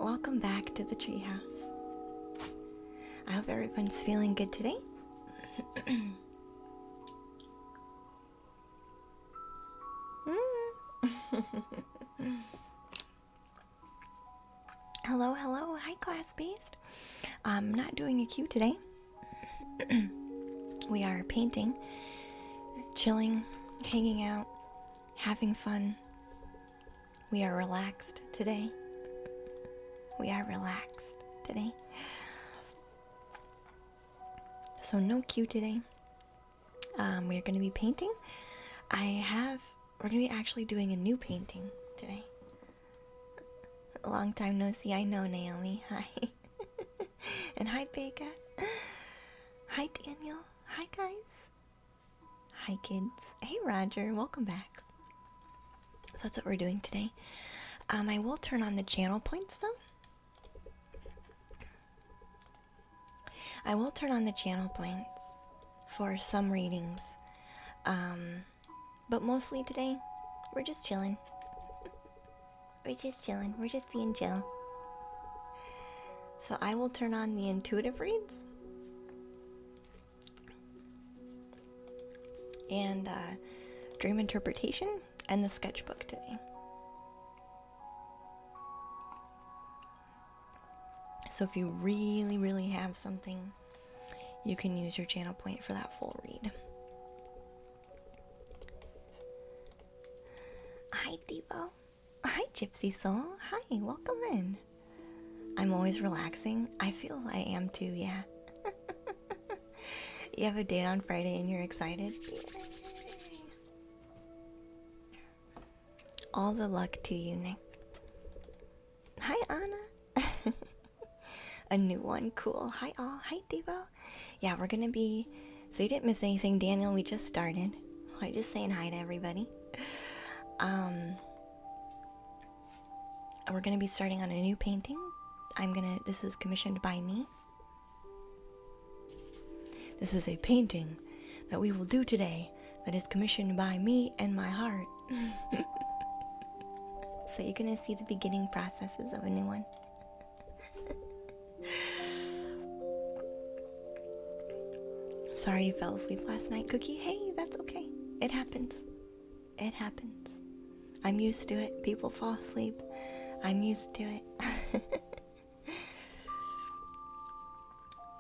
welcome back to the treehouse. I hope everyone's feeling good today. Hello, hello, hi class-based. I'm not doing a cue today. We are painting, chilling, hanging out, having fun. We are relaxed today. So no cue today. We're going to be painting. We're going to be actually doing a new painting today. A long time no see. I know, Naomi. Hi. And hi, Becca. Hi, Daniel. Hi, guys. Hi, kids. Hey, Roger. Welcome back. So that's what we're doing today. I will turn on the channel points, though. I will turn on the channel points for some readings. But mostly today, we're just chilling. We're just being chill. So I will turn on the intuitive reads. And dream interpretation and the sketchbook today. So if you really, really have something, you can use your channel point for that full read. Hi, Devo. Hi, Gypsy Soul. Hi, welcome in. I'm always relaxing. I feel I am too, yeah. You have a date on Friday and you're excited? Yay. All the luck to you, Nick. Hi, Anna. A new one, cool. Hi, all. Hi, Devo. Yeah, we're gonna be... So you didn't miss anything, Daniel. We just started. I'm just saying hi to everybody. We're gonna be starting on a new painting. This is commissioned by me. This is a painting that we will do today that is commissioned by me and my heart. So you're gonna see the beginning processes of a new one. Sorry you fell asleep last night, Cookie. Hey, that's okay. It happens. It happens. I'm used to it. People fall asleep. I'm used to it.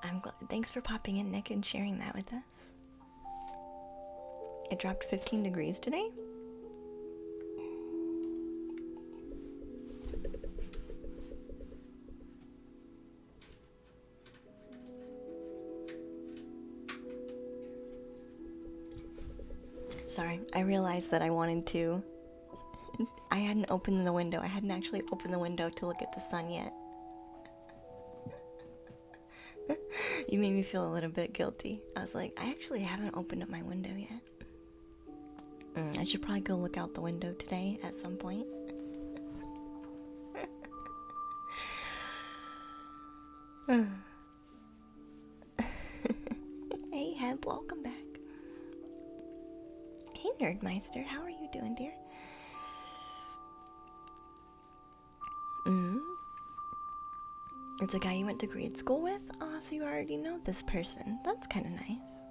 I'm glad. Thanks for popping in, Nick, and sharing that with us. It dropped 15 degrees today. Sorry, I realized that I wanted to. I hadn't opened the window. I hadn't actually opened the window to look at the sun yet. You made me feel a little bit guilty. I was like, I actually haven't opened up my window yet. I should probably go look out the window today at some point. Hey, Heb, welcome back. Hey, Nerdmeister, how are you doing, dear? It's a guy you went to grade school with? Oh, so you already know this person. That's kind of nice.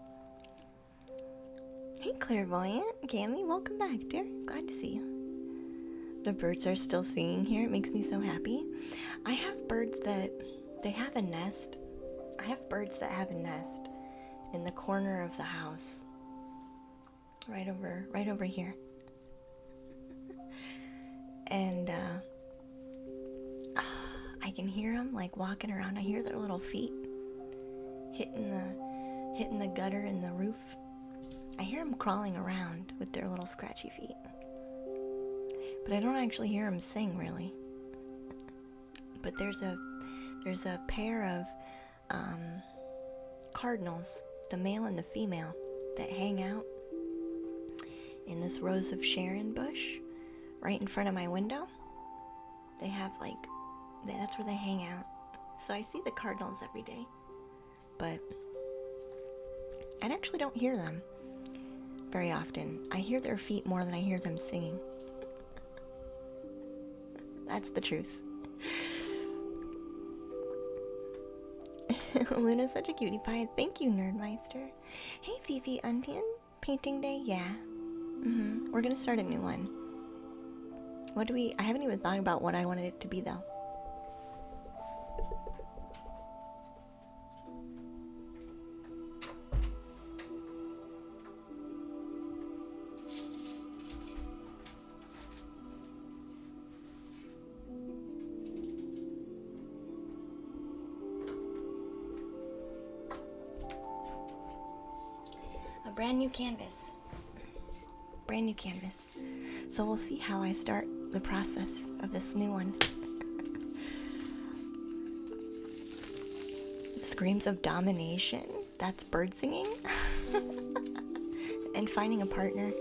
Hey, Clairvoyant. Gammy, welcome back, dear. Glad to see you. The birds are still singing here. It makes me so happy. I have birds that... They have a nest. I have birds that have a nest in the corner of the house. Right over here. And, I can hear them like walking around. I hear their little feet hitting the gutter and the roof. I hear them crawling around with their little scratchy feet. But I don't actually hear them sing, really. But there's a pair of cardinals, the male and the female, that hang out in this Rose of Sharon bush right in front of my window. They have that's where they hang out. So I see the cardinals every day. But I actually don't hear them very often. I hear their feet more than I hear them singing. That's the truth. Luna's such a cutie pie. Thank you, Nerdmeister. Hey, Fifi Onion. Painting day? Yeah. We're gonna start a new one. I haven't even thought about what I wanted it to be, though. A brand new canvas. Brand new canvas. So we'll see how I start the process of this new one. Screams of domination? That's bird singing? And finding a partner.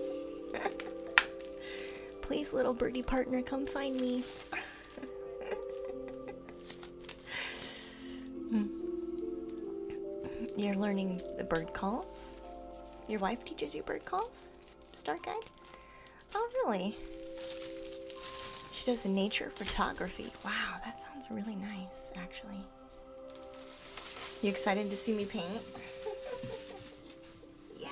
Please, little birdie partner, come find me. You're learning the bird calls? Your wife teaches you bird calls? Star Guide? Oh, really? She does nature photography. Wow, that sounds really nice, actually. You excited to see me paint? Yeah.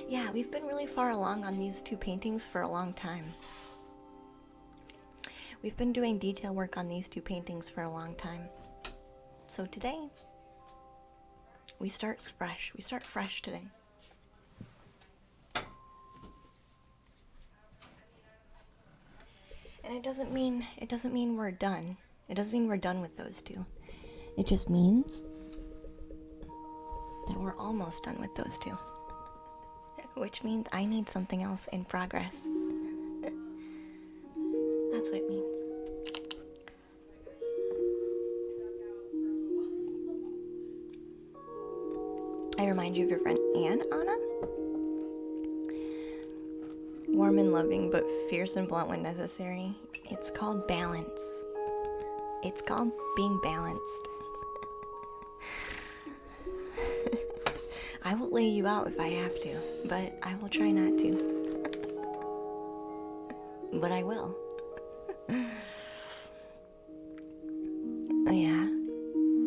Yeah, we've been really far along on these two paintings for a long time. We've been doing detail work on these two paintings for a long time. So today, we start fresh. We start fresh today. And it doesn't mean we're done. It doesn't mean we're done with those two. It just means that we're almost done with those two. Which means I need something else in progress. That's what it means. I remind you of your friend Anna? Warm and loving, but fierce and blunt when necessary. It's called balance. It's called being balanced. I will lay you out if I have to, but I will try not to. But I will. Oh yeah.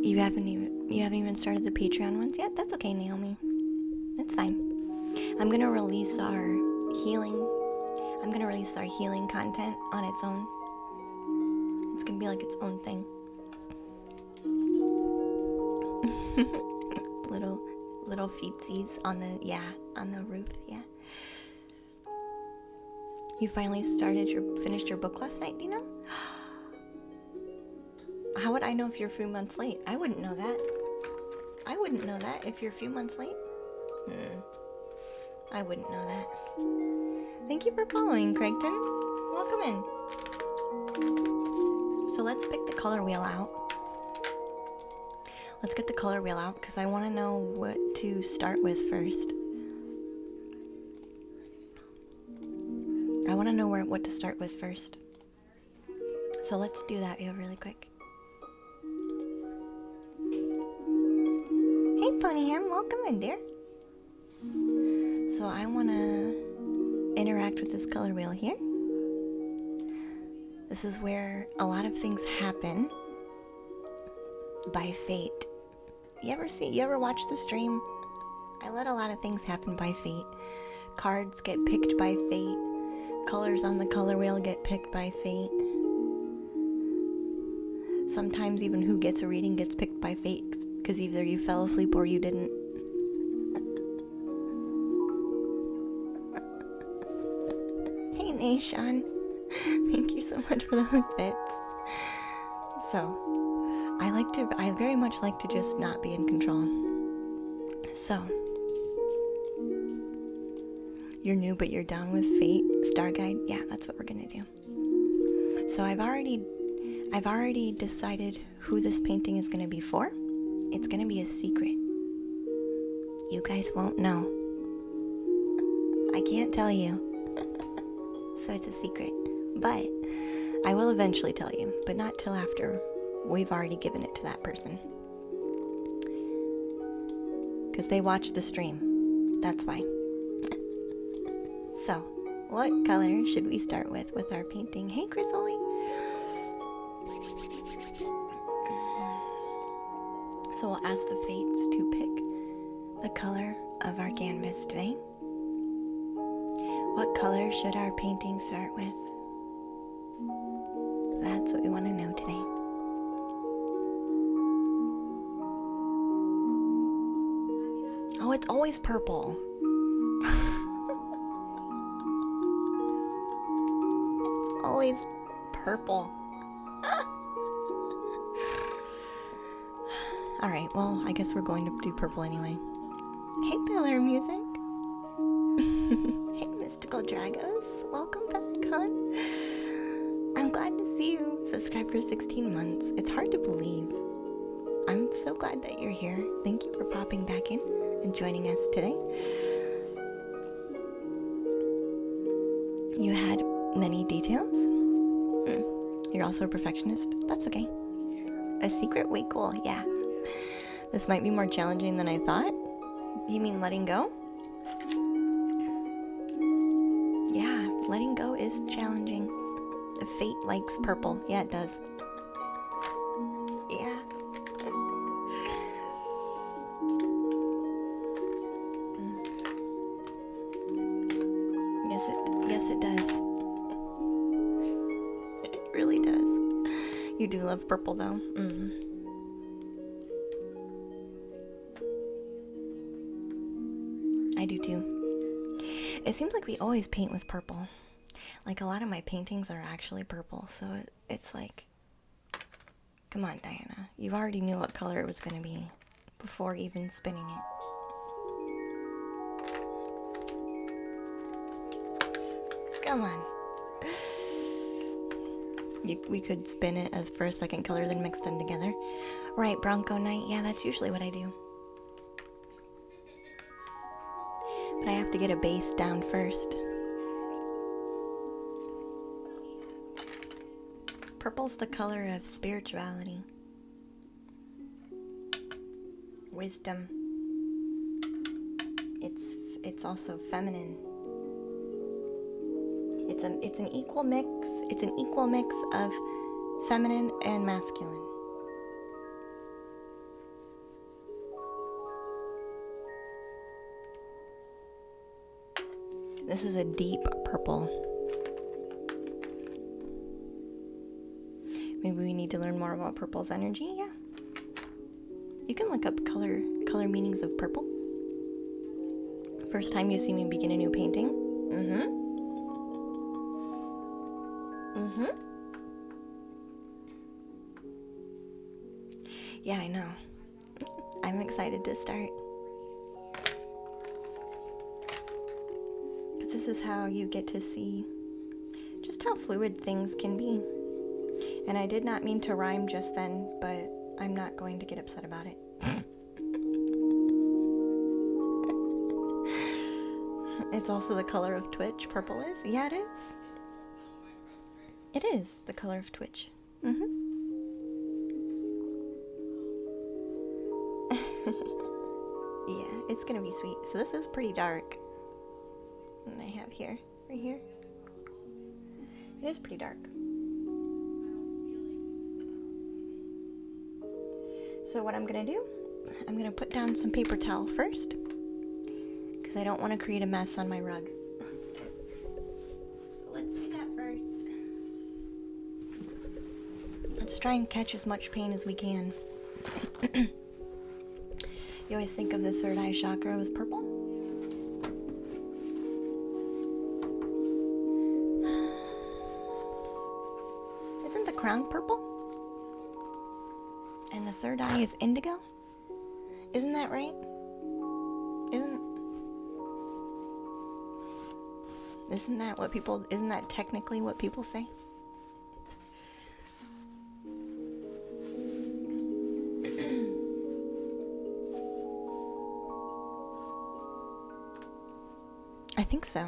You haven't even started the Patreon ones yet? That's okay, Naomi. That's fine. I'm gonna release our healing content on its own. It's gonna be like its own thing. little feetsies on the roof, yeah. You finally finished your book last night, do you know? How would I know if you're a few months late? I wouldn't know that. I wouldn't know that if you're a few months late. I wouldn't know that. Thank you for following, Craigton. Welcome in. So let's pick the color wheel out. Let's get the color wheel out because I want to know what to start with first. I want to know what to start with first. So let's do that really quick. Hey, Ponyham, welcome in, dear. So I want to interact with this color wheel here. This is where a lot of things happen by fate. You ever watch the stream? I let a lot of things happen by fate. Cards get picked by fate. Colors on the color wheel get picked by fate. Sometimes even who gets a reading gets picked by fate because either you fell asleep or you didn't. Hey, Nation. Thank you so much for those bits. So, I very much like to just not be in control. So, you're new but you're down with fate, Star Guide? Yeah, that's what we're gonna do. So I've already decided who this painting is gonna be for. It's gonna be a secret. You guys won't know. I can't tell you. So it's a secret. But I will eventually tell you, but not till after we've already given it to that person. Because they watch the stream. That's why. So, what color should we start with our painting? Hey, Chris Oli. So we'll ask the fates to pick the color of our canvas today. What color should our painting start with? That's what we want to know today. Oh, it's always purple. It's always purple. Alright, well, I guess we're going to do purple anyway. Hey, Pillar Music. Hey, Mystical Dragos. Welcome back, hon. I'm glad to see you. Subscribed for 16 months. It's hard to believe. I'm so glad that you're here. Thank you for popping back in and joining us today. You had many details. You're also a perfectionist. That's okay. A secret? Way cool. Yeah. This might be more challenging than I thought. You mean letting go? Yeah, letting go is challenging. The fate likes purple. Yeah, it does. Yeah. Yes, it does. It really does. You do love purple, though. I do too. It seems like we always paint with purple. Like a lot of my paintings are actually purple, so it's like, come on, Diana. You already knew what color it was going to be before even spinning it. Come on. We could spin it as for a second color, then mix them together. Right, Bronco Knight. Yeah, that's usually what I do. But I have to get a base down first. Purple's the color of spirituality, wisdom. It's also feminine. It's an equal mix. It's an equal mix of feminine and masculine. This is a deep purple. Maybe we need to learn more about purple's energy. Yeah. You can look up color meanings of purple. First time you see me begin a new painting. Yeah, I know. I'm excited to start. Because this is how you get to see just how fluid things can be. And I did not mean to rhyme just then, but I'm not going to get upset about it. It's also the color of Twitch, purple is? Yeah, it is. It is the color of Twitch. Yeah, it's gonna be sweet. So this is pretty dark. And I have here, right here. It is pretty dark. So what I'm gonna do, I'm gonna put down some paper towel first, because I don't want to create a mess on my rug. So let's do that first. Let's try and catch as much paint as we can. You always think of the third eye chakra with purple. Isn't the crown purple? And the third eye is indigo? Isn't that right? Isn't that technically what people say? I think so.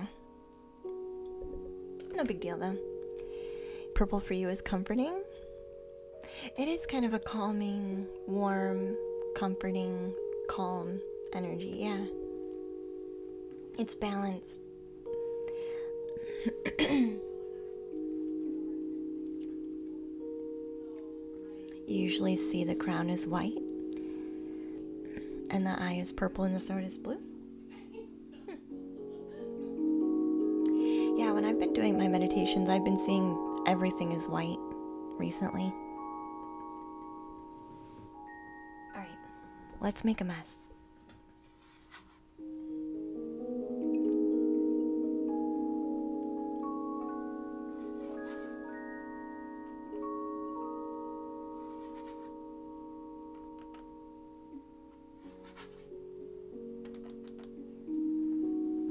No big deal though. Purple for you is comforting. It is kind of a calming, warm, comforting, calm energy, yeah. It's balanced. You usually see the crown is white, and the eye is purple, and the throat is blue. Yeah, when I've been doing my meditations, I've been seeing everything is white recently. Alright, let's make a mess.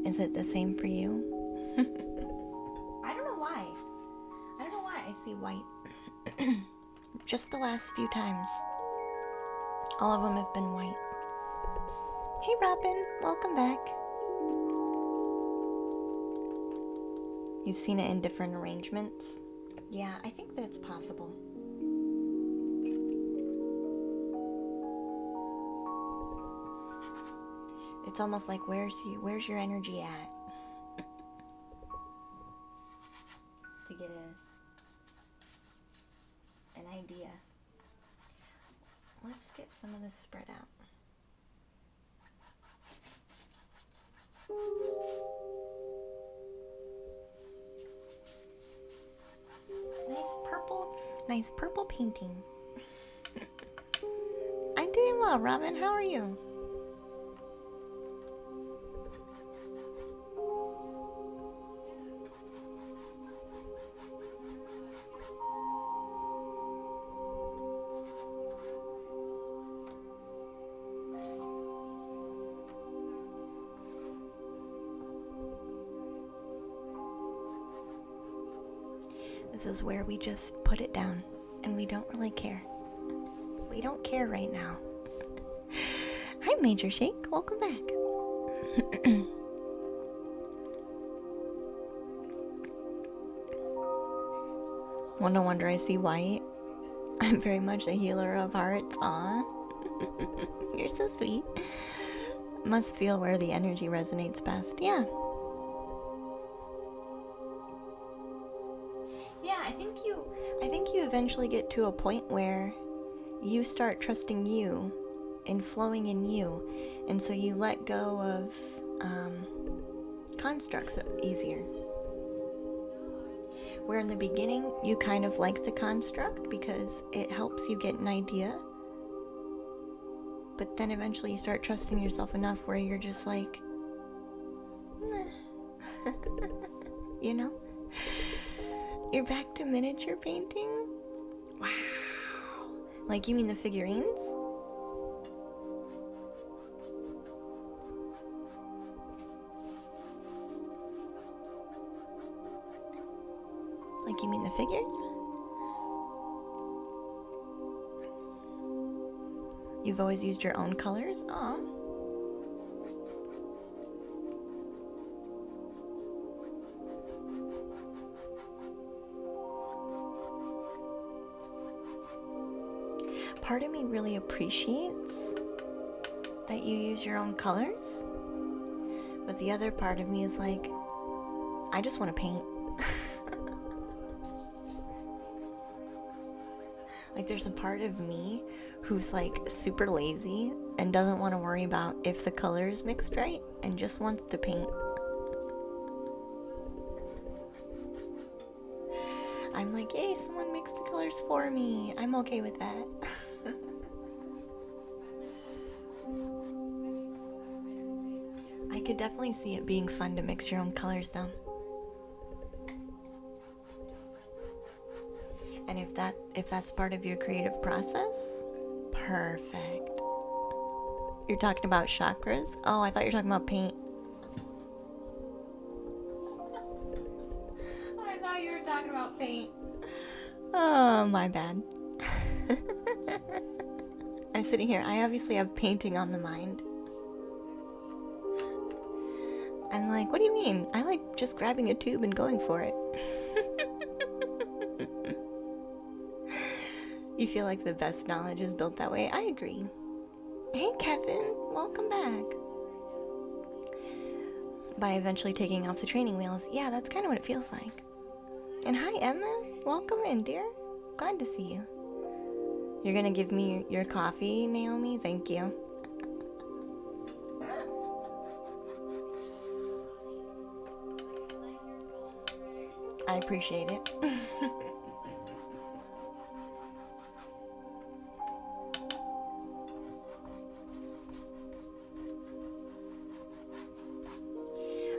Is it the same for you? I don't know why. I don't know why I see white. Just the last few times. All of them have been white. Hey Robin, welcome back. You've seen it in different arrangements? Yeah, I think that it's possible. It's almost like where's your energy at? To get an idea. Let's get some of this spread out. Nice purple painting. I'm doing well, Robin. How are you? This is where we just put it down and we don't really care. We don't care right now. Hi, Major Shake. Welcome back. Well, no wonder I see white. I'm very much a healer of hearts. Aw. You're so sweet. Must feel where the energy resonates best. Yeah. I think you eventually get to a point where you start trusting you and flowing in you, and so you let go of constructs easier. Where in the beginning you kind of like the construct because it helps you get an idea, but then eventually you start trusting yourself enough where you're just like, you know? You're back to miniature painting? Wow. Like, you mean the figurines? Like, you mean the figures? You've always used your own colors? Aw. Part of me really appreciates that you use your own colors, but the other part of me is like, I just want to paint. Like, there's a part of me who's like super lazy and doesn't want to worry about if the colors mixed right and just wants to paint. I'm like, yay, someone mixed the colors for me. I'm okay with that. I could definitely see it being fun to mix your own colors though. And if that's part of your creative process, perfect. You're talking about chakras? Oh, I thought you were talking about paint. I thought you were talking about paint. Oh, my bad. I'm sitting here. I obviously have painting on the mind. I'm like, what do you mean? I like just grabbing a tube and going for it. You feel like the best knowledge is built that way? I agree. Hey, Kevin. Welcome back. By eventually taking off the training wheels. Yeah, that's kind of what it feels like. And hi, Emma. Welcome in, dear. Glad to see you. You're gonna give me your coffee, Naomi? Thank you. I appreciate it.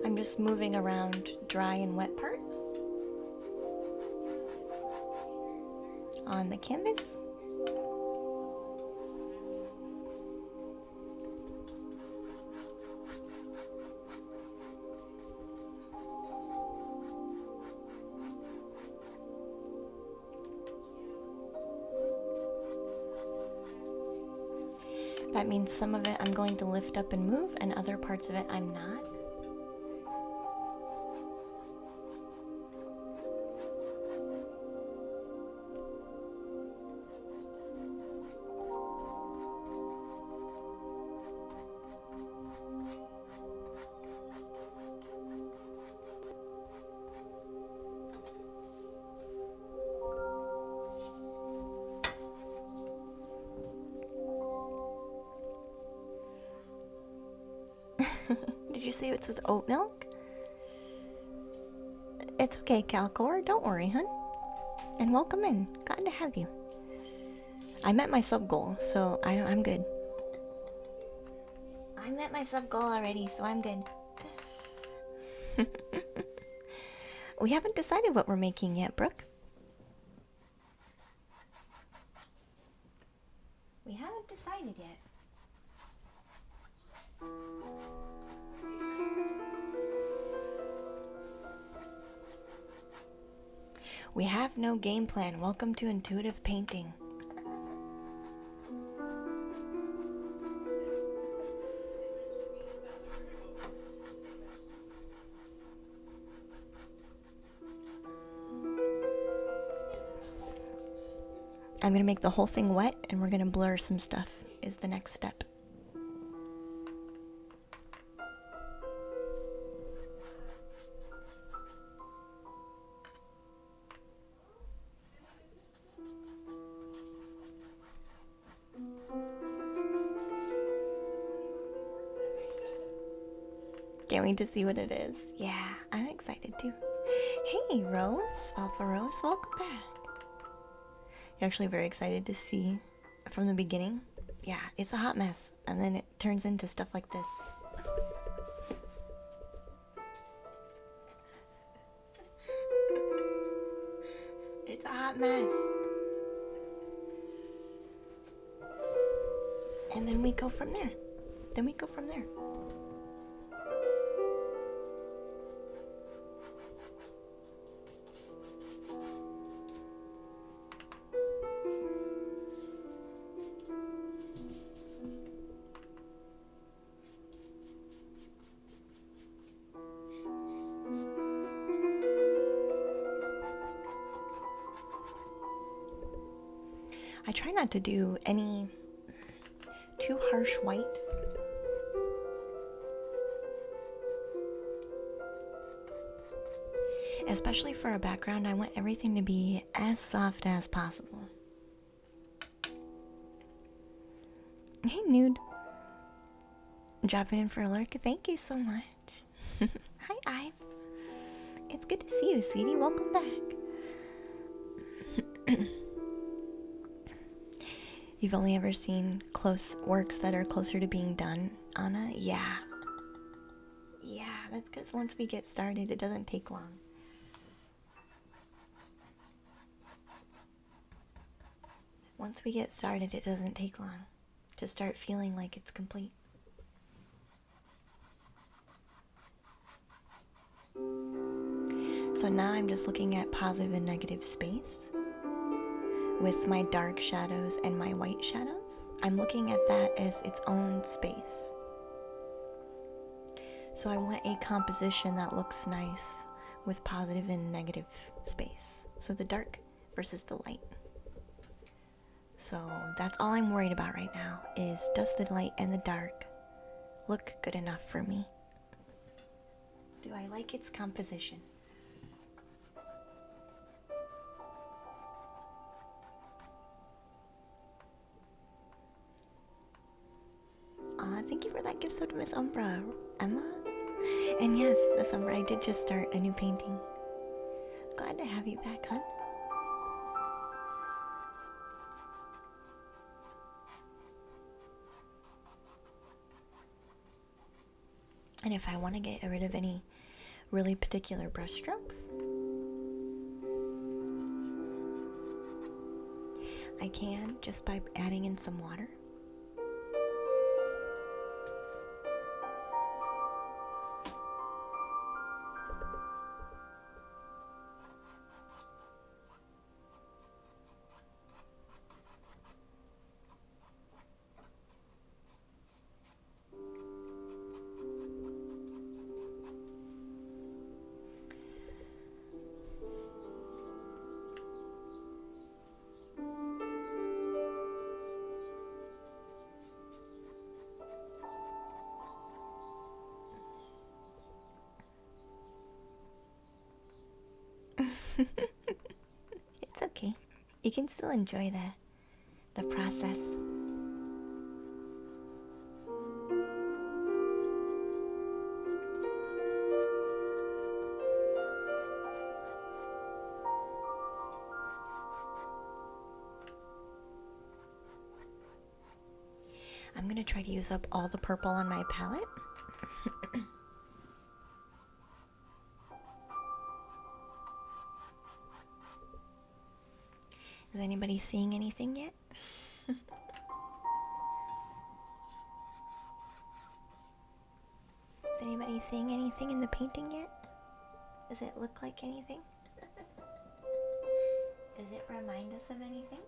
I'm just moving around dry and wet parts on the canvas. That means some of it I'm going to lift up and move, and other parts of it I'm not. Did you say it's with oat milk? It's okay, Calcor. Don't worry, hun. And welcome in. Glad to have you. I met my sub goal, so I'm good. I met my sub goal already, so I'm good. We haven't decided what we're making yet, Brooke. We haven't decided yet. We have no game plan. Welcome to intuitive painting. I'm gonna make the whole thing wet and we're gonna blur some stuff is the next step. Can't wait to see what it is. Yeah, I'm excited too. Hey, Rose, Alpha Rose, welcome back. You're actually very excited to see from the beginning. Yeah, it's a hot mess, and then it turns into stuff like this. It's a hot mess. And then we go from there. I try not to do any too harsh white. Especially for a background, I want everything to be as soft as possible. Hey, Nude. Dropping in for a lurk. Thank you so much. Hi, Ive. It's good to see you, sweetie. Welcome back. You've only ever seen close works that are closer to being done, Anna? Yeah. Yeah, that's because once we get started, it doesn't take long. Once we get started, it doesn't take long to start feeling like it's complete. So now I'm just looking at positive and negative space with my dark shadows and my white shadows. I'm looking at that as its own space. So I want a composition that looks nice with positive and negative space. So the dark versus the light. So that's all I'm worried about right now is, does the light and the dark look good enough for me? Do I like its composition? sub to Miss Umbra, Emma. And yes, Miss Umbra, I did just start a new painting. Glad to have you back, hon. And if I want to get rid of any really particular brush strokes, I can just by adding in some water. It's okay. You can still enjoy the process. I'm gonna try to use up all the purple on my palette. Is anybody seeing anything yet? Is anybody seeing anything in the painting yet? Does it look like anything? Does it remind us of anything?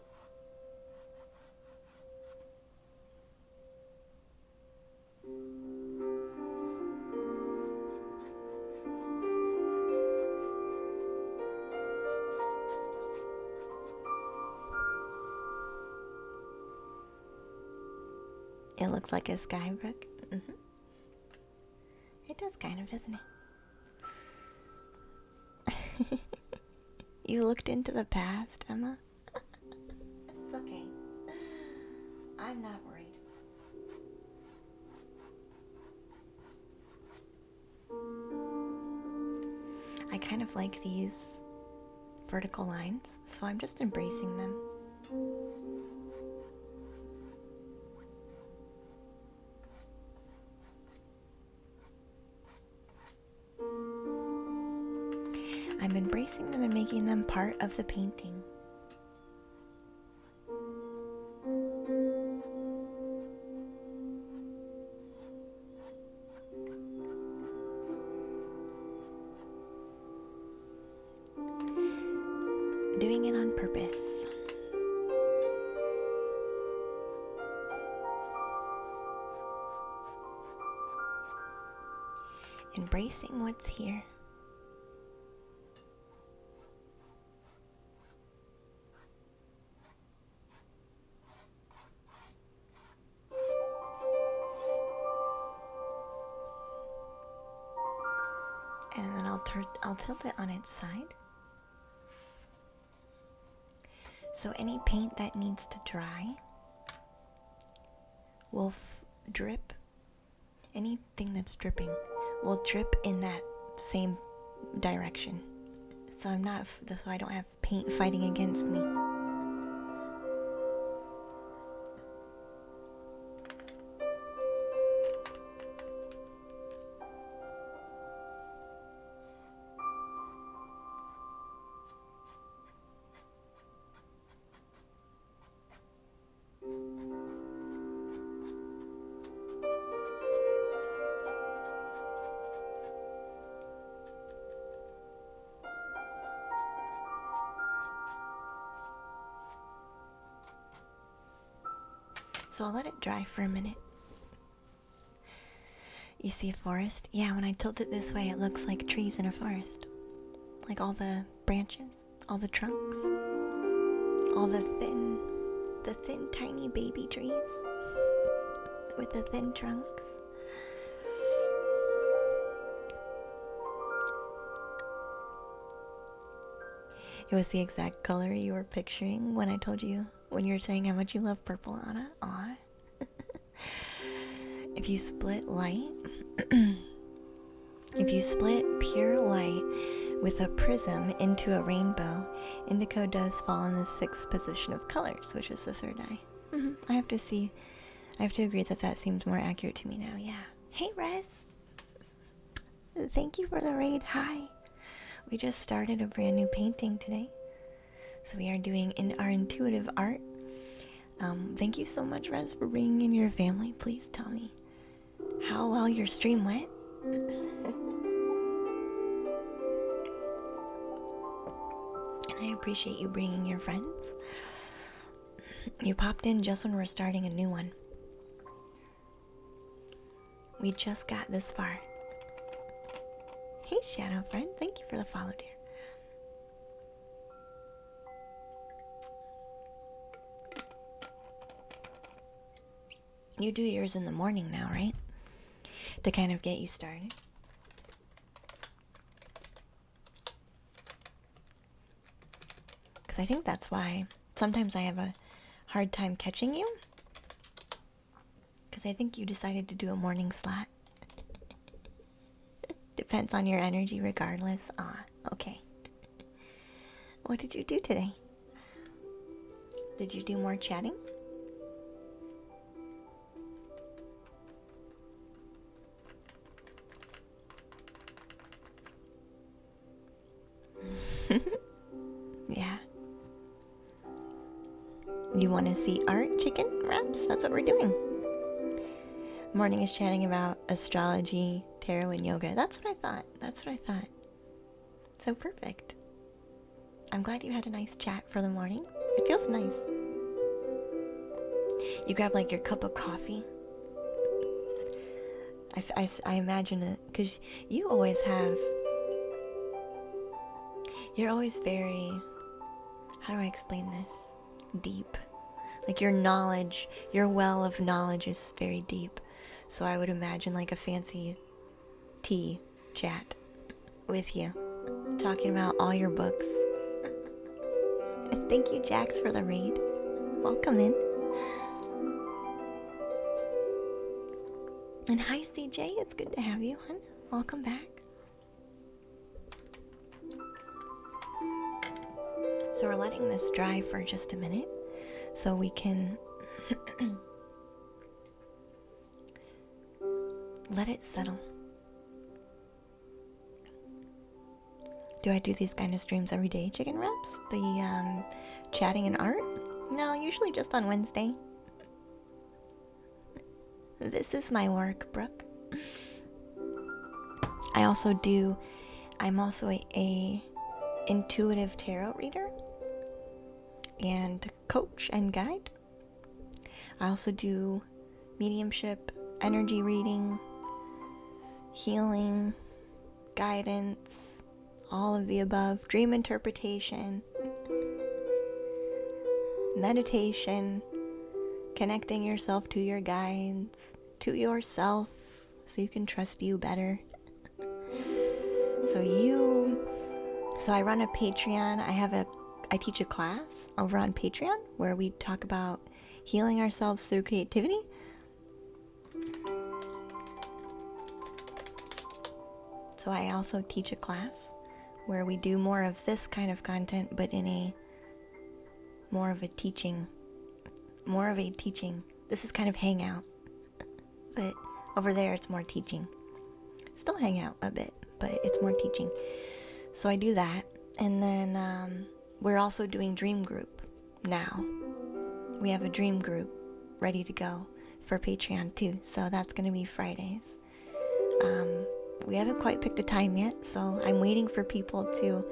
It looks like a Skybrook. It does kind of, doesn't it? You looked into the past, Emma? It's okay. I'm not worried. I kind of like these vertical lines, so I'm just embracing them. I'm embracing them and making them part of the painting. Doing it on purpose. Embracing what's here. And then I'll tilt it on its side. So any paint that needs to dry will drip. Anything that's dripping will drip in that same direction. So I don't have paint fighting against me. So I'll let it dry for a minute. You see a forest? Yeah, when I tilt it this way, it looks like trees in a forest. Like all the branches, all the trunks, all the thin tiny baby trees with the thin trunks. It was the exact color you were picturing when I told you, when you were saying how much you love purple, Anna. Aw. If you split light, if you split pure light with a prism into a rainbow, indigo does fall in the 6th position of colors, which is the 3rd eye. I have to agree that seems more accurate to me now. Yeah. Hey, Rez. Thank you for the raid. Hi. We just started a brand new painting today. So we are doing our intuitive art. Thank you so much, Rez, for bringing in your family. Please tell me how well your stream went. And I appreciate you bringing your friends. You popped in just when we're starting a new one. We just got this far. Hey, Shadow Friend. Thank you for the follow, dear. You do yours in the morning now, right? To kind of get you started. Because I think that's why sometimes I have a hard time catching you. Because I think you decided to do a morning slot. Depends on your energy regardless. Okay. What did you do today? Did you do more chatting? Yeah. You want to see art, chicken wraps? That's what we're doing. Morning is chatting about astrology, tarot, and yoga. That's what I thought. So perfect. I'm glad you had a nice chat for the morning. It feels nice. You grab like your cup of coffee. I imagine it because you always have. You're always very, how do I explain this? Deep. Like your knowledge, your well of knowledge is very deep. So I would imagine like a fancy tea chat with you, talking about all your books. Thank you, Jax, for the raid. Welcome in. And hi, CJ. It's good to have you, hon. Welcome back. So we're letting this dry for just a minute so we can let it settle. Do I do these kind of streams every day, chicken wraps? The chatting and art? No, usually just on Wednesday. This is my work, Brooke. I'm also a intuitive tarot reader and coach and guide. I also do mediumship, energy reading, healing, guidance, all of the above, dream interpretation, meditation, connecting yourself to your guides, to yourself, so you can trust you better. So I run a Patreon. I teach a class over on Patreon where we talk about healing ourselves through creativity. So I also teach a class where we do more of this kind of content, but in more of a teaching. This is kind of hangout, but over there it's more teaching. Still hang out a bit, but it's more teaching. So I do that, and then we're also doing Dream Group now. We have a Dream Group ready to go for Patreon too, so that's going to be Fridays. We haven't quite picked a time yet, so I'm waiting for people to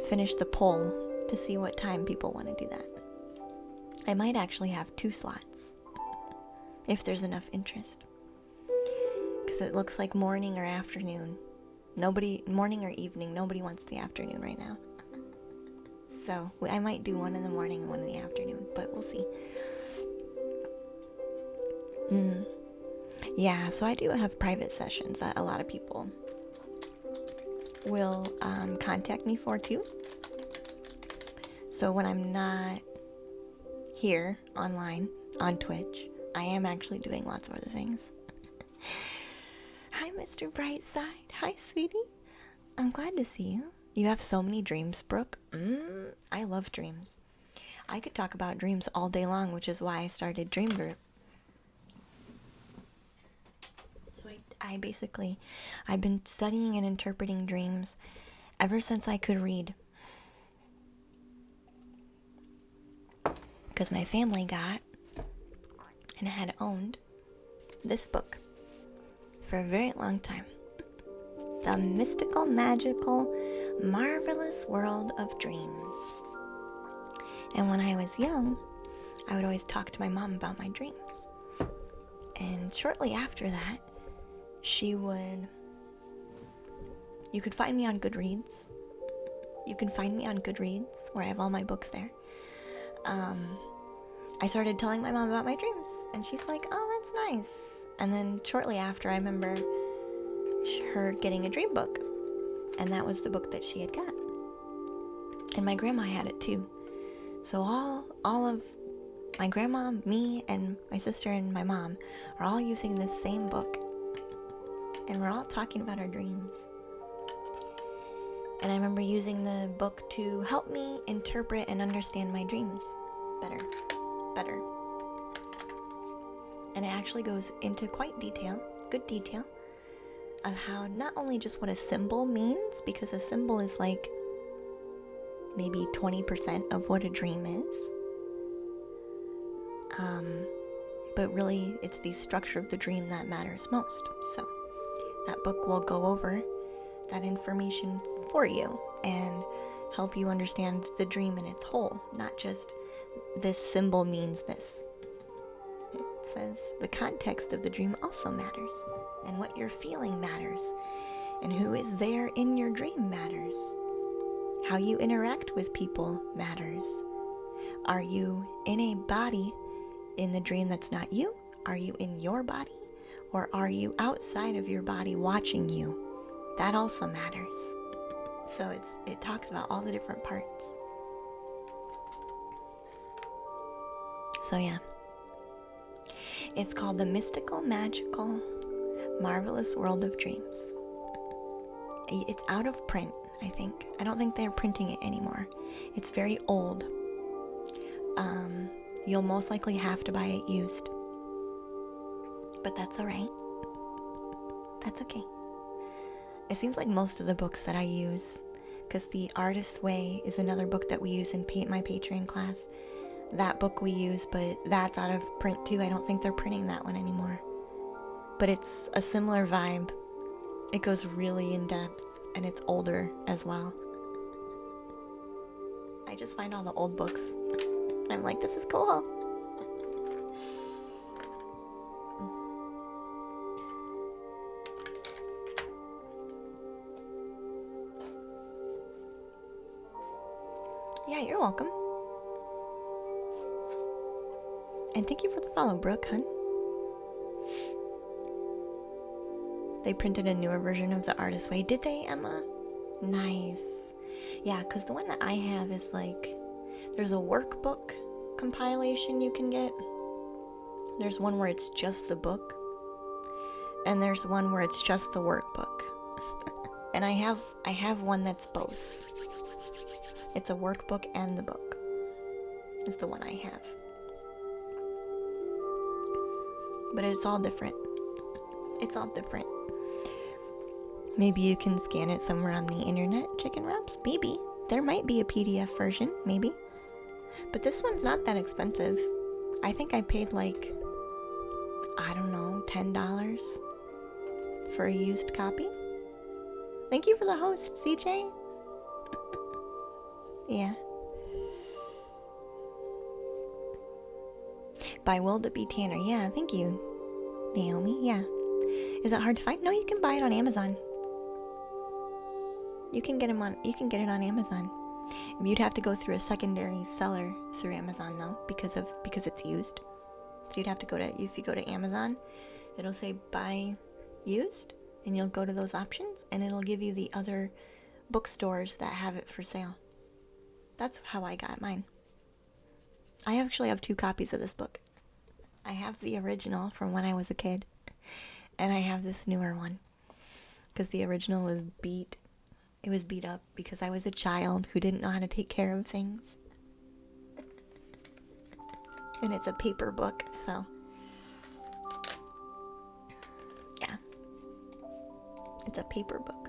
finish the poll to see what time people want to do that. I might actually have 2 slots if there's enough interest, because it looks like morning or afternoon. Morning or evening, nobody wants the afternoon right now. So I might do one in the morning and one in the afternoon, but we'll see. Yeah, so I do have private sessions that a lot of people will contact me for too. So when I'm not here online on Twitch I am actually doing lots of other things. Hi, Mr. Brightside. Hi, sweetie. I'm glad to see you. You have so many dreams, Brooke. I love dreams. I could talk about dreams all day long, which is why I started Dream Group. So I've been studying and interpreting dreams ever since I could read. Because my family got and had owned this book for a very long time. The Mystical, Magical, Marvelous World of Dreams. And when I was young, I would always talk to my mom about my dreams. And shortly after that, you could find me on Goodreads. You can find me on Goodreads, where I have all my books there. I started telling my mom about my dreams, and she's like, oh, that's nice. And then shortly after, I remember her getting a dream book, and that was the book that she had got. And my grandma had it too. So all of my grandma, me, and my sister and my mom are all using this same book, and we're all talking about our dreams. And I remember using the book to help me interpret and understand my dreams better. And it actually goes into quite good detail, of how not only just what a symbol means, because a symbol is like maybe 20% of what a dream is, but really it's the structure of the dream that matters most. So that book will go over that information for you and help you understand the dream in its whole, not just this symbol means this. It says the context of the dream also matters, and what you're feeling matters, and who is there in your dream matters. How you interact with people matters. Are you in a body in the dream that's not you? Are you in your body? Or are you outside of your body watching you? That also matters. So it talks about all the different parts. So yeah. It's called The Mystical, Magical, Marvelous World of Dreams. It's out of print, I think. I don't think they're printing it anymore. It's very old. You'll most likely have to buy it used. But that's alright. That's okay. It seems like most of the books that I use, because The Artist's Way is another book that we use in my Patreon class. That book we use, but that's out of print too. I don't think they're printing that one anymore. But it's a similar vibe. It goes really in depth, and it's older as well. I just find all the old books, and I'm like, this is cool. Yeah, you're welcome. And thank you for the follow, Brooke, hun. They printed a newer version of The Artist's Way. Did they, Emma? Nice. Yeah, because the one that I have is like, there's a workbook compilation you can get. There's one where it's just the book. And there's one where it's just the workbook. And I have one that's both. It's a workbook and the book. Is the one I have. But it's all different. It's all different. Maybe you can scan it somewhere on the internet, Chicken Wraps. Maybe. There might be a PDF version, maybe. But this one's not that expensive. I think I paid like, I don't know, $10 for a used copy. Thank you for the host, CJ. Yeah. By Wilda B. Tanner. Yeah, thank you, Naomi. Yeah. Is it hard to find? No, you can buy it on Amazon. You can get it on Amazon. You'd have to go through a secondary seller through Amazon though, because it's used. So you'd have to if you go to Amazon, it'll say buy used, and you'll go to those options, and it'll give you the other bookstores that have it for sale. That's how I got mine. I actually have 2 copies of this book. I have the original from when I was a kid, and I have this newer one because the original was beat. It was beat up because I was a child who didn't know how to take care of things. And it's a paper book, so yeah. It's a paper book.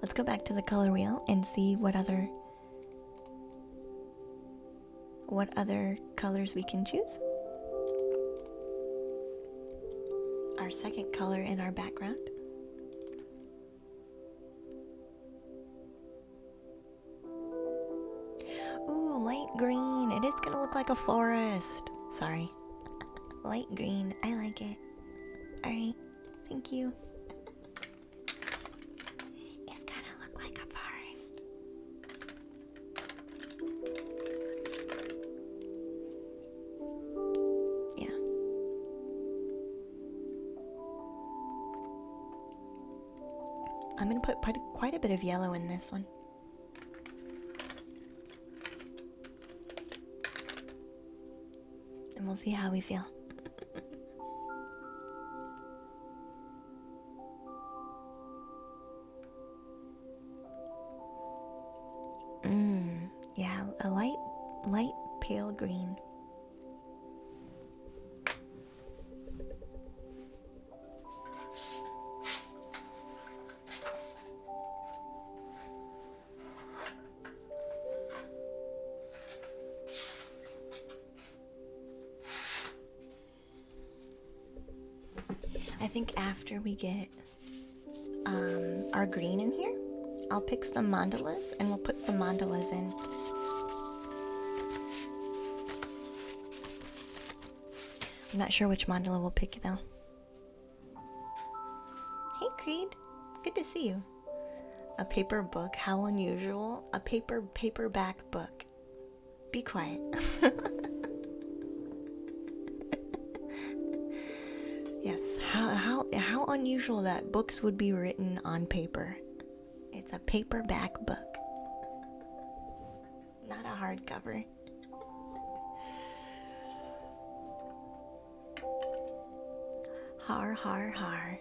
Let's go back to the color wheel and see what other colors we can choose. Our second color in our background. Ooh, light green. It is gonna look like a forest. Sorry. Light green. I like it. Alright. Thank you. It's gonna look like a forest. Yeah. I'm gonna put quite a bit of yellow in this one. And we'll see how we feel. Yeah, a light pale green. I think after we get our green in here, I'll pick some mandalas and we'll put some mandalas in. I'm not sure which mandala we'll pick though. Hey Creed, good to see you. A paper book, how unusual. A paperback book. Be quiet. Yes, how unusual that books would be written on paper. It's a paperback book. Not a hardcover. Har har har.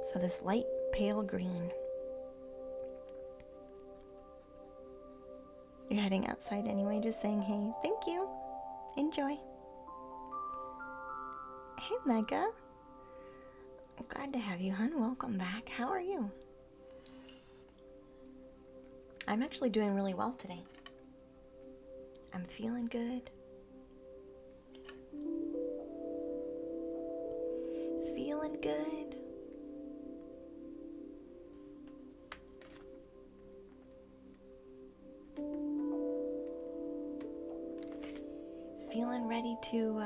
So this light pale green. You're heading outside anyway, just saying hey. Thank you. Enjoy. Hey Mega. I'm glad to have you, hon. Welcome back. How are you? I'm actually doing really well today. I'm feeling good. Feeling good. Feeling ready to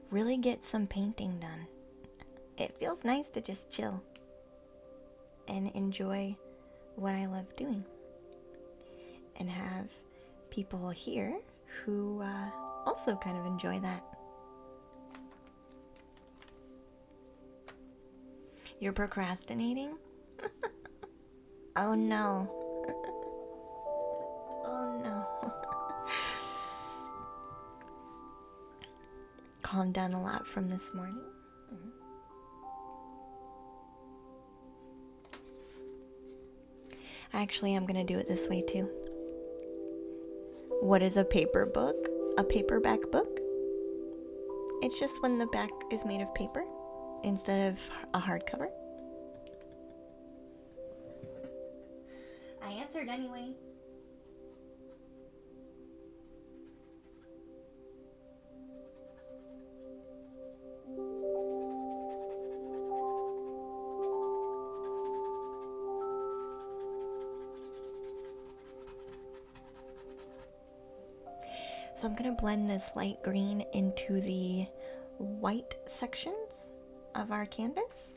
really get some painting done. It feels nice to just chill and enjoy what I love doing and have people here who also kind of enjoy that. You're procrastinating? Oh no. Oh no. Calmed down a lot from this morning. Actually, I'm gonna do it this way too. What is a paper book? A paperback book? It's just when the back is made of paper instead of a hardcover. I answered anyway. So I'm going to blend this light green into the white sections of our canvas.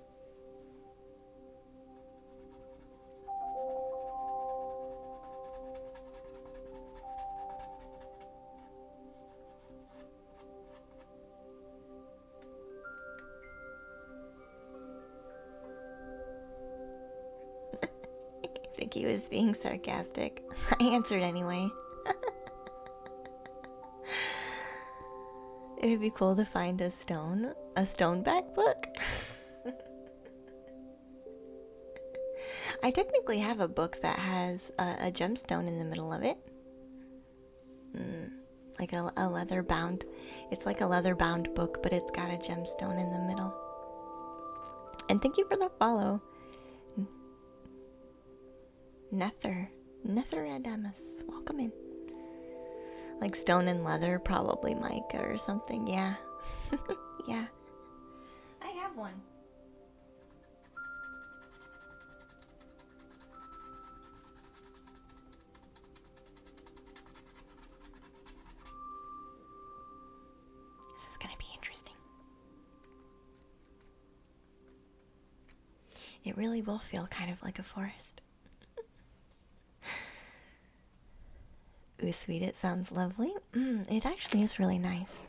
think he was being sarcastic. I answered anyway. It would be cool to find a stoneback book. I technically have a book that has a gemstone in the middle of it. Like a leather bound. It's like a leather bound book, but it's got a gemstone in the middle. And thank you for the follow. Nether Adamus. Welcome in. Like stone and leather, probably mica or something. Yeah. Yeah. I have one. This is gonna be interesting. It really will feel kind of like a forest. Ooh, sweet, it sounds lovely. It actually is really nice.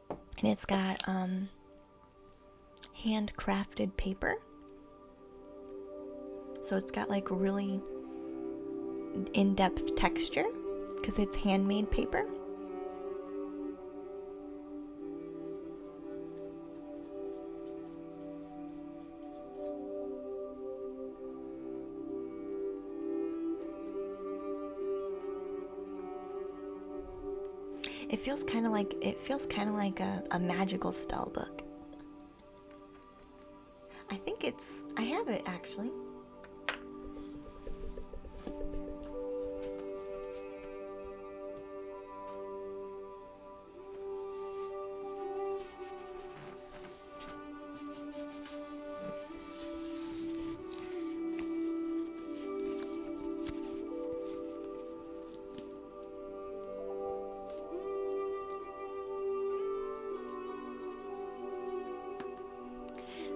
And it's got handcrafted paper. So it's got like really in-depth texture because it's handmade paper. It feels kind of like a magical spell book. I have it actually.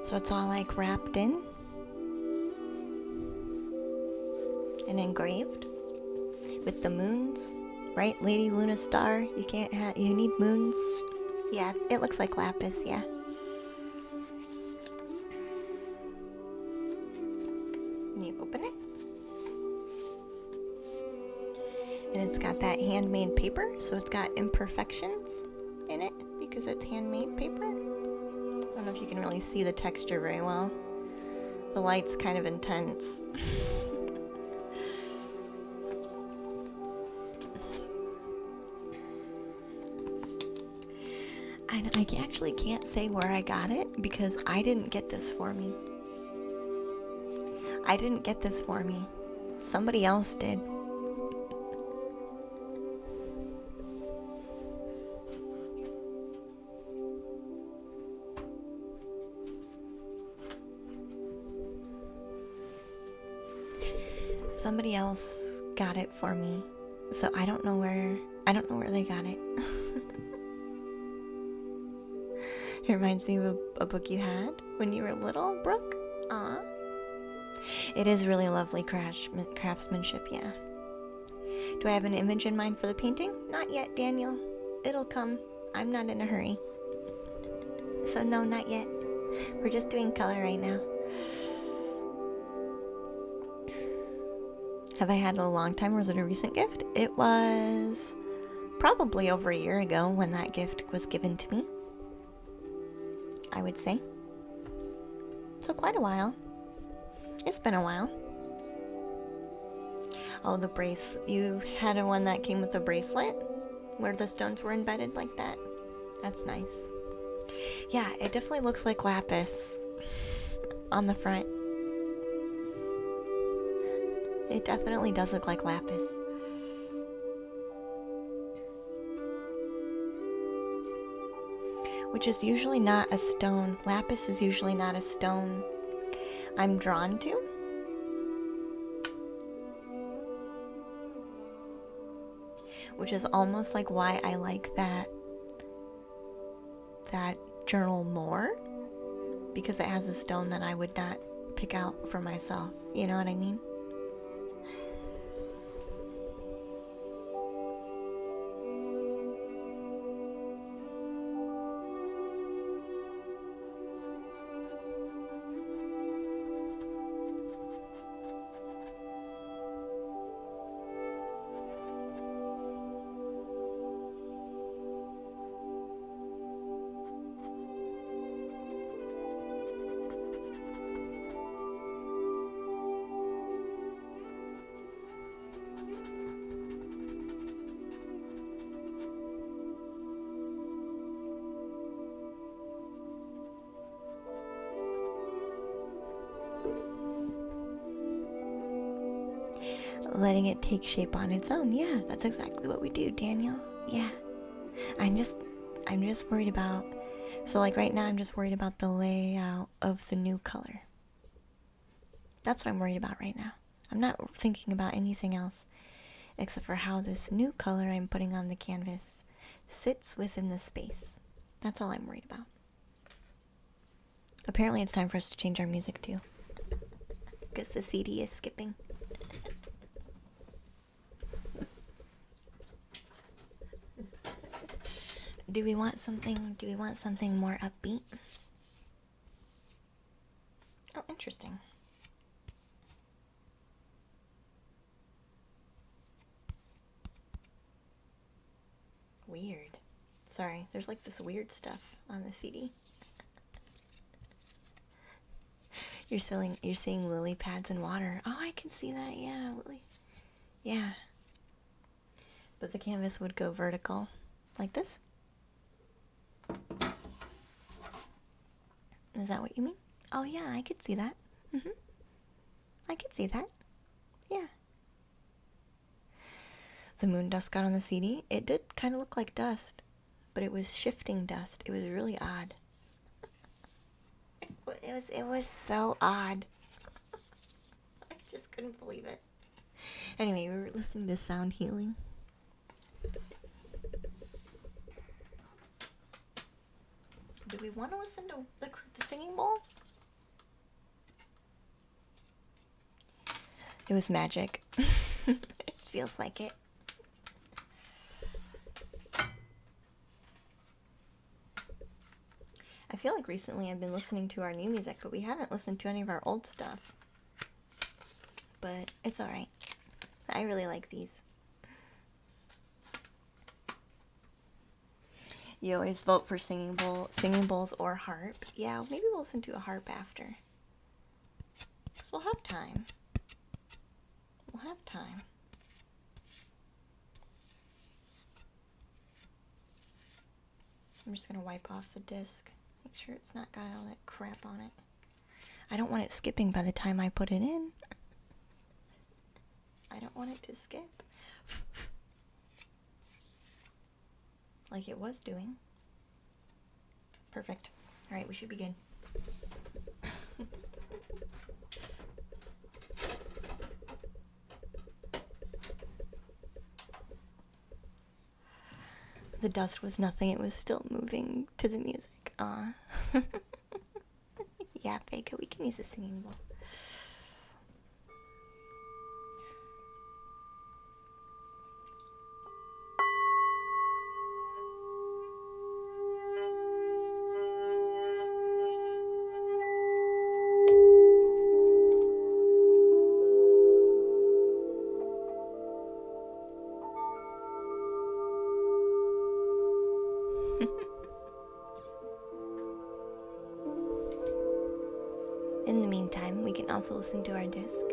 So it's all like wrapped in and engraved with the moons, right? Lady Luna Star. You need moons. Yeah, it looks like lapis, yeah. And you open it. And it's got that handmade paper, so it's got imperfections in it because it's handmade paper. I don't know if you can really see the texture very well. The light's kind of intense. I actually can't say where I got it because I didn't get this for me. Somebody else did. Somebody else got it for me, so I don't know where they got it. It reminds me of a book you had when you were little, Brooke. Aw. It is really lovely craftsmanship, yeah. Do I have an image in mind for the painting? Not yet, Daniel. It'll come. I'm not in a hurry. So no, not yet. We're just doing color right now. Have I had it a long time, or was it a recent gift? It was probably over a year ago when that gift was given to me, I would say. So quite a while. It's been a while. Oh, the you had one that came with a bracelet where the stones were embedded like that. That's nice. Yeah, it definitely looks like lapis on the front. It definitely does look like lapis. Which is usually not a stone. Lapis is usually not a stone I'm drawn to. Which is almost like why I like that journal more. Because it has a stone that I would not pick out for myself. You know what I mean? letting it take shape on its own. Yeah, that's exactly what we do, Daniel. Yeah. I'm just worried about, so like right now I'm just worried about the layout of the new color. That's what I'm worried about right now. I'm not thinking about anything else except for how this new color I'm putting on the canvas sits within the space. That's all I'm worried about. Apparently it's time for us to change our music too, because the CD is skipping. Do we want something more upbeat? Oh, interesting. Weird. Sorry, there's like this weird stuff on the CD. You're seeing lily pads and water. Oh, I can see that. Yeah, lily. Yeah. But the canvas would go vertical, like this. Is that what you mean? Oh yeah, I could see that. I could see that. Yeah. The moon dust got on the CD. It did kind of look like dust, but it was shifting dust. It was really odd. It was so odd. I just couldn't believe it. Anyway, we were listening to sound healing. Do we want to listen to the singing bowls? It was magic. It feels like it. I feel like recently I've been listening to our new music, but we haven't listened to any of our old stuff. But it's alright. I really like these. You always vote for singing bowls or harp. Yeah, maybe we'll listen to a harp after. Because we'll have time. We'll have time. I'm just going to wipe off the disc. Make sure it's not got all that crap on it. I don't want it skipping by the time I put it in. I don't want it to skip. Like it was doing. Perfect. Alright, we should be good. The dust was nothing, it was still moving to the music. Aw. Yeah, Vega, we can use a singing bowl. In the meantime, we can also listen to our disc.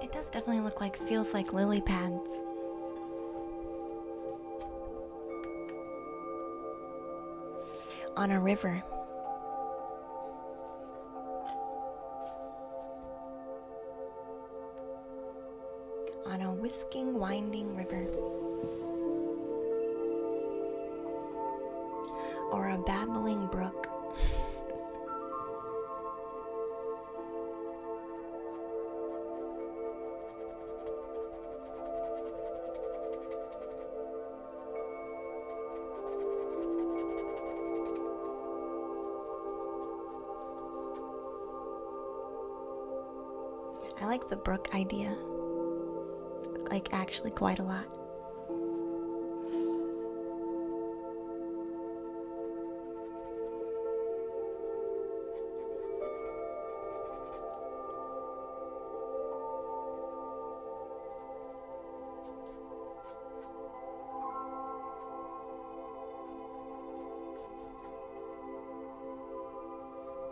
It does definitely look like, feels like lily pads. On a river. On a whisking, winding river. Or a babbling brook. I like the brook idea. Like, actually quite a lot.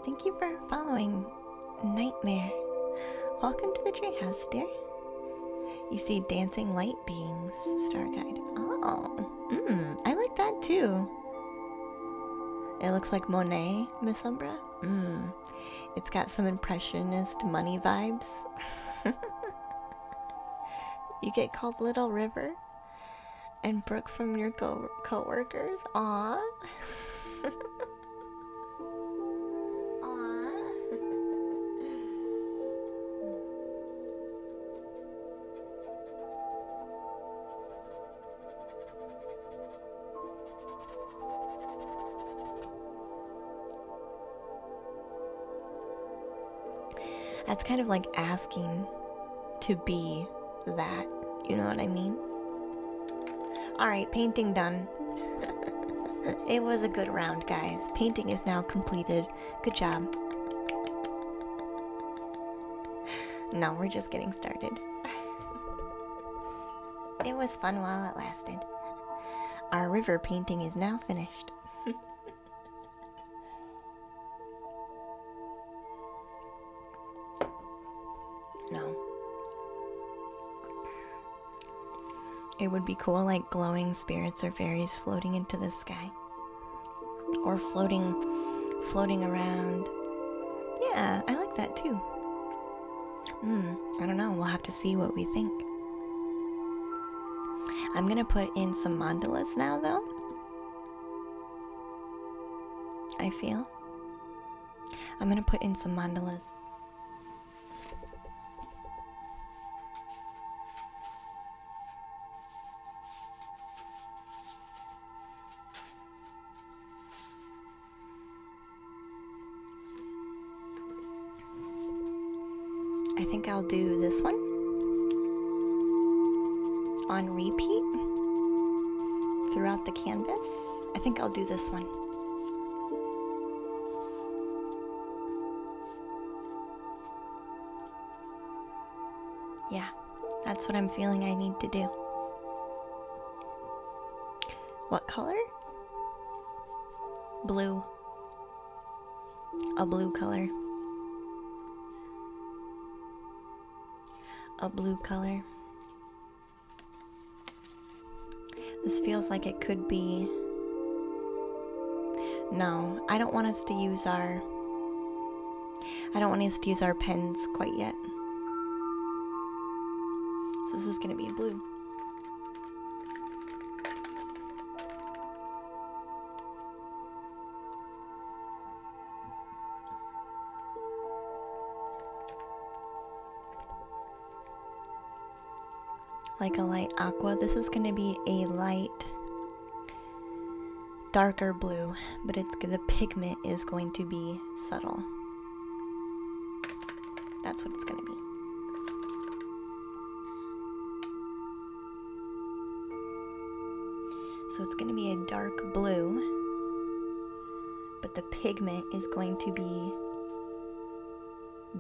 Thank you for following, Nightmare. Welcome to the treehouse, dear. You see dancing light beings, star guide. Oh, I like that too. It looks like Monet, Miss Umbra. It's got some impressionist money vibes. You get called Little River and Brooke from your co-workers. Aww. Aww. That's kind of like asking to be that. You know what I mean? Alright, painting done. It was a good round, guys. Painting is now completed. Good job. No, we're just getting started. It was fun while it lasted. Our river painting is now finished. No. It would be cool, like glowing spirits or fairies floating into the sky. Or floating around. Yeah, I like that too. I don't know, we'll have to see what we think. I'm gonna put in some mandalas now, though. I feel. I'm gonna put in some mandalas. I think I'll do this one on repeat throughout the canvas. I think I'll do this one. Yeah, that's what I'm feeling I need to do. What color? Blue. A blue color. A blue color. This feels like it could be... No, I don't want us to use our... I don't want us to use our pens quite yet. So this is gonna be blue. Like a light aqua. This is gonna be a light, darker blue, but the pigment is going to be subtle. That's what it's gonna be. So it's gonna be a dark blue, but the pigment is going to be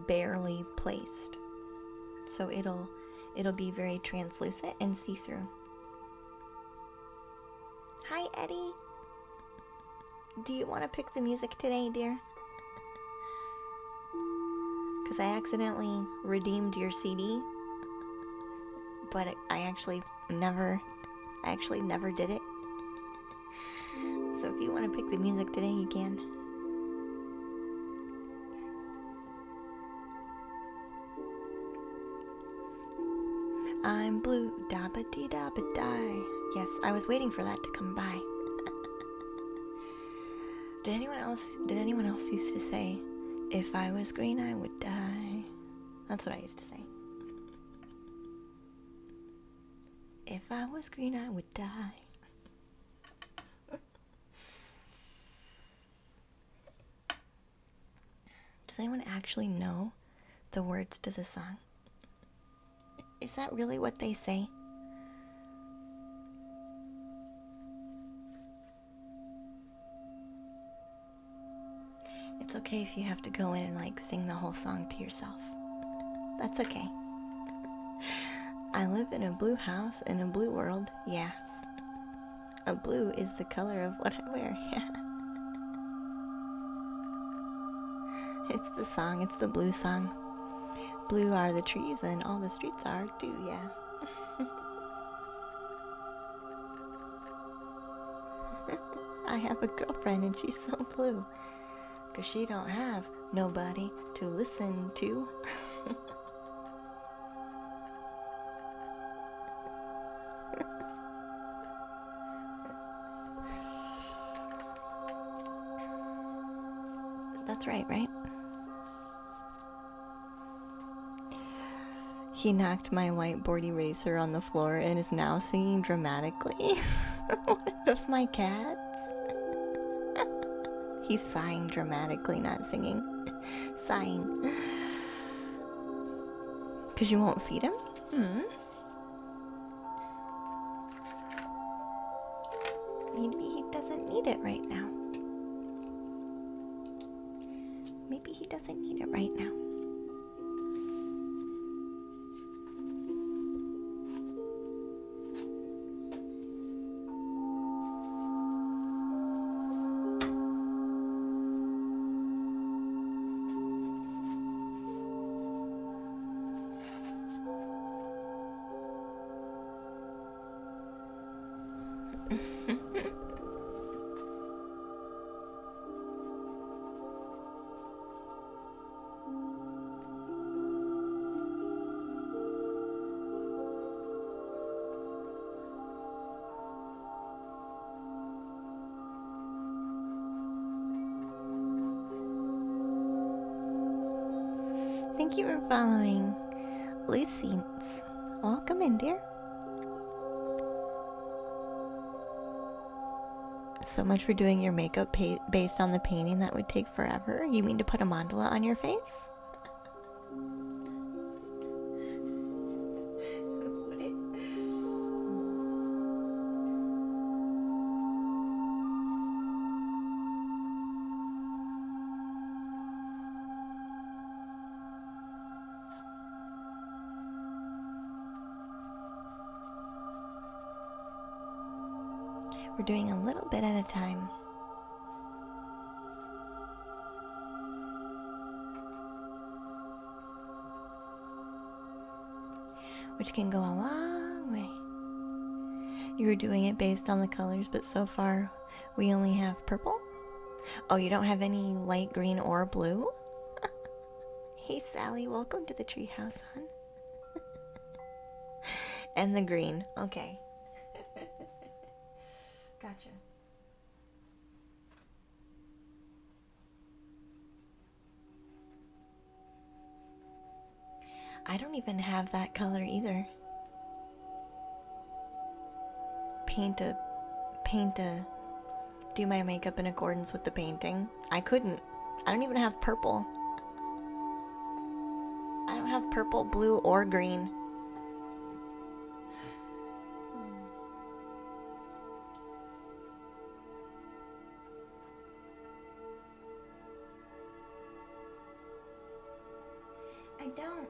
barely placed. So it'll be very translucent and see-through. Hi, Eddie. Do you want to pick the music today, dear? Because I accidentally redeemed your CD, but I actually never did it. So if you want to pick the music today, you can. I'm blue, da-ba-dee da-ba-die. Yes, I was waiting for that to come by. Did anyone else used to say, if I was green, I would die? That's what I used to say. If I was green, I would die. Does anyone actually know the words to the song? Is that really what they say? It's okay if you have to go in and like sing the whole song to yourself. That's okay. I live in a blue house in a blue world. Yeah. A blue is the color of what I wear. Yeah. It's the song. It's the blue song. Blue are the trees and all the streets are too, yeah. I have a girlfriend and she's so blue. 'Cause she don't have nobody to listen to. That's right, right? He knocked my whiteboard eraser on the floor and is now singing dramatically. One of my cats. He's sighing dramatically, not singing. Sighing. 'Cause you won't feed him? Maybe he doesn't need it right now. Maybe he doesn't need it right now. Thank you for following. Lucines. Welcome in, dear. So much for doing your makeup based on the painting. That would take forever. You mean to put a mandala on your face? We're doing a little bit at a time. Which can go a long way. You were doing it based on the colors, but so far we only have purple. Oh, you don't have any light green or blue? Hey Sally, welcome to the treehouse, hon. And the green, okay. Gotcha. I don't even have that color either. Do my makeup in accordance with the painting. I couldn't. I don't even have purple. I don't have purple, blue, or green. I don't.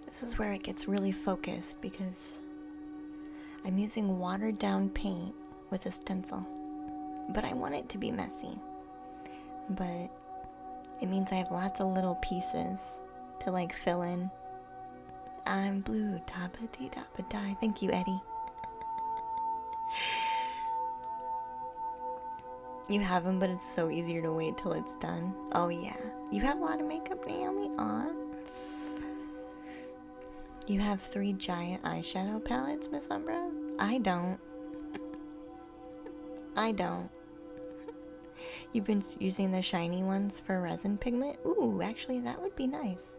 This is where it gets really focused because I'm using watered down paint with a stencil. But I want it to be messy. But it means I have lots of little pieces to like fill in. I'm blue, da-ba-dee-da-ba-die. Thank you, Eddie. You have them, but it's so easier to wait till it's done. Oh yeah. You have a lot of makeup, Naomi? Aw. You have 3 giant eyeshadow palettes, Miss Umbra? I don't. I don't. You've been using the shiny ones for resin pigment? Ooh, actually that would be nice.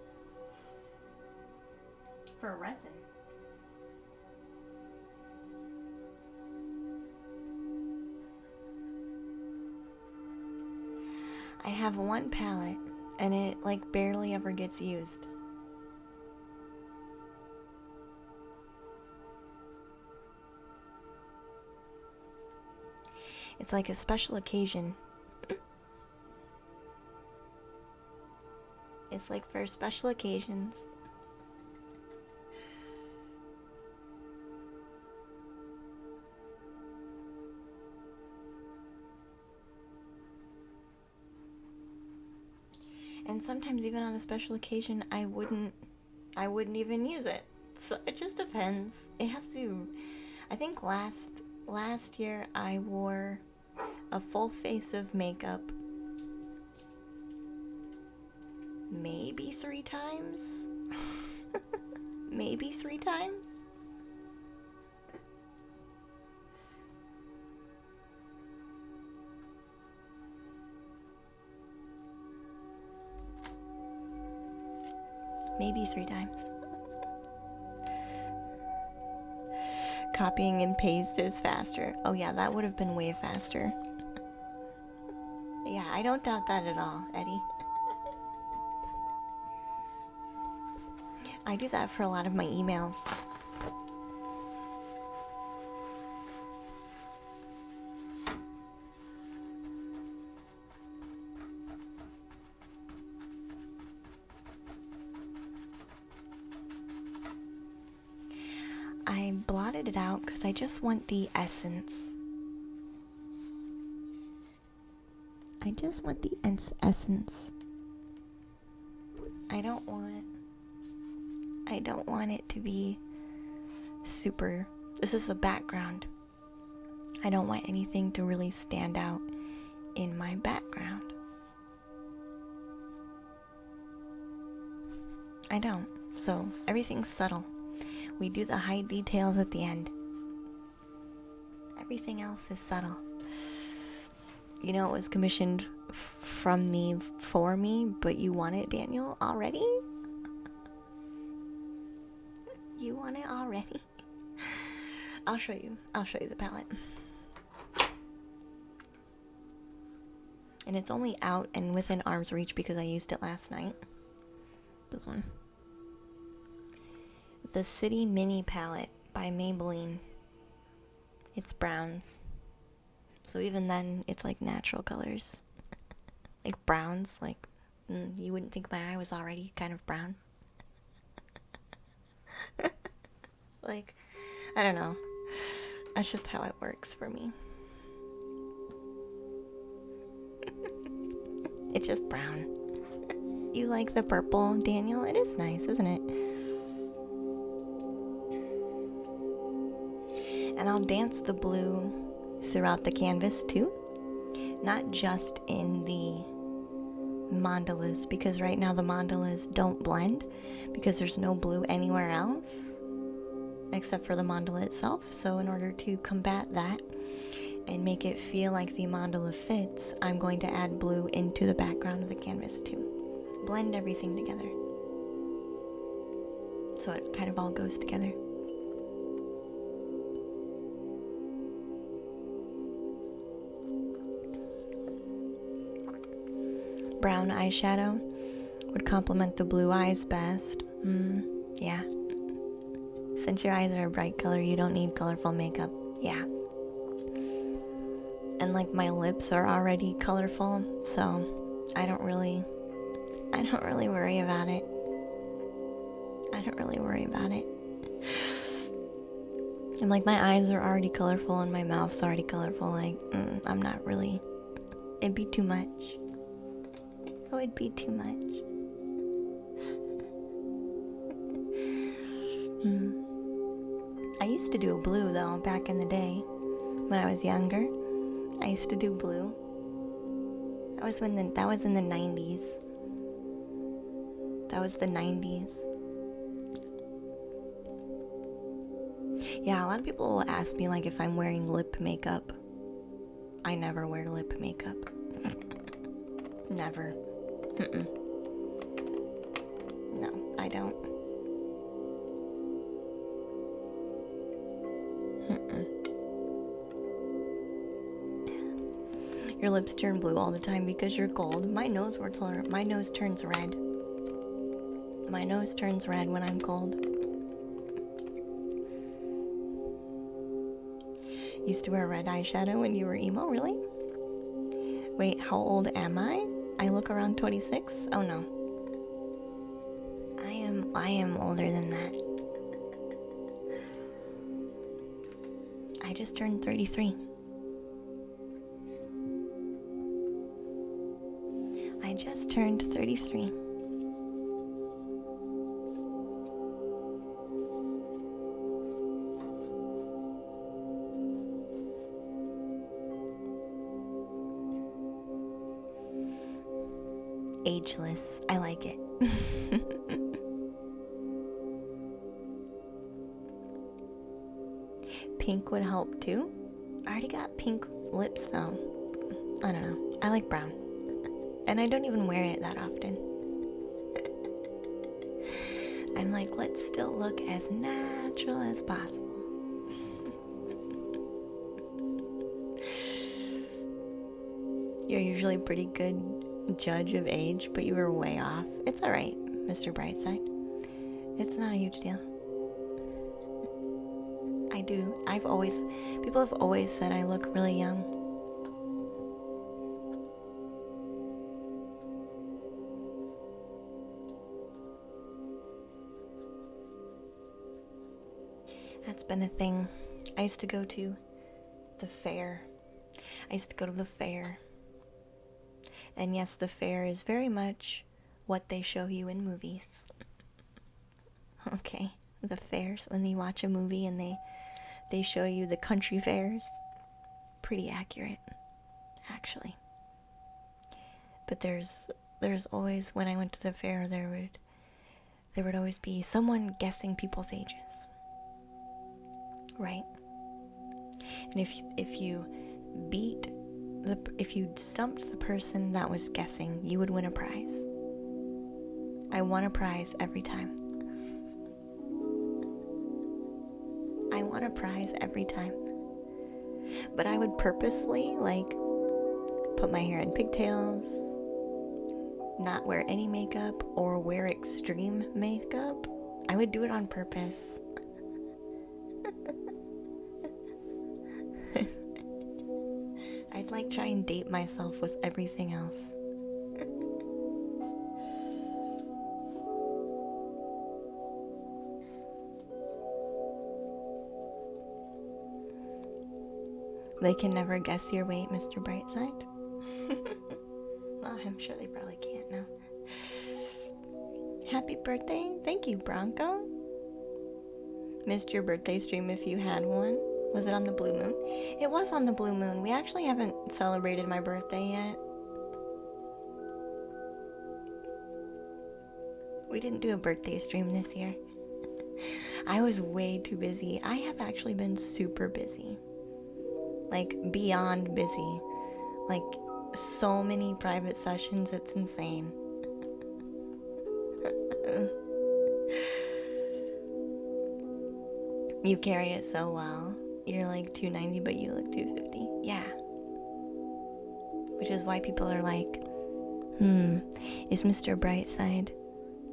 For resin. I have one palette and it like barely ever gets used. It's like a special occasion. It's like for special occasions. And sometimes even on a special occasion, I wouldn't even use it. So it just depends. It has to be. I think last year I wore a full face of makeup maybe 3 times. Maybe 3 times. Maybe 3 times. Copying and paste is faster. Oh yeah, that would have been way faster. Yeah, I don't doubt that at all, Eddie. I do that for a lot of my emails. I blotted it out because I just want the essence. I just want the essence. I don't want it to be super. This is the background. I don't want anything to really stand out in my background. I don't. So everything's subtle. We do the high details at the end. Everything else is subtle. You know, it was commissioned from me for me, but you want it, Daniel, already? You want it already? I'll show you the palette. And it's only out and within arm's reach because I used it last night. This one. The City Mini Palette by Maybelline. It's browns. So even then, it's like natural colors. Like browns, like, you wouldn't think my eye was already kind of brown. Like, I don't know. That's just how it works for me. It's just brown. You like the purple, Daniel? It is nice, isn't it? And I'll dance the blue throughout the canvas too. Not just in the mandalas, because right now the mandalas don't blend because there's no blue anywhere else except for the mandala itself. So in order to combat that and make it feel like the mandala fits, I'm going to add blue into the background of the canvas too. Blend everything together so it kind of all goes together. Brown eyeshadow would complement the blue eyes best. Yeah. Since your eyes are a bright color, you don't need colorful makeup. Yeah. And like my lips are already colorful, so I don't really worry about it. And like my eyes are already colorful and my mouth's already colorful. Like, I'm not really. It'd be too much. It would be too much. I used to do blue though back in the day when I was younger. I used to do blue. That was in the 90s. That was the 90s. Yeah, a lot of people will ask me like if I'm wearing lip makeup. I never wear lip makeup. Never. No, I don't. Your lips turn blue all the time because you're cold. My nose turns red. My nose turns red when I'm cold. Used to wear red eyeshadow when you were emo, really? Wait, how old am I? I look around 26? Oh no. I am older than that. I just turned 33. I just turned 33. Ageless. I like it. Pink would help too. I already got pink lips though. I don't know. I like brown. And I don't even wear it that often. I'm like, let's still look as natural as possible. You're usually a pretty good judge of age, but you were way off. It's alright, Mr. Brightside. It's not a huge deal. I do. People have always said I look really young. That's been a thing. I used to go to the fair. And yes, the fair is very much what they show you in movies. Okay, the fairs, when you watch a movie and they show you the country fairs. Pretty accurate, actually. But there's always, when I went to the fair, there would always be someone guessing people's ages. Right? And if you stumped the person that was guessing, you would win a prize. I won a prize every time. But I would purposely, put my hair in pigtails, not wear any makeup, or wear extreme makeup. I would do it on purpose. I'd try and date myself with everything else. They can never guess your weight, Mr. Brightside. Well, I'm sure they probably can't now. Happy birthday. Thank you, Bronco. Missed your birthday stream if you had one. Was it on the blue moon? It was on the blue moon. We actually haven't celebrated my birthday yet. We didn't do a birthday stream this year. I was way too busy. I have actually been super busy. Beyond busy. So many private sessions, it's insane. You carry it so well. You're 290, but you look 250. Yeah. Which is why people are like, is Mr. Brightside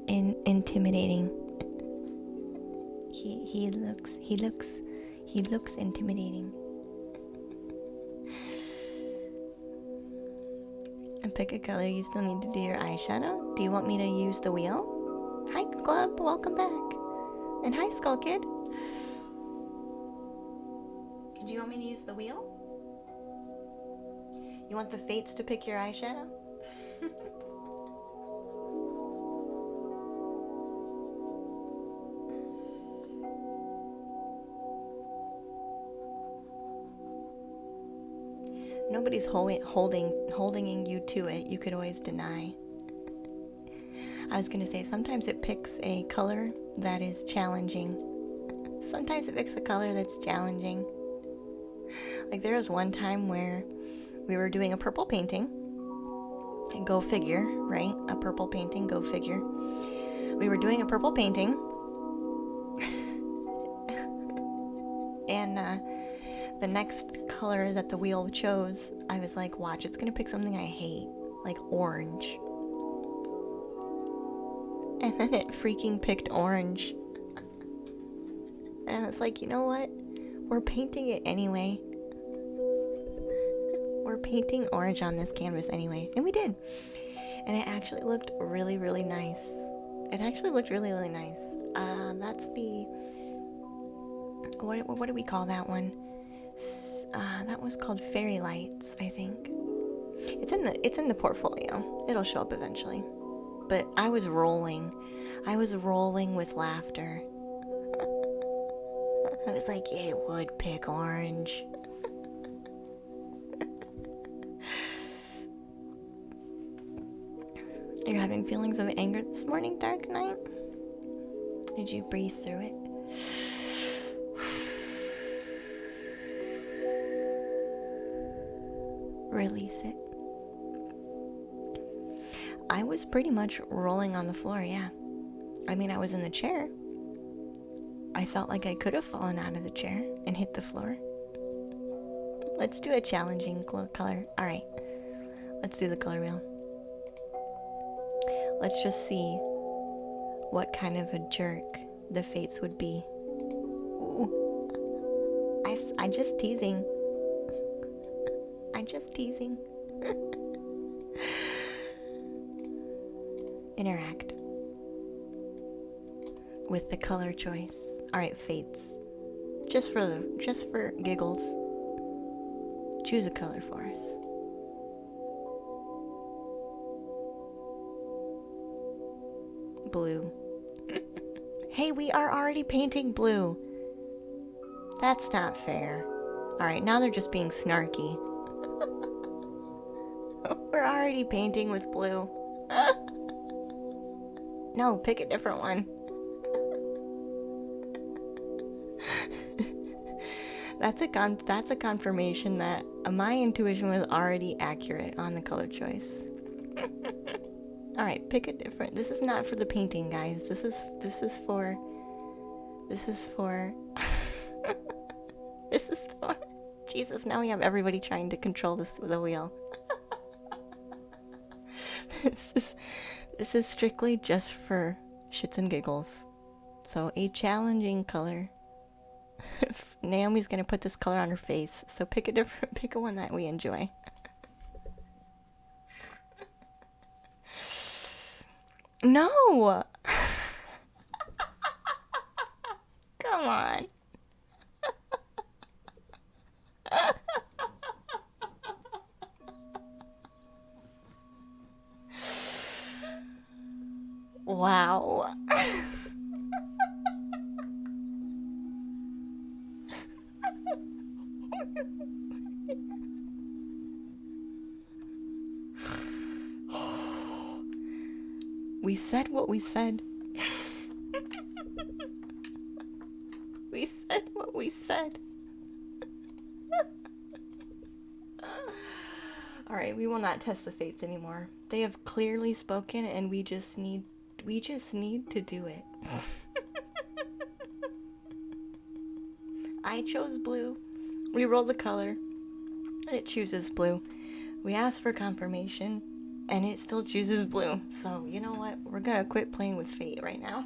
intimidating? He looks intimidating. And pick a color. You still need to do your eyeshadow. Do you want me to use the wheel? Hi, Club. Welcome back. And hi, Skull Kid. Do you want me to use the wheel? You want the fates to pick your eyeshadow? Nobody's holding you to it. You could always deny. I was gonna say, sometimes it picks a color that is challenging. Sometimes it picks a color that's challenging. There was one time where we were doing a purple painting. And go figure, right? A purple painting, go figure. We were doing a purple painting. And the next color that the wheel chose, I was like, watch, it's gonna pick something I hate, like orange. And then it freaking picked orange. And I was like, you know what? We're painting it anyway. painting orange on this canvas anyway. And we did. And it actually looked really, really nice. It actually looked really, really nice. That's the... What do we call that one? That was called Fairy Lights, I think. It's in the portfolio. It'll show up eventually. But I was rolling. I was rolling with laughter. I was like, yeah, it would pick orange. You're having feelings of anger this morning, Dark Knight? Did you breathe through it? Release it. I was pretty much rolling on the floor, yeah. I mean, I was in the chair. I felt like I could have fallen out of the chair and hit the floor. Let's do a challenging color. Alright, let's do the color wheel. Let's just see what kind of a jerk the Fates would be. Ooh. I'm just teasing. I'm just teasing. Interact with the color choice. Alright, Fates. Just for giggles. Choose a color for us. Blue. Hey, we are already painting blue. That's not fair. Alright, now they're just being snarky. We're already painting with blue. No, pick a different one. That's a confirmation that my intuition was already accurate on the color choice. Alright, pick a different. This is not for the painting, guys. This is for this is for Jesus, now we have everybody trying to control this with a wheel. This is strictly just for shits and giggles. So a challenging color. Naomi's gonna put this color on her face, so pick a one that we enjoy. No! Come on. Wow. We said what we said. We said what we said. Alright, we will not test the Fates anymore. They have clearly spoken and we just need to do it. I chose blue. We roll the color. It chooses blue. We asked for confirmation and it still chooses blue. So, you know what? We're gonna quit playing with fate right now.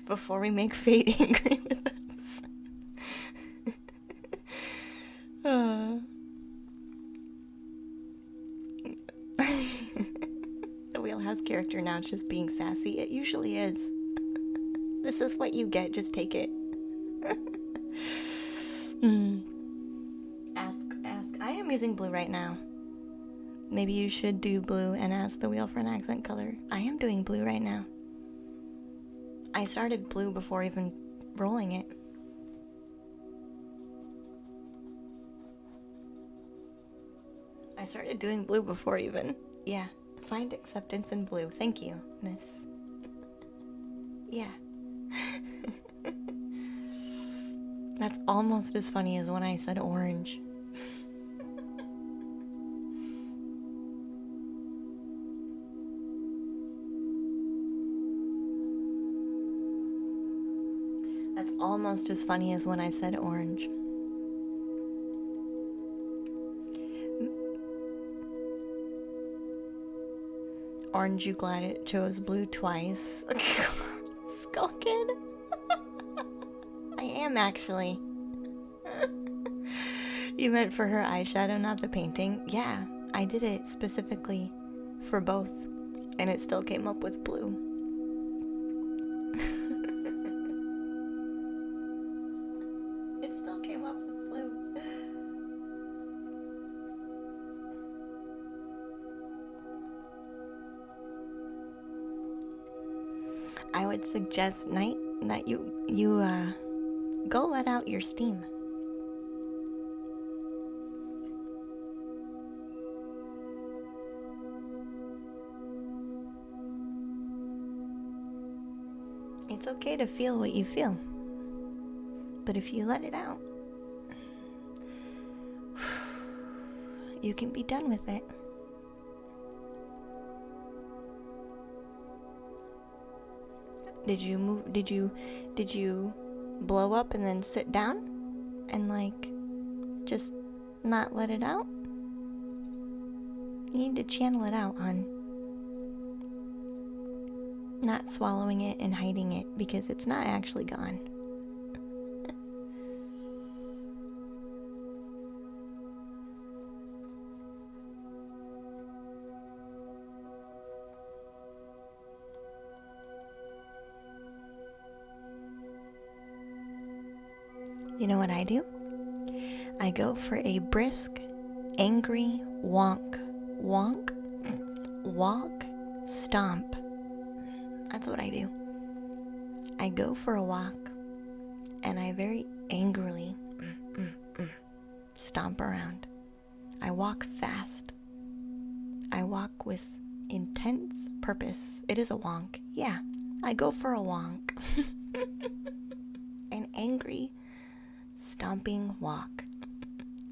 Before we make fate angry with us. The wheelhouse character now is just being sassy. It usually is. This is what you get, just take it. Ask. I am using blue right now. Maybe you should do blue and ask the wheel for an accent color. I am doing blue right now. I started blue before even rolling it. I started doing blue before even. Yeah. Find acceptance in blue. Thank you, miss. Yeah. That's almost as funny as when I said orange. That's almost as funny as when I said orange. Orange, you glad it chose blue twice? Skull Kid? I am actually. You meant for her eyeshadow, not the painting? Yeah, I did it specifically for both, and it still came up with blue. It still came up with blue. I would suggest, Night, that you go let out your steam. It's okay to feel what you feel, but if you let it out, you can be done with it. Did you blow up and then sit down and like just not let it out? You need to channel it out, hon. Not swallowing it and hiding it, because it's not actually gone. You know what I do? I go for a brisk, angry walk, stomp. That's what I do. I go for a walk, and I very angrily stomp around. I walk fast. I walk with intense purpose. It is a wonk. Yeah, I go for a wonk. An angry, stomping walk.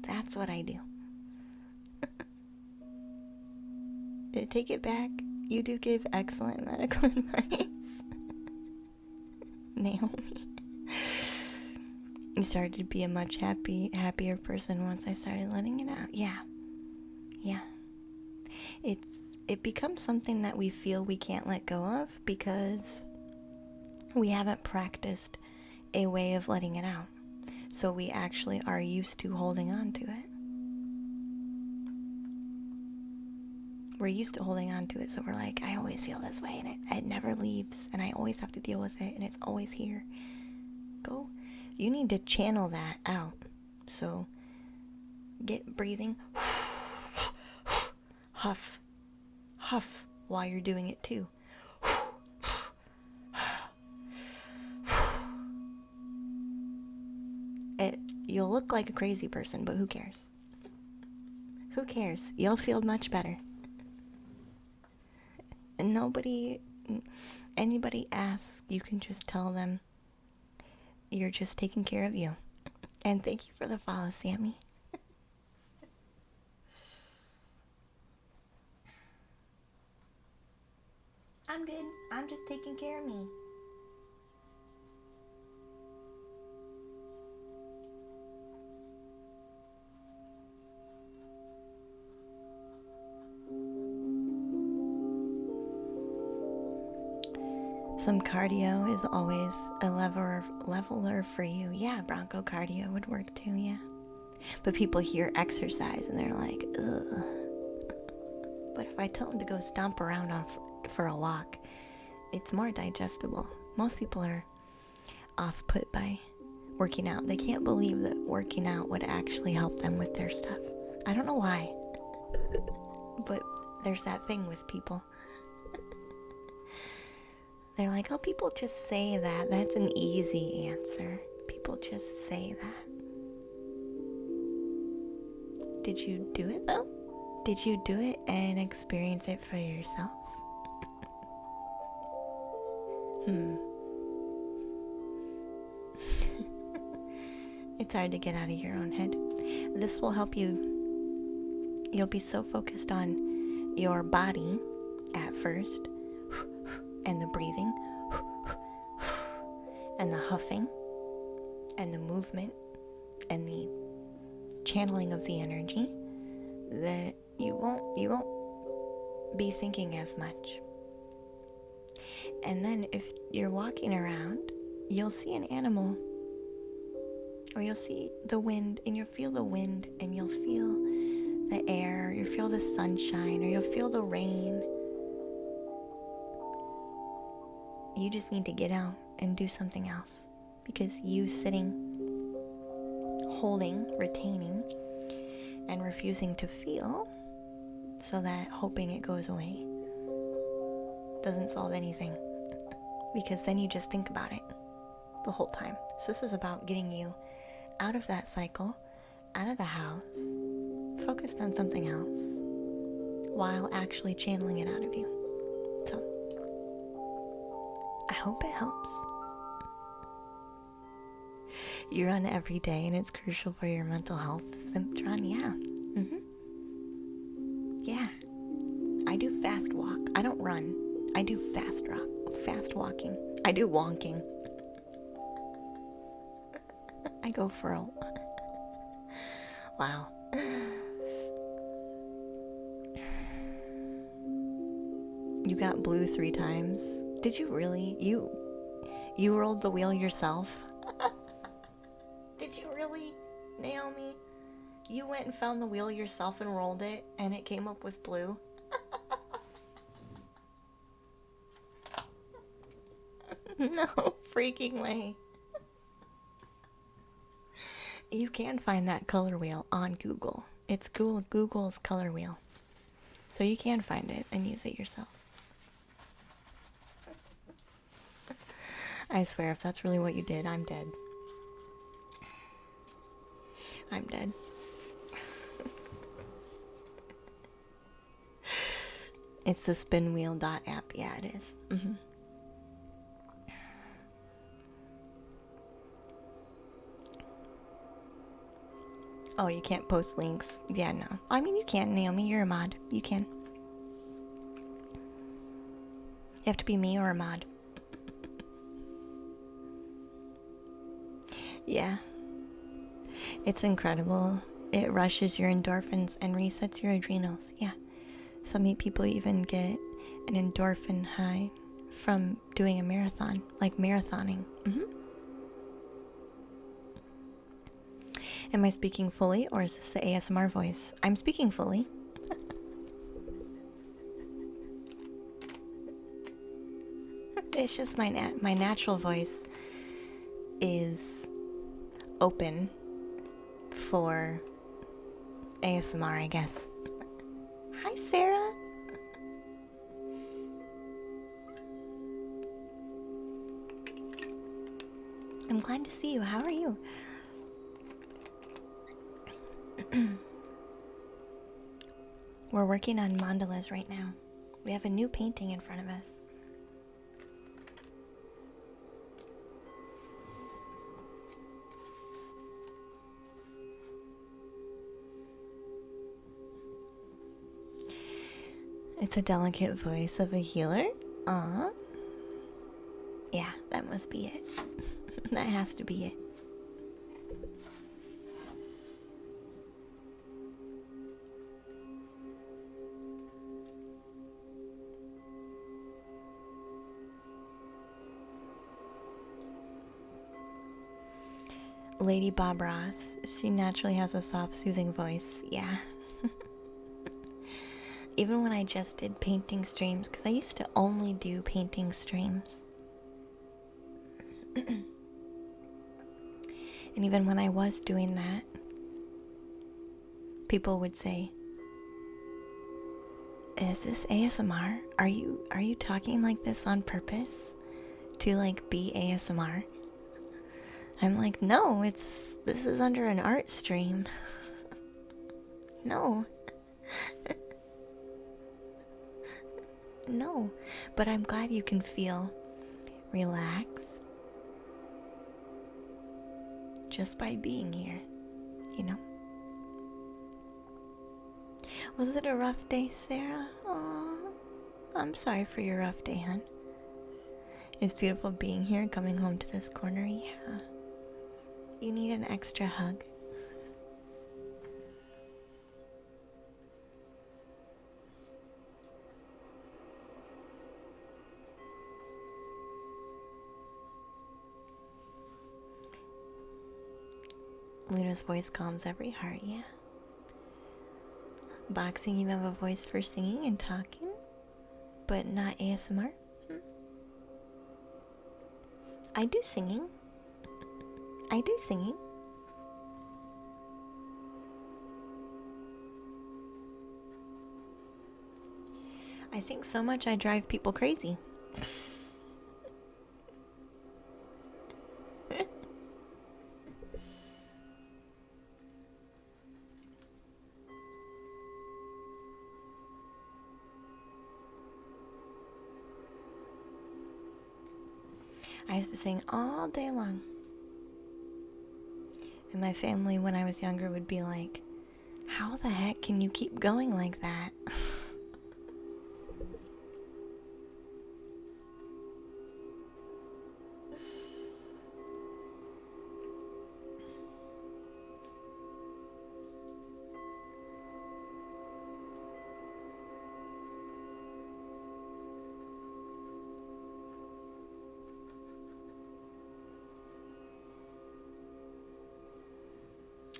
That's what I do. Take it back. You do give excellent medical advice. Naomi. You started to be a much happier person once I started letting it out. Yeah. It becomes something that we feel we can't let go of because we haven't practiced a way of letting it out. So we actually are used to holding on to it. We're used to holding on to it, so we're like, I always feel this way, and it never leaves, and I always have to deal with it, and it's always here. You need to channel that out. So get breathing. Huff while you're doing it too. You'll look like a crazy person, but who cares? Who cares? You'll feel much better. And anybody asks, you can just tell them you're just taking care of you. And thank you for the follow, Sammy. I'm good. I'm just taking care of me. Some cardio is always a leveler for you. Yeah, Bronco cardio would work too, yeah. But people hear exercise and they're like, ugh. But if I tell them to go stomp around for a walk, it's more digestible. Most people are off-put by working out. They can't believe that working out would actually help them with their stuff. I don't know why, but there's that thing with people. They're like, oh, people just say that. That's an easy answer. People just say that. Did you do it, though? Did you do it and experience it for yourself? It's hard to get out of your own head. This will help you. You'll be so focused on your body at first, and the breathing, and the huffing, and the movement, and the channeling of the energy, that you won't be thinking as much. And then if you're walking around, you'll see an animal Or you'll see the wind, and you'll feel the wind, and you'll feel the air, you'll feel the sunshine, or you'll feel the rain. You just need to get out and do something else. Because you sitting, holding, retaining, and refusing to feel, so that hoping it goes away, doesn't solve anything. Because then you just think about it the whole time. So this is about getting you out of that cycle, out of the house, focused on something else, while actually channeling it out of you. So, I hope it helps. You run every day and it's crucial for your mental health. Simtron, yeah. Yeah. I do fast walk. I don't run. I do fast walking. I do wonking. I go for a... Wow. You got blue 3 times. Did you really? You rolled the wheel yourself? Did you really, Naomi? You went and found the wheel yourself and rolled it, and it came up with blue? No freaking way. You can find that color wheel on Google. It's Google's color wheel. So you can find it and use it yourself. I swear, if that's really what you did, I'm dead. I'm dead. It's the spinwheel.app. Yeah, it is. Oh, you can't post links. Yeah, no. I mean, you can, Naomi. You're a mod. You can. You have to be me or a mod. Yeah. It's incredible. It rushes your endorphins and resets your adrenals. Yeah. Some people even get an endorphin high from doing a marathon, like marathoning. Am I speaking fully, or is this the ASMR voice? I'm speaking fully. It's just my natural voice is open for ASMR, I guess. Hi, Sarah. I'm glad to see you. How are you? We're working on mandalas right now. We have a new painting in front of us. It's a delicate voice of a healer. Aww. Yeah, that must be it. That has to be it. Lady Bob Ross, she naturally has a soft, soothing voice. Yeah. Even when I just did painting streams, because I used to only do painting streams. And even when I was doing that, people would say, "Is this ASMR? Are you talking like this on purpose to like be ASMR?" I'm like, "No, this is under an art stream." No. No, but I'm glad you can feel relaxed just by being here, you know? Was it a rough day, Sarah? Aw, I'm sorry for your rough day, hon. It's beautiful being here, coming home to this corner, yeah. You need an extra hug. Luna's voice calms every heart, yeah. Boxing, you have a voice for singing and talking, but not ASMR? I do singing. I do singing. I sing so much I drive people crazy. I used to sing all day long. And my family, when I was younger, would be like, how the heck can you keep going like that?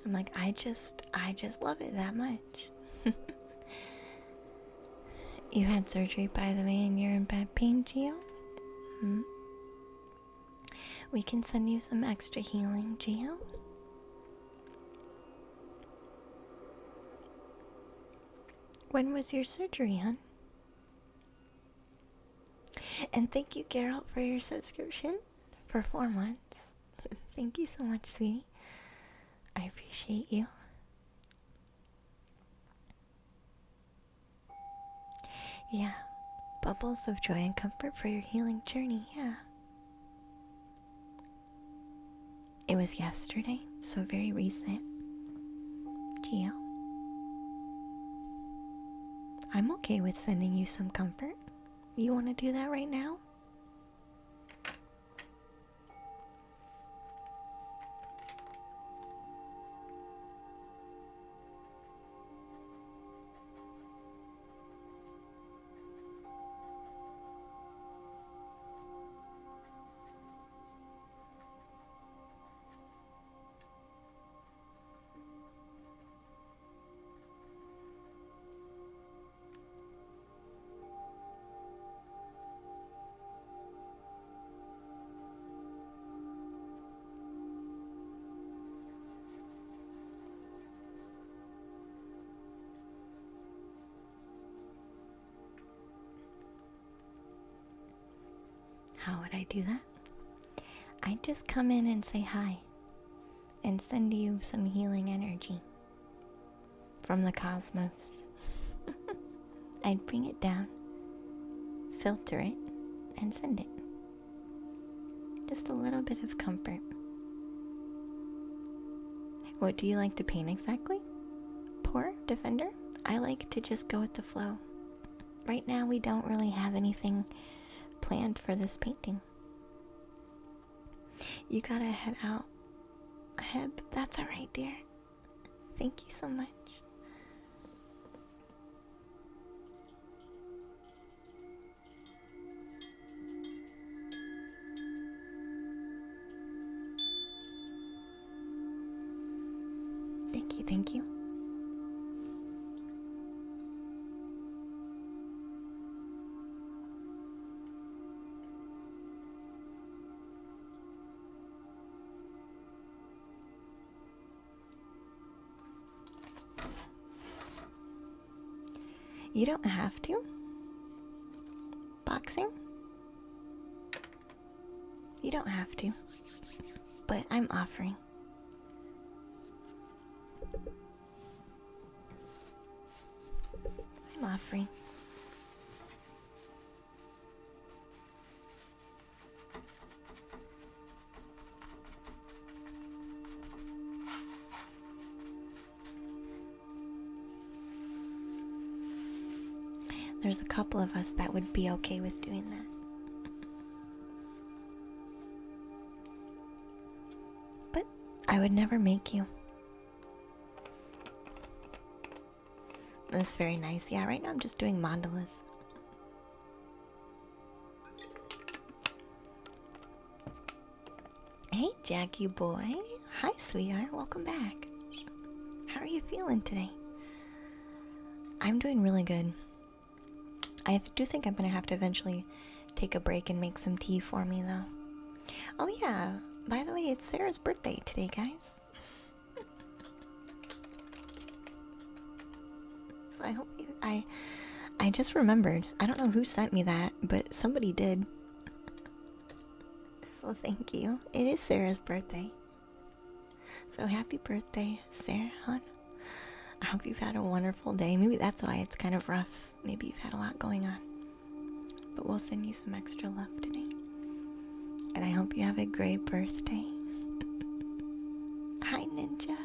I'm like, I just love it that much. You had surgery, by the way, and you're in bad pain, Gio? We can send you some extra healing, Gio. When was your surgery, hon? And thank you, Geralt, for your subscription for 4 months. Thank you so much, sweetie. I appreciate you. Yeah, bubbles of joy and comfort for your healing journey, yeah. It was yesterday, so very recent. Gio. I'm okay with sending you some comfort. You want to do that right now? How would I do that? I'd just come in and say hi and send you some healing energy from the cosmos. I'd bring it down, filter it, and send it. Just a little bit of comfort. What do you like to paint exactly? Poor Defender? I like to just go with the flow. Right now we don't really have anything planned for this painting. You gotta head out ahead, but that's alright, dear. Thank you so much. Thank you, thank you. You don't have to. Boxing? You don't have to. But I'm offering. I'm offering. There's a couple of us that would be okay with doing that. But I would never make you. That's very nice. Yeah, right now I'm just doing mandalas. Hey, Jackie boy. Hi, sweetheart. Welcome back. How are you feeling today? I'm doing really good. I do think I'm gonna have to eventually take a break and make some tea for me, though. Oh yeah, by the way, it's Sarah's birthday today, guys. So I hope you... I just remembered. I don't know who sent me that, but somebody did. So thank you. It is Sarah's birthday. So happy birthday, Sarah, hon. I hope you've had a wonderful day. Maybe that's why it's kind of rough. Maybe you've had a lot going on. But we'll send you some extra love today. And I hope you have a great birthday. Hi, Ninja.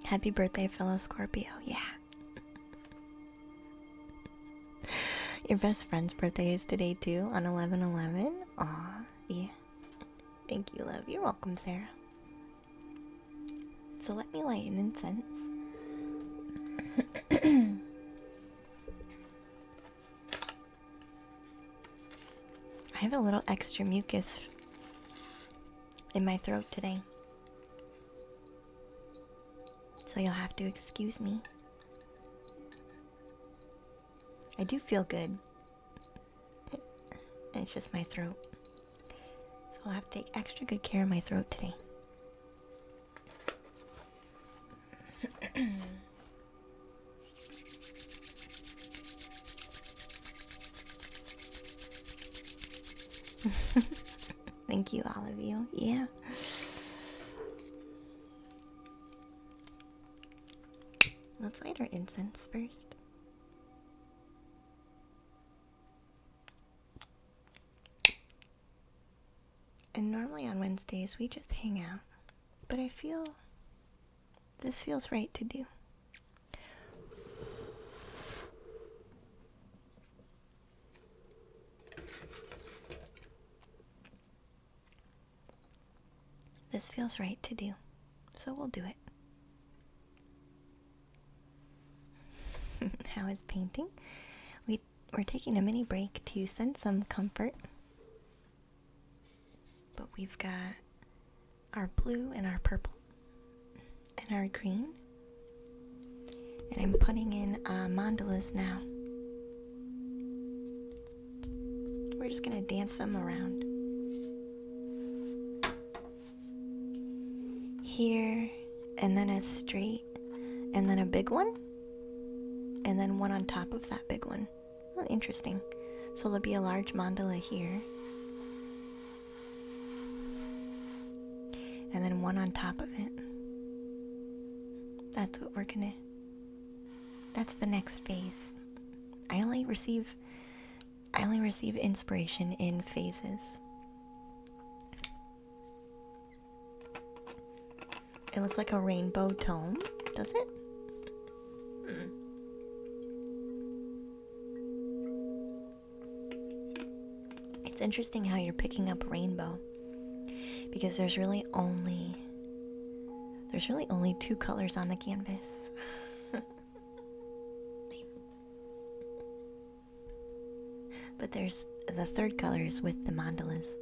Happy birthday, fellow Scorpio. Yeah. Your best friend's birthday is today, too, on 11/11. Aw, yeah. Thank you, love. You're welcome, Sarah. So let me light an incense. I have a little extra mucus in my throat today. So you'll have to excuse me. I do feel good. It's just my throat. So I'll have to take extra good care of my throat today. Thank you, all of you. Yeah. Let's light our incense first. And normally on Wednesdays we just hang out. But I feel this feels right to do. This feels right to do. So we'll do it. How is painting? We're taking a mini break to send some comfort. But we've got our blue and our purple and our green. And I'm putting in mandalas now. We're just gonna dance them around. Here, and then a straight, and then a big one, and then one on top of that big one. Oh, interesting. So there'll be a large mandala here, and then one on top of it. That's what we're gonna... That's the next phase. I only receive inspiration in phases. It looks like a rainbow tome, does it? It's interesting how you're picking up rainbow, because there's really only two colors on the canvas. But there's the third color is with the mandalas.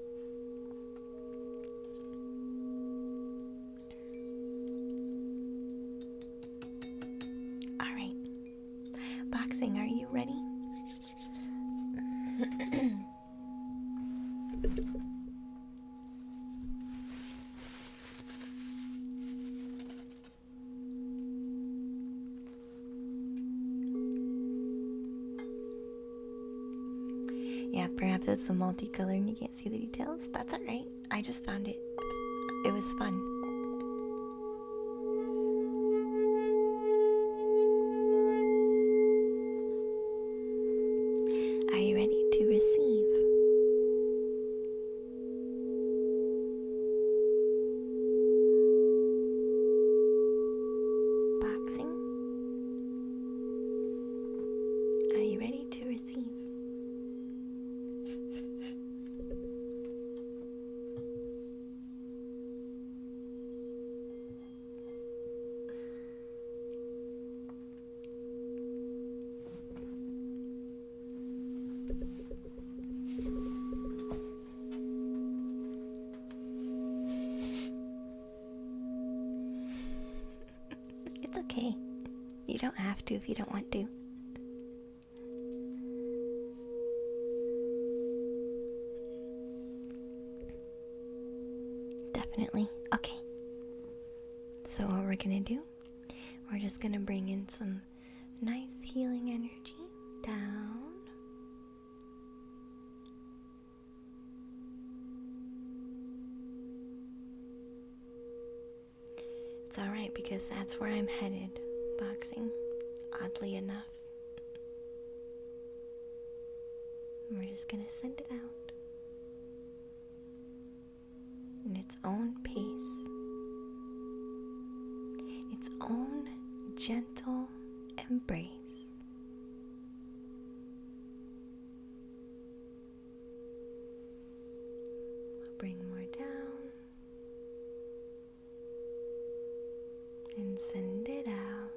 Alright. Boxing, are you ready? Yeah, perhaps it's a multicolor and you can't see the details. That's alright. I just found it. It was fun. Are you ready to receive? Boxing? Are you ready to receive? It's okay. You don't have to if you don't want to. Definitely. Okay. So what we're gonna do, we're just gonna bring in some nice healing energy down. It's alright because that's where I'm headed, boxing, oddly enough. We're just gonna send it out in its own pace, its own gentle embrace. I'll bring more down and send it out.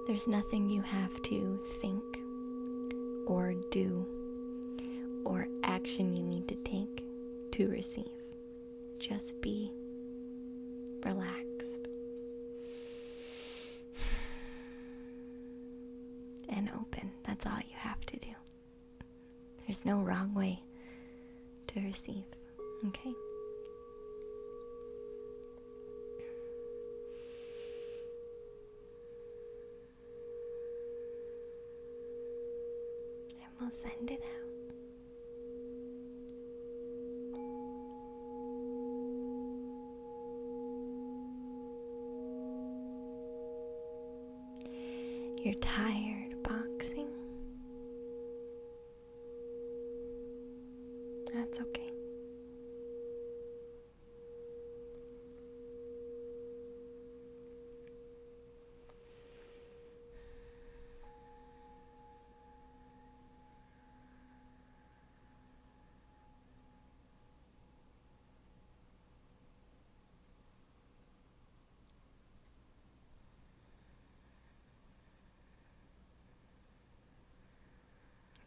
There's nothing you have to think or do or action you need to take to receive. Just be relaxed and open. That's all you have to do. There's no wrong way to receive, okay? And we'll send it out. You're tired boxing? That's okay.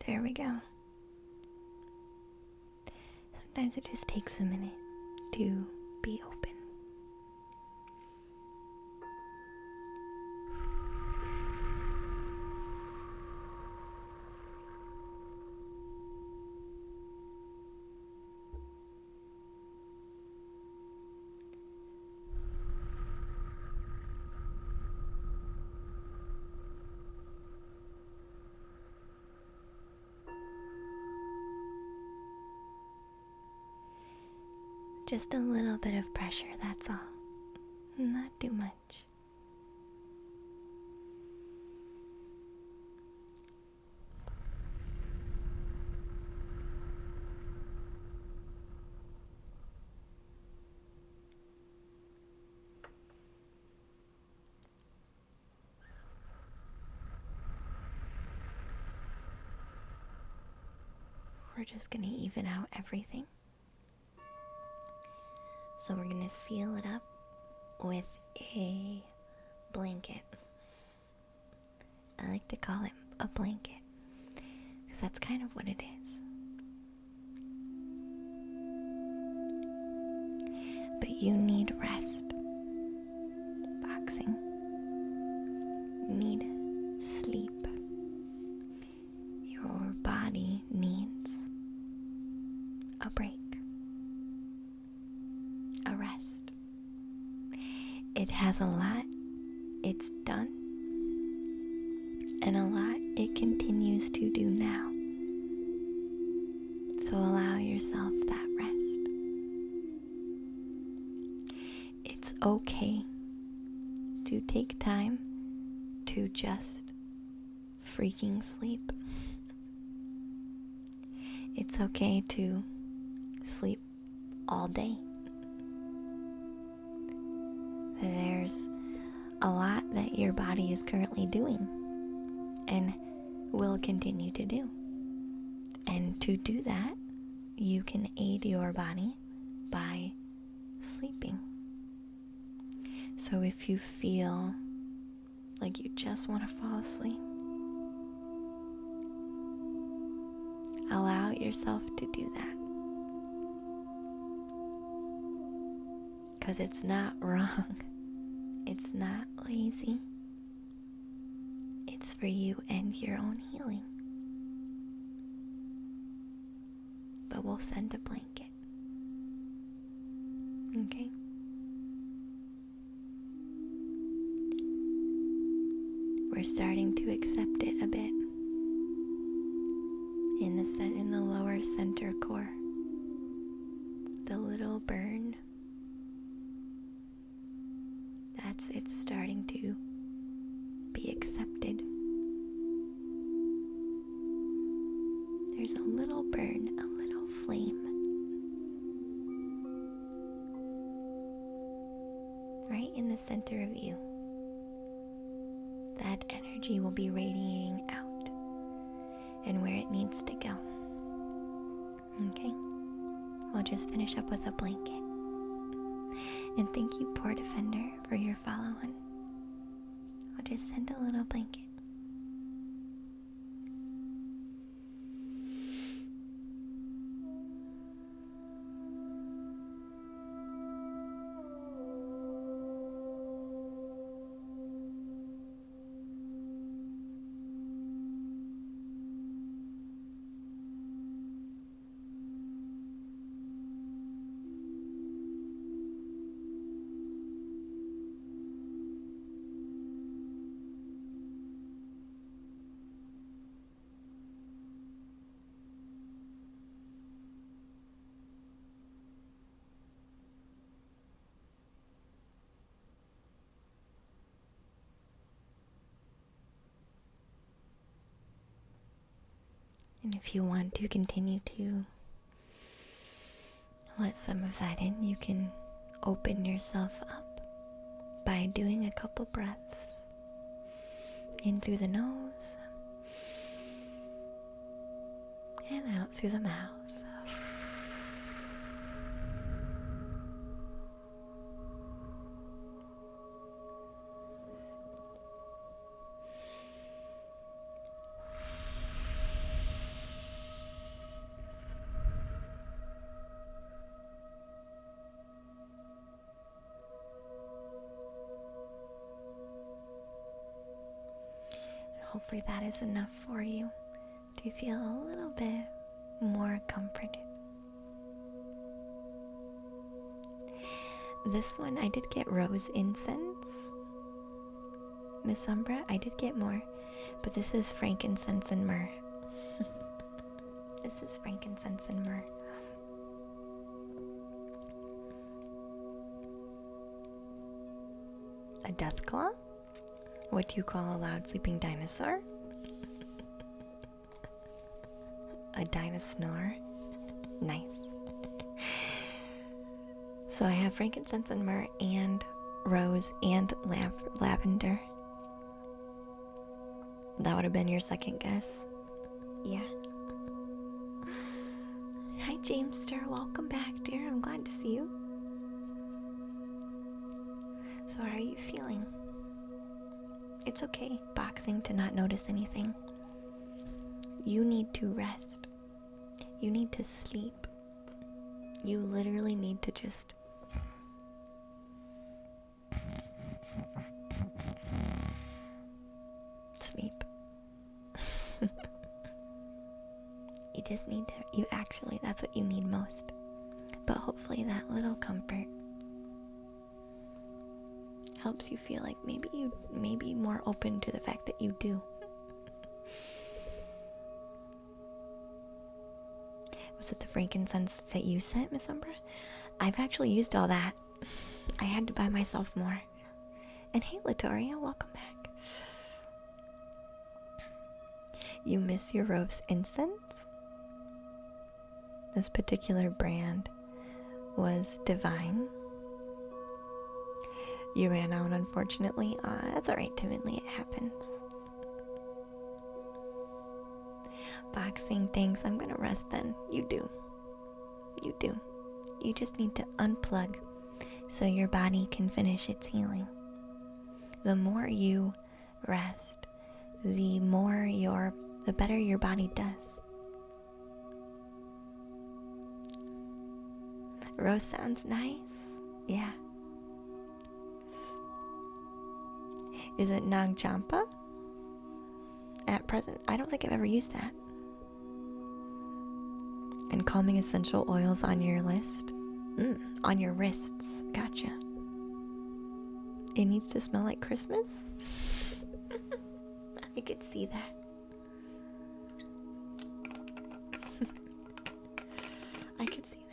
There we go. Sometimes it just takes a minute to be open. Just a little bit of pressure, that's all. Not too much. We're just gonna even out everything. So we're gonna seal it up with a blanket. I like to call it a blanket because that's kind of what it is. But you need rest. Boxing. You need sleep. Your body needs a break. A rest. It has a lot it's done and a lot it continues to do now. So allow yourself that rest. It's okay to take time to just freaking sleep. It's okay to sleep all day. There's a lot that your body is currently doing and will continue to do. And to do that, you can aid your body by sleeping. So if you feel like you just want to fall asleep, allow yourself to do that. Because it's not wrong. It's not lazy. It's for you and your own healing. But we'll send a blanket. Okay? We're starting to accept it a bit. In the lower center core. The little burn. It's starting to be accepted. There's a little burn, a little flame. Right in the center of you. That energy will be radiating out and where it needs to go. Okay? We'll just finish up with a blanket. And thank you, Poor Defender, for your follow-on. I'll just send a little blanket. And if you want to continue to let some of that in, you can open yourself up by doing a couple breaths in through the nose and out through the mouth. Hopefully that is enough for you to feel a little bit more comforted. This one I did get rose incense. Miss Umbra, I did get more, but this is frankincense and myrrh. This is frankincense and myrrh. A death claw? What do you call a loud sleeping dinosaur? A dinosaur. Nice. So I have frankincense and myrrh and rose and lavender. That would have been your second guess. Yeah. Hi Jamester, welcome back, dear. I'm glad to see you. So how are you feeling? It's okay, boxing, to not notice anything. You need to rest. You need to sleep. You literally need to just sleep. You just need to, that's what you need most. But hopefully that little comfort helps you feel like maybe you may be more open to the fact that you do. Was it the frankincense that you sent, Miss Umbra? I've actually used all that. I had to buy myself more. And hey, Latoria, welcome back. You miss your rose incense? This particular brand was Divine. You ran out, unfortunately. That's alright, Timidly, it happens. Boxing, thanks. I'm gonna rest then. You do. You do. You just need to unplug. so your body can finish its healing. The more you rest, the better your body does. Rose sounds nice. Yeah. Is it Nag Champa? At present, I don't think I've ever used that. And calming essential oils on your list? On your wrists. Gotcha. It needs to smell like Christmas? I could see that. I could see that.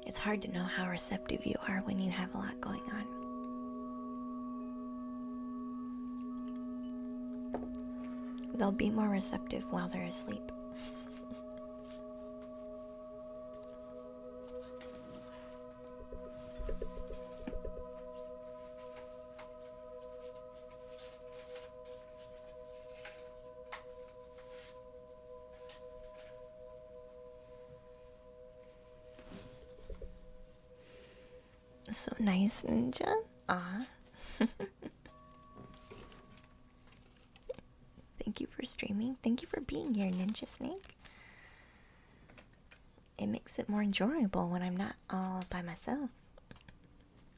It's hard to know how receptive you are when you have a lot going on. They'll be more receptive while they're asleep. So nice, Ninja. Ah. Thank you for streaming. Thank you for being here, Ninja Snake. It makes it more enjoyable when I'm not all by myself.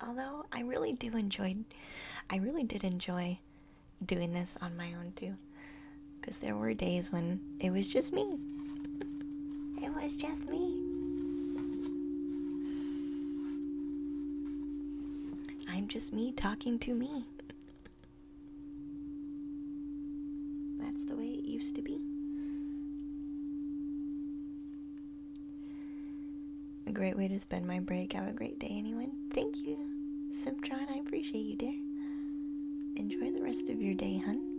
Although I really did enjoy doing this on my own too. Because there were days when it was just me. It was just me. I'm just me talking to me. That's the way it used to be. A great way to spend my break. Have a great day, anyone. Thank you, Simptron. I appreciate you, dear. Enjoy the rest of your day, hun.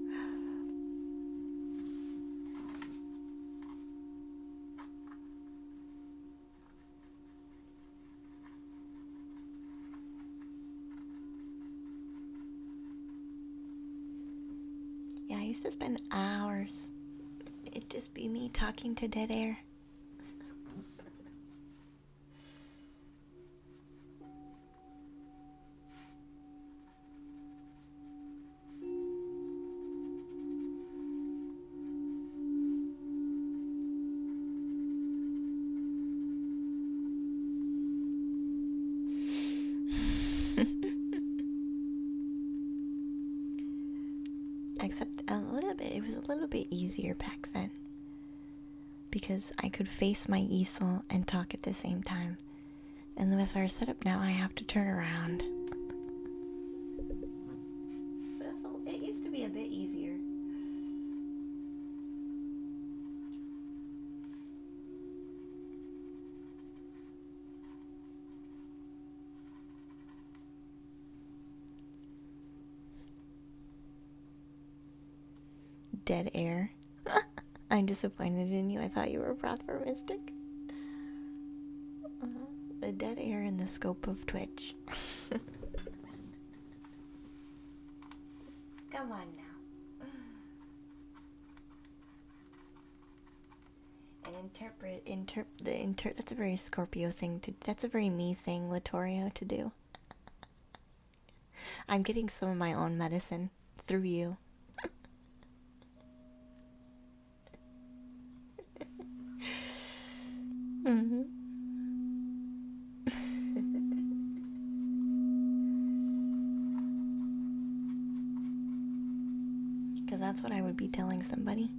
Yeah, I used to spend hours. It'd just be me talking to dead air. Except it was a little bit easier back then. Because I could face my easel and talk at the same time. And with our setup now, I have to turn around. So it used to be a bit easier. Dead air. I'm disappointed in you. I thought you were a proper mystic. The dead air in the scope of Twitch. Come on now. And that's a very Scorpio thing that's a very me thing, Latorio, to do. I'm getting some of my own medicine through you. Mm-hmm. Because that's what I would be telling somebody.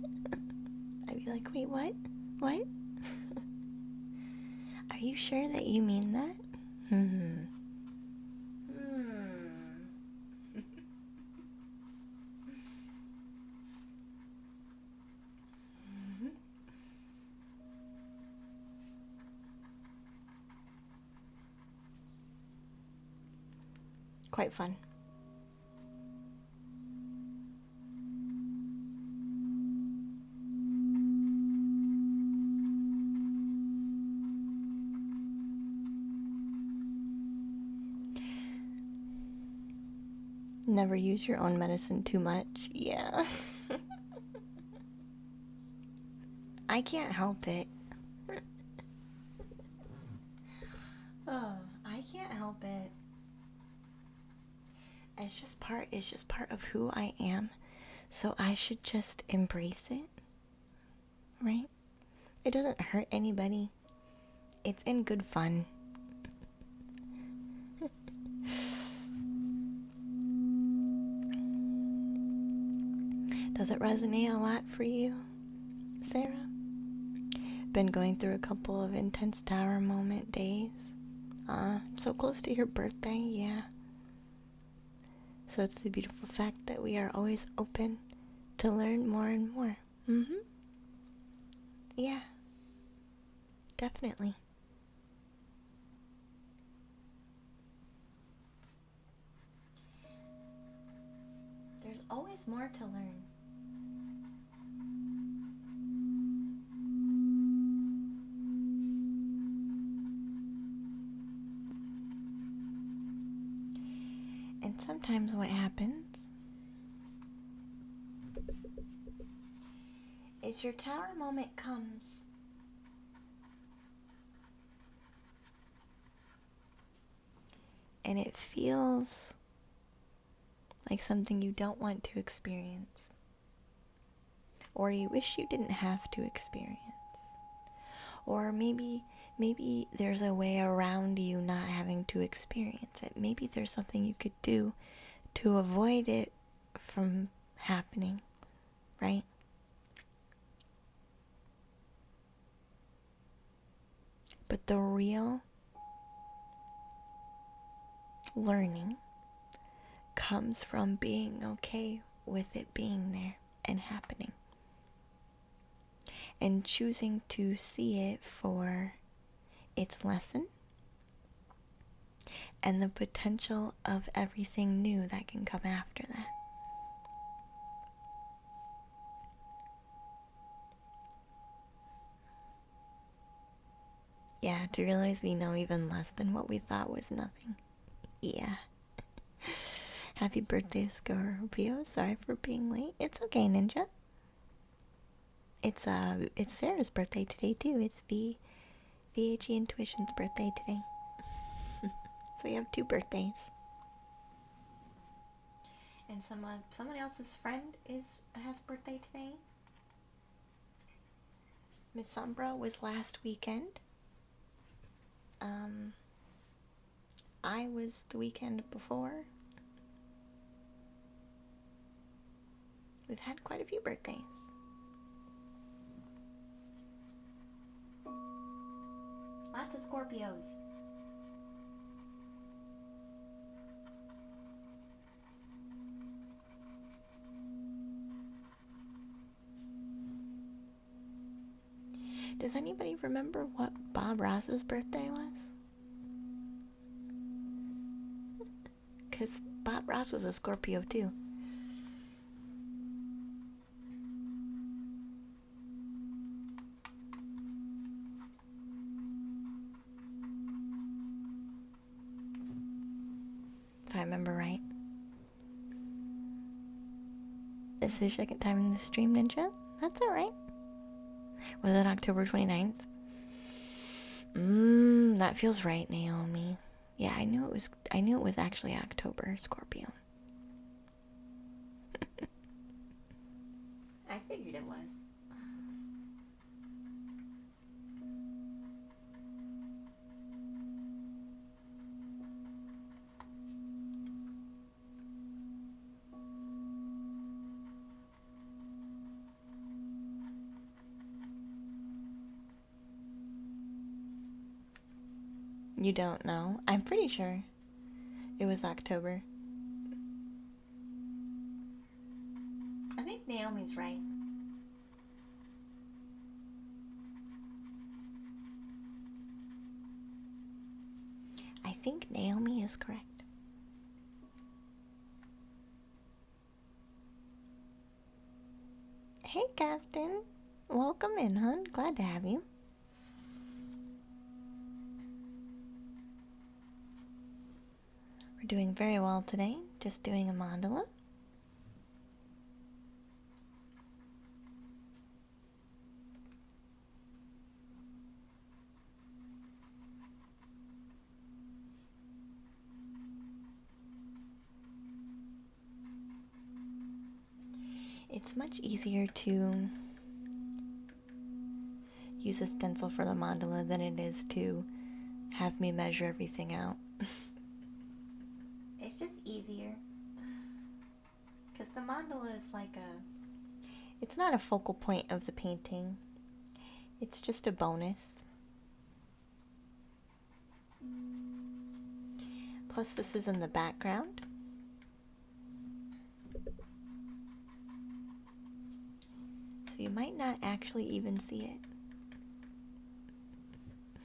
I'd be like, wait, what? What? Are you sure that you mean that? Quite fun. Never use your own medicine too much. Yeah. I can't help it. Oh, I can't help it. It's just part of who I am. So I should just embrace it. Right? It doesn't hurt anybody. It's in good fun. Does it resonate a lot for you, Sarah? Been going through a couple of intense tower moment days. So close to your birthday, yeah. So it's the beautiful fact that we are always open to learn more and more. Yeah. Definitely. There's always more to learn. And sometimes what happens is your tower moment comes and it feels like something you don't want to experience, or you wish you didn't have to experience, or maybe there's a way around you not having to experience it. Maybe there's something you could do to avoid it from happening, right? But the real learning comes from being okay with it being there and happening, and choosing to see it for its lesson and the potential of everything new that can come after that. Yeah, to realize we know even less than what we thought was nothing. Yeah. Happy birthday, Scorpio. Sorry for being late. It's okay, Ninja. It's Sarah's birthday today too. It's VHE Intuition's birthday today. So we have 2 birthdays. And someone else's friend has a birthday today. Miss Sombra was last weekend. I was the weekend before. We've had quite a few birthdays. Lots of Scorpios. Does anybody remember what Bob Ross's birthday was? Because Bob Ross was a Scorpio too. If I remember right. This is the second time in the stream, Ninja. That's alright. Was it October 29th? That feels right, Naomi. Yeah, I knew it was actually October, Scorpio. I figured it was. You don't know? I'm pretty sure it was October. I think Naomi's right. I think Naomi is correct. Hey, Captain. Welcome in, hon. Glad to have you. We're Doing very well today. Just doing a mandala. It's much easier to use a stencil for the mandala than it is to have me measure everything out. It's just easier. Because the mandala is like it's not a focal point of the painting. It's just a bonus. Plus this is in the background. So you might not actually even see it.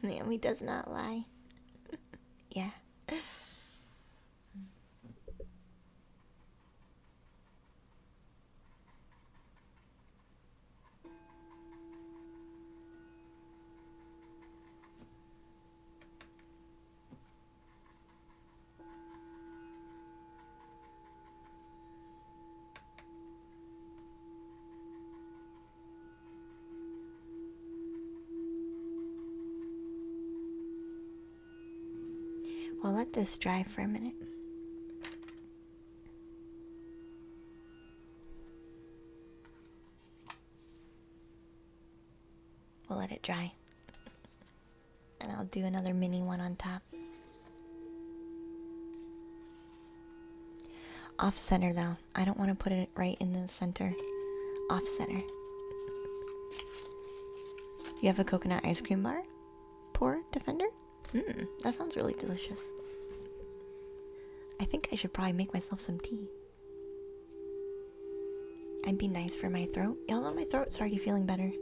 Naomi does not lie. Yeah. We'll let this dry for a minute. We'll let it dry. And I'll do another mini one on top. Off center though. I don't want to put it right in the center. Off center. Do you have a coconut ice cream bar? Pour Defender? That sounds really delicious. I think I should probably make myself some tea. I'd be nice for my throat. Although my throat's already feeling better.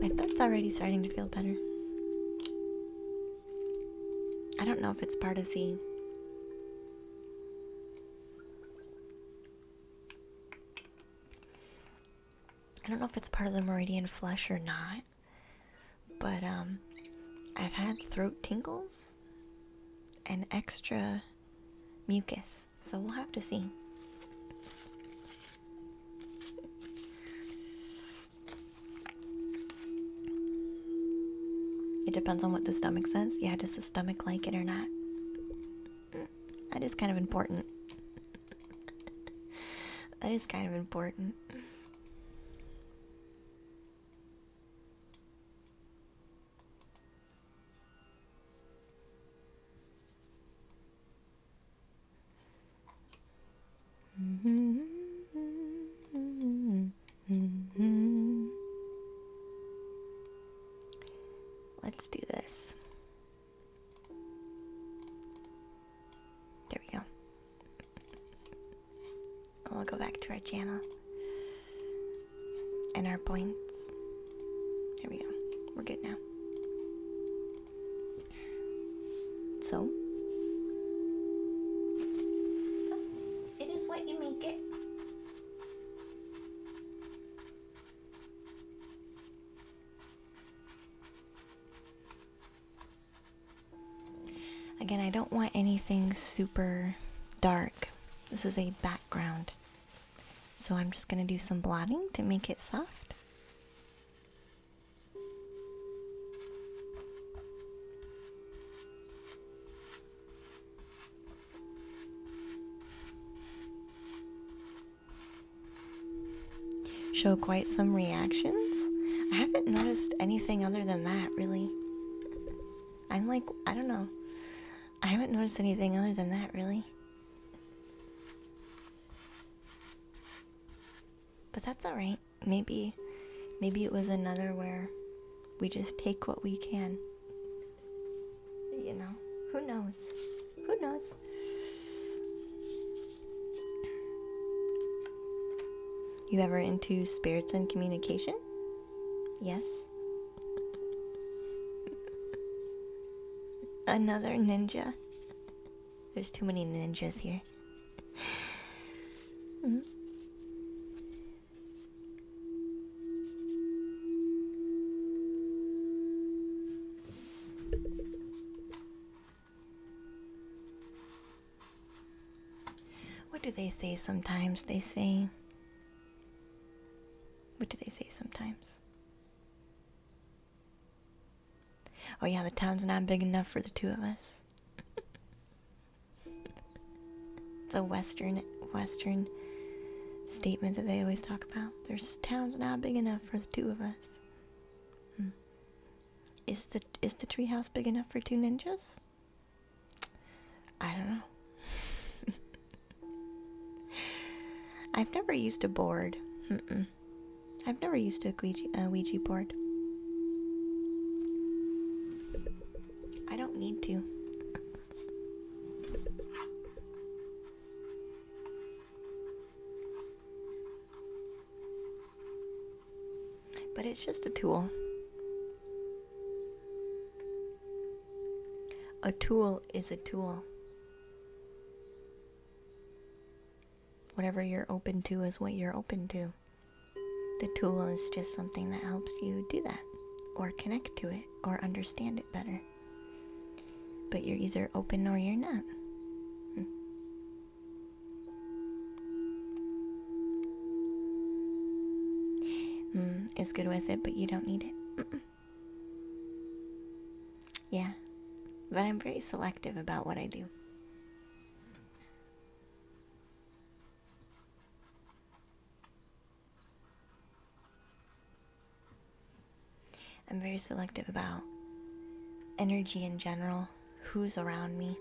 My throat's already starting to feel better. I don't know if it's part of the... I don't know if it's part of the meridian flush or not. But, I've had throat tingles and extra mucus, so we'll have to see. It depends on what the stomach says. Yeah, does the stomach like it or not? That is kind of important. That is kind of important. Let's do this. There we go. We'll go back to our channel and our points. There we go. We're good now. So, it is what you make it. Again, I don't want anything super dark. This is a background. So I'm just going to do some blotting to make it soft. Show quite some reactions. I haven't noticed anything other than that, really. I'm like, I don't know. I haven't noticed anything other than that, really. But that's alright. Maybe it was another where we just take what we can. You know? Who knows? Who knows? You ever into spirits and communication? Yes. Another ninja. There's too many ninjas here. do they say sometimes? They say... What do they say sometimes? Oh yeah, the town's not big enough for the two of us. The Western statement that they always talk about. There's town's not big enough for the two of us. Is the treehouse big enough for two ninjas? I don't know. I've never used a board. I've never used a Ouija board. I don't need to. But it's just a tool. A tool is a tool. Whatever you're open to is what you're open to. The tool is just something that helps you do that, or connect to it, or understand it better. But you're either open or you're not. Is good with it, but you don't need it. Yeah. But I'm very selective about what I do. I'm very selective about energy in general, who's around me.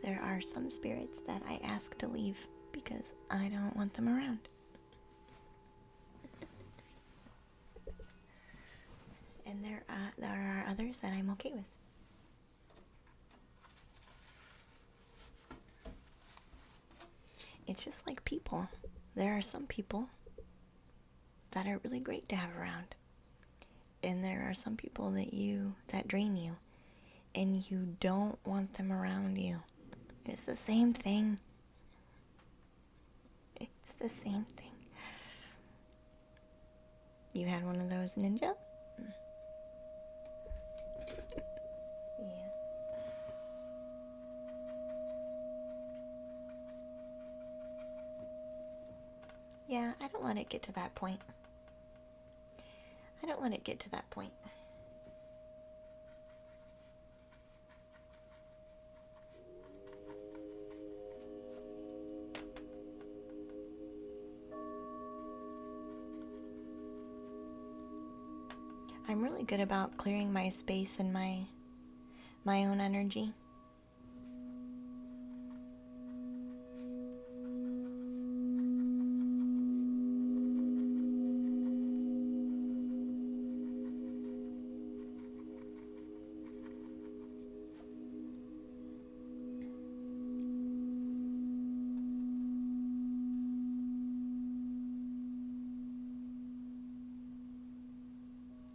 There are some spirits that I ask to leave because I don't want them around. And there are others that I'm okay with. It's just like people. There are some people that are really great to have around. And there are some people that drain you. And you don't want them around you. It's the same thing. It's the same thing. You had one of those, Ninja? Yeah, I don't let it get to that point. I don't let it get to that point. I'm really good about clearing my space and my own energy.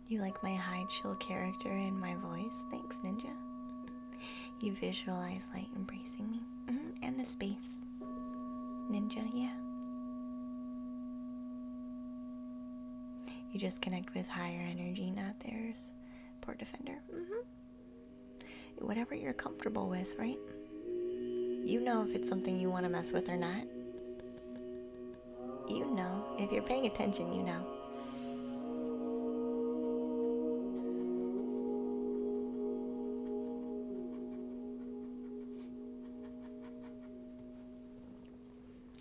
You like my high chill character and my voice? Thanks, Ninja. You visualize light embracing me. And the space. Ninja, yeah. You just connect with higher energy, not theirs. Poor defender. Whatever you're comfortable with, right? You know if it's something you want to mess with or not. You know. If you're paying attention, you know.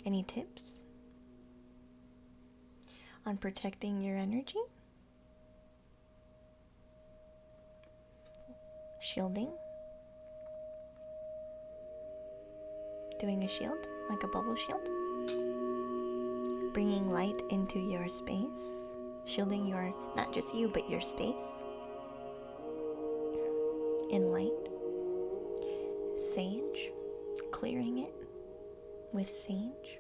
Any tips on protecting your energy? Shielding? Doing a shield, like a bubble shield? Bringing light into your space? Shielding your, not just you, but your space? In light? Sage? Clearing it with sage?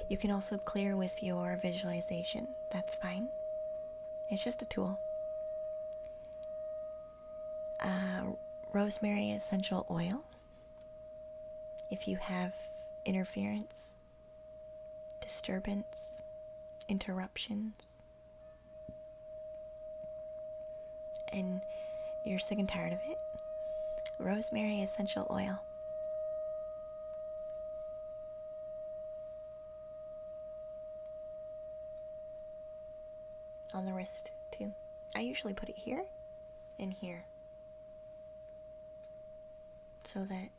You can also clear with your visualization. That's fine. It's just a tool. Rosemary essential oil. If you have interference, disturbance, interruptions, and you're sick and tired of it, Rosemary essential oil. On the wrist too. I usually put it here and here. So that,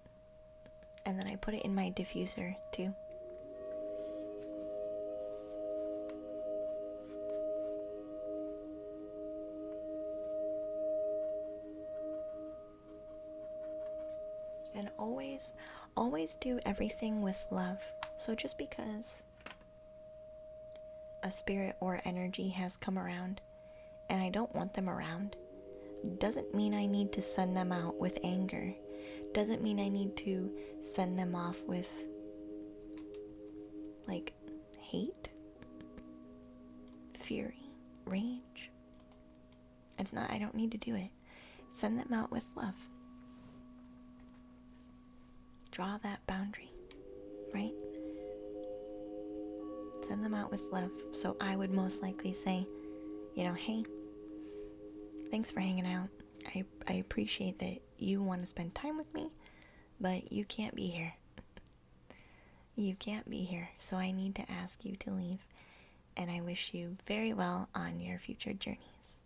and then I put it in my diffuser too. And always do everything with love. So just because a spirit or energy has come around and I don't want them around, doesn't mean I need to send them out with anger. Doesn't mean I need to send them off with, like, hate, fury, rage. It's not, I don't need to do it. Send them out with love. Draw that boundary, right? Send them out with love. So I would most likely say, you know, hey, thanks for hanging out. I appreciate that you want to spend time with me, but you can't be here. You can't be here, so I need to ask you to leave. And I wish you very well on your future journeys.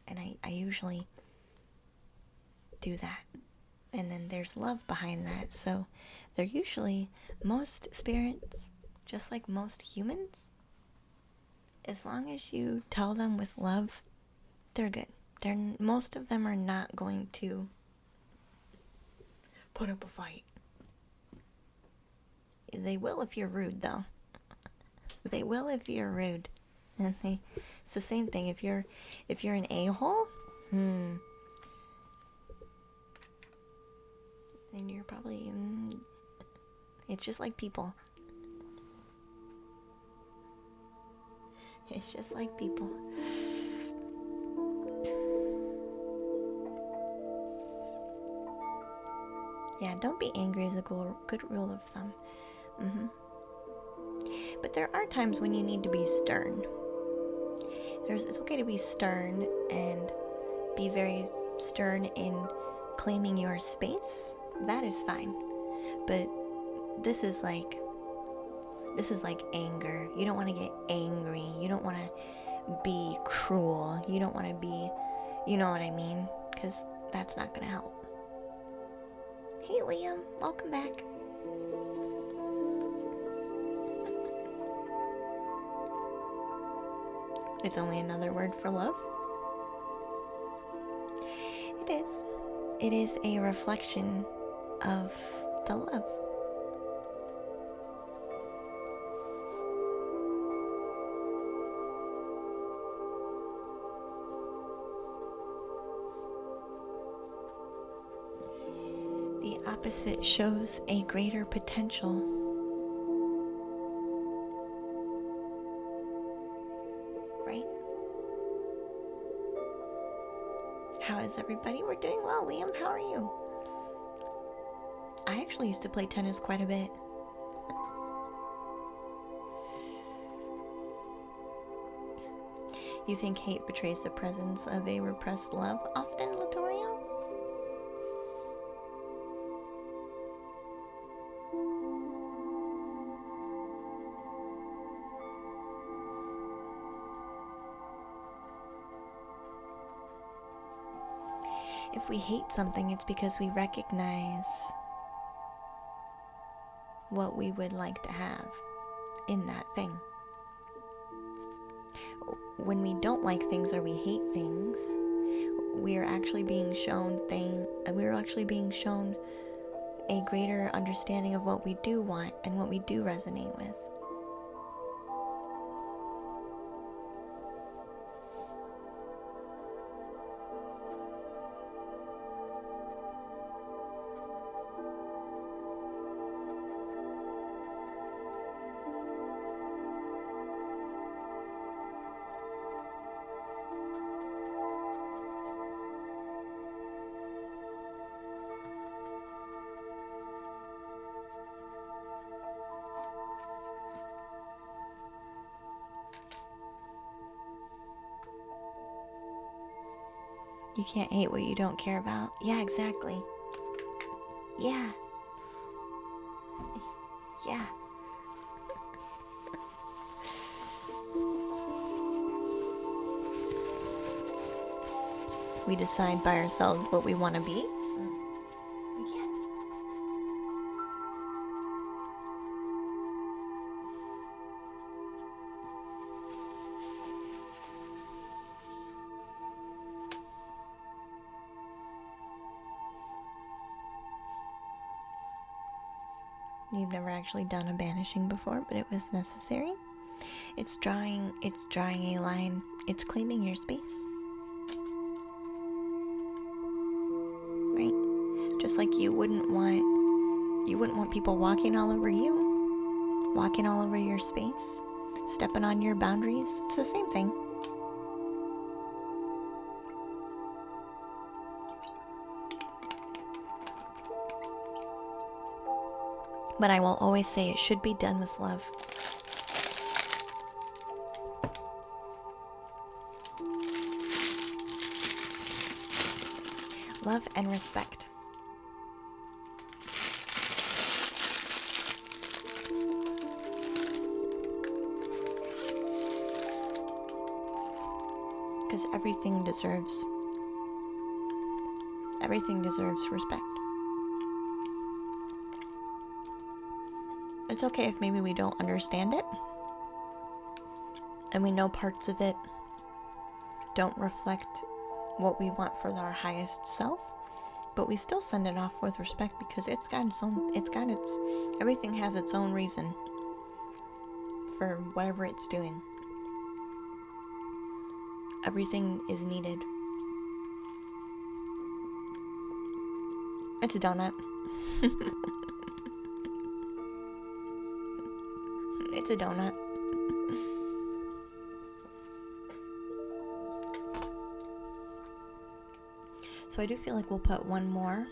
And I usually do that. And then there's love behind that. So they're usually, most spirits, just like most humans, as long as you tell them with love, they're good. Most of them are not going to put up a fight. They will if you're rude, though. They will if you're rude. And it's the same thing. If you're an a-hole, then you're probably it's just like people. It's just like people. Yeah, don't be angry is a good rule of thumb. But there are times when you need to be stern. It's okay to be stern and be very stern in claiming your space. That is fine. But this is like anger. You don't want to get angry. You don't want to be cruel. You don't want to be, you know what I mean? Because that's not going to help. Hey Liam, welcome back. It's only another word for love. It is. It is a reflection of the love. The opposite shows a greater potential. Right? How is everybody? We're doing well. Liam, how are you? I actually used to play tennis quite a bit. You think hate betrays the presence of a repressed love often, Latorio? If we hate something, it's because we recognize what we would like to have in that thing. When we don't like things or we hate things, we're actually being shown a greater understanding of what we do want and what we do resonate with. You can't hate what you don't care about. Yeah, exactly. Yeah. Yeah. We decide by ourselves what we want to be. We can't. You've never actually done a banishing before, but it was necessary. It's drawing a line. It's claiming your space. Right? Just like you wouldn't want people walking all over you, walking all over your space, stepping on your boundaries. It's the same thing. But I will always say it should be done with love. Love and respect. Because everything deserves respect. It's okay if maybe we don't understand it, and we know parts of it don't reflect what we want for our highest self, but we still send it off with respect because everything has its own reason for whatever it's doing. Everything is needed. It's a donut. It's a donut. So I do feel like we'll put one more.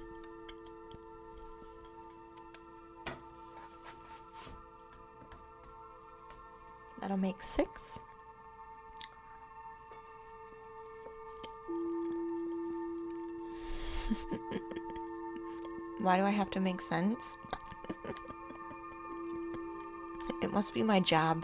That'll make 6. Why do I have to make sense? It must be my job.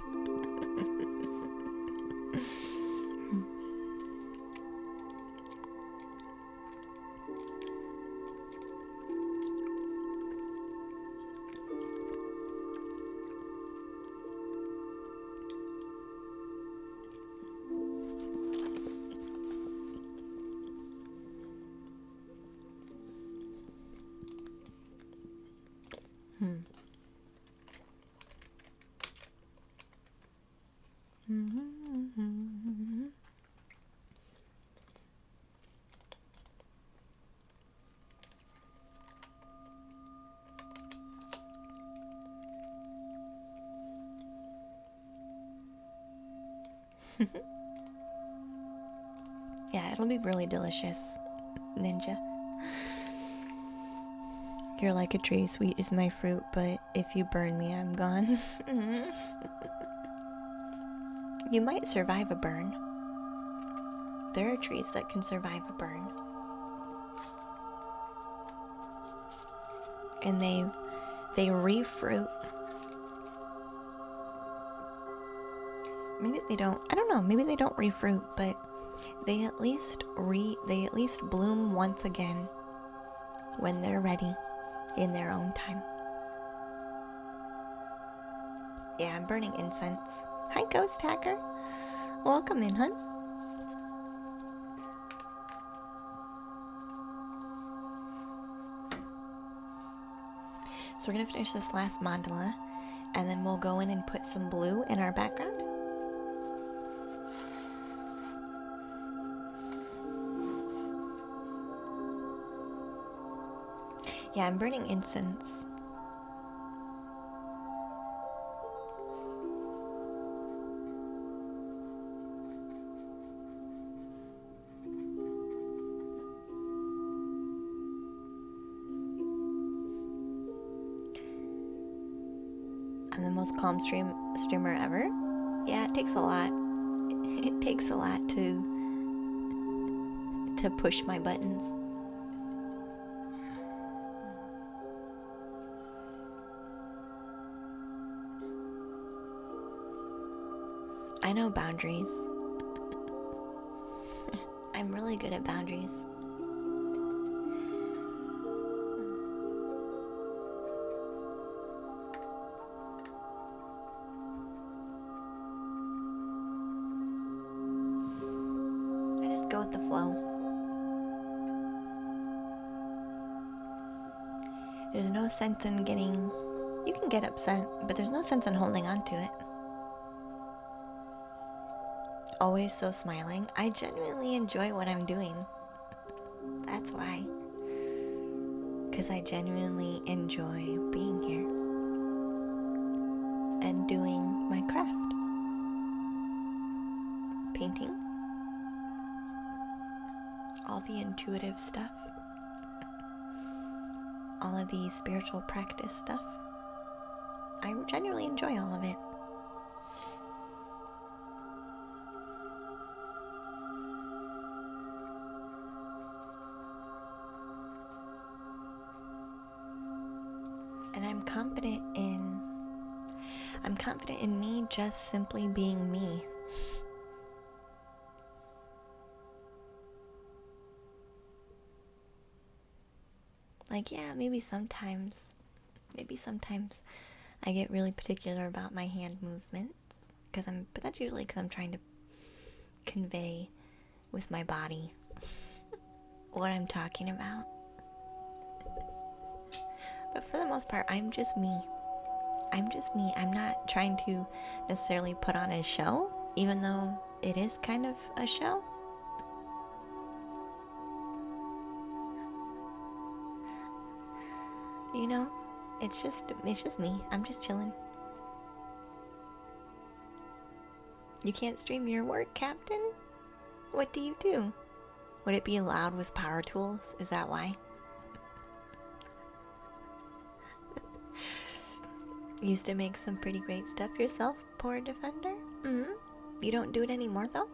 Yeah, it'll be really delicious, Ninja. You're like a tree, sweet is my fruit, but if you burn me, I'm gone. You might survive a burn. There are trees that can survive a burn. And they refruit. Maybe they don't. I don't know. Maybe they don't refruit, but they at least bloom once again when they're ready in their own time. Yeah, I'm burning incense. Hi, Ghost Hacker. Welcome in, hun. So we're gonna finish this last mandala, and then we'll go in and put some blue in our background. Yeah, I'm burning incense. I'm the most calm streamer ever. Yeah, it takes a lot. It takes a lot to to push my buttons. I know boundaries. I'm really good at boundaries. I just go with the flow. There's no sense in getting... You can get upset, but there's no sense in holding on to it. Always so smiling. I genuinely enjoy what I'm doing. That's why. Because I genuinely enjoy being here and doing my craft. Painting. All the intuitive stuff. All of the spiritual practice stuff. I genuinely enjoy all of it. And I'm confident in me just simply being me. Like, yeah, maybe sometimes I get really particular about my hand movements, but that's usually because I'm trying to convey with my body what I'm talking about. But for the most part, I'm just me. I'm not trying to necessarily put on a show, even though it is kind of a show. You know, it's just me. I'm just chilling. You can't stream your work, Captain? What do you do? Would it be allowed with power tools? Is that why? Used to make some pretty great stuff yourself, poor Defender. You don't do it anymore, though?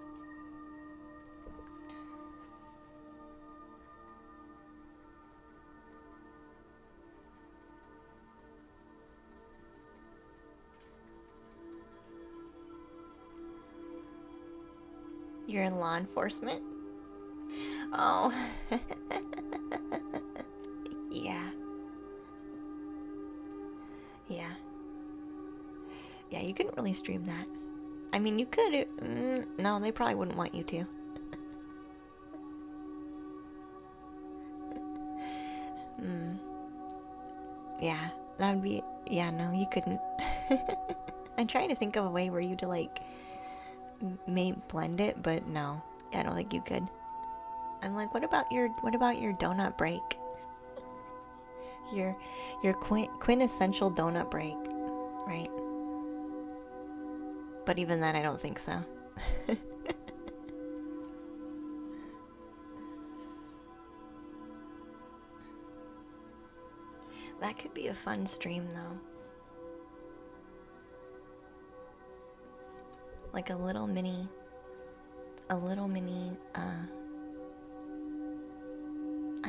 You're in law enforcement? Oh. Yeah. Yeah. Yeah, you couldn't really stream that. I mean, you could. No, they probably wouldn't want you to. Yeah, that would be... Yeah, no, you couldn't. I'm trying to think of a way where you to, like, may blend it, but no. I don't think you could. I'm like, what about your donut break? Your quintessential donut break, right? But even then, I don't think so. That could be a fun stream, though. Like a little mini, I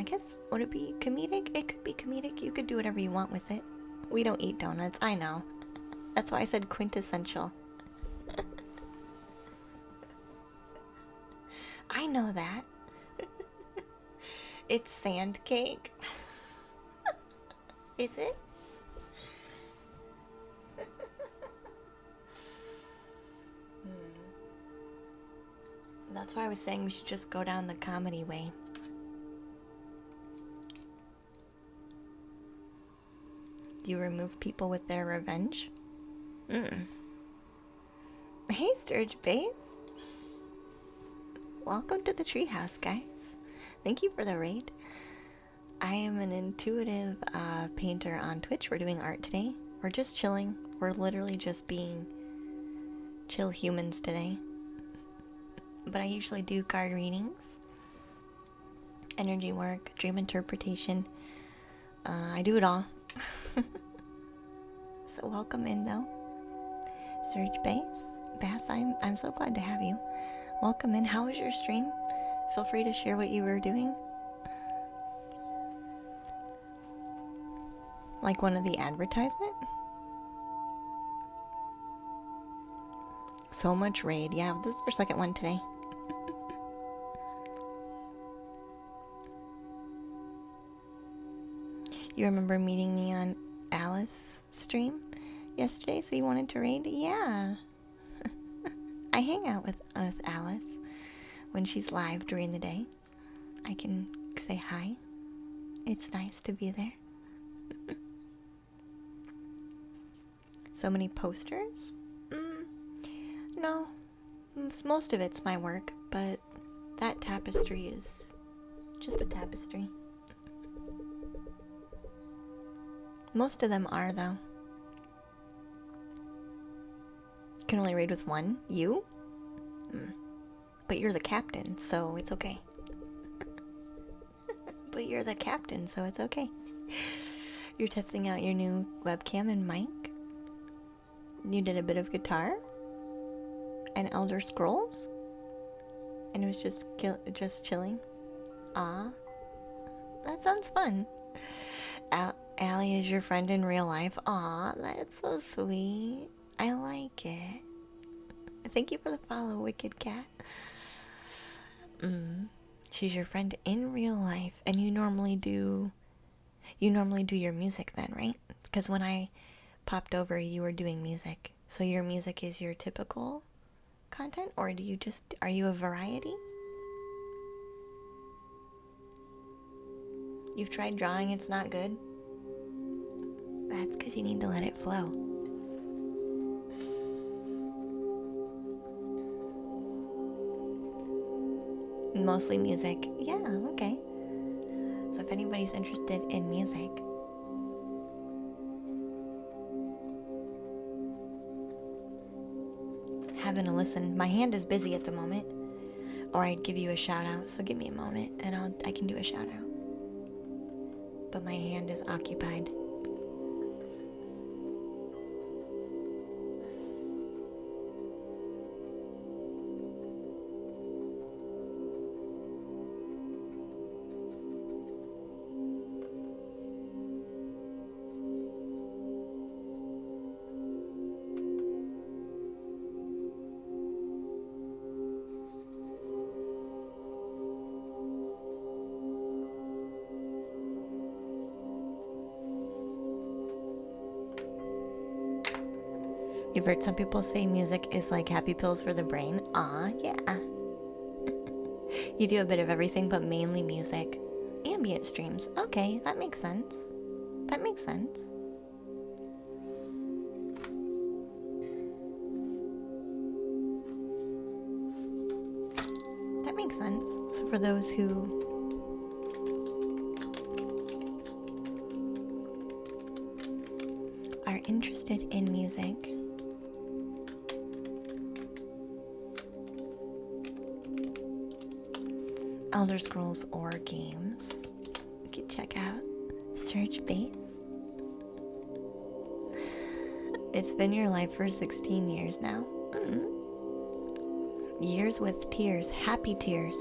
guess, would it be comedic? It could be comedic. You could do whatever you want with it. We don't eat donuts, I know. That's why I said quintessential. I know that. It's sand cake. Is it? That's why I was saying we should just go down the comedy way. You remove people with their revenge? Hey, Sturge Base. Welcome to the treehouse, guys. Thank you for the raid. I am an intuitive painter on Twitch. We're doing art today. We're just chilling. We're literally just being chill humans today. But I usually do card readings, energy work, dream interpretation. I do it all. So welcome in, though. Surge Bass, I'm so glad to have you. Welcome in. How was your stream? Feel free to share what you were doing. Like one of the advertisement? So much raid. Yeah, this is our second one today. You remember meeting me on Alice stream yesterday, so you wanted to raid? Yeah. I hang out with Alice when she's live during the day. I can say hi. It's nice to be there. So many posters? No. Most of it's my work, but that tapestry is just a tapestry. Most of them are, though. Can only raid with one? You? But you're the captain, so it's okay. But you're the captain, so it's okay. You're testing out your new webcam and mic. You did a bit of guitar and Elder Scrolls, and it was just chilling. Ah, that sounds fun. Allie is your friend in real life. Aw, that's so sweet. I like it. Thank you for the follow, Wicked Cat. She's your friend in real life, and you normally do your music then, right? Because when I popped over, you were doing music. So your music is your typical content, or are you a variety? You've tried drawing, it's not good? That's because you need to let it flow. Mostly music. Yeah, okay. So if anybody's interested in music, having a listen. My hand is busy at the moment, or I'd give you a shout out. So give me a moment and I can do a shout out. But my hand is occupied. You've heard some people say music is like happy pills for the brain. Ah, yeah. You do a bit of everything, but mainly music. Ambient streams. Okay, that makes sense. That makes sense. That makes sense. So for those who are interested in music, Elder Scrolls or games, you can check out Search Base. It's been your life for 16 years now. Years with tears, happy tears,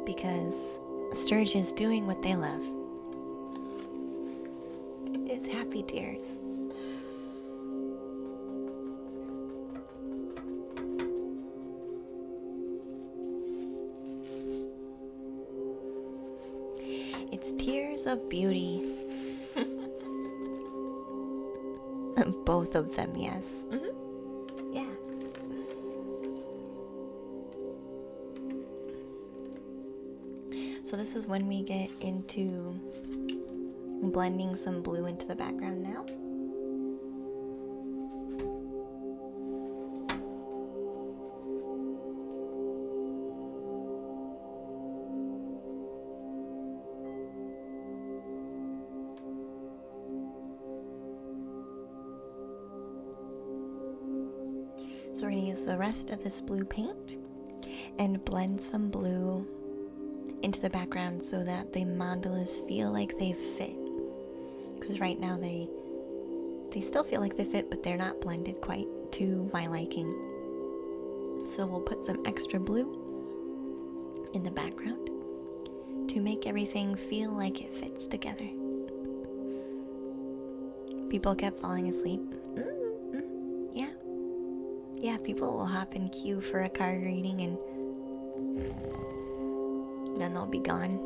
because Sturge is doing what they love. It's happy tears. It's tears of beauty. Both of them, yes. Yeah. So this is when we get into blending some blue into the background now. So we're going to use the rest of this blue paint and blend some blue into the background so that the mandalas feel like they fit. Because right now they still feel like they fit, but they're not blended quite to my liking. So we'll put some extra blue in the background to make everything feel like it fits together. People kept falling asleep. Yeah. Yeah, people will hop in queue for a card reading and then they'll be gone.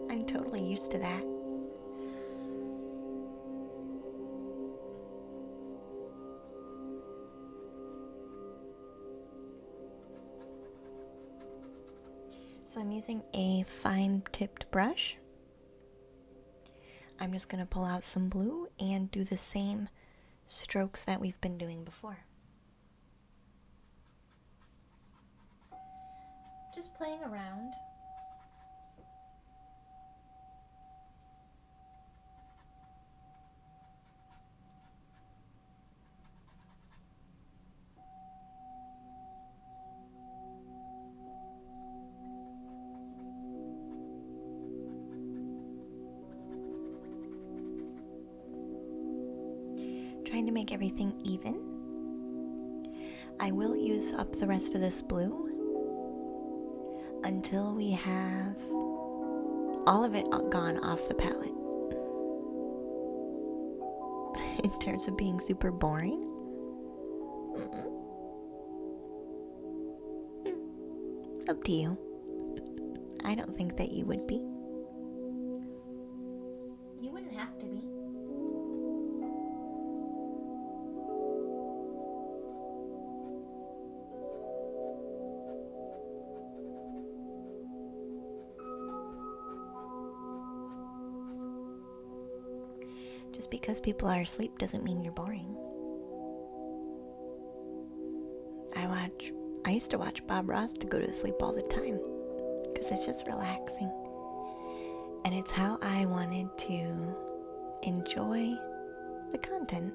I'm totally used to that. So I'm using a fine-tipped brush. I'm just going to pull out some blue and do the same strokes that we've been doing before. Just playing around. Trying to make everything even. I will use up the rest of this blue until we have all of it gone off the palette. In terms of being super boring. Up to you. I don't think that you would be. You wouldn't have to be. Just because people are asleep doesn't mean you're boring. I used to watch Bob Ross to go to sleep all the time because it's just relaxing. And it's how I wanted to enjoy the content.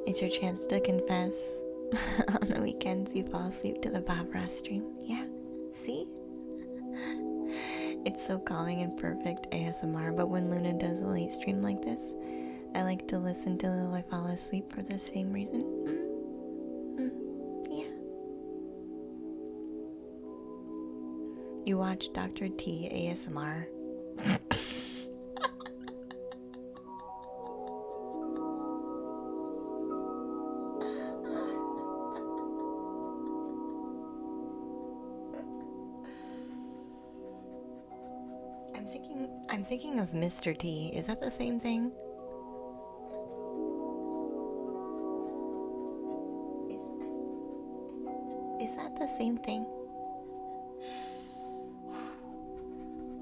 It's your chance to confess. On the weekends, you fall asleep to the Bob Ross stream. Yeah, see? It's so calming and perfect ASMR, but when Luna does a late stream like this, I like to listen till I fall asleep for the same reason. Yeah. You watch Dr. T ASMR. I'm thinking of Mr. T. Is that the same thing? Is that the same thing?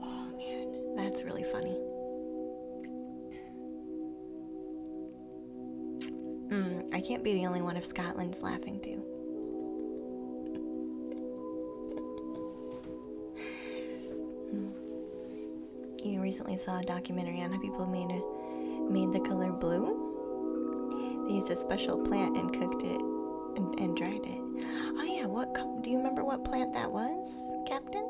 Oh man, that's really funny. I can't be the only one if Scotland's laughing too. You recently saw a documentary on how people made the color blue. They used a special plant and cooked it and dried it. Oh yeah, do you remember what plant that was, Captain?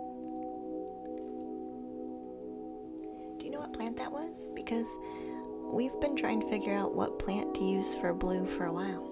Do you know what plant that was? Because we've been trying to figure out what plant to use for blue for a while.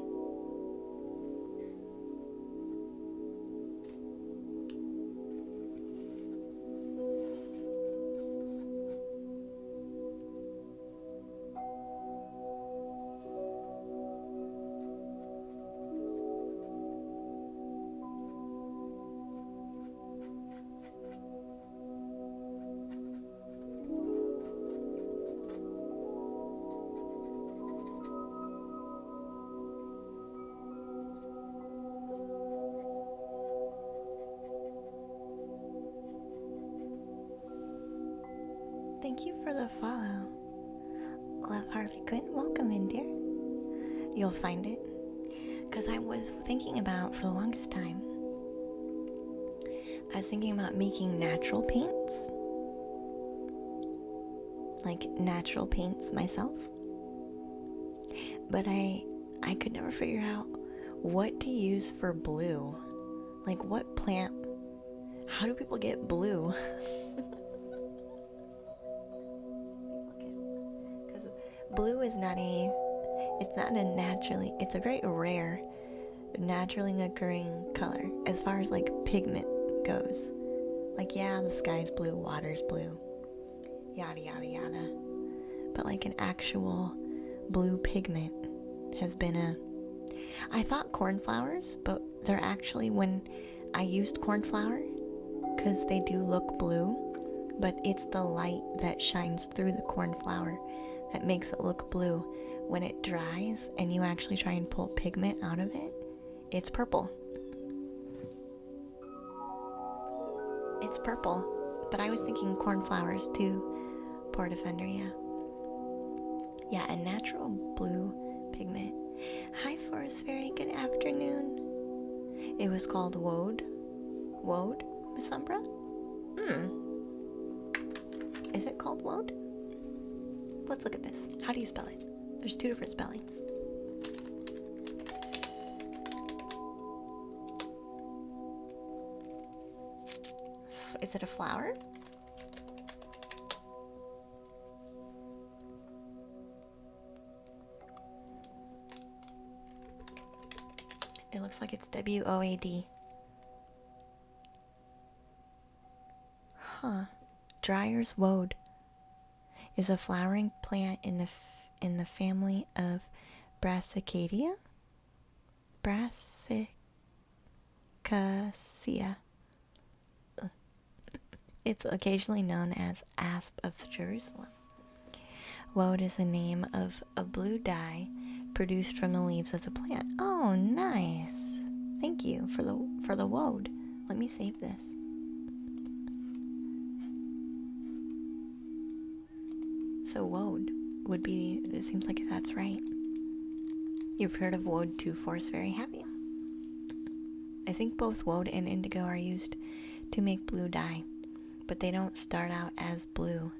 Thank you for the follow. Love Harley Quinn. Welcome in, dear. You'll find it. Because I was thinking about, for the longest time, I was thinking about making natural paints. Like natural paints myself. But I could never figure out what to use for blue. Like what plant, How do people get blue? Because blue is not a, it's not a naturally, it's a very rare, naturally occurring color as far as like pigment goes. Like, yeah, the sky's blue, water's blue, yada yada yada. But like an actual blue pigment has been a, I thought cornflowers, but they're actually, when I used cornflower, because they do look blue, but it's the light that shines through the cornflower that makes it look blue. When it dries and you actually try and pull pigment out of it, it's purple. It's purple. But I was thinking cornflowers too. Poor Defender, yeah. Yeah, a natural blue pigment. Hi, Forest Fairy. Good afternoon. It was called Woad. Woad, Miss Umbra? Is it called Woad? Let's look at this. How do you spell it? There's two different spellings. Is it a flower? It looks like it's W-O-A-D. Huh. Dryer's woad is a flowering plant in the family of Brassicaceae. Brassicaceae. It's occasionally known as asp of Jerusalem. Woad is the name of a blue dye produced from the leaves of the plant. Oh, nice. Thank you for the woad. Let me save this. So woad would be, it seems like that's right. You've heard of woad too, Forest Fairy, have you? I think both woad and indigo are used to make blue dye, but they don't start out as blue.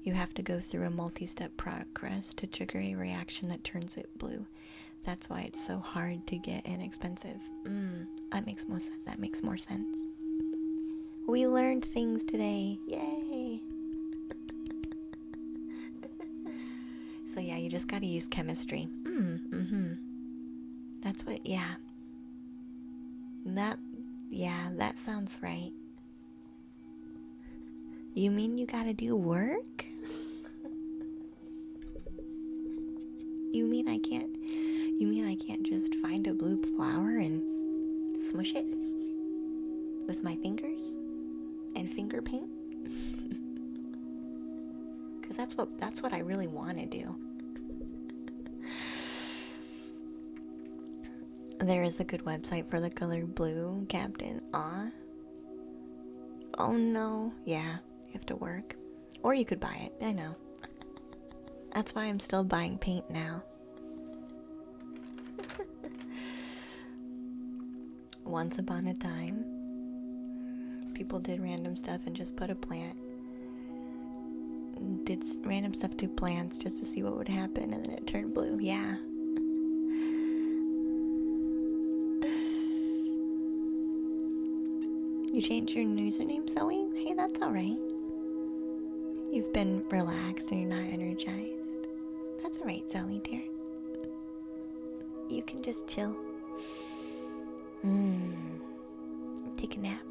You have to go through a multi-step progress to trigger a reaction that turns it blue. That's why it's so hard to get and expensive. That makes more sense. We learned things today. Yay! So yeah, you just gotta use chemistry. That's what, yeah. That sounds right. You mean you gotta do work? You mean I can't just find a blue flower and smush it with my fingers and finger paint? Cause that's what I really want to do. There is a good website for the color blue, Captain. Aw. Oh no. Yeah, you have to work. Or you could buy it. I know. That's why I'm still buying paint now. Once upon a time, people did random stuff and just put a plant. Did random stuff to plants just to see what would happen, and then it turned blue. Yeah. You changed your username, Zoe? Hey, that's alright. You've been relaxed and you're not energized. That's alright, Zoe, dear. You can just chill. Take a nap.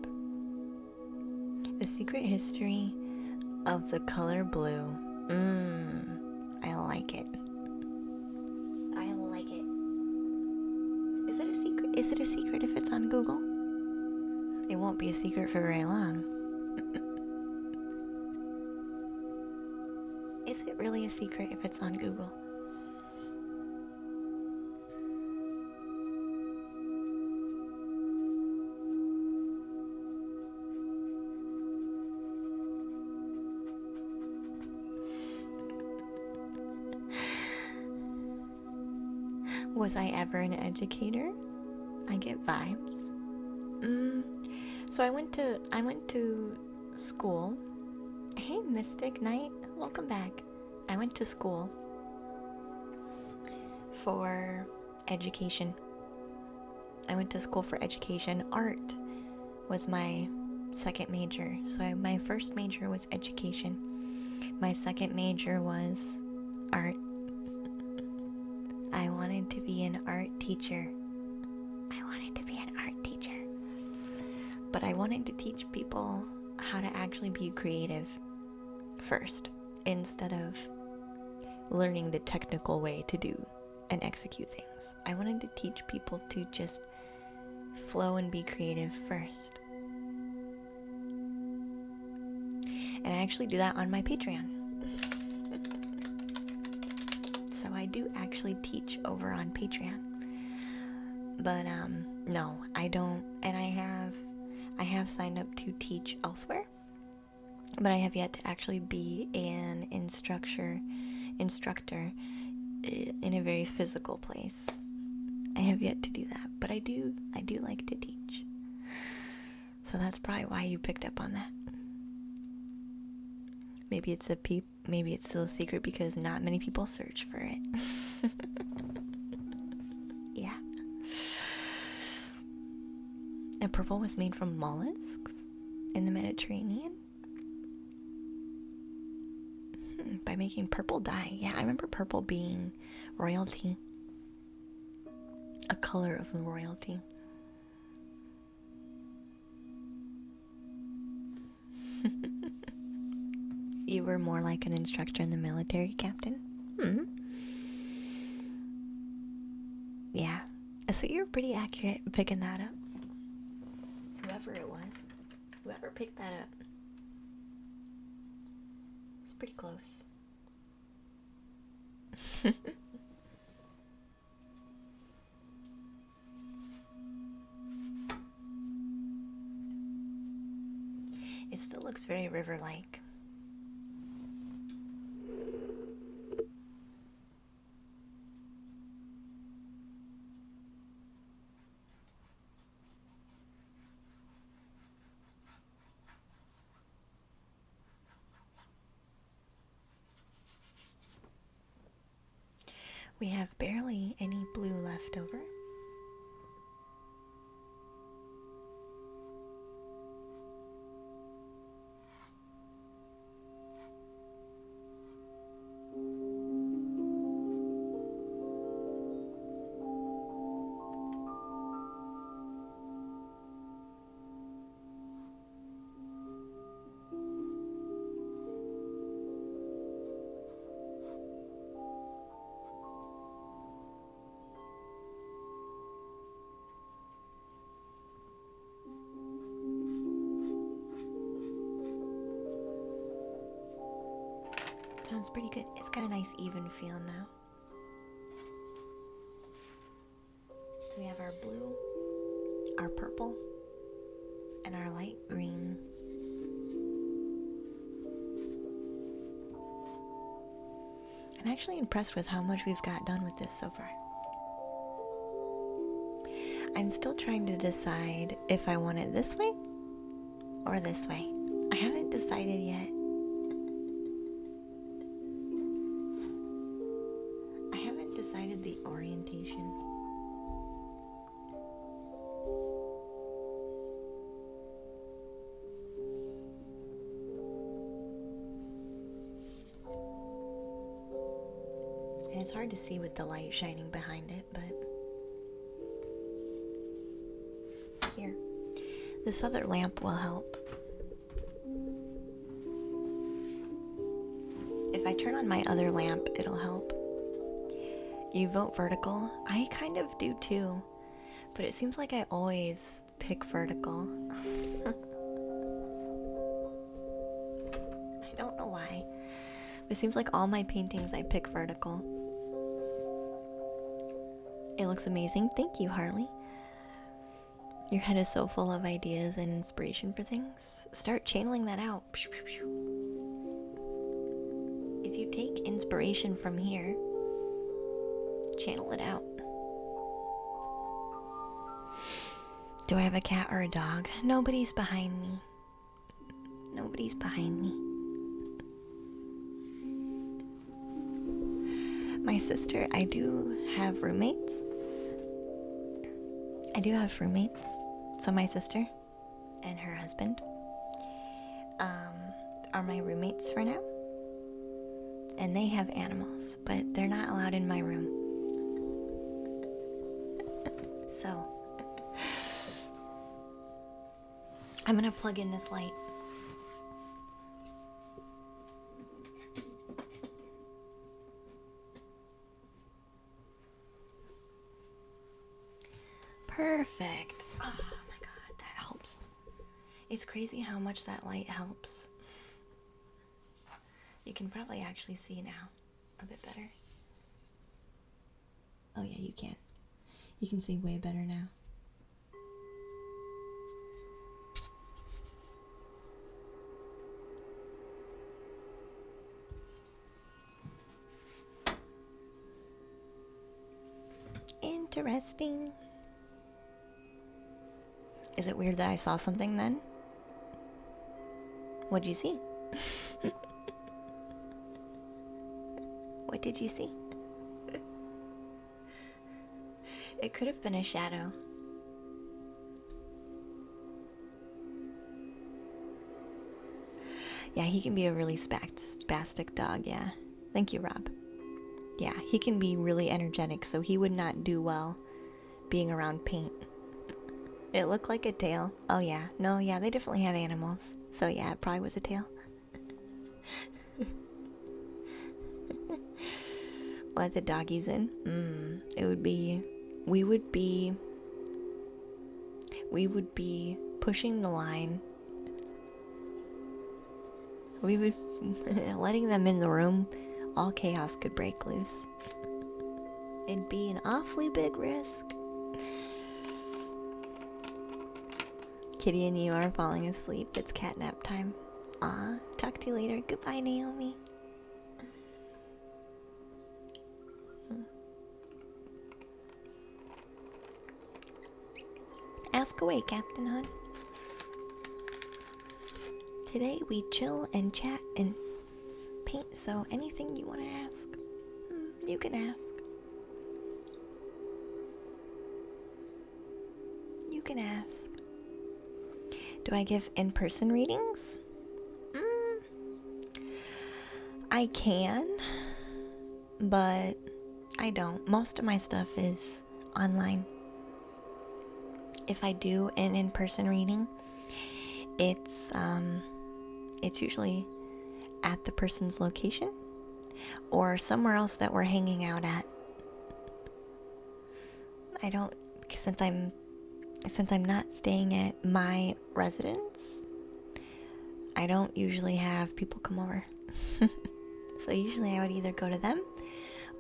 The secret history of the color blue. I like it. I like it. Is it a secret? Is it a secret if it's on Google? It won't be a secret for very long. Is it really a secret if it's on Google? Was I ever an educator? I get vibes. So I went to school. Hey, Mystic Knight, welcome back. I went to school for education. Art was my second major. So my first major was education. My second major was art. I wanted to be an art teacher. But I wanted to teach people how to actually be creative first, instead of learning the technical way to do and execute things. I wanted to teach people to just flow and be creative first. And I actually do that on my Patreon. So I do actually teach over on Patreon. But no, I don't, and I have signed up to teach elsewhere, but I have yet to actually be an instructor in a very physical place. I have yet to do that, but I do like to teach. So that's probably why you picked up on that. Maybe it's still a secret because not many people search for it. Yeah. And purple was made from mollusks in the Mediterranean. By making purple dye. Yeah, I remember purple being royalty. A color of royalty. You were more like an instructor in the military, Captain? Yeah. So you're pretty accurate picking that up. Whoever it was. Whoever picked that up. It's pretty close. It still looks very river-like. We have barely any blue left over. Sounds pretty good. It's got a nice even feel now. So we have our blue, our purple, and our light green. I'm actually impressed with how much we've got done with this so far. I'm still trying to decide if I want it this way or this way. I haven't decided yet. I haven't decided the orientation. And it's hard to see with the light shining behind it, but here. This other lamp will help. If I turn on my other lamp, it'll help. You vote vertical? I kind of do too, but it seems like I always pick vertical. I don't know why. It seems like all my paintings I pick vertical. It looks amazing. Thank you, Harley. Your head is so full of ideas and inspiration for things. Start channeling that out. If you take inspiration from here, channel it out. Do I have a cat or a dog? Nobody's behind me. Nobody's behind me. My sister, I do have roommates. So my sister and her husband, are my roommates for now. And they have animals, but they're not allowed in my room. So, I'm gonna plug in this light. Perfect. Oh my god, that helps. It's crazy how much that light helps. You can probably actually see now a bit better. Oh yeah, you can. You can see way better now. Interesting. Is it weird that I saw something then? What'd you see? What did you see? It could have been a shadow. Yeah, he can be a really spastic dog, yeah. Thank you, Rob. Yeah, he can be really energetic, so he would not do well being around paint. It looked like a tail. Oh yeah, no, yeah, they definitely have animals. So yeah, it probably was a tail. Let the doggies in. It would be, we would be pushing the line. We would, letting them in the room, all chaos could break loose. It'd be an awfully big risk. Kitty and you are falling asleep. It's catnap time. Aw, talk to you later. Goodbye, Naomi. Ask away, Captain Hunt. Today we chill and chat and paint, so anything you want to ask, you can ask. You can ask. Do I give in-person readings? I can, but I don't. Most of my stuff is online. If I do an in-person reading, it's usually at the person's location or somewhere else that we're hanging out at. I don't, since I'm not staying at my residence, I don't usually have people come over. So usually I would either go to them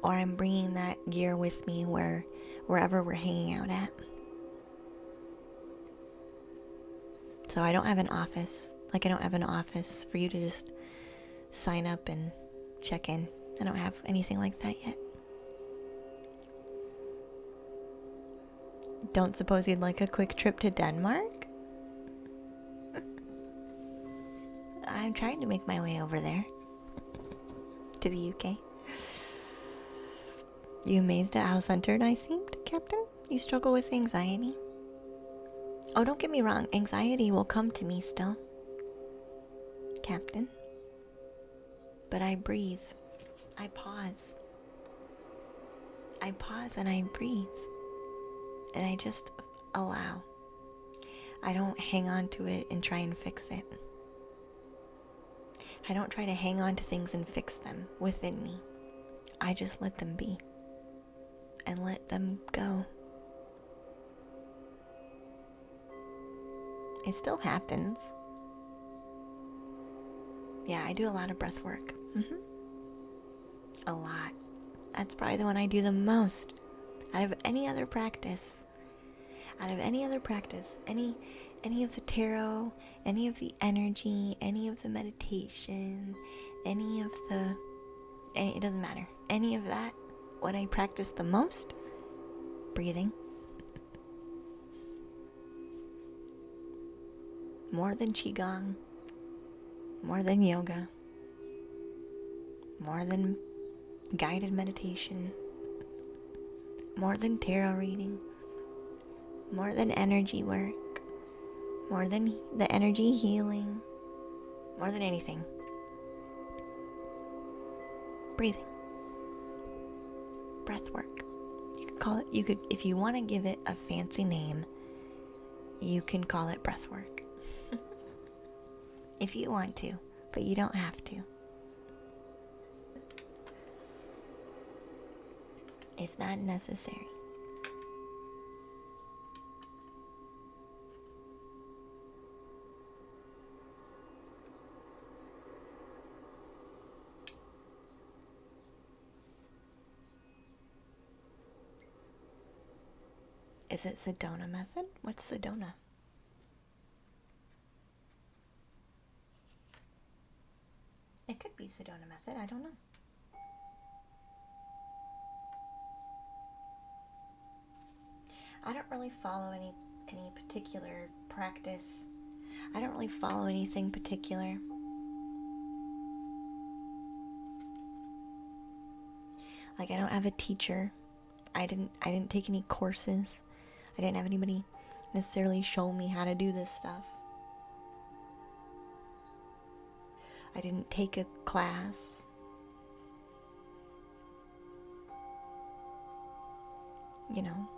or I'm bringing that gear with me wherever we're hanging out at. So I don't have an office. Like I don't have an office for you to just sign up and check in. I don't have anything like that yet. Don't suppose you'd like a quick trip to Denmark? I'm trying to make my way over there. To the UK. You amazed at how centered I seemed, Captain? You struggle with anxiety? Oh, don't get me wrong. Anxiety will come to me still, Captain. But I breathe. I pause. I pause and I breathe. And I just allow. I don't hang on to it and try and fix it. I don't try to hang on to things and fix them within me. I just let them be. And let them go. It still happens. Yeah, I do a lot of breath work. A lot. That's probably the one I do the most. Out of any other practice. Any of the tarot, any of the energy, any of the meditation, it doesn't matter. Any of that, what I practice the most? Breathing. More than Qigong, more than yoga, more than guided meditation, more than tarot reading, more than energy work, more than the energy healing, more than anything, breathing, breath work. You could call it, if you want to give it a fancy name, you can call it breath work. If you want to, but you don't have to. It's not necessary. Is it Sedona method? What's Sedona? It could be Sedona method, I don't know. I don't really follow any particular practice. I don't really follow anything particular. Like, I don't have a teacher. I didn't take any courses. I didn't have anybody necessarily show me how to do this stuff. I didn't take a class. You know.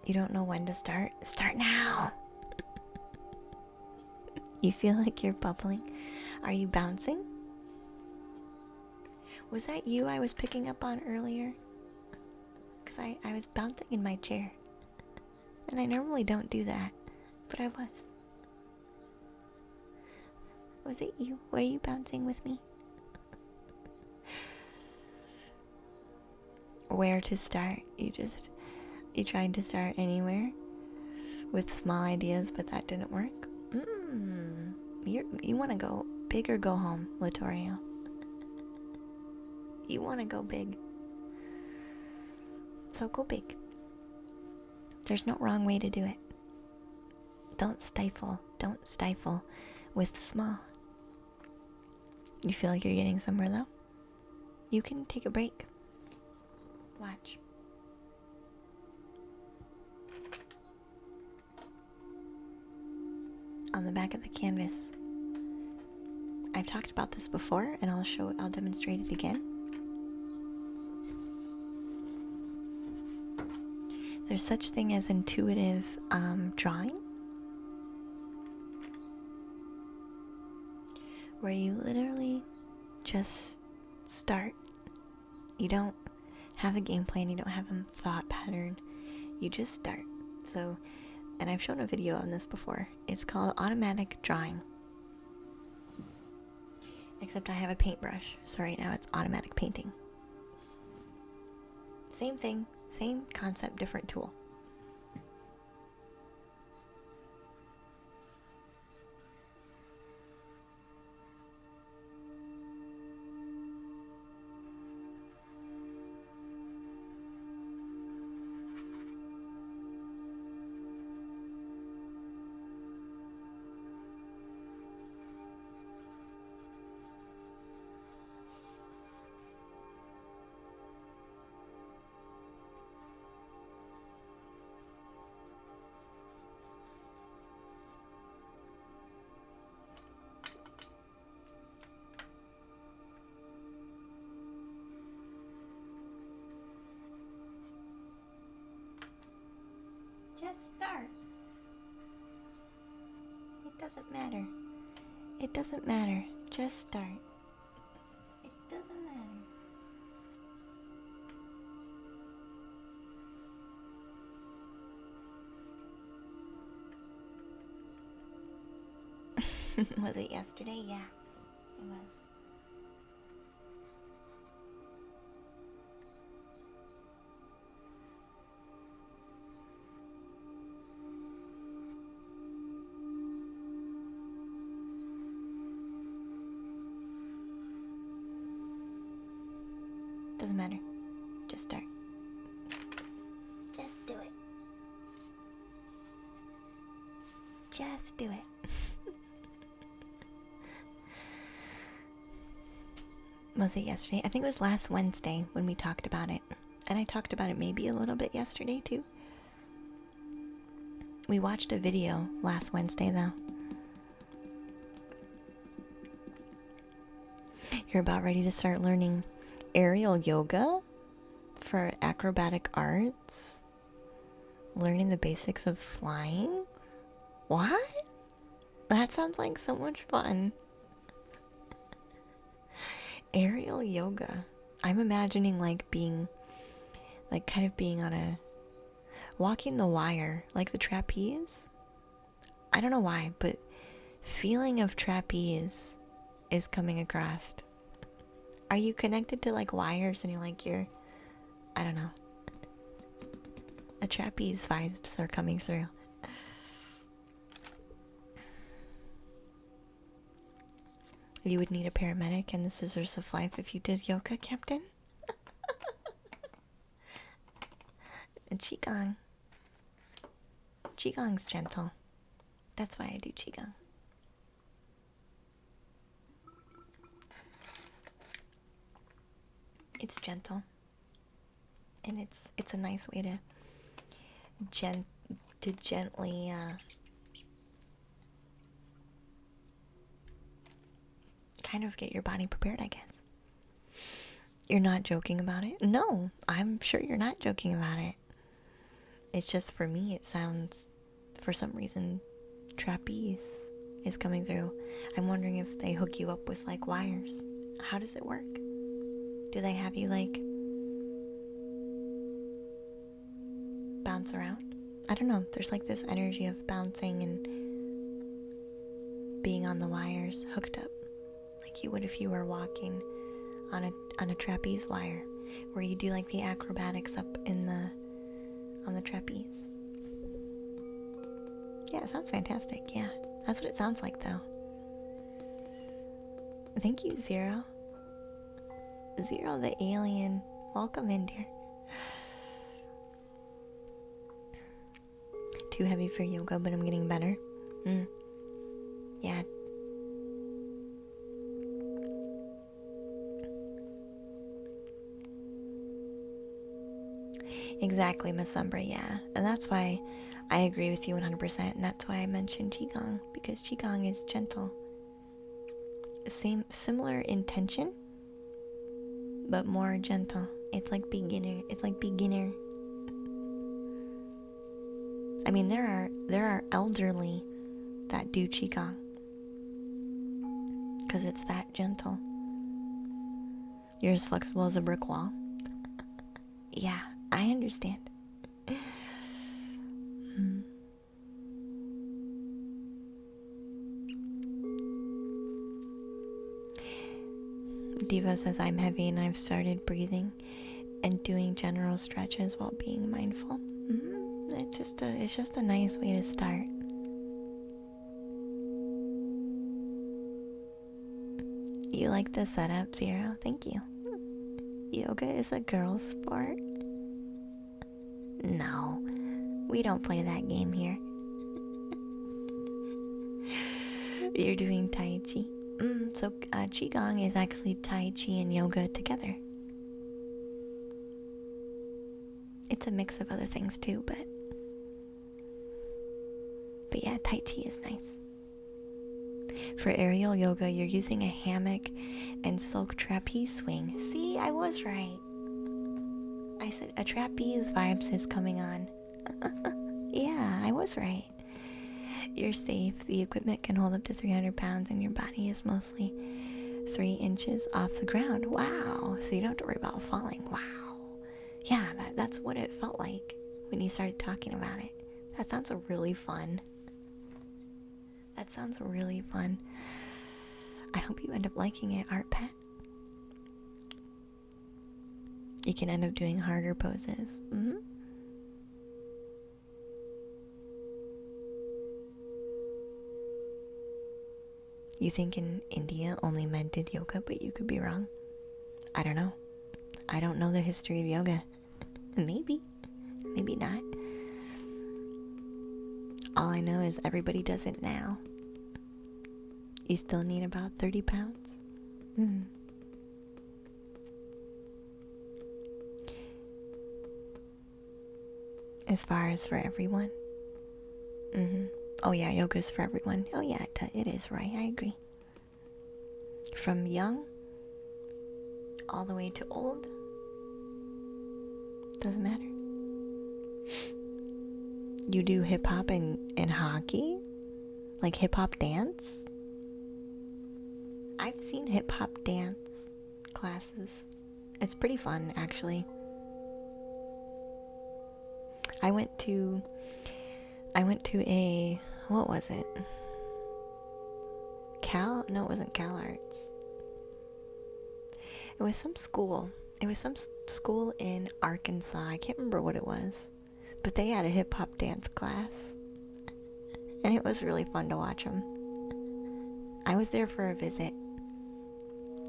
You don't know when to start? Start now! You feel like you're bubbling? Are you bouncing? Was that you I was picking up on earlier? Because I was bouncing in my chair. And I normally don't do that, but I was. Was it you? Were you bouncing with me? Where to start? You tried to start anywhere with small ideas, but that didn't work. You want to go big or go home, Latorio? You want to go big. So go big. There's no wrong way to do it. Don't stifle with small. You feel like you're getting somewhere though? You can take a break. Watch. On the back of the canvas, I've talked about this before, and I'll demonstrate it again. There's such thing as intuitive drawing, where you literally just start. You don't have a game plan, you don't have a thought pattern, you just start. So, and I've shown a video on this before. It's called automatic drawing. Except I have a paintbrush, so right now it's automatic painting. Same thing, same concept, different tool. Just start. It doesn't matter. It doesn't matter. Just start. It doesn't matter. Was it yesterday? Yeah, it was. Doesn't matter. Just start. Just do it. Just do it. Was it yesterday? I think it was last Wednesday when we talked about it. And I talked about it maybe a little bit yesterday too. We watched a video last Wednesday though. You're about ready to start learning aerial yoga for acrobatic arts? Learning the basics of flying? What? That sounds like so much fun. Aerial yoga. I'm imagining like being, like kind of being on a, walking the wire, like the trapeze. I don't know why, but feeling of trapeze is coming across. Are you connected to like wires and you're, I don't know. The trapeze vibes are coming through. You would need a paramedic and the scissors of life if you did yoga, Captain. And Qigong. Qigong's gentle. That's why I do Qigong. It's gentle. And it's a nice way to gently kind of get your body prepared, I guess. You're not joking about it? No, I'm sure you're not joking about it. It's just for me, it sounds, for some reason, trapeze is coming through. I'm wondering if they hook you up with like wires. How does it work? Do they have you like bounce around? I don't know. There's like this energy of bouncing and being on the wires, hooked up, like you would if you were walking on a trapeze wire, where you do like the acrobatics up in the on the trapeze. Yeah, it sounds fantastic. Yeah, that's what it sounds like though. Thank you, Zero. Zero the alien. Welcome in, dear. Too heavy for yoga, but I'm getting better. Yeah. Exactly, Miss Umbra, yeah. And that's why I agree with you 100%, and that's why I mentioned Qigong, because Qigong is gentle. Similar intention, but more gentle. It's like beginner. I mean, there are elderly that do Qigong, because it's that gentle. You're as flexible as a brick wall. Yeah, I understand. Diva says I'm heavy and I've started breathing and doing general stretches while being mindful. It's just a nice way to start. You like the setup, Zero? Thank you. Yoga is a girl's sport? No, we don't play that game here. You're doing Tai Chi. So Qigong is actually Tai Chi and yoga together. It's a mix of other things too, but yeah, Tai Chi is nice. For aerial yoga, you're using a hammock and silk trapeze swing. See, I was right. I said a trapeze vibes is coming on. Yeah, I was right. You're safe. The equipment can hold up to 300 pounds and your body is mostly 3 inches off the ground. Wow. So you don't have to worry about falling. Wow. Yeah, that's what it felt like when you started talking about it. That sounds really fun. That sounds really fun. I hope you end up liking it, Art Pet. You can end up doing harder poses. You think in India only men did yoga, but you could be wrong. I don't know. I don't know the history of yoga. Maybe. Maybe not. All I know is everybody does it now. You still need about 30 pounds. As far as for everyone. Oh yeah, yoga's for everyone. Oh yeah, it is, right? I agree. From young all the way to old. Doesn't matter. You do hip hop and hockey? Like hip hop dance? I've seen hip hop dance classes. It's pretty fun, actually. I went to a, what was it? No, it wasn't Cal Arts. It was some school. It was some school in Arkansas. I can't remember what it was. But they had a hip hop dance class. And it was really fun to watch them. I was there for a visit.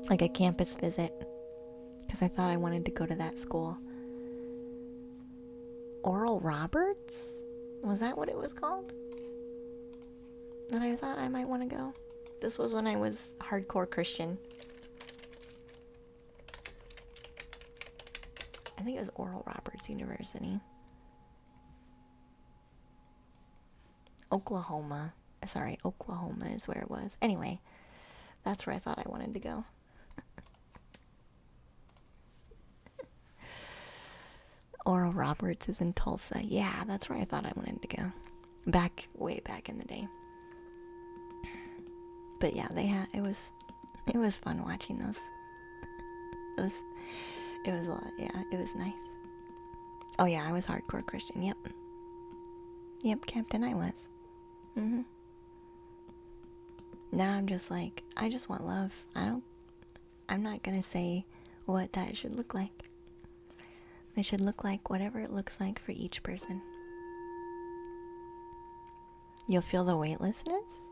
Like a campus visit. Because I thought I wanted to go to that school. Oral Roberts? Was that what it was called? And I thought I might want to go. This was when I was hardcore Christian. I think it was Oral Roberts University. Oklahoma. Sorry, Oklahoma is where it was. Anyway, that's where I thought I wanted to go. Oral Roberts is in Tulsa. Yeah, that's where I thought I wanted to go. Way back in the day. But yeah, it was fun watching those. It was a lot. Yeah, it was nice. Oh yeah, I was hardcore Christian. Yep, Captain, I was. Now I'm just like, I just want love. I'm not gonna say what that should look like. It should look like whatever it looks like for each person. You'll feel the weightlessness?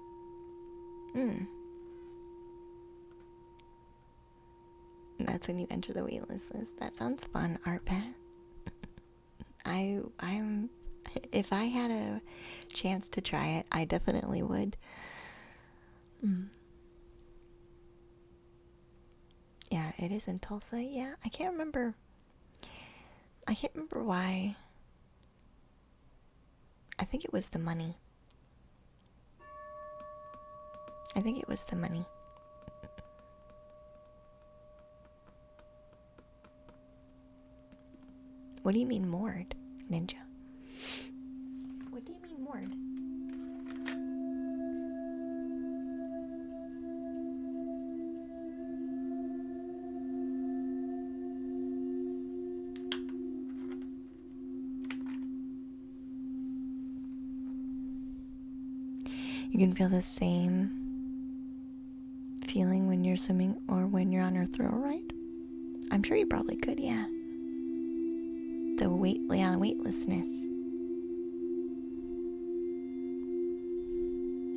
That's when you enter the weightlessness. That sounds fun, Art Pat. I'm if I had a chance to try it, I definitely would. Yeah, it is in Tulsa. Yeah, I can't remember why. I think it was the money. What do you mean moored, Ninja? What do you mean moored? You can feel the same feeling when you're swimming or when you're on a thrill ride? I'm sure you probably could, yeah. The weightlessness.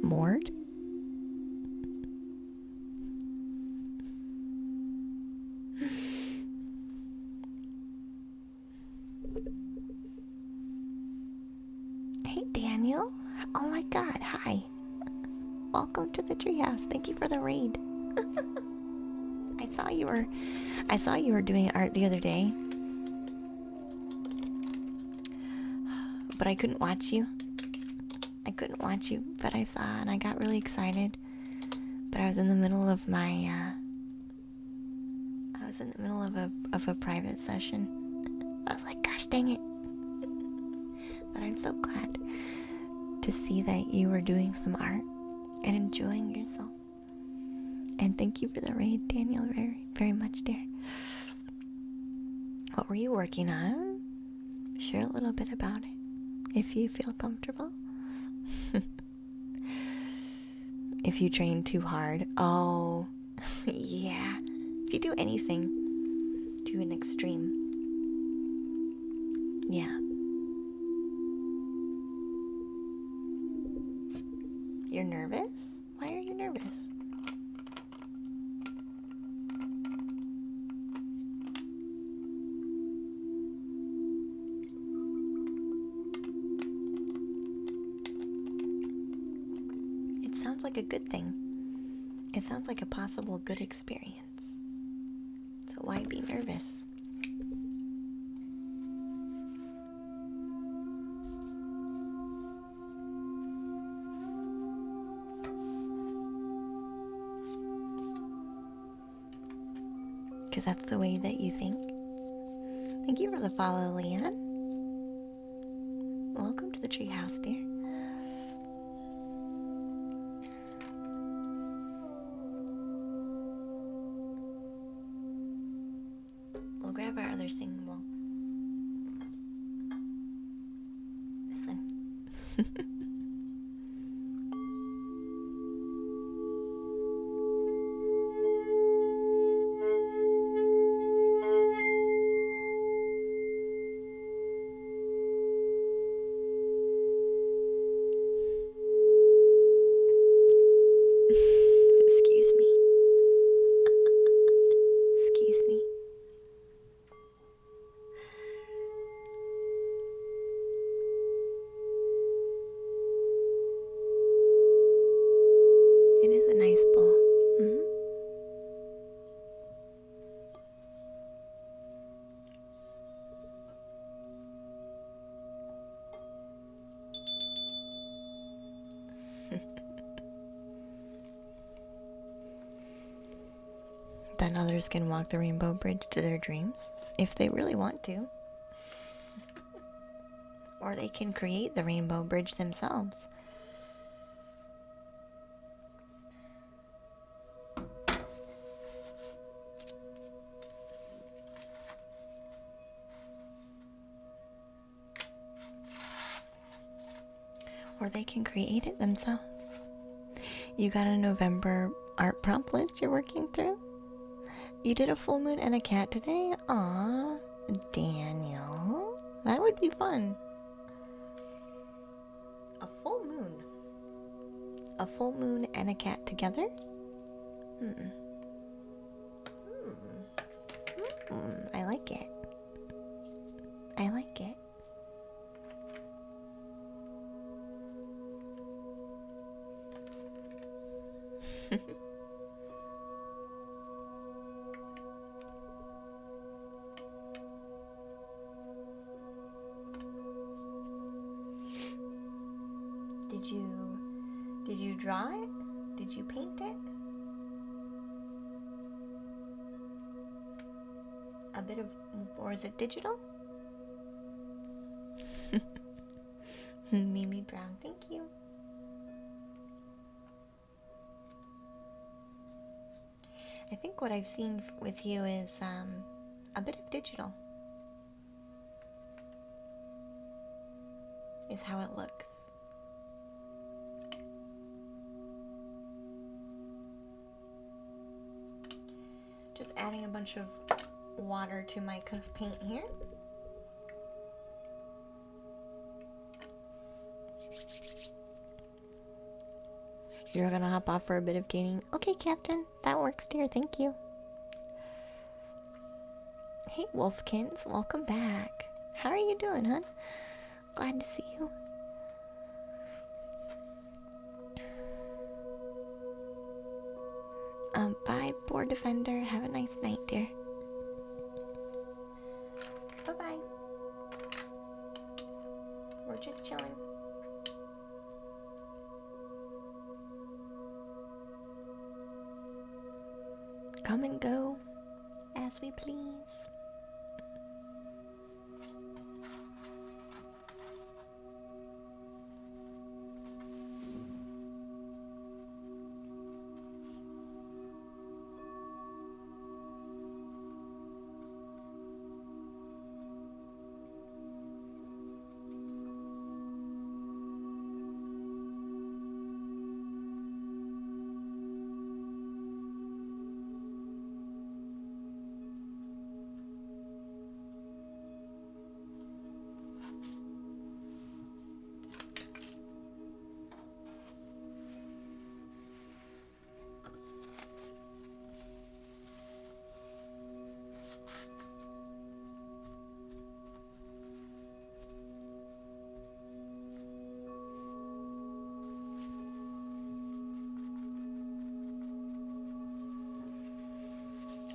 Moored? Hey Daniel. Oh my god, hi. Welcome to the treehouse. Thank you for the raid. I saw you were doing art the other day. But I couldn't watch you. But I saw and I got really excited. But I was in the middle of my of a private session. I was like, gosh dang it. But I'm so glad to see that you were doing some art and enjoying yourself. And thank you for the raid, Daniel, very, very much, dear. What were you working on? Share a little bit about it, if you feel comfortable. If you train too hard. Oh, yeah. If you do anything to an extreme. Yeah. You're nervous? Why are you nervous? It sounds like a good thing. It sounds like a possible good experience. So why be nervous? because that's the way that you think. Thank you for the follow, Leanne. Welcome to the treehouse, dear. We'll grab our other singing bowl. This one. Excuse me. Excuse me. It is a nice bowl. Then others can walk the rainbow bridge to their dreams if they really want to. Or they can create the rainbow bridge themselves. Or they can create it themselves. You got a November art prompt list you're working through? You did a full moon and a cat today? Aw, Daniel. That would be fun. A full moon. A full moon and a cat together? I like it. I like it. Did you draw it? Did you paint it? A bit of, or is it digital? Mimi Brown, thank you. I think what I've seen with you is a bit of digital is how it looks. Just adding a bunch of water to my paint here. You're gonna hop off for a bit of gaming. Okay, Captain, that works, dear. Thank you. Hey, Wolfkins, welcome back. How are you doing, hon? Glad to see you. Bye, Board Defender. Have a nice night, dear. Bye-bye. We're just chilling. Come and go as we please.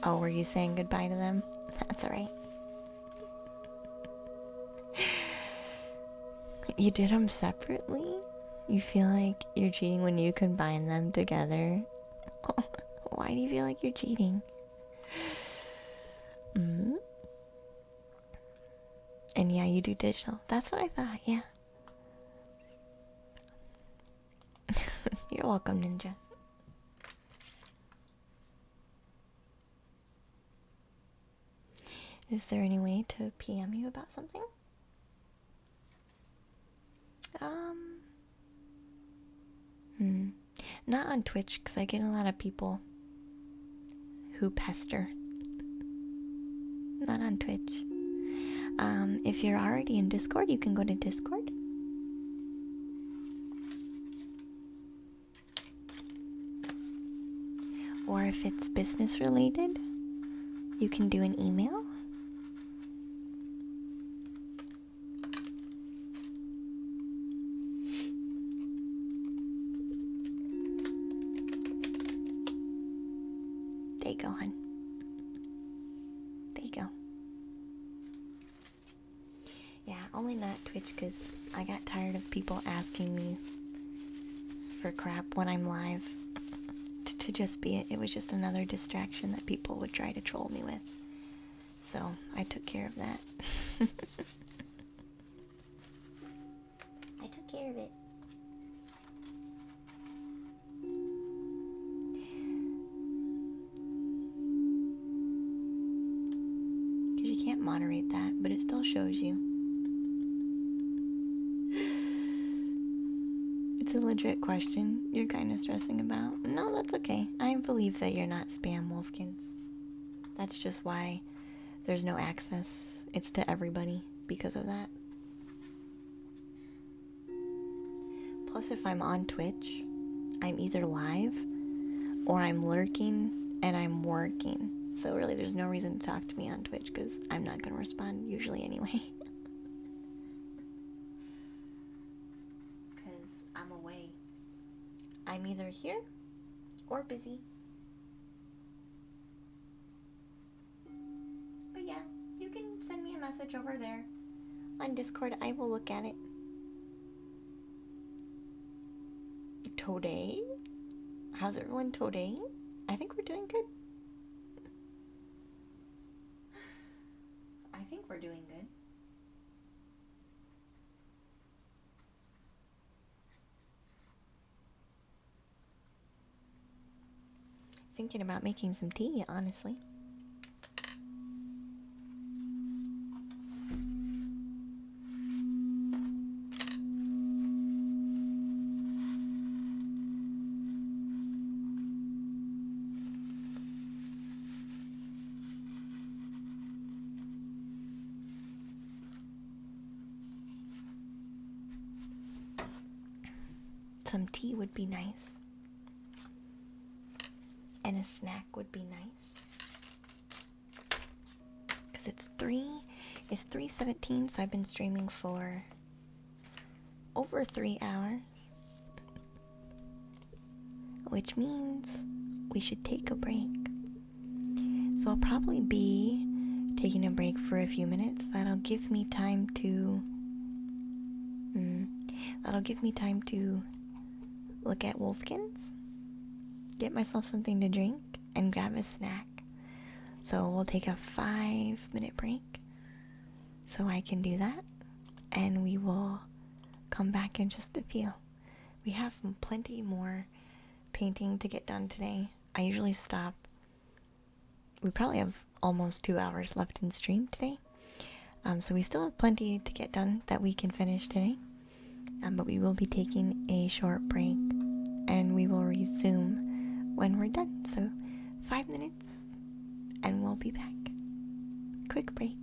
Oh, were you saying goodbye to them? That's alright. You did them separately? You feel like you're cheating when you combine them together? Why do you feel like you're cheating? you do digital. That's what I thought, yeah. You're welcome, Ninja. Is there any way to PM you about something? Not on Twitch, because I get a lot of people who pester. Not on Twitch. If you're already in Discord, you can go to Discord. Or if it's business related, you can do an email. There you go, hun. There you go. Yeah, only not Twitch because I got tired of people asking me for crap when I'm live. To just be it was just another distraction that people would try to troll me with. So I took care of that. I took care of it. Because you can't moderate that, but it still shows you. It's a legit question you're kind of stressing about. No, that's okay. I believe that you're not spam, Wolfkins. That's just why there's no access. It's to everybody because of that. Plus, if I'm on Twitch, I'm either live or I'm lurking and I'm working. So really, there's no reason to talk to me on Twitch because I'm not going to respond usually anyway. I'm away. I'm either here or busy. But yeah, you can send me a message over there on Discord. I will look at it. Today? How's everyone today? I think we're doing good. I think we're doing good. Thinking about making some tea, honestly. Some tea would be nice. And a snack would be nice. Because it's 3:17, so I've been streaming for over 3 hours. Which means we should take a break. So I'll probably be taking a break for a few minutes. That'll give me time to look at Wolfkins, get myself something to drink, and grab a snack. So we'll take a 5-minute break so I can do that, and we will come back in just a few. We have plenty more painting to get done today. I usually stop. We probably have almost 2 hours left in stream today. So we still have plenty to get done that we can finish today. But we will be taking a short break, and we will resume when we're done. So 5 minutes, and we'll be back. Quick break.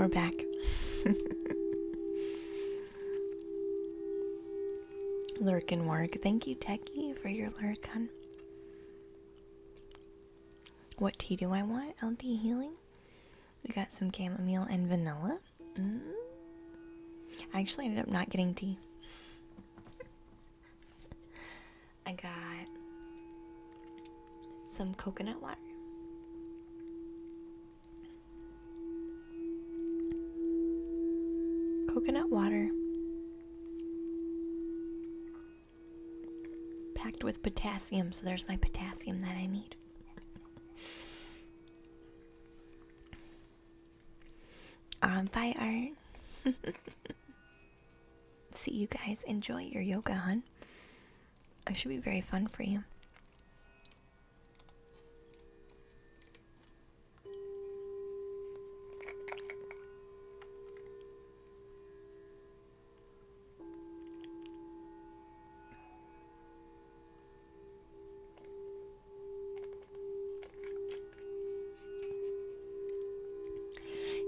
we're back. Lurk and work. Thank you, Techie, for your lurk, hon. What tea do I want? LD healing? We got some chamomile and vanilla. I actually ended up not getting tea. I got some coconut water. Coconut water packed with potassium, so there's my potassium that I need. Bye, Art. See you guys. Enjoy your yoga, hon. It should be very fun for you.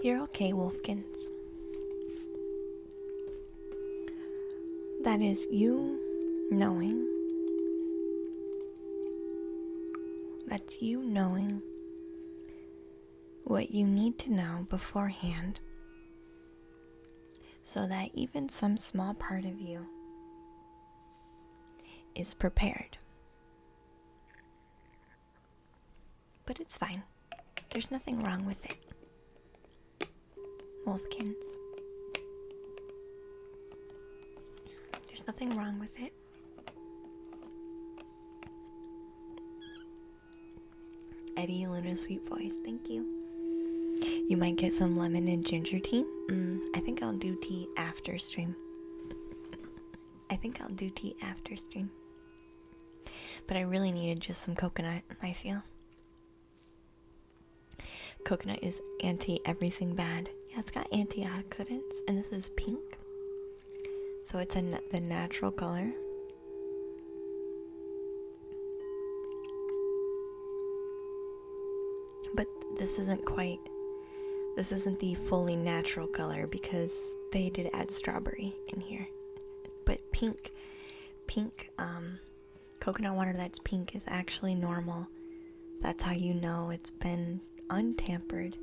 You're okay, Wolfkins. That is you knowing. That's you knowing what you need to know beforehand so that even some small part of you is prepared. But it's fine. There's nothing wrong with it. Wolfkins. There's nothing wrong with it. Eddie, Luna's sweet voice. Thank you. You might get some lemon and ginger tea. I think I'll do tea after stream. But I really needed just some coconut, I feel. Coconut is anti-everything bad. Yeah, it's got antioxidants, and this is pink. So it's the natural color. But this isn't the fully natural color because they did add strawberry in here. But pink coconut water that's pink is actually normal. That's how you know it's been untampered.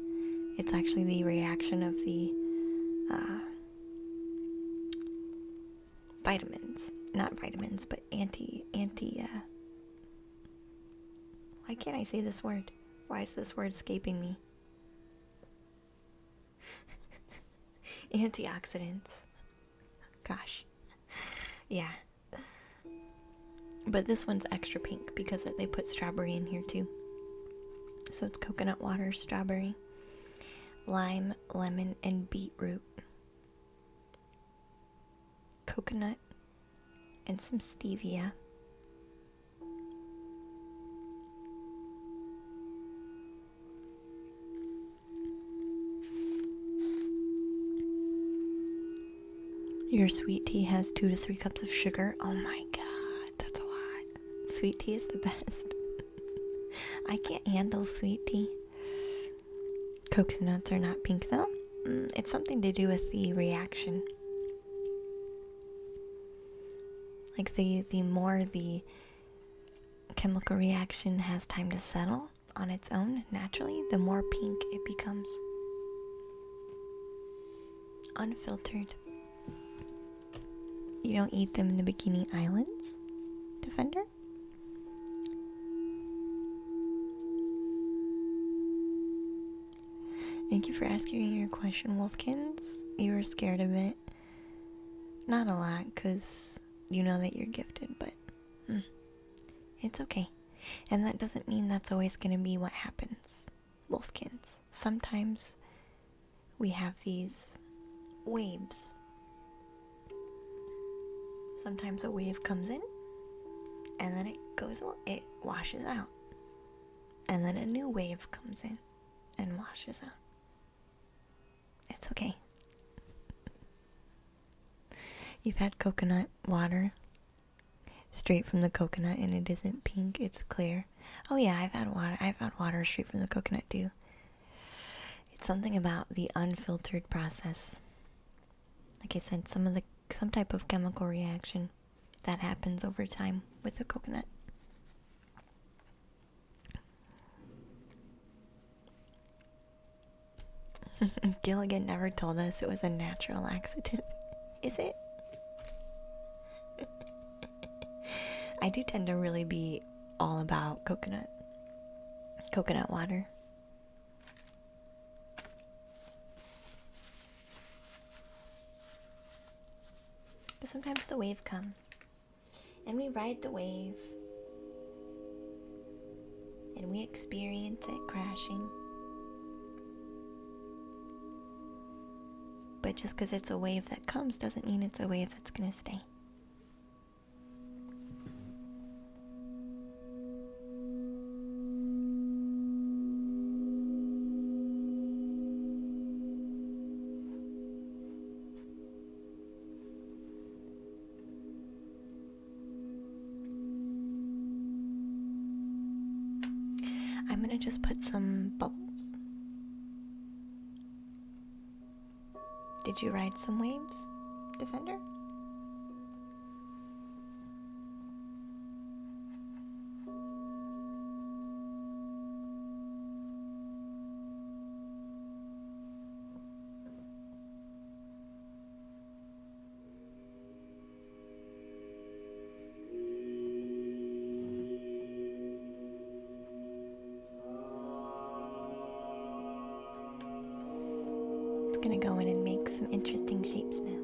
It's actually the reaction of the vitamins. Not vitamins, but why can't I say this word? Why is this word escaping me? Antioxidants. Gosh. Yeah. But this one's extra pink because they put strawberry in here too. So it's coconut water, strawberry, lime, lemon, and beetroot. Coconut and some stevia. Your sweet tea has 2 to 3 cups of sugar. Oh my god, that's a lot. Sweet tea is the best. I can't handle sweet tea. Coconuts are not pink though. It's something to do with the reaction. Like the more the chemical reaction has time to settle on its own naturally, the more pink it becomes. Unfiltered. You don't eat them in the Bikini Islands, Defender? Thank you for asking your question, Wolfkins. You were scared of it. Not a lot, because you know that you're gifted, but it's okay. And that doesn't mean that's always going to be what happens, Wolfkins. Sometimes we have these waves. Sometimes a wave comes in, and then it washes out. And then a new wave comes in and washes out. It's okay. You've had coconut water straight from the coconut, and it isn't pink, it's clear. Oh yeah, I've had water straight from the coconut too. Something about the unfiltered process. Like I said, some type of chemical reaction that happens over time with the coconut. Gilligan never told us it was a natural accident. Is it? I do tend to really be all about coconut water. But sometimes the wave comes, and we ride the wave, and we experience it crashing. But just because it's a wave that comes doesn't mean it's a wave that's gonna stay. I'm gonna just put some bubbles. Did you ride some waves, Defender? Gonna go in and make some interesting shapes now.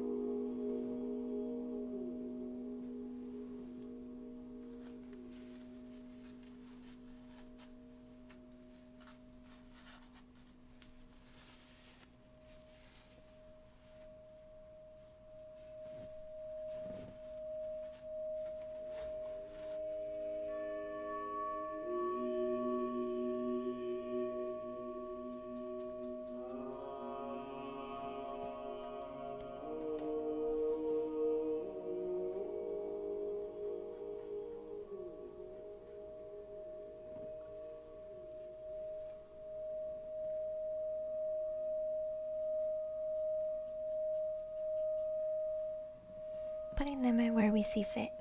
Putting them in where we see fit.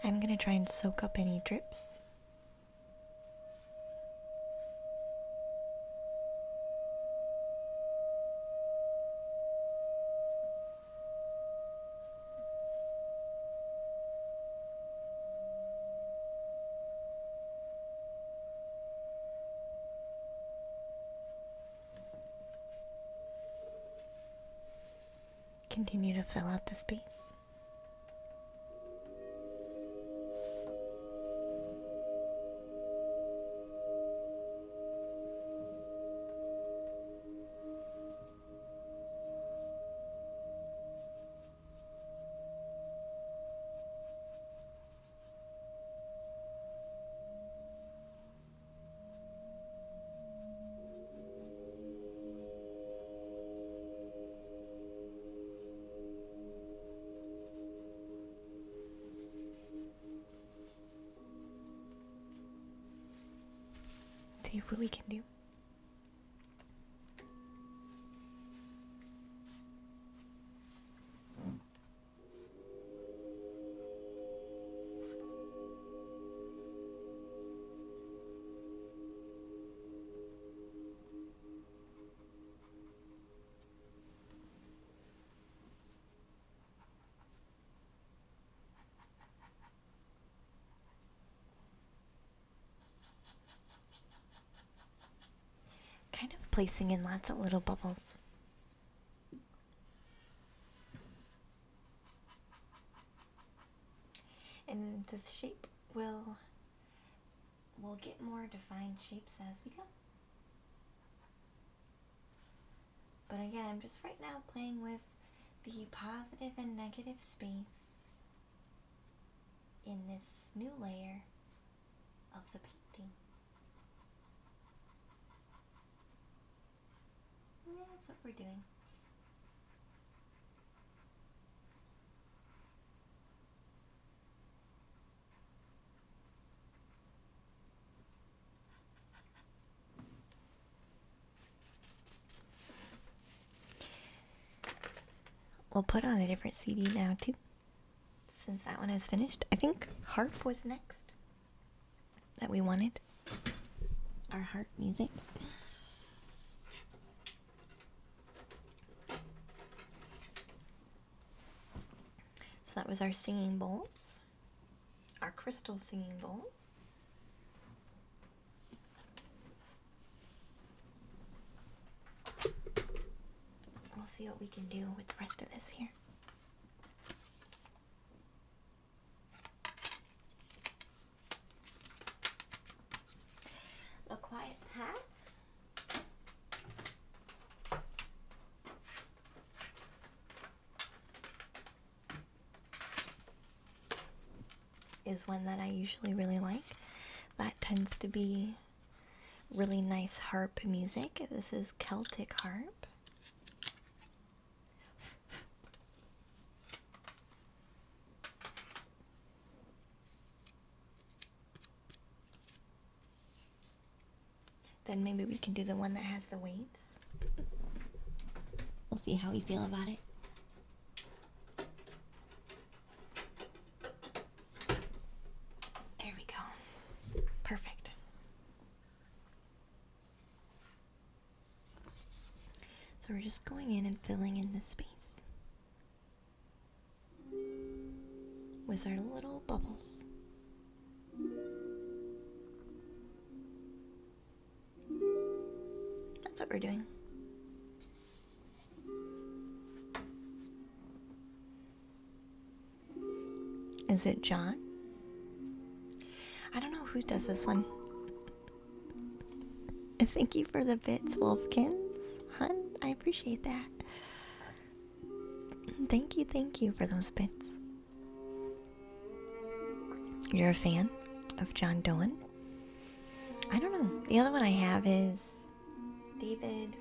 I'm gonna try and soak up any drips. Continue to fill out the space. See what we can do. Kind of placing in lots of little bubbles. And the shape will get more defined shapes as we go. But again, I'm just right now playing with the positive and negative space in this new layer of the painting. Yeah, that's what we're doing. we'll put on a different CD now too, since that one is finished. I think harp was next that we wanted. Our harp music. So that was our singing bowls, our crystal singing bowls. We'll see what we can do with the rest of this here. The Quiet Path. Is one that I usually really like. That tends to be really nice harp music. This is Celtic harp. Then maybe we can do the one that has the waves. We'll see how we feel about it. There we go. Perfect. So we're just going in and filling in the space with our little bubbles. That's what we're doing. Is it John? I don't know who does this one. Thank you for the bits, Wolfkins. Hun, I appreciate that. Thank you for those bits. You're a fan of John Doan? I don't know. The other one I have is David.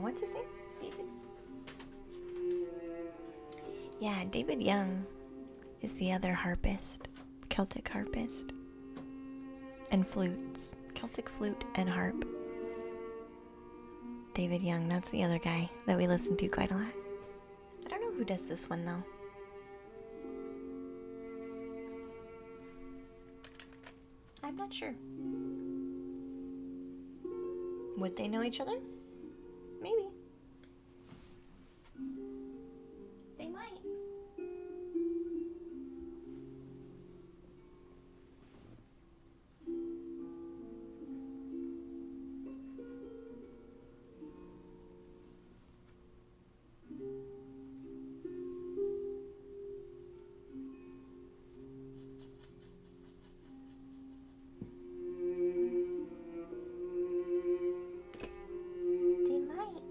What's his name? David? Yeah, David Young is the other harpist. Celtic harpist. And flutes. Celtic flute and harp. David Young, that's the other guy that we listen to quite a lot. I don't know who does this one though. I'm not sure. Would they know each other? Maybe. They might. They might.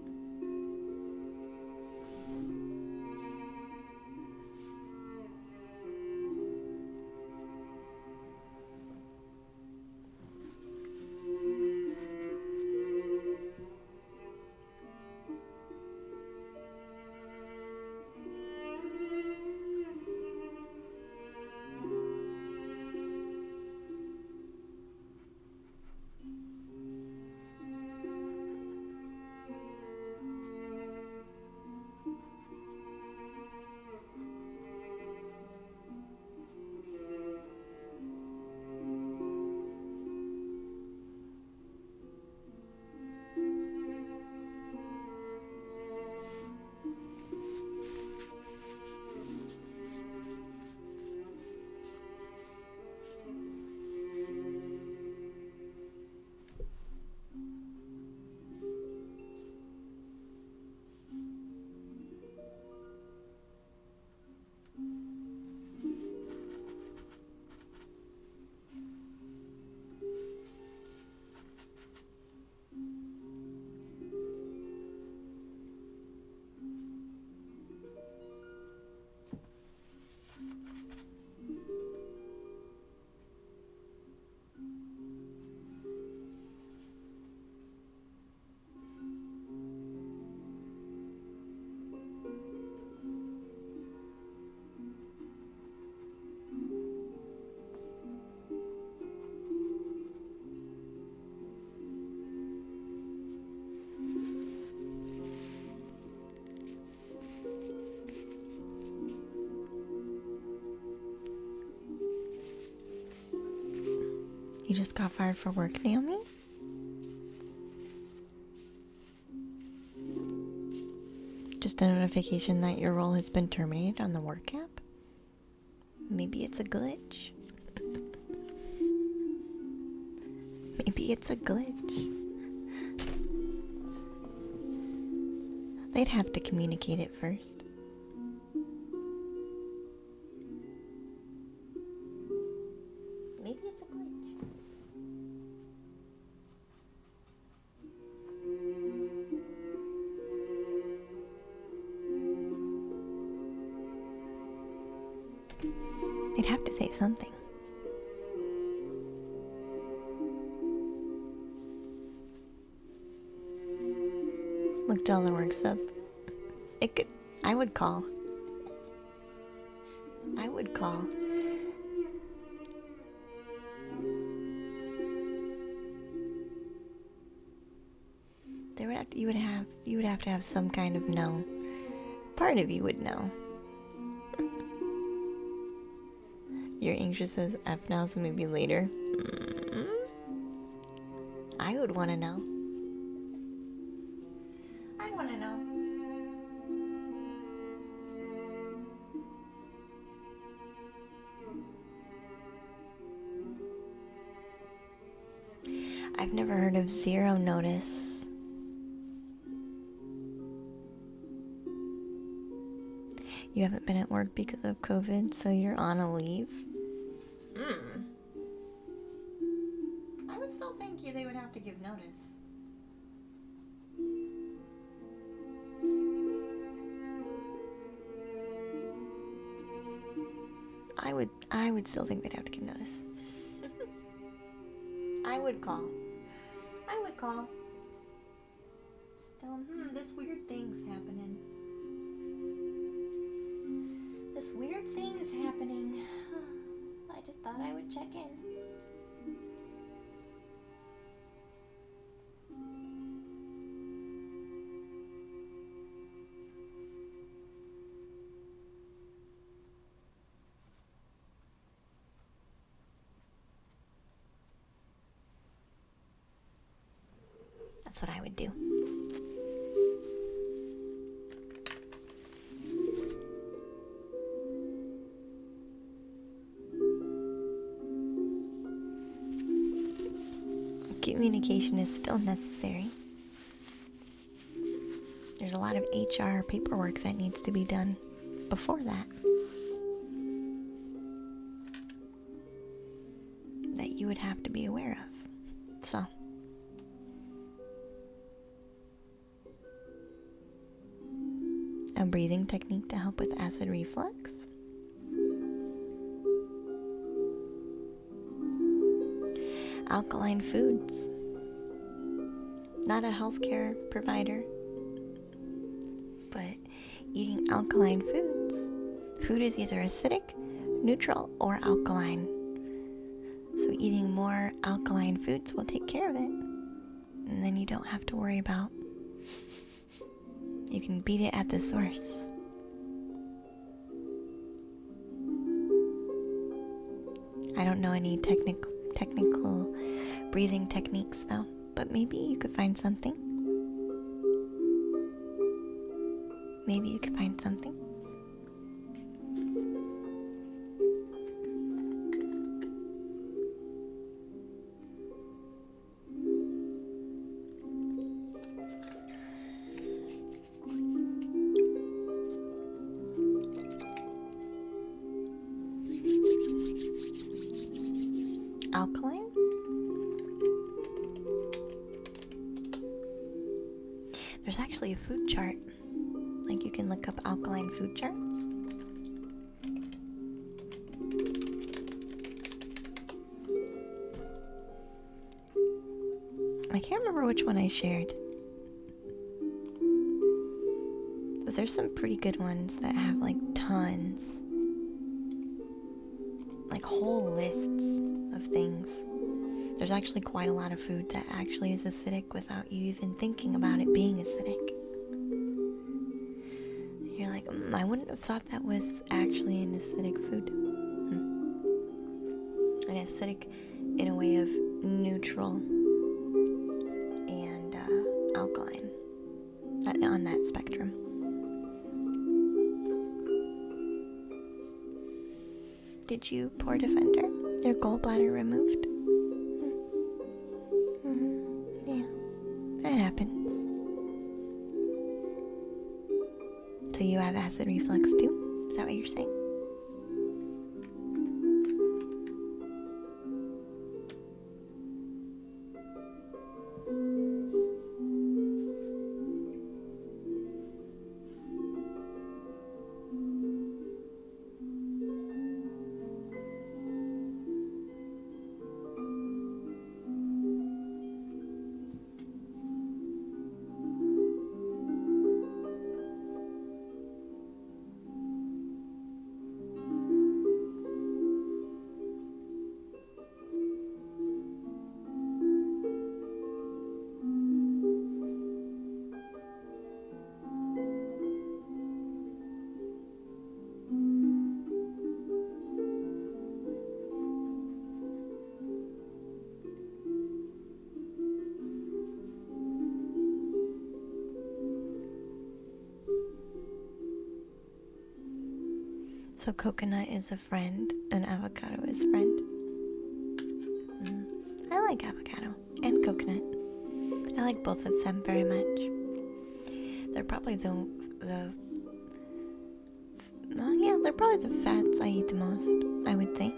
You just got fired for work, Naomi? Just a notification that your role has been terminated on the work app? Maybe it's a glitch. Maybe it's a glitch. They'd have to communicate it first. Maybe it's a glitch. They'd have to say something. Look, till the work's up. It could. I would call. I would call. There would have to, you would have to have some kind of no. Part of you would know. You're anxious as F now, so maybe later. I would want to know. I'd want to know. I've never heard of zero notice. You haven't been at work because of COVID, so you're on a leave? I would still think they would have to give notice. I would still think they'd have to give notice. I would call. Tell them, this weird thing's happening. This weird thing is happening. I just thought I would check in. That's what I would do. Communication is still necessary. There's a lot of HR paperwork that needs to be done before that you would have to be aware of. So a breathing technique to help with acid reflux. Alkaline foods. Not a healthcare provider, but eating alkaline foods. Food is either acidic, neutral, or alkaline. So eating more alkaline foods will take care of it. And then you don't have to worry about. You can beat it at the source. I don't know any technical breathing techniques though, but maybe you could find something. Alkaline? There's actually a food chart. Like you can look up alkaline food charts. I can't remember which one I shared. But there's some pretty good ones that have like tons. Like whole lists of things. There's actually quite a lot of food that actually is acidic without you even thinking about it being acidic. You're like, I wouldn't have thought that was actually an acidic food. An acidic in a way of neutral and alkaline on that spectrum. Did you pour Defender? Your gallbladder removed? Yeah, that happens. So you have acid reflux too? Is that what you're saying? So coconut is a friend, and avocado is friend. I like avocado and coconut. I like both of them very much. They're probably they're probably the fats I eat the most, I would say.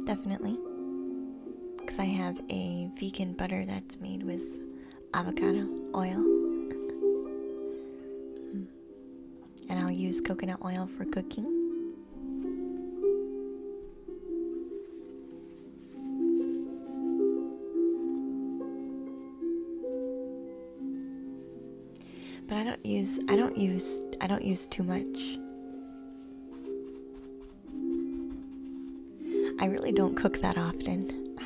Definitely. Because I have a vegan butter that's made with avocado oil. And I'll use coconut oil for cooking. But I don't use too much. I really don't cook that often.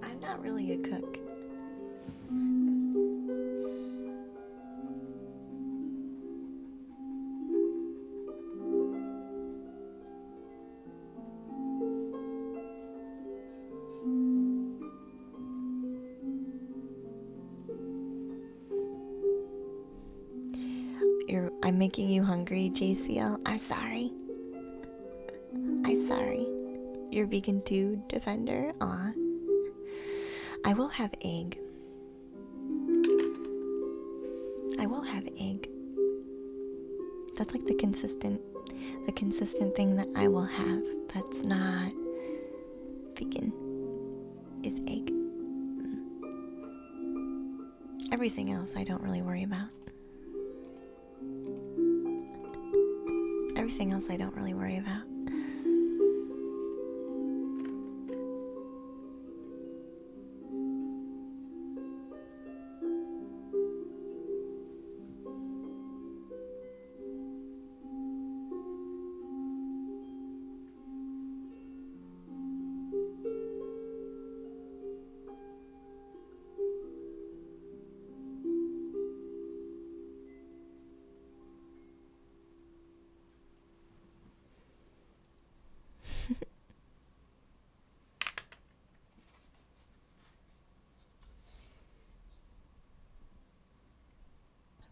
I'm not really a cook. I'm making you hungry, JCL. I'm sorry. You're vegan too, Defender? Aw. I will have egg. That's like the consistent thing that I will have that's not vegan is egg. Everything else I don't really worry about.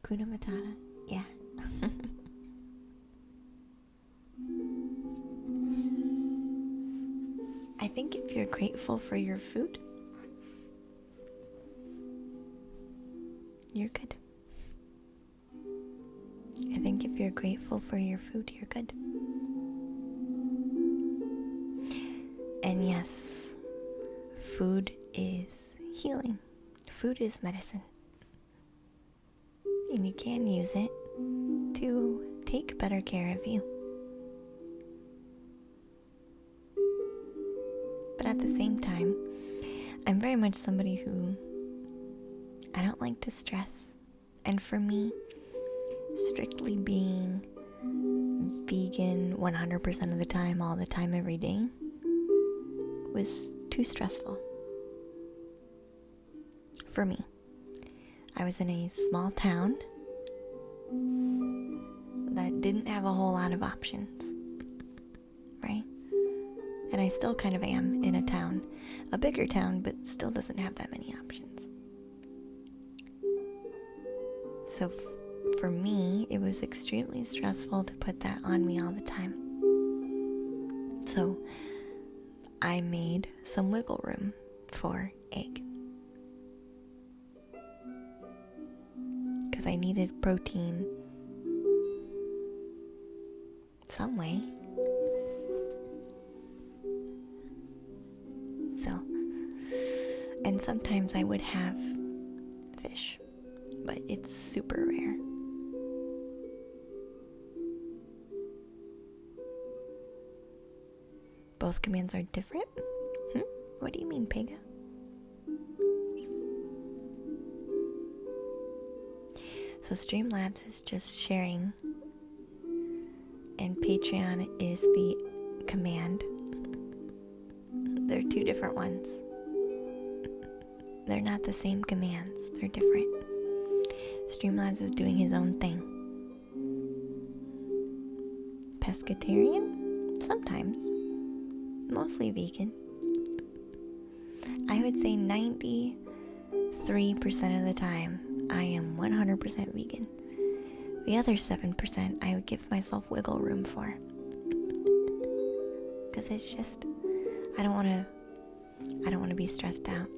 Hakuna Matata, yeah. I think if you're grateful for your food, you're good. I think if you're grateful for your food, you're good. And yes, food is healing. Food is medicine. And you can use it to take better care of you. But at the same time, I'm very much somebody who I don't like to stress. And for me, strictly being vegan 100% of the time, all the time, every day, was too stressful for me. I was in a small town that didn't have a whole lot of options, right? And I still kind of am in a town, a bigger town, but still doesn't have that many options. So for me, it was extremely stressful to put that on me all the time. So I made some wiggle room for egg. Because I needed protein some way. So, and sometimes I would have fish, but it's super rare. Both commands are different? What do you mean, Pega? So Streamlabs is just sharing, and Patreon is the command. They're two different ones. They're not the same commands. They're different. Streamlabs is doing his own thing. Pescatarian? Sometimes. Mostly vegan. I would say 93% of the time I am 100% vegan. The other 7% I would give myself wiggle room for. Because it's just, I don't want to be stressed out.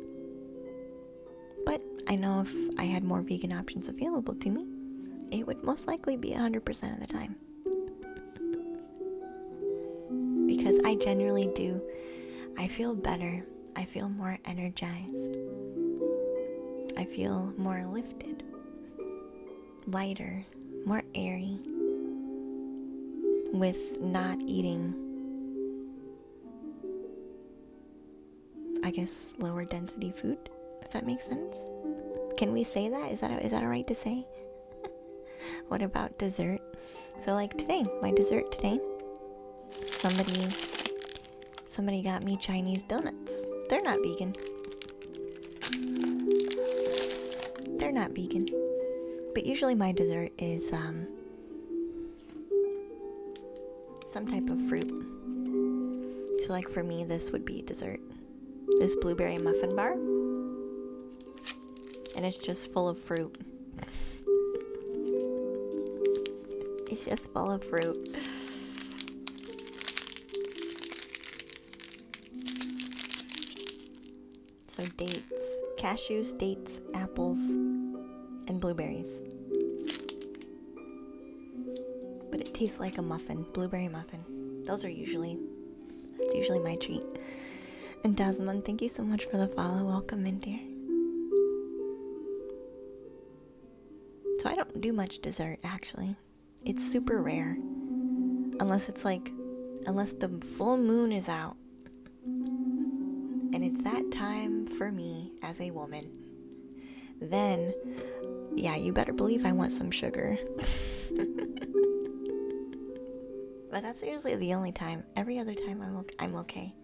But I know if I had more vegan options available to me, it would most likely be 100% of the time. Because I generally do. I feel better. I feel more energized. I feel more lifted, lighter, more airy with not eating, I guess, lower density food, if that makes sense. Can we say that? Is that alright to say? What about dessert? So like today, my dessert today, somebody got me Chinese donuts. They're not vegan. They're not vegan. But usually my dessert is some type of fruit. So like for me, this would be dessert. This blueberry muffin bar. And it's just full of fruit. It's just full of fruit. So dates, cashews, dates, apples, and blueberries. But it tastes like a muffin, blueberry muffin. That's usually my treat. And Dasmond, thank you so much for the follow. Welcome in, dear. So I don't do much dessert, actually. It's super rare. Unless the full moon is out. And it's that time for me as a woman. Then, yeah, you better believe I want some sugar. But that's usually the only time. Every other time I'm okay.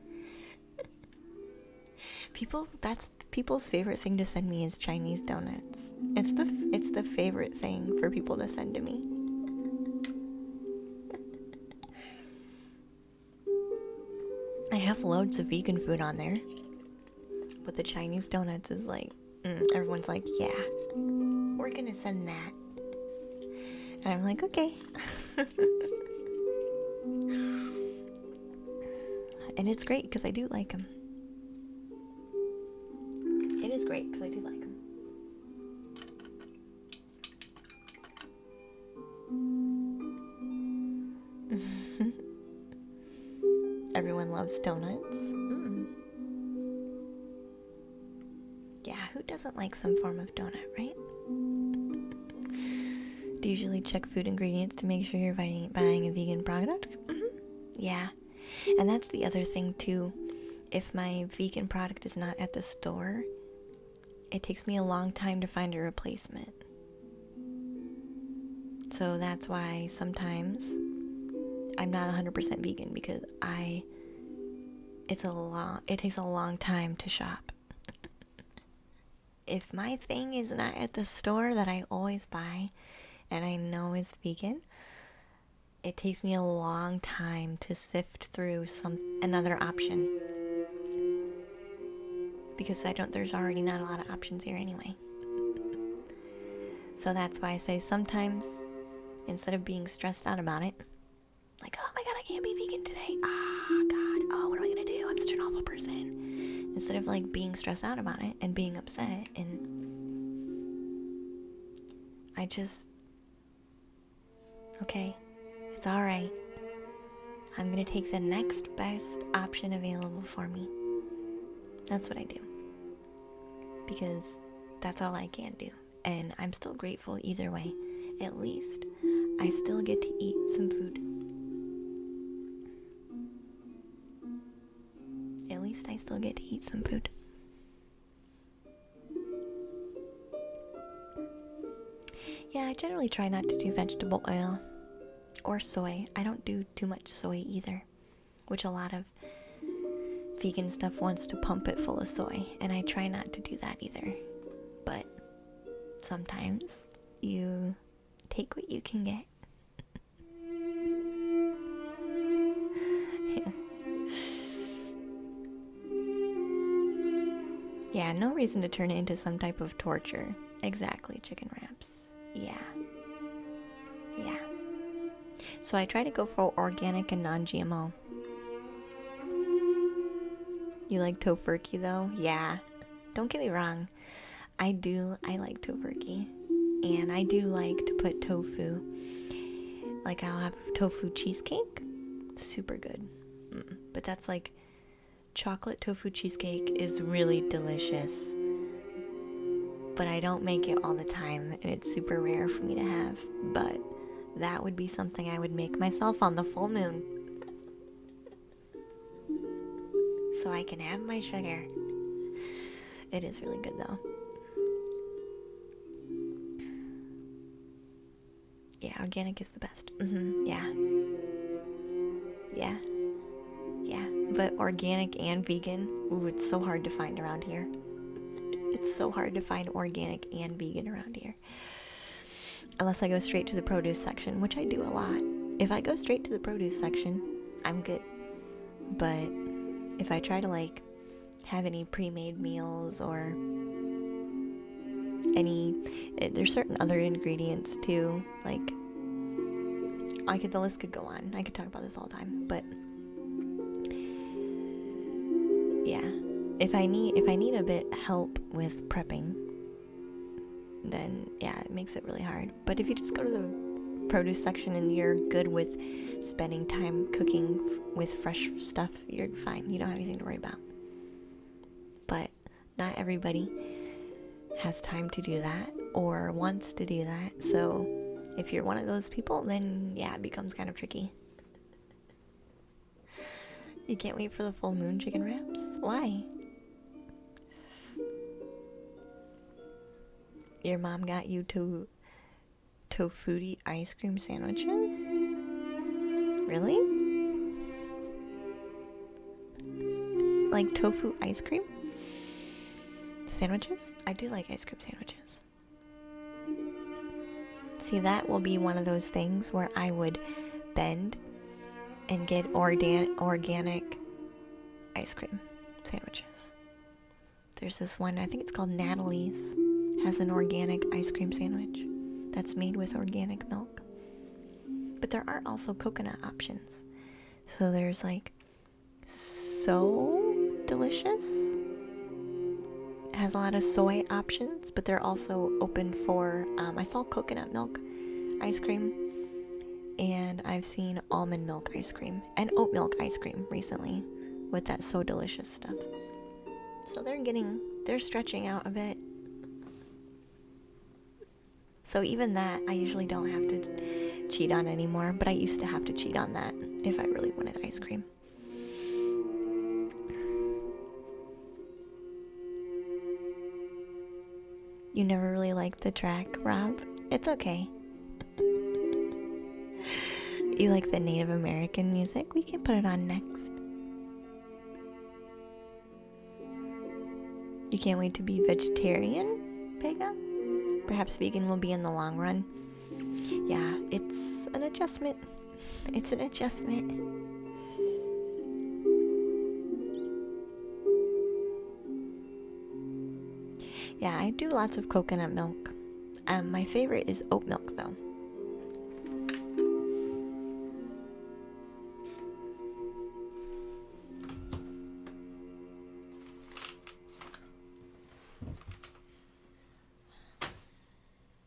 That's people's favorite thing to send me is Chinese donuts. It's the favorite thing for people to send to me. I have loads of vegan food on there, but the Chinese donuts is like, everyone's like, yeah, we're gonna send that. And I'm like, okay. And it's great because I do like them. It is great because I do like them. Everyone loves donuts. Yeah, who doesn't like some form of donut, right? Do you usually check food ingredients to make sure you're buying a vegan product? Yeah. And that's the other thing too. If my vegan product is not at the store, it takes me a long time to find a replacement. So that's why sometimes I'm not 100% vegan because it takes a long time to shop. If my thing is not at the store that I always buy and I know is vegan, it takes me a long time to sift through another option. Because there's already not a lot of options here anyway. So that's why I say sometimes, instead of being stressed out about it, like, oh my god, I can't be vegan today. God, what am I gonna do? I'm such an awful person. Instead of like being stressed out about it and being upset, and I just, okay, it's alright. I'm gonna take the next best option available for me. That's what I do. Because that's all I can do. And I'm still grateful either way. At least I still get to eat some food. At least I still get to eat some food. Yeah, I generally try not to do vegetable oil or soy. I don't do too much soy either, which a lot of vegan stuff wants to pump it full of soy, and I try not to do that either. But sometimes you take what you can get. Yeah, no reason to turn it into some type of torture. Exactly, chicken wraps. Yeah. So I try to go for organic and non-GMO. You like Tofurkey though? Yeah. Don't get me wrong. I like Tofurkey. And I do like to put tofu. Like I'll have tofu cheesecake. Super good. But that's like, chocolate tofu cheesecake is really delicious. But I don't make it all the time, and it's super rare for me to have. But that would be something I would make myself on the full moon. So I can have my sugar. It is really good though. Yeah, organic is the best. Yeah. But organic and vegan, ooh, it's so hard to find around here. It's so hard to find organic and vegan around here. Unless I go straight to the produce section, which I do a lot. If I go straight to the produce section, I'm good. But if I try to like have any pre-made meals or there's certain other ingredients too, like the list could go on. I could talk about this all the time, but yeah, if I need a bit help with prepping, then yeah, it makes it really hard. But if you just go to the produce section and you're good with spending time cooking with fresh stuff, you're fine. You don't have anything to worry about. But not everybody has time to do that or wants to do that. So if you're one of those people, then yeah, it becomes kind of tricky. You can't wait for the full moon chicken wraps? Why? Your mom got you tofuti ice cream sandwiches? Really? Like tofu ice cream? Sandwiches? I do like ice cream sandwiches. See, that will be one of those things where I would bend and get organic ice cream sandwiches. There's this one, I think it's called Natalie's, has an organic ice cream sandwich that's made with organic milk. But there are also coconut options. So there's like So Delicious. It has a lot of soy options, but they're also open for, I saw coconut milk ice cream, and I've seen almond milk ice cream and oat milk ice cream recently with that So Delicious stuff. So they're stretching out a bit. So even that, I usually don't have to cheat on anymore, but I used to have to cheat on that if I really wanted ice cream. You never really liked the track, Rob? It's okay. You like the Native American music? We can put it on next. You can't wait to be vegetarian, Pega? Perhaps vegan will be in the long run. Yeah, it's an adjustment. It's an adjustment. Yeah, I do lots of coconut milk. My favorite is oat milk, though.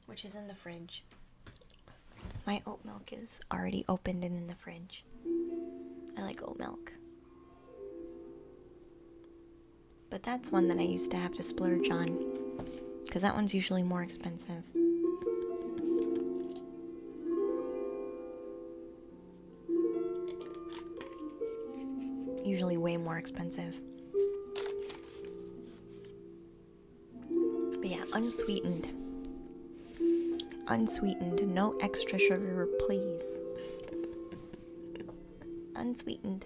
Which is in the fridge. My oat milk is already opened and in the fridge. I like oat milk. But that's one that I used to have to splurge on, because that one's usually more expensive. Usually way more expensive. But yeah, unsweetened. Unsweetened. No extra sugar, please. Unsweetened.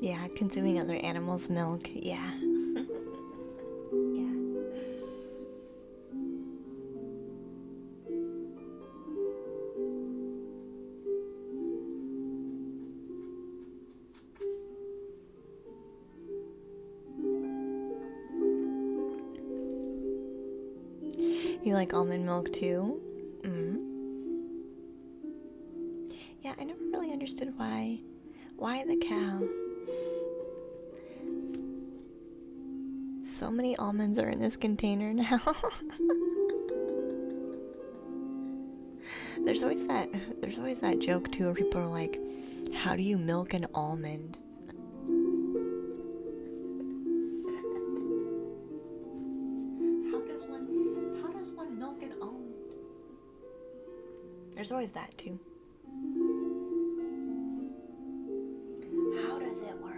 Yeah, consuming other animals' milk. Yeah. Yeah. You like almond milk too? Yeah, I never really understood why the cow. So many almonds are in this container now. There's always that joke too where people are like, how do you milk an almond? How does one milk an almond? There's always that too. How does it work?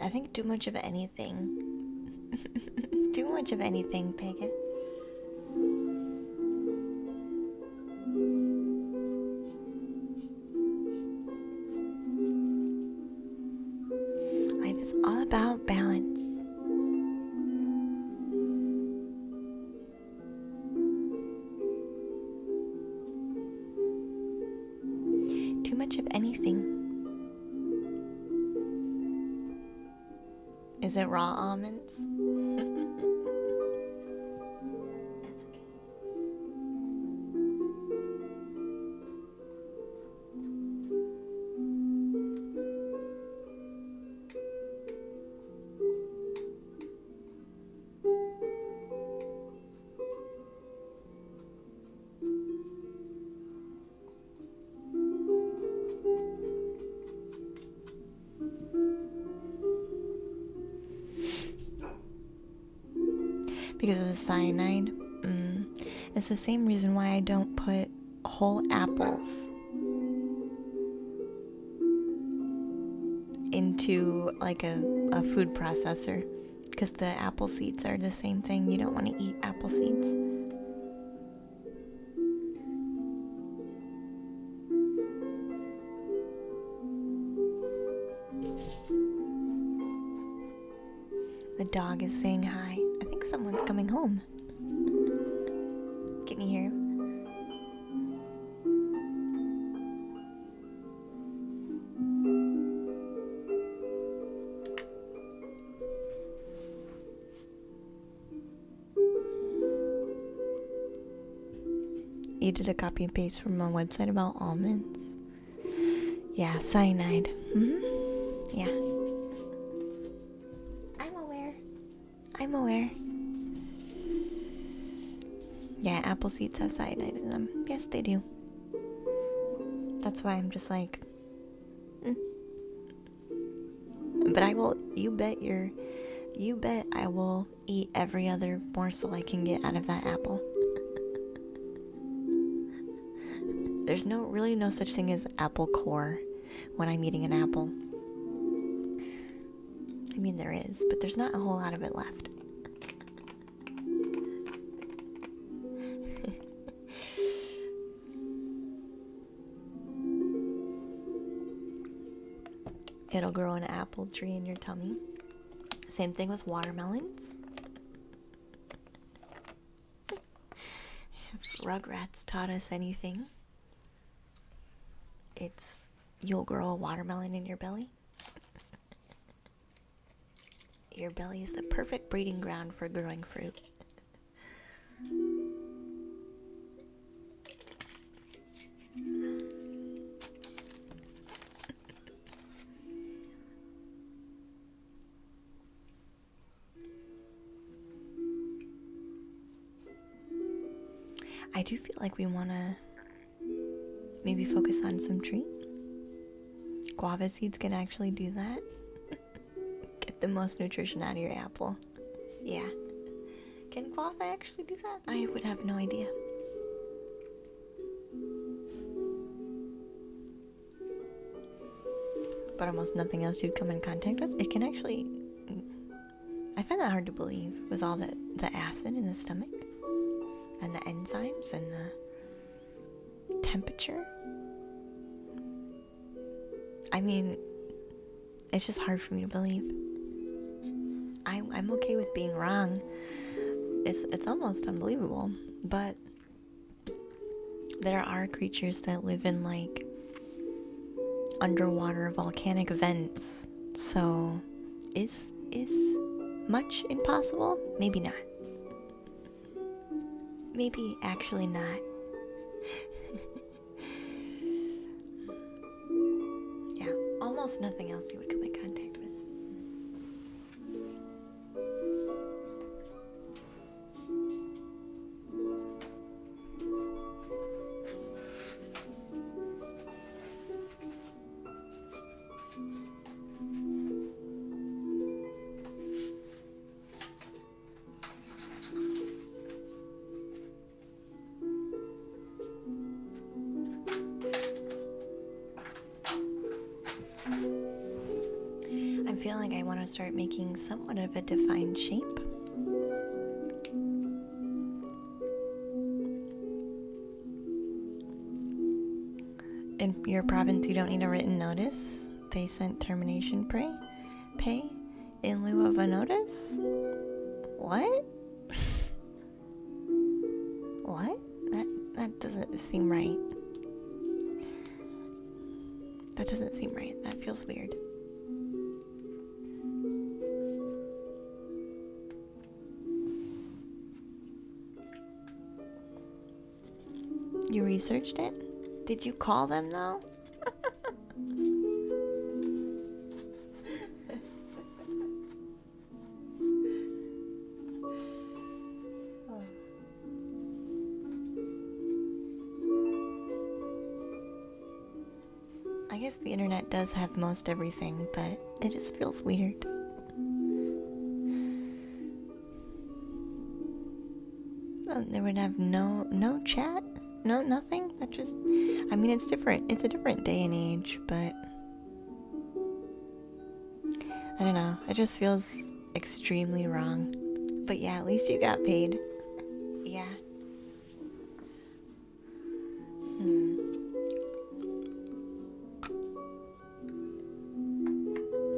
I think too much of anything. Too much of anything, Pagan. Life is all about balance. Too much of anything. Is it raw almonds? That's okay. Because of the cyanide. It's the same reason why I don't put whole apples into like a food processor, because the apple seeds are the same thing. You don't want to eat apple seeds. dog is saying hi. I think someone's coming home. Can you hear him? You did a copy and paste from a website about almonds. Yeah, cyanide. Yeah. I'm aware. Yeah, apple seeds have cyanide in them. Yes, they do. That's why I'm just like, But I will, you bet I will eat every other morsel I can get out of that apple. There's really no such thing as apple core when I'm eating an apple. I mean, there is, but there's not a whole lot of it left. It'll grow an apple tree in your tummy. Same thing with watermelons. If Rugrats taught us anything, it's you'll grow a watermelon in your belly. Your belly is the perfect breeding ground for growing fruit. I do feel like we want to maybe focus on some treat. Guava seeds can actually do that. Get the most nutrition out of your apple. Yeah. Can guava actually do that? I would have no idea. But almost nothing else you'd come in contact with. It can actually... I find that hard to believe with all the acid in the stomach. And the enzymes and the temperature. I mean, it's just hard for me to believe. I'm okay with being wrong. It's almost unbelievable, but there are creatures that live in like underwater volcanic vents. So is much impossible? Maybe not. Maybe actually not. Yeah, almost nothing else you would come in contact with. I'm feeling I want to start making somewhat of a defined shape. In your province, you don't need a written notice. They sent termination pay in lieu of a notice? What? What? That doesn't seem right. That doesn't seem right. That feels weird. You researched it? Did you call them though? I guess the internet does have most everything, but it just feels weird. They would have no chat? No, nothing? That just... I mean, it's different. It's a different day and age, but... I don't know. It just feels extremely wrong. But yeah, at least you got paid. Yeah.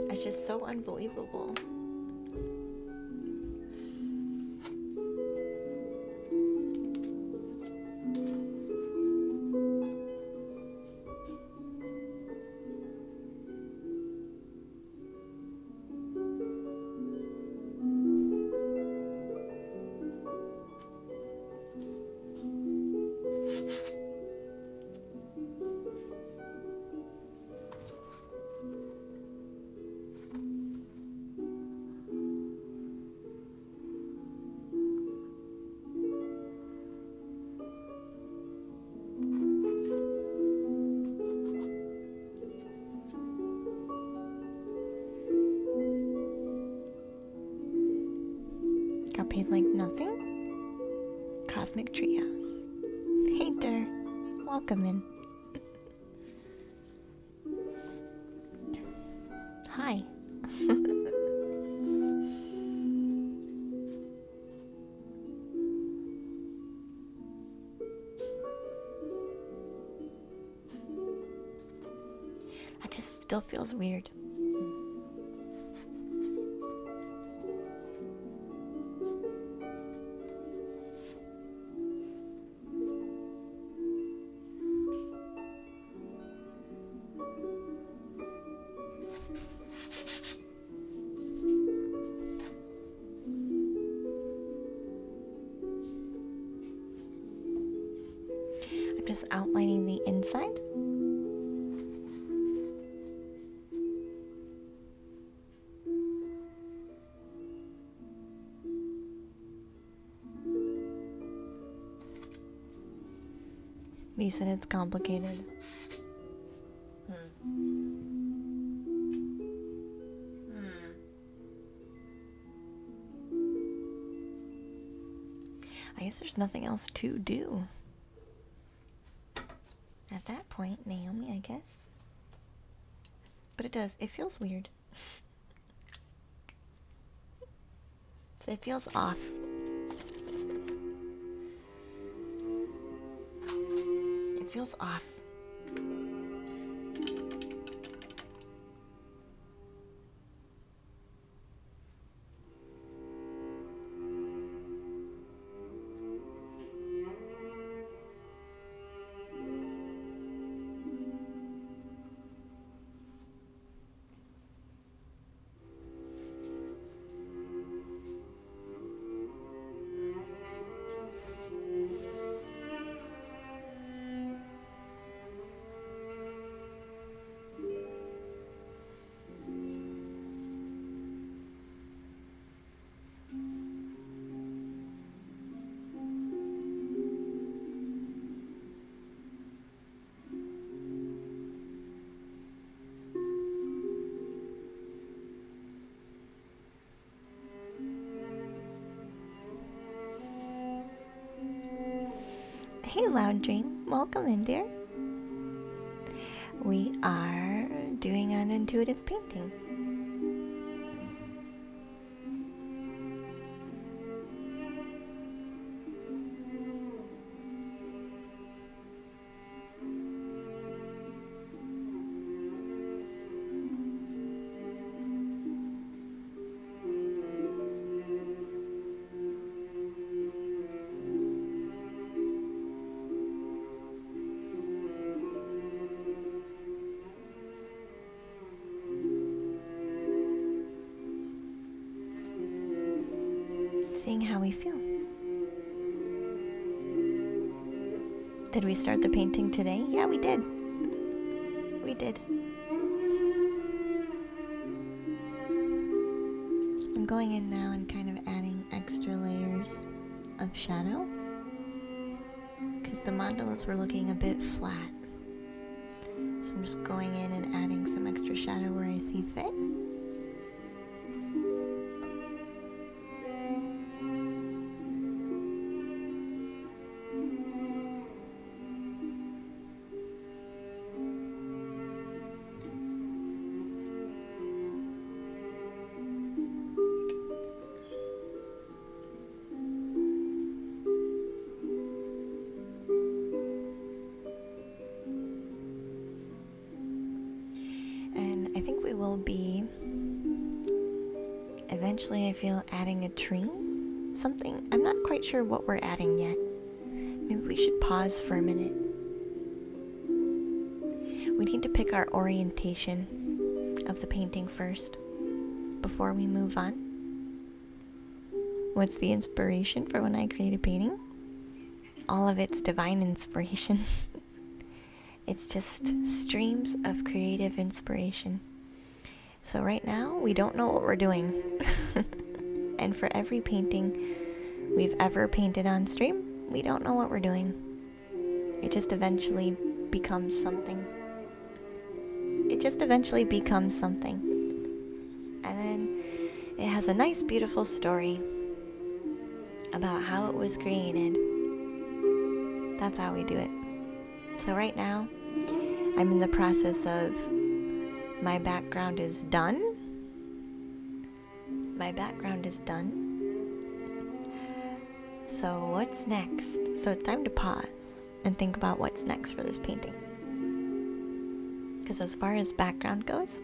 It's just so unbelievable. Got paid like nothing? Cosmic Treehouse. Hater, welcome in. Hi. That just still feels weird. I'm just outlining the inside. You said it's complicated. I guess there's nothing else to do. At that point, Naomi, I guess. But it feels weird. It feels off. It feels off. Hey, Loud Dream. Welcome in, dear. We are doing an intuitive painting. Seeing how we feel. Did we start the painting today? Yeah, we did. We did. I'm going in now and kind of adding extra layers of shadow because the mandalas were looking a bit flat. So I'm just going in and adding some extra shadow where I see fit. Will be eventually, I feel, adding a tree, something. I'm not quite sure what we're adding yet. Maybe we should pause for a minute. We need to pick our orientation of the painting first before we move on. What's the inspiration for when I create a painting? All of it's divine inspiration. It's just streams of creative inspiration. So right now, we don't know what we're doing. And for every painting we've ever painted on stream, we don't know what we're doing. It just eventually becomes something. It just eventually becomes something. And then it has a nice, beautiful story. about how it was created. That's how we do it. So right now, I'm in the process of, my background is done. My background is done. So what's next? So it's time to pause and think about what's next for this painting. Because as far as background goes,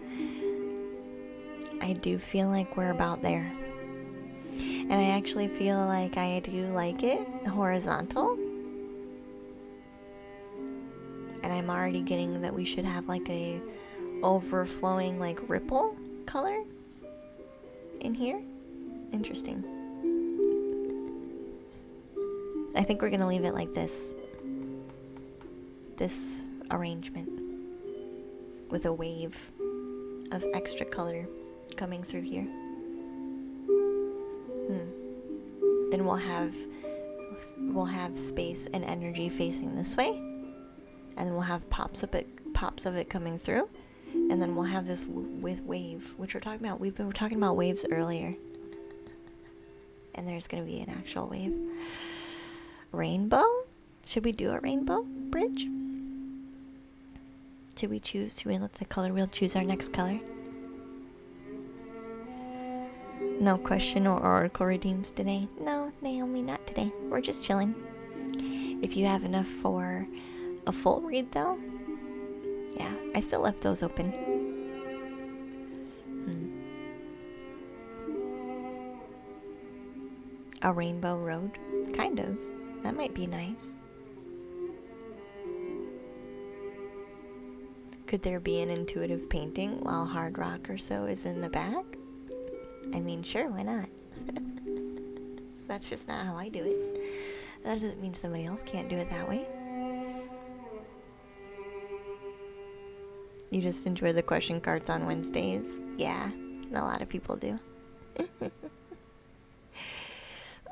I do feel like we're about there. And I actually feel like I do like it horizontal. And I'm already getting that we should have like a overflowing like ripple color in here. Interesting. I think we're gonna leave it like this. This arrangement with a wave of extra color coming through here. Then we'll have space and energy facing this way, and then we'll have pops of it coming through, and then we'll have this with wave, which we're talking about. We've been talking about waves earlier, and there's gonna be an actual wave. Rainbow? Should we do a rainbow bridge? Should we let the color wheel choose our next color? No question or oracle redeems today. No, Naomi, not today. We're just chilling. If you have enough for a full read, though, yeah, I still left those open. A rainbow road? Kind of. That might be nice. Could there be an intuitive painting while Hard Rock or so is in the back? I mean, sure, why not? That's just not how I do it. That doesn't mean somebody else can't do it that way. You just enjoy the question cards on Wednesdays? Yeah, a lot of people do.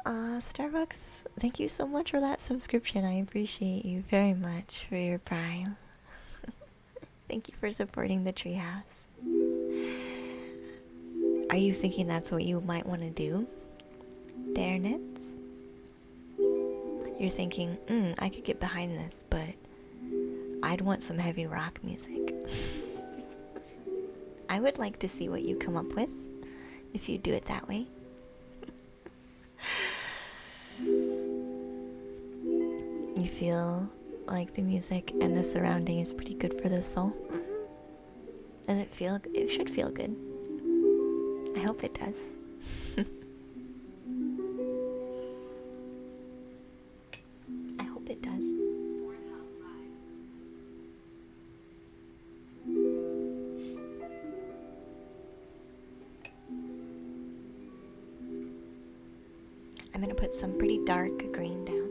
Starbucks, thank you so much for that subscription. I appreciate you very much for your Prime. Thank you for supporting the Treehouse. Are you thinking that's what you might want to do, Darnets? You're thinking, I could get behind this, but I'd want some heavy rock music. I would like to see what you come up with if you do it that way. You feel like the music and the surrounding is pretty good for the soul? Does it feel? It should feel good. I hope it does. I hope it does. I'm gonna put some pretty dark green down.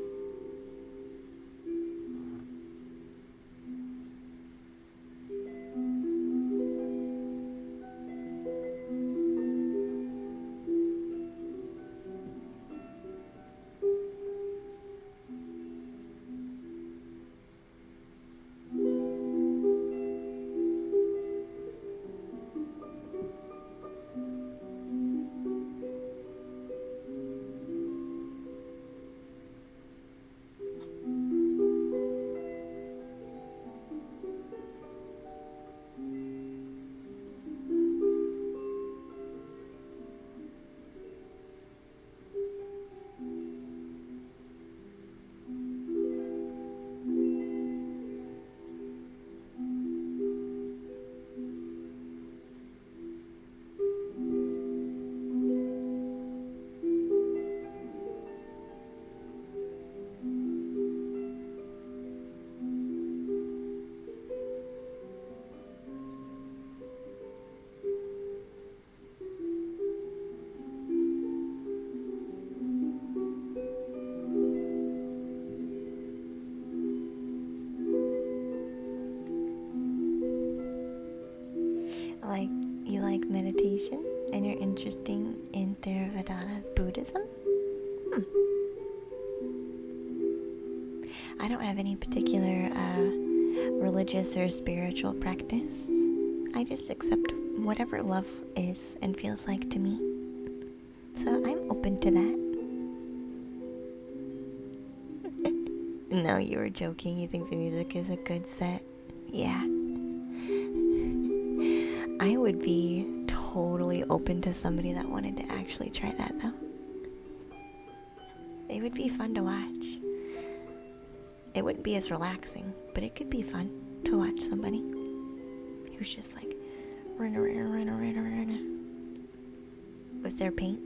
You like meditation and you're interested in Theravada Buddhism? I don't have any particular religious or spiritual practice. I just accept whatever love is and feels like to me. So I'm open to that. No, you were joking. You think the music is a good set? Yeah. I would be totally open to somebody that wanted to actually try that, though. It would be fun to watch. It wouldn't be as relaxing, but it could be fun to watch somebody who's just like run with their paint.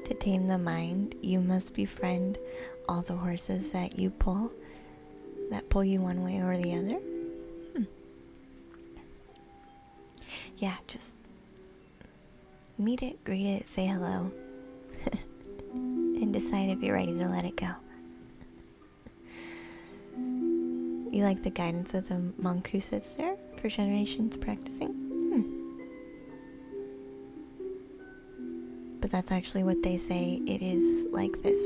To tame the mind, you must befriend all the horses that you pull, that pull you one way or the other. Yeah, just meet it, greet it, say hello, and decide if you're ready to let it go. You like the guidance of the monk who sits there for generations practicing? But that's actually what they say. It is like this.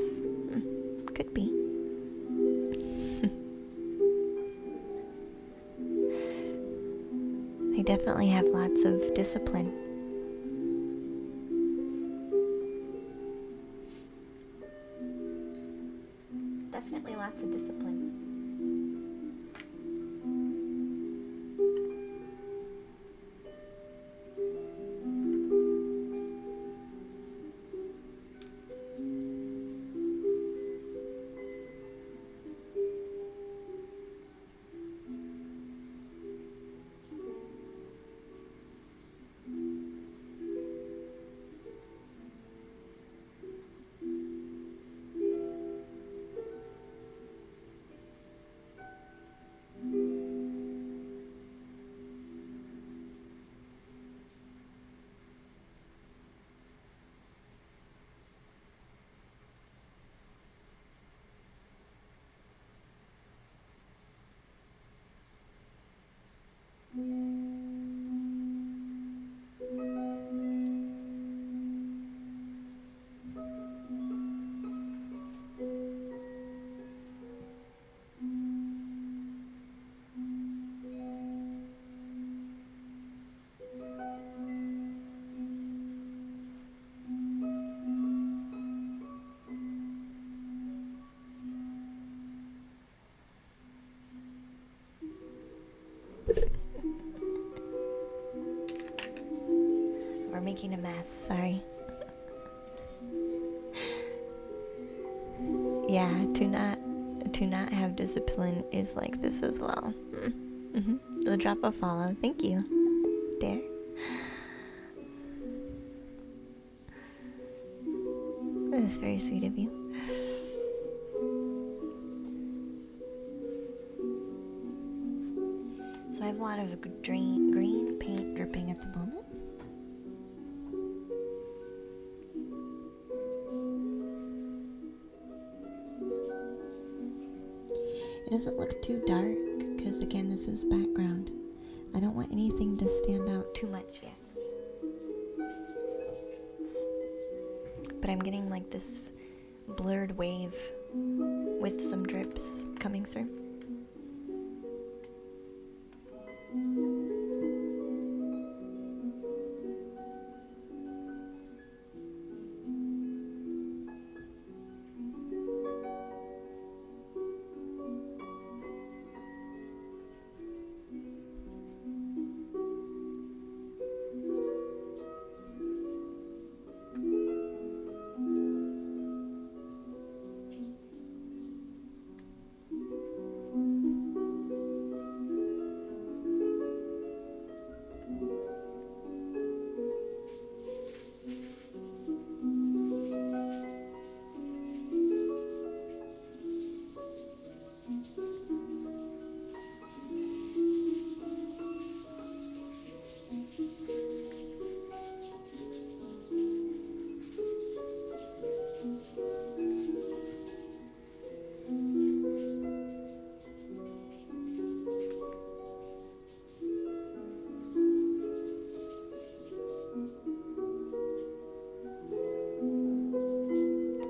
Could be. They definitely have lots of discipline. Definitely lots of discipline. We're making a mess, sorry. Yeah, to not have discipline is like this as well. The drop a follow, thank you. Dare. That is very sweet of you. So I have a lot of green paint dripping at the moment. It doesn't look too dark because again this is background. I don't want anything to stand out too much yet. But I'm getting like this blurred wave with some drips coming through.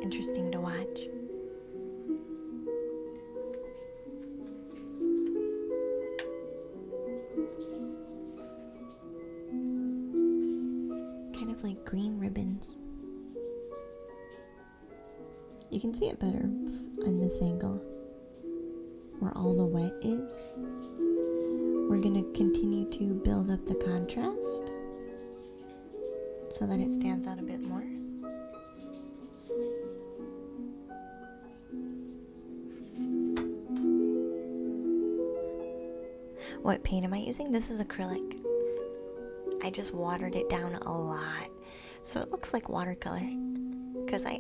interesting to watch. Kind of like green ribbons. You can see it better on this angle, where all the wet is. We're going to continue to build up the contrast so that it stands out a bit more. What paint am I using? This is acrylic. I just watered it down a lot, so it looks like watercolor. Because I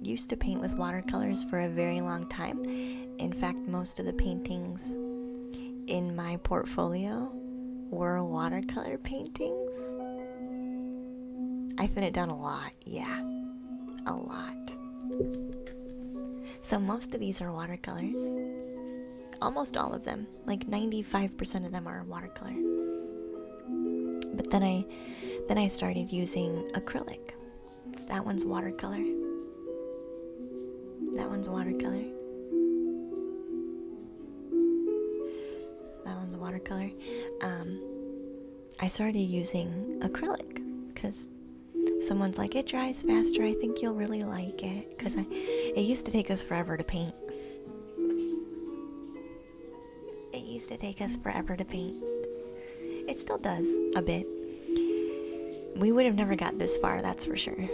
used to paint with watercolors for a very long time. In fact, most of the paintings in my portfolio were watercolor paintings. I thin it down a lot, yeah, a lot. So most of these are watercolors. Almost all of them, like 95% of them are watercolor. But then I started using acrylic. That one's watercolor. That one's watercolor. That one's watercolor. I started using acrylic because someone's like, it dries faster. I think you'll really like it. Because it used to take us forever to paint. It used to take us forever to paint. It still does a bit. We would have never got this far, that's for sure.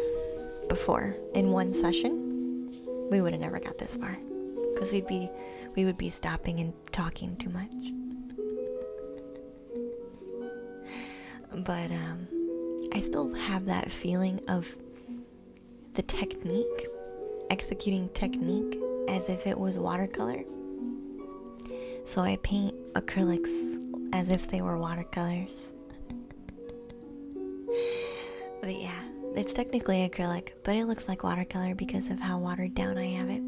Before, in one session, we would have never got this far. Because we would be stopping and talking too much. But I still have that feeling of the technique, executing technique as if it was watercolor. So I paint acrylics as if they were watercolors. But yeah, it's technically acrylic, but it looks like watercolor because of how watered down I have it.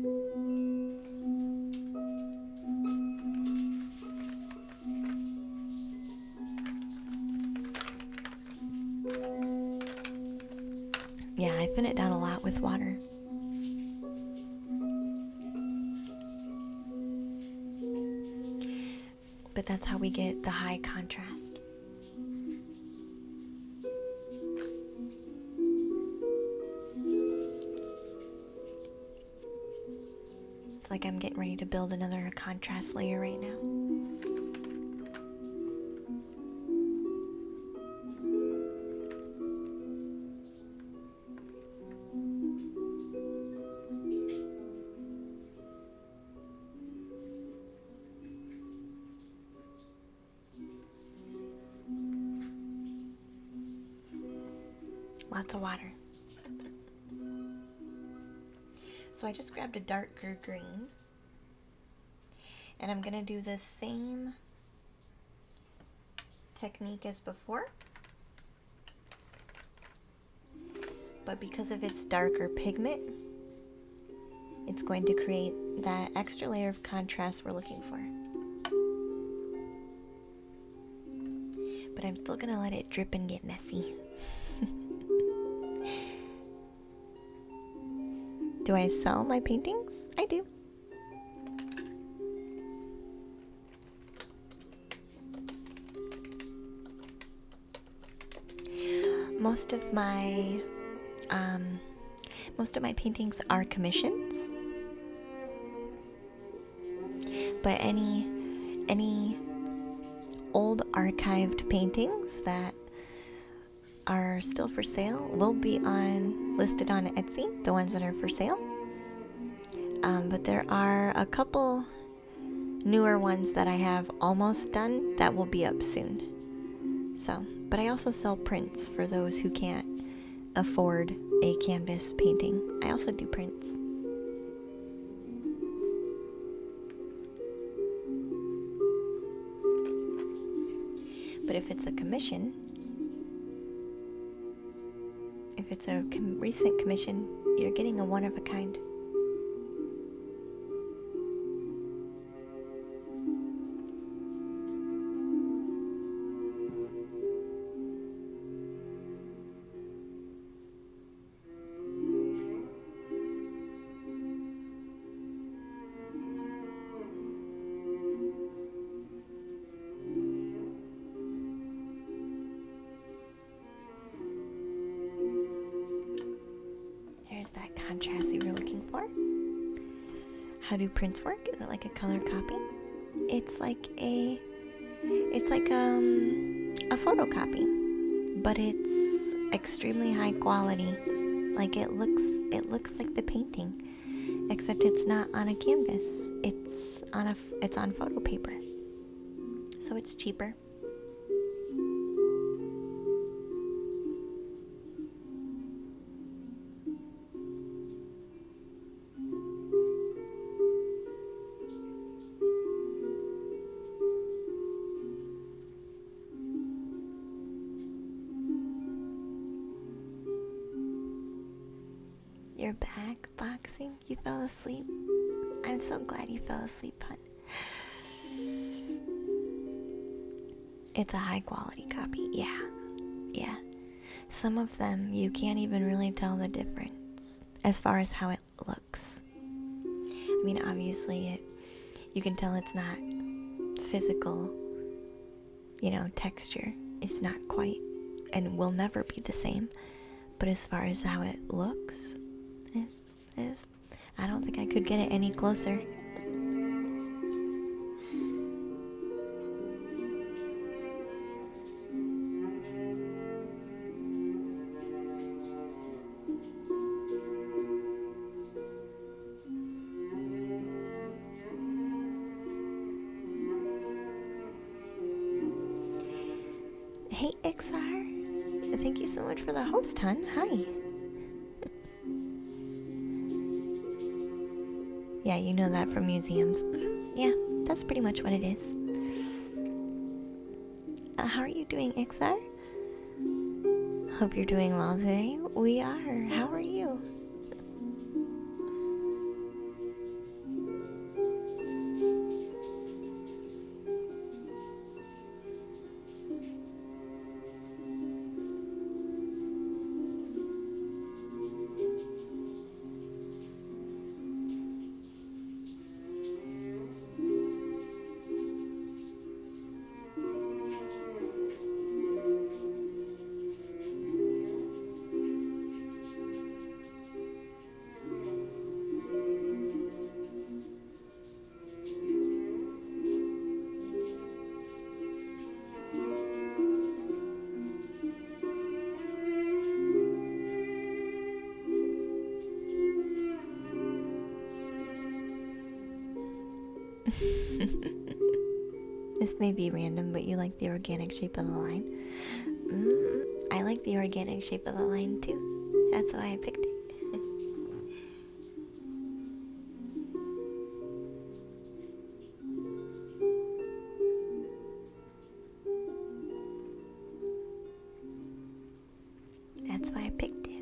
Yeah, I thin it down a lot with water. But that's how we get the high contrast. It's like I'm getting ready to build another contrast layer right now. Lots of water. So I just grabbed a darker green, and I'm gonna do the same technique as before, but because of its darker pigment, it's going to create that extra layer of contrast we're looking for. But I'm still gonna let it drip and get messy. Do I sell my paintings? I do. Most of my paintings are commissions, but any old archived paintings that are still for sale will be listed on Etsy, the ones that are for sale. But there are a couple newer ones that I have almost done that will be up soon. So, but I also sell prints for those who can't afford a canvas painting. I also do prints. But if it's a commission, if it's a recent commission, you're getting a one-of-a-kind. contrast you were looking for. How do prints work? Is it like a color copy? It's like a photocopy, but it's extremely high quality. Like it looks like the painting, except it's not on a canvas. It's on photo paper. So it's cheaper. You're back boxing? You fell asleep? I'm so glad you fell asleep, hon. It's a high quality copy. Yeah. Some of them you can't even really tell the difference as far as how it looks. I mean, obviously you can tell it's not physical, texture. It's not quite and will never be the same. But as far as how it looks, I don't think I could get it any closer. Hey, XR. Thank you so much for the host, hon. Hi. Yeah, you know that from museums. Yeah, that's pretty much what it is. How are you doing, XR? Hope you're doing well today. We are. How are you? This may be random, but you like the organic shape of the line. I like the organic shape of the line too. That's why I picked it. That's why I picked it.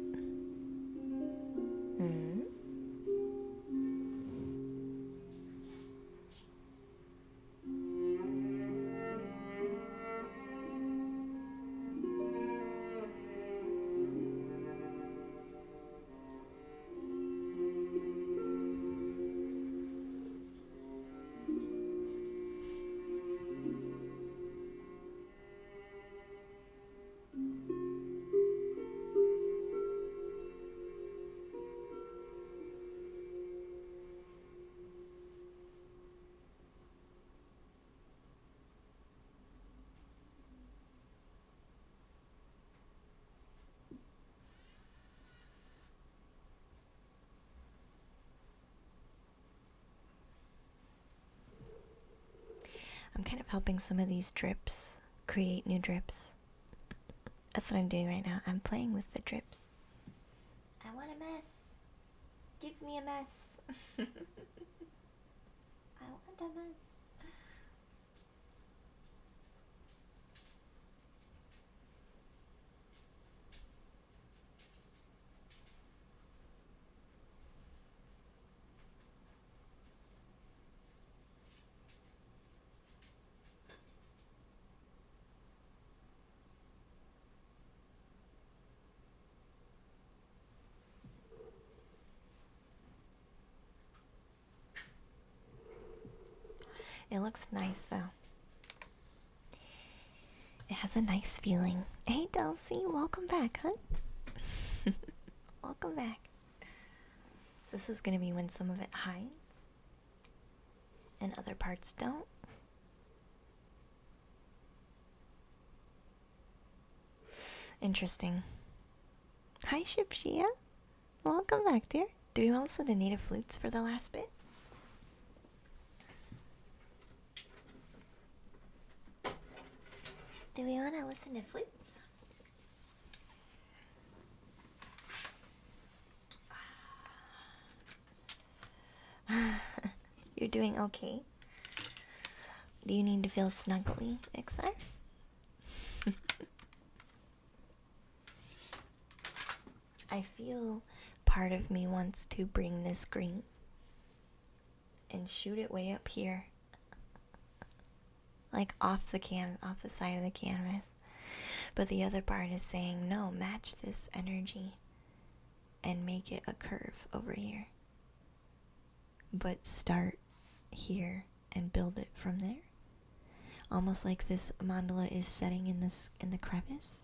I'm kind of helping some of these drips create new drips. That's what I'm doing right now. I'm playing with the drips. I want a mess. Give me a mess. I want a mess. It looks nice though. It has a nice feeling. Hey Dulcie, welcome back, huh? Welcome back. So this is going to be when some of it hides and other parts don't. Interesting. Hi, Shipshia. Welcome back, dear. Do we want to listen to native flutes for the last bit? Do we want to listen to flutes? You're doing okay. Do you need to feel snuggly, Ixar? I feel part of me wants to bring this green and shoot it way up here, like off the side of the canvas. But the other part is saying, no, match this energy and make it a curve over here. But start here and build it from there. Almost like this mandala is setting in the crevice.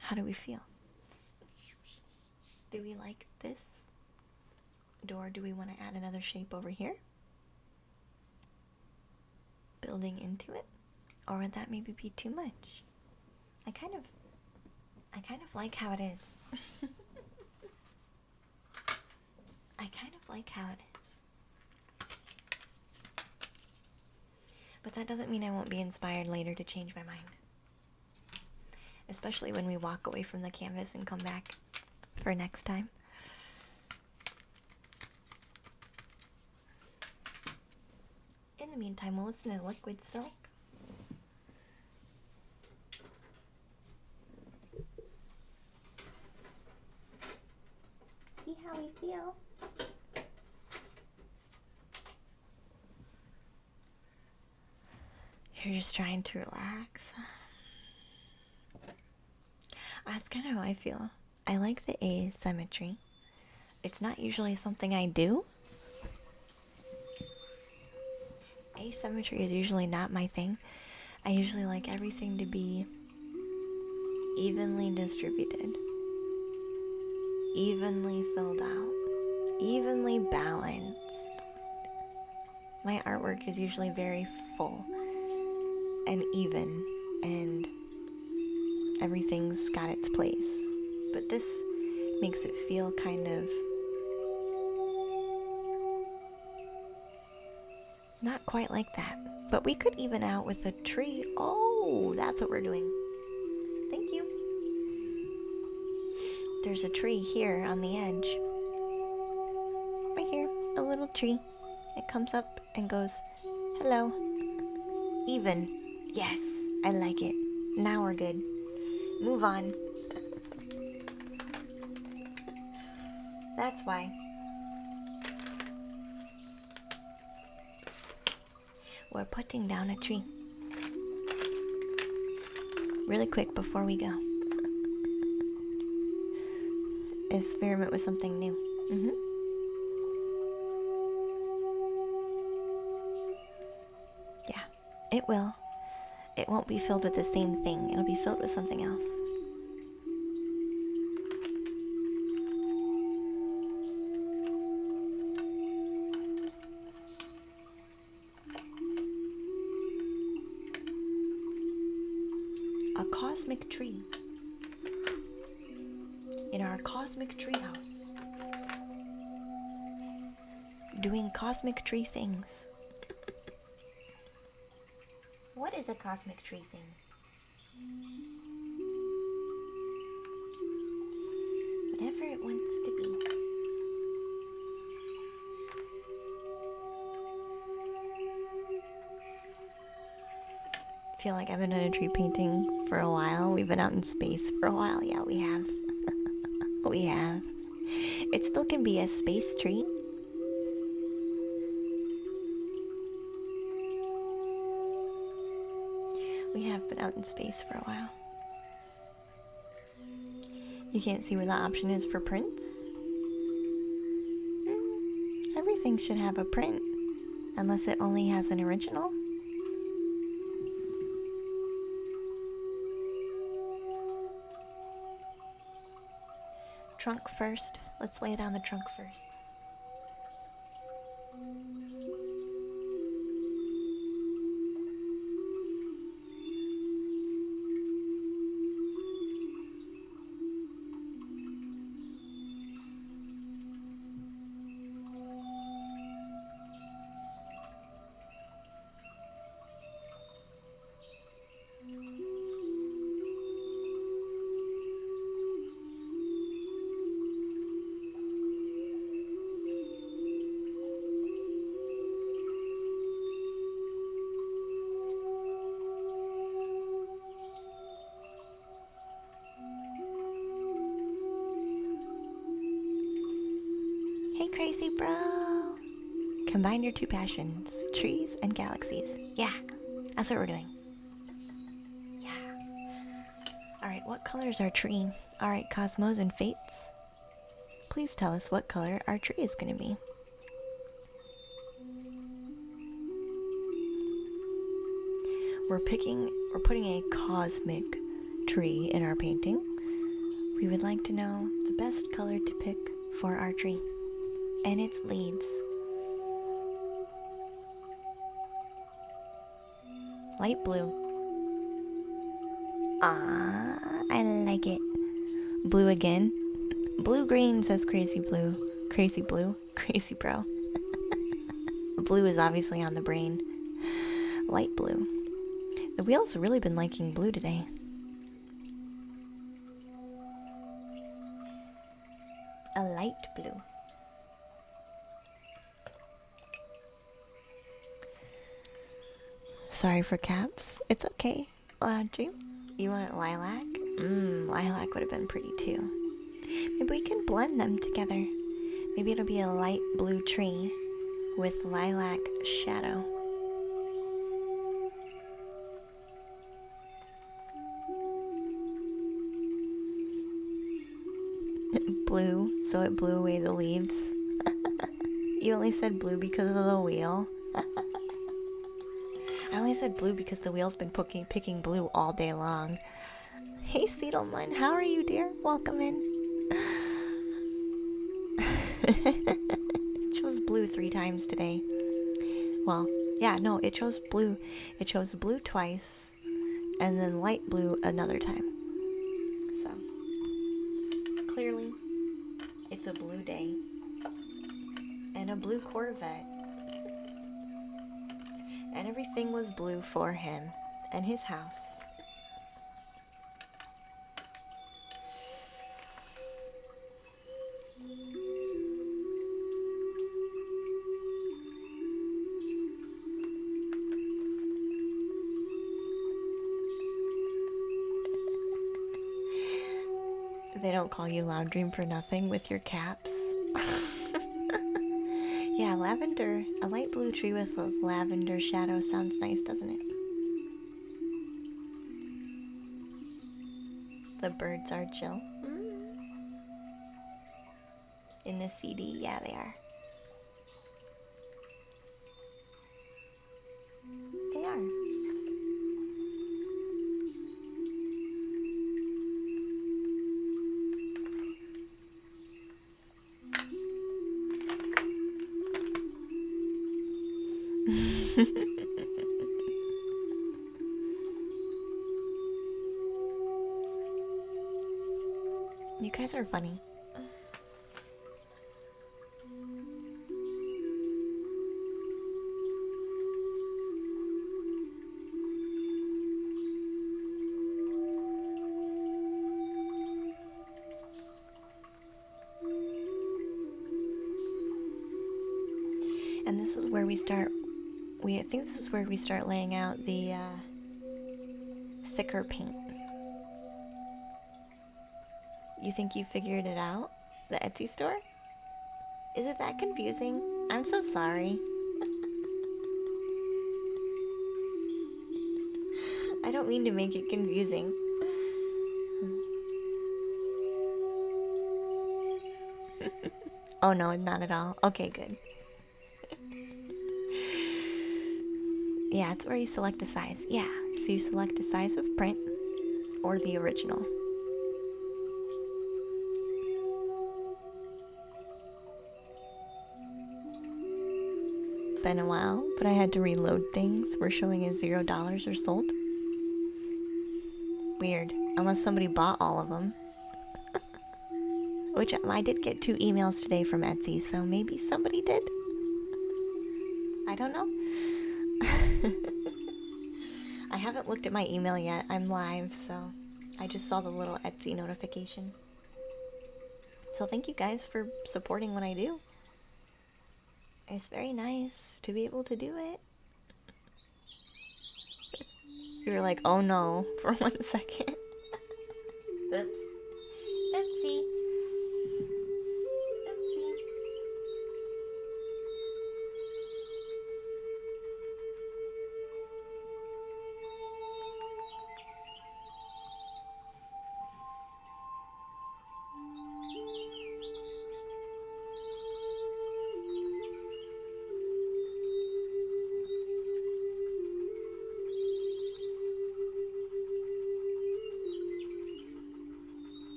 How do we feel? Do we like this? Or do we want to add another shape over here? Building into it? Or would that maybe be too much? I kind of like how it is. I kind of like how it is. But that doesn't mean I won't be inspired later to change my mind. Especially when we walk away from the canvas and come back for next time. In the meantime, we'll listen to Liquid Silk. See how we feel. You're just trying to relax. That's kind of how I feel. I like the asymmetry. It's not usually something I do. Asymmetry is usually not my thing. I usually like everything to be evenly distributed, evenly filled out, evenly balanced. My artwork is usually very full and even, and everything's got its place. But this makes it feel kind of not quite like that. But we could even out with a tree. Oh, that's what we're doing. Thank you. There's a tree here on the edge. Right here, a little tree. It comes up and goes, hello. Even. Yes, I like it. Now we're good. Move on. That's why. We're putting down a tree. Really quick before we go. Experiment with something new. Yeah, it will. It won't be filled with the same thing. It'll be filled with something else. A cosmic tree. In our cosmic tree house. Doing cosmic tree things. What is a cosmic tree thing? Whatever it wants to be. I feel like I've been in a tree painting for a while. We've been out in space for a while. Yeah, we have. We have. It still can be a space tree. We have been out in space for a while. You can't see where the option is for prints? Everything should have a print, unless it only has an original. trunk first. Let's lay down the trunk first. Hey, crazy bro! Combine your two passions, trees and galaxies. Yeah, that's what we're doing. Yeah. Alright, what color is our tree? Alright, Cosmos and Fates. Please tell us what color our tree is gonna be. We're putting a cosmic tree in our painting. We would like to know the best color to pick for our tree and its leaves. Light blue. Ah, I like it. Blue again. Blue green, says Crazy Blue. Crazy Blue. Crazy Bro. Blue is obviously on the brain. Light blue. The wheels have really been liking blue today. A light blue. Sorry for caps. It's okay. Loud dream. You want lilac? Lilac would have been pretty too. Maybe we can blend them together. Maybe it'll be a light blue tree with lilac shadow. Blue, so it blew away the leaves. You only said blue because of the wheel. I only said blue because the wheel's been picking blue all day long. Hey, Seedleman, how are you, dear? Welcome in. It chose blue 3 times today. Well, yeah, no, it chose blue. It chose blue twice, and then light blue another time. So, clearly, it's a blue day. And a blue Corvette. And everything was blue for him and his house. They don't call you Loud Dream for nothing with your caps. Yeah, lavender. A light blue tree with a lavender shadow sounds nice, doesn't it? The birds are chill. In the CD, yeah, they are. They are. You guys are funny. And this is where we start. I think this is where we start laying out the thicker paint. You think you figured it out? The Etsy store? Is it that confusing? I'm so sorry. I don't mean to make it confusing. Oh no, not at all. Okay, good. Yeah, it's where you select a size. Yeah, so you select a size of print or the original. been a while, but I had to reload things. We're showing as $0 or sold. Weird. Unless somebody bought all of them. Which I did get 2 emails today from Etsy, so maybe somebody did. I don't know. I haven't looked at my email yet. I'm live, so I just saw the little Etsy notification. So thank you guys for supporting what I do. It's very nice to be able to do it. You were like, oh no, for 1 second. Oops. Oopsie. Oopsie.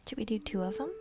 Should we do 2 of them?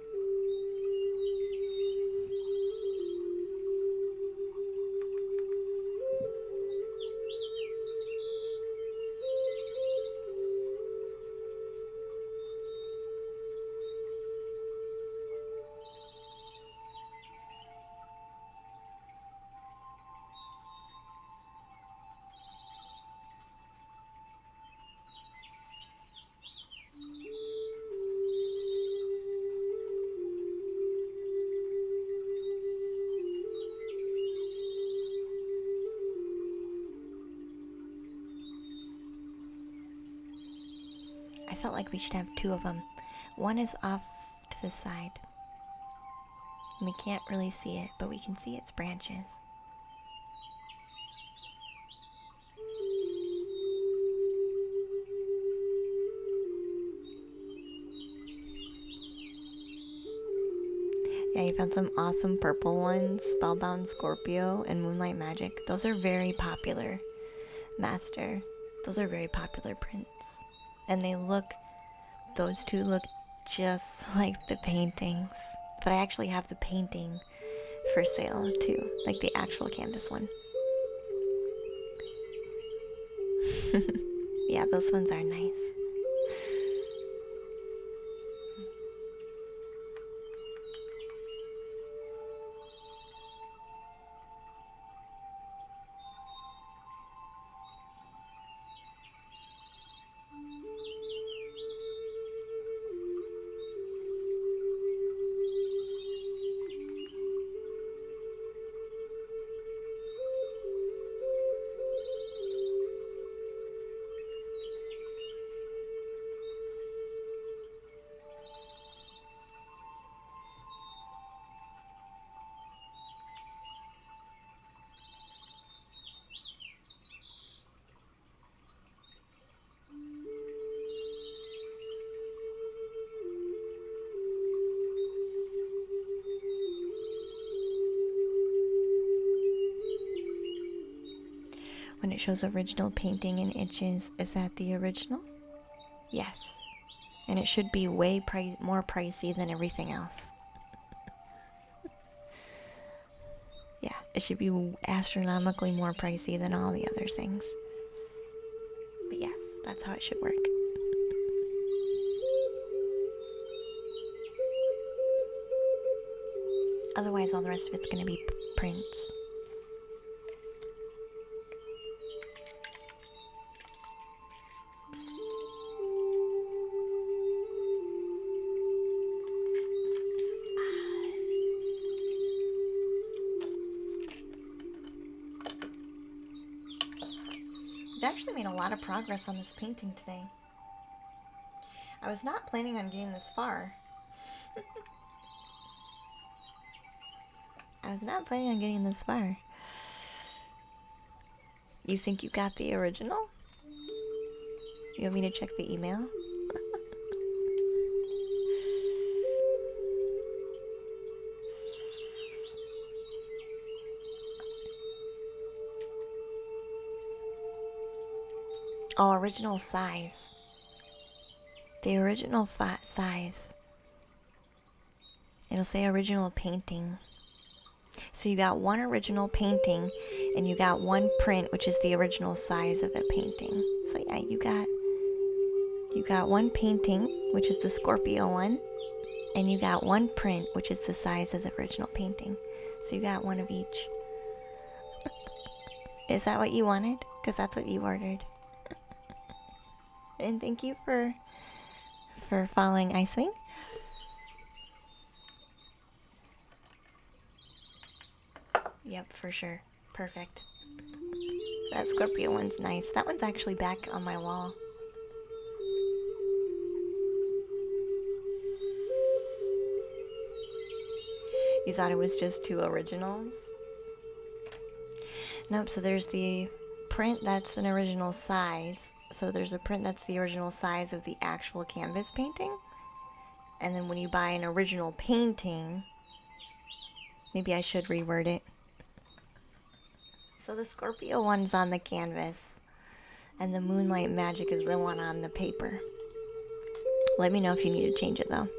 I felt like we should have 2 of them. One is off to the side. We can't really see it, but we can see its branches. Yeah, you found some awesome purple ones, Spellbound Scorpio and Moonlight Magic. Those are very popular, Master. Those are very popular prints. And those 2 look just like the paintings. But I actually have the painting for sale too, like the actual canvas one. Yeah, those ones are nice. When it shows original painting in inches, is that the original? Yes. And it should be way more pricey than everything else. Yeah, it should be astronomically more pricey than all the other things. But yes, that's how it should work. Otherwise, all the rest of it's going to be prints. actually made a lot of progress on this painting today. I was not planning on getting this far. I was not planning on getting this far. You think you got the original? You want me to check the email? Oh, original size. The original size. It'll say original painting. So you got one original painting and you got one print, which is the original size of the painting. So yeah, you got one painting, which is the Scorpio one, and you got one print, which is the size of the original painting. So you got one of each. Is that what you wanted? Because that's what you ordered. And thank you for following Icewing. Yep, for sure. Perfect. That Scorpio one's nice. That one's actually back on my wall. You thought it was just two originals? Nope, so there's the print that's an original size. So there's a print that's the original size of the actual canvas painting. And then when you buy an original painting, maybe I should reword it. So the Scorpio one's on the canvas, and the Moonlight Magic is the one on the paper. Let me know if you need to change it though.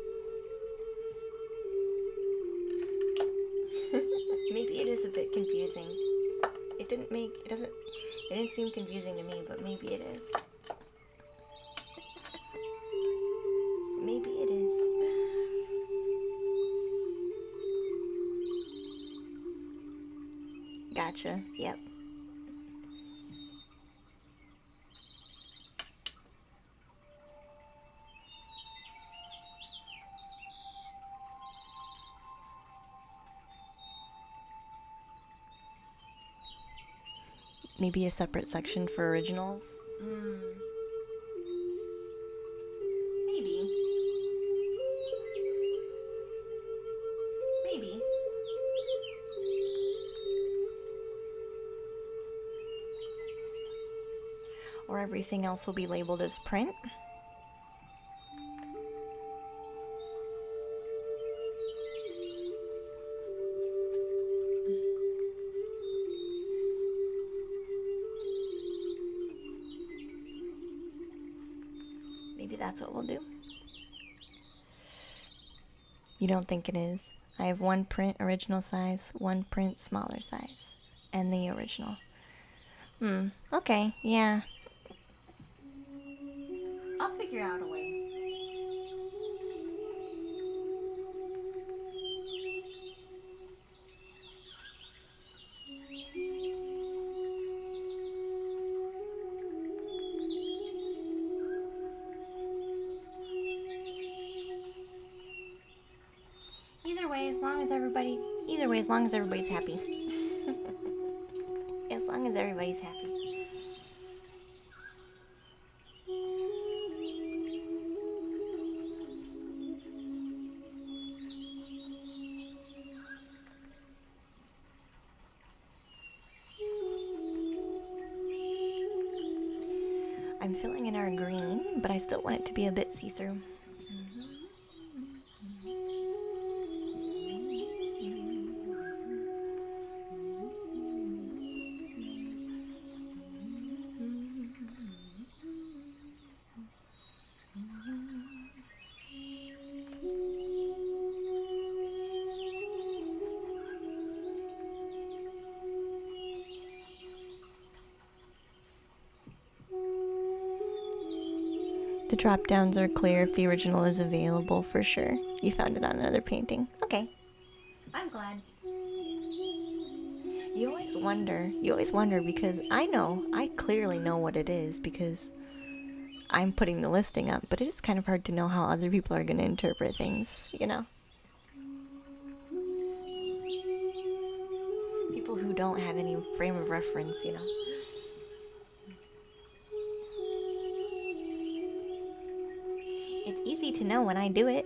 Maybe it is a bit confusing. It didn't seem confusing to me, but maybe it is. Maybe it is. Gotcha, yep. Maybe a separate section for originals? Maybe. Maybe. Or everything else will be labeled as print? Maybe that's what we'll do. You don't think it is? I have one print original size, one print smaller size, and the original. Okay, yeah. I'll figure out a way. Either way, as long as everybody's happy. As long as everybody's happy. I'm filling in our green, but I still want it to be a bit see-through. The drop downs are clear if the original is available for sure. You found it on another painting. Okay. I'm glad. You always wonder because I clearly know what it is because I'm putting the listing up, but it is kind of hard to know how other people are going to interpret things, you know? People who don't have any frame of reference, you know? It's easy to know when I do it.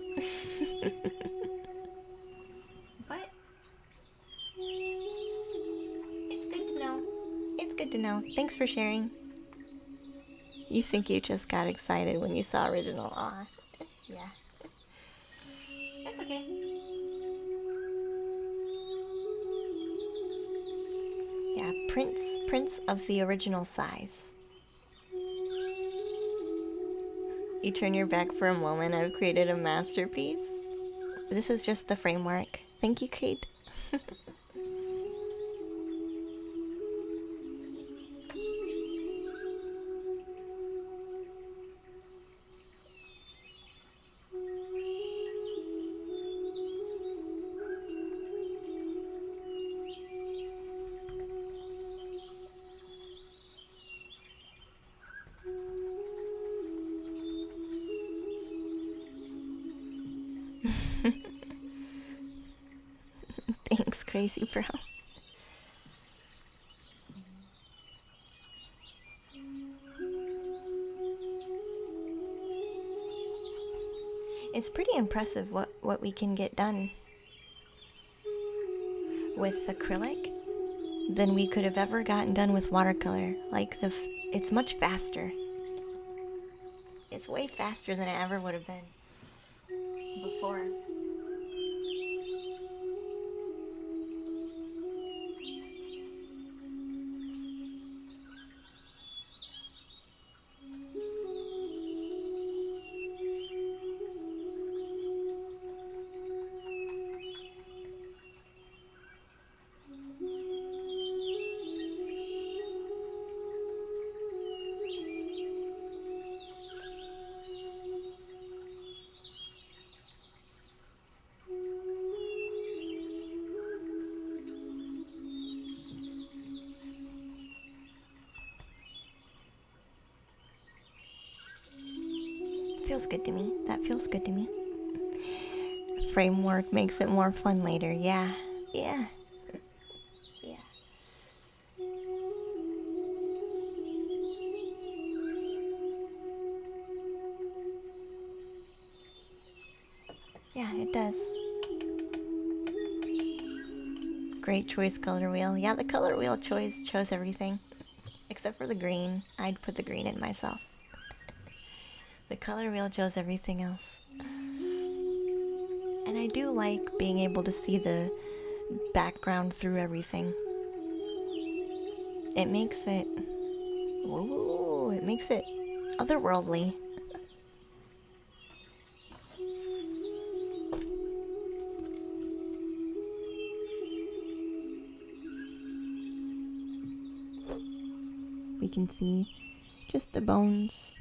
But it's good to know. It's good to know. Thanks for sharing. You think you just got excited when you saw original. Aw. Yeah. That's okay. Yeah, prints of the original size. You turn your back for a moment, I've created a masterpiece. This is just the framework. Thank you, Creed. Thanks, Crazy Bro. It's pretty impressive what we can get done with acrylic than we could have ever gotten done with watercolor. Like, it's much faster. It's way faster than it ever would have been before. Feels good to me. That feels good to me. Framework makes it more fun later. Yeah. Yeah. Yeah. Yeah, it does. Great choice, color wheel. Yeah, the color wheel chose everything. Except for the green. I'd put the green in myself. The color wheel chose everything else. And I do like being able to see the background through everything. It makes it... Whoa, it makes it otherworldly. We can see just the bones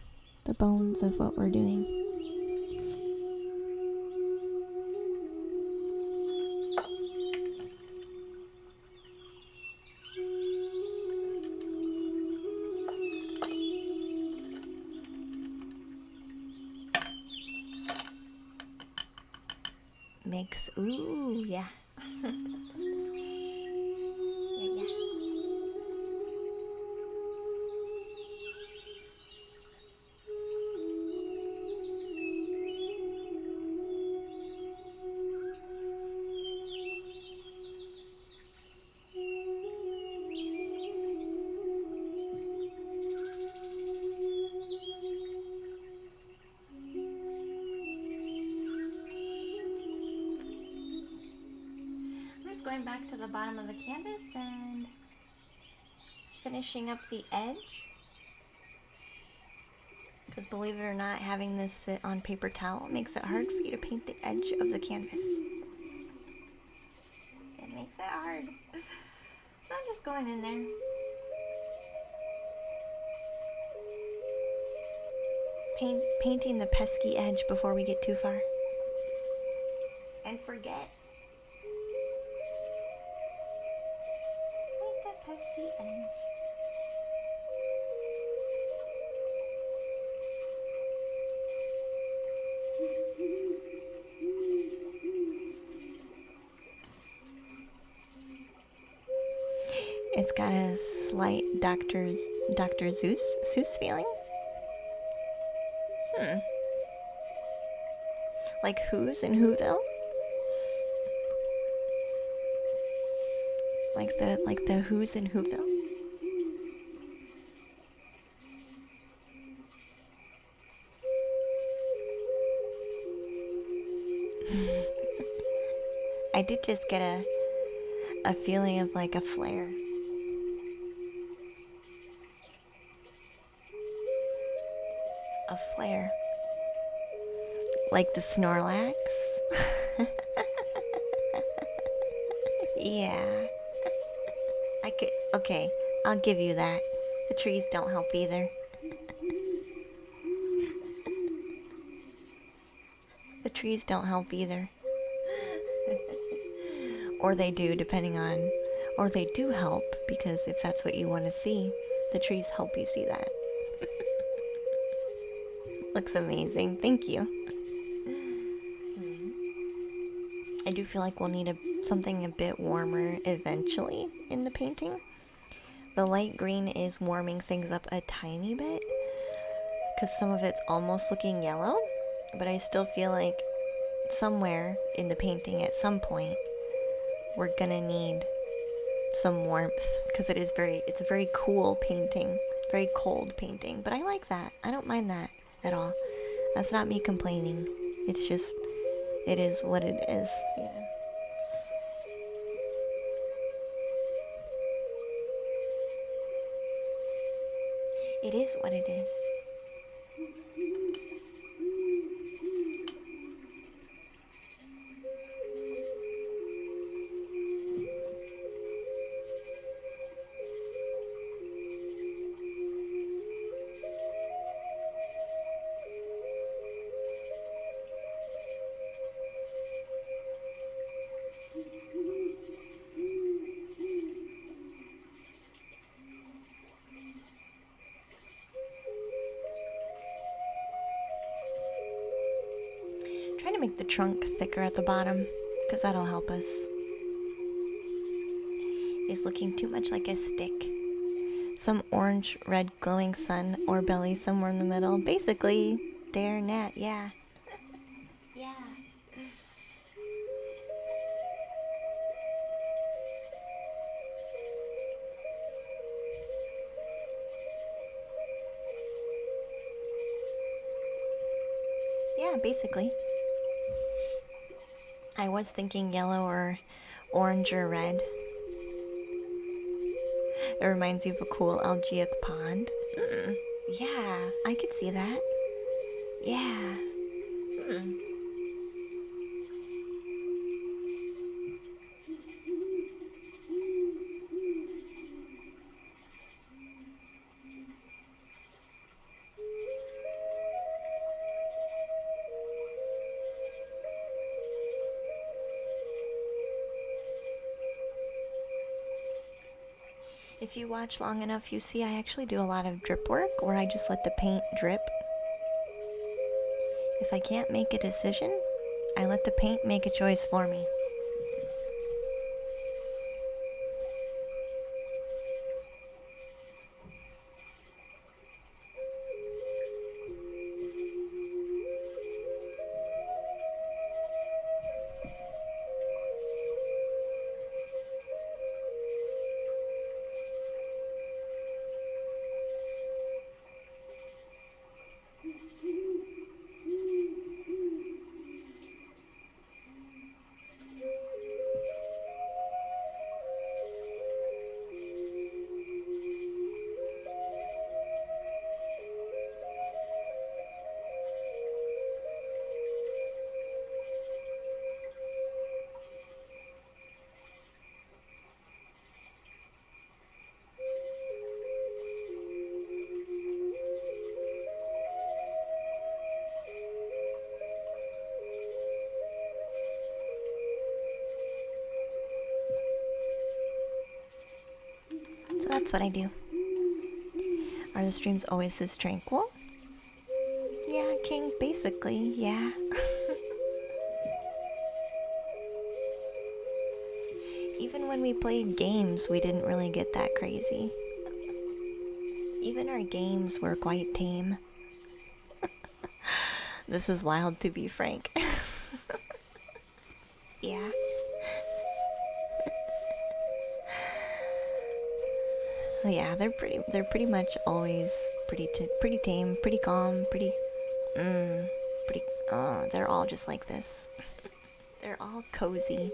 of what we're doing. Makes, ooh, yeah. Yeah, yeah. I'm just going back to the bottom of the canvas and finishing up the edge. Because believe it or not, having this sit on paper towel makes it hard for you to paint the edge of the canvas. It makes it hard. So I'm just going in there. Painting the pesky edge before we get too far. And forget. Paint the pesky edge. It's got a slight Dr. Seuss feeling. Like Who's in Whoville? Like the Who's in Whoville? I did just get a feeling of like a flare. A flare. Like the Snorlax? Yeah. I could. Okay, I'll give you that. The trees don't help either. The trees don't help either. Or they do, depending on. Or they do help, because if that's what you want to see, the trees help you see that. Looks amazing. Thank you. I do feel like we'll need something a bit warmer eventually in the painting. The light green is warming things up a tiny bit, because some of it's almost looking yellow, but I still feel like somewhere in the painting at some point we're gonna need some warmth, because it's a very cool painting, very cold painting, but I like that. I don't mind that at all. That's not me complaining. It's just, it is what it is. Yeah. It is what it is. Trying to make the trunk thicker at the bottom, because that'll help us. It's looking too much like a stick. Some orange, red, glowing sun or belly somewhere in the middle. Basically, there, Nat, yeah. Yeah. Yeah, basically. I was thinking yellow or orange or red. It reminds you of a cool algaeic pond. Yeah, I could see that. Yeah. If you watch long enough, you see I actually do a lot of drip work where I just let the paint drip. If I can't make a decision, I let the paint make a choice for me. So that's what I do. Are the streams always this tranquil? Yeah, King, basically, yeah. Even when we played games, we didn't really get that crazy. Even our games were quite tame. This is wild, to be frank. Yeah. Yeah, they're pretty much always pretty tame, pretty calm, pretty they're all just like this. They're all cozy.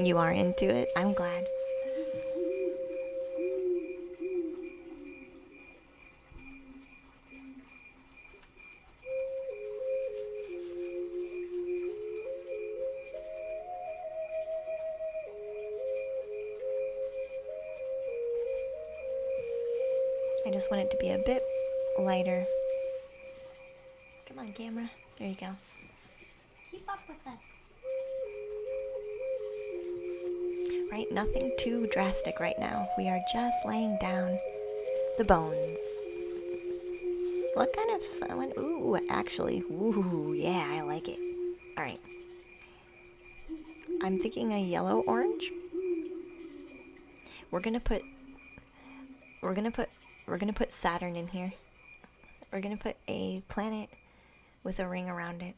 You are into it? I'm glad. I just want it to be a bit lighter. Come on, camera. There you go. Keep up with us. Right, nothing too drastic right now. We are just laying down the bones. What kind of someone? Ooh, actually, ooh, yeah, I like it. All right. I'm thinking a yellow orange. We're gonna put Saturn in here. We're gonna put a planet with a ring around it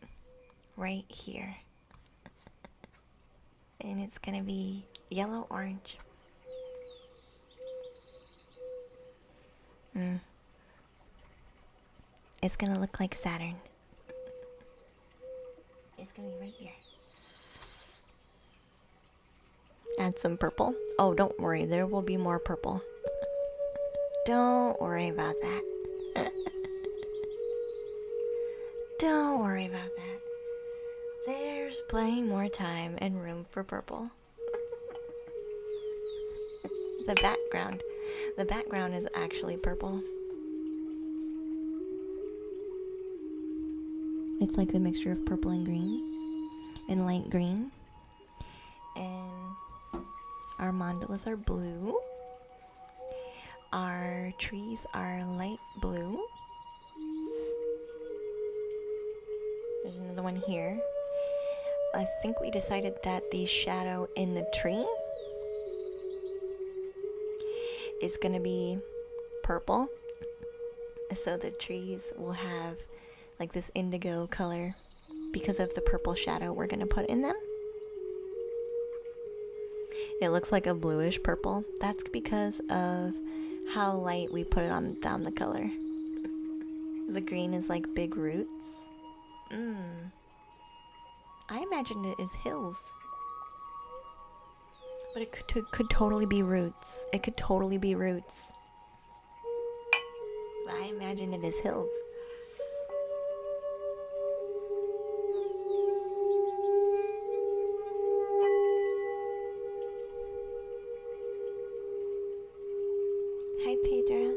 right here. And it's gonna be yellow orange. It's gonna look like Saturn. It's gonna be right here. Add some purple. Oh, don't worry, there will be more purple. Don't worry about that. Don't worry about that. There's plenty more time and room for purple. The background is actually purple. It's like the mixture of purple and green and light green. And our mandalas are blue. Our trees are light blue. There's another one here. I think we decided that the shadow in the tree is gonna be purple. So the trees will have like this indigo color because of the purple shadow we're gonna put in them. It looks like a bluish purple. That's because of how light we put it on down the color. The green is like big roots. I imagined it as hills. But it could totally be roots. It could totally be roots. But I imagine it as hills. Hi, Pedros.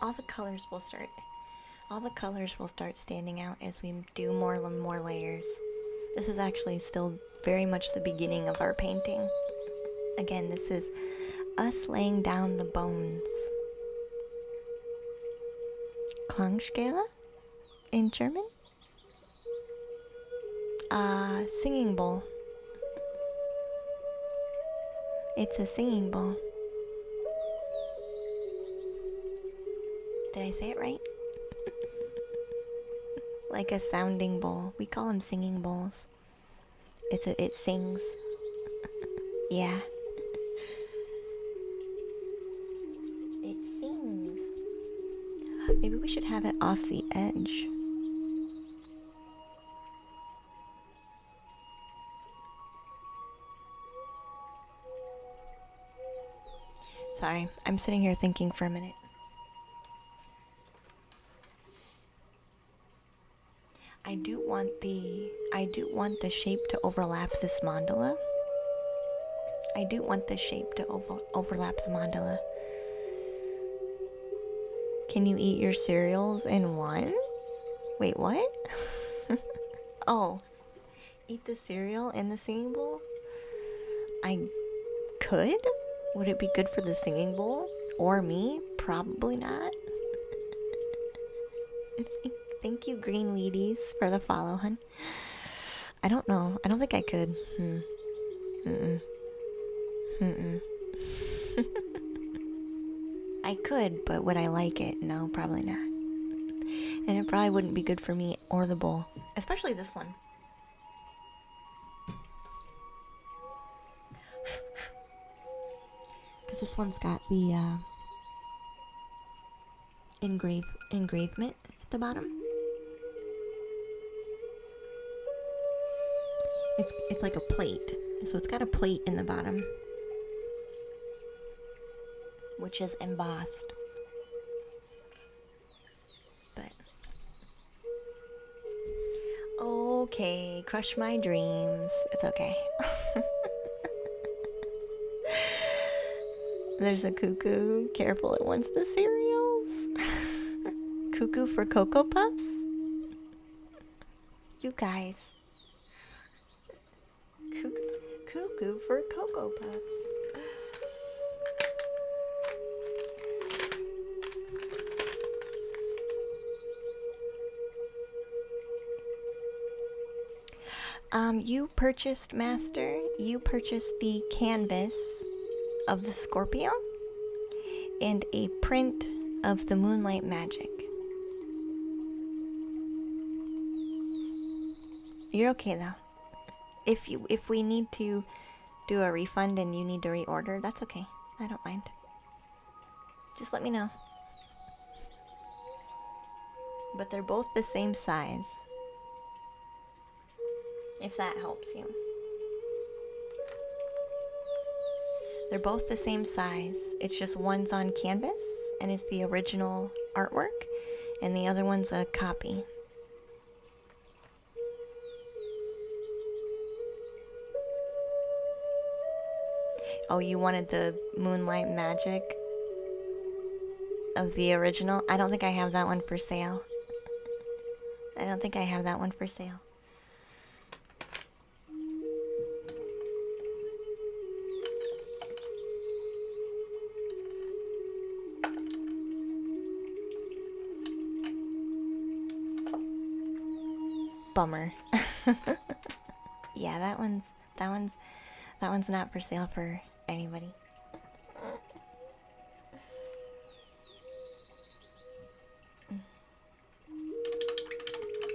All the colors will start standing out as we do more layers. This is actually still very much the beginning of our painting. Again, this is us laying down the bones. Klangskala in German? Singing bowl. It's a singing bowl. Did I say it right? Like a sounding bowl. We call them singing bowls. It sings. Yeah. It sings. Maybe we should have it off the edge. Sorry, I'm sitting here thinking for a minute. I do want the shape to overlap this mandala. I do want the shape to overlap the mandala. Can you eat your cereals in one? Wait, what? Oh, eat the cereal in the singing bowl? I could? Would it be good for the singing bowl? Or me? Probably not. Thank you, Green Wheaties, for the follow, hun. I don't know. I don't think I could. I could, but would I like it? No, probably not. And it probably wouldn't be good for me or the bowl. Especially this one. Because this one's got the engravement at the bottom. It's like a plate. So it's got a plate in the bottom, which is embossed. But okay, crush my dreams. It's okay. There's a cuckoo. Careful, it wants the cereals. Cuckoo for Cocoa Puffs? You guys. Cuckoo for Cocoa Puffs. You purchased, Master, you purchased the canvas of the Scorpio and a print of the Moonlight Magic. You're okay though. If we need to do a refund and you need to reorder, that's okay. I don't mind. Just let me know. But they're both the same size. If that helps you. They're both the same size. It's just one's on canvas and is the original artwork, and the other one's a copy. Oh, you wanted the Moonlight Magic of the original? I don't think I have that one for sale. I don't think I have that one for sale. Bummer. Yeah, that one's not for sale for anybody.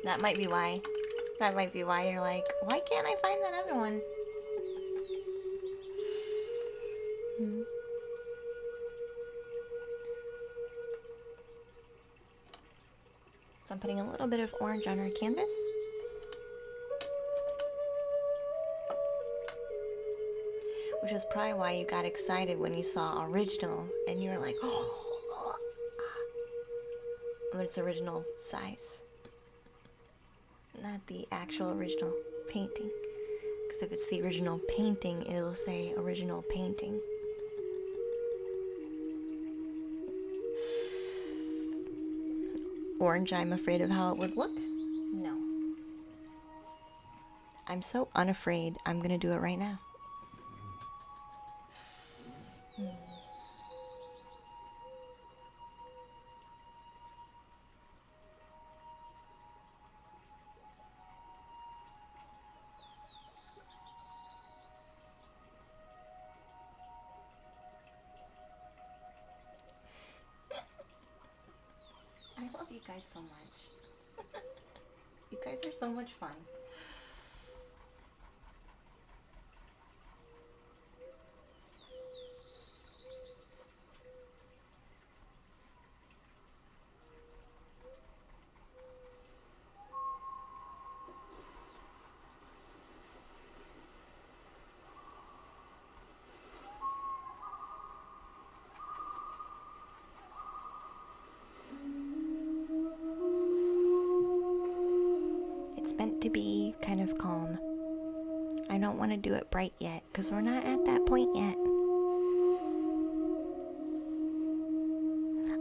That might be why. That might be why you're like, why can't I find that other one? So I'm putting a little bit of orange on our canvas. Which is probably why you got excited when you saw original and you were like, oh, but it's original size, not the actual original painting. Because if it's the original painting, it'll say original painting. Orange, I'm afraid of how it would look. No. I'm so unafraid, I'm gonna do it right now. I love you guys so much. You guys are so much fun. Meant to be kind of calm. I don't want to do it bright yet because we're not at that point yet.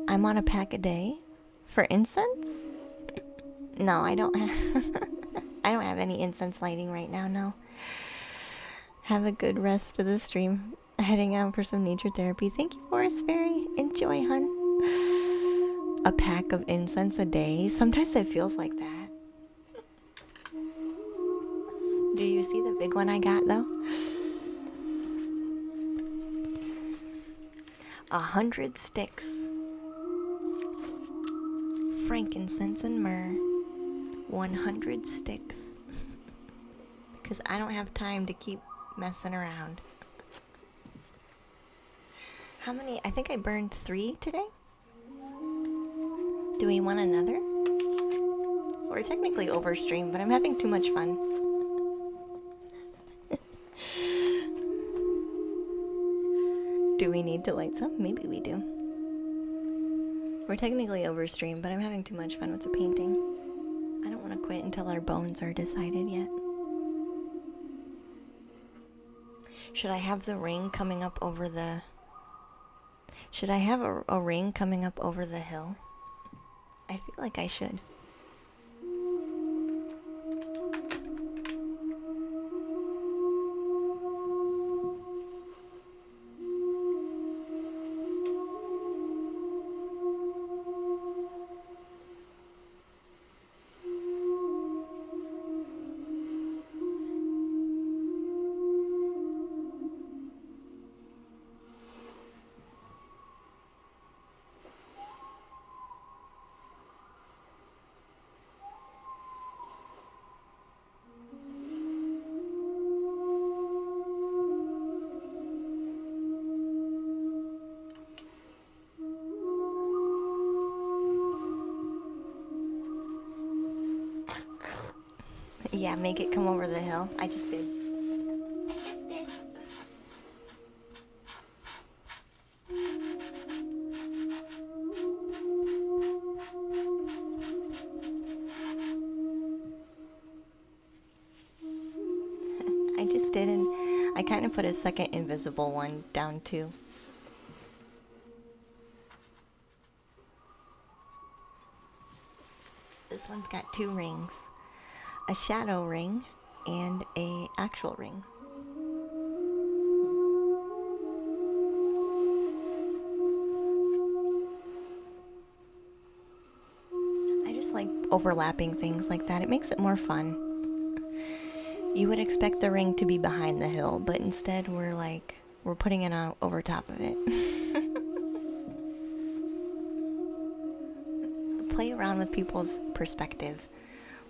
I'm on a pack a day for incense? No, I don't have I don't have any incense lighting right now, no. Have a good rest of the stream. Heading out for some nature therapy. Thank you, Forest Fairy. Enjoy, hun. A pack of incense a day. Sometimes it feels like that. Do you see the big one I got though? 100 sticks. Frankincense and myrrh. 100 sticks. Because I don't have time to keep messing around. How many? I think I burned 3 today. Do we want another? We're technically overstream, but I'm having too much fun. Do we need to light some? Maybe we do. We're technically overstream, but I'm having too much fun with the painting. I don't want to quit until our bones are decided yet. Should I have the ring coming up over the... Should I have a ring coming up over the hill? I feel like I should. Yeah, make it come over the hill. I just did. I just did, and I kind of put a second invisible one down too. This one's got 2 rings. A shadow ring and a actual ring. I just like overlapping things like that. It makes it more fun. You would expect the ring to be behind the hill, but instead we're putting it on over top of it. Play around with people's perspective.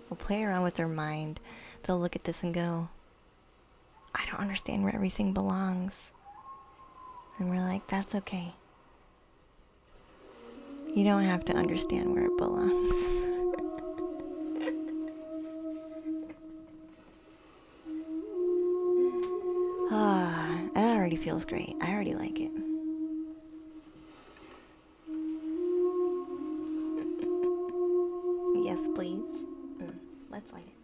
We'll play around with their mind. They'll look at this and go, I don't understand where everything belongs. And we're like, that's okay. You don't have to understand where it belongs. Ah, that already feels great. I already like it. Yes, please. Let's light it.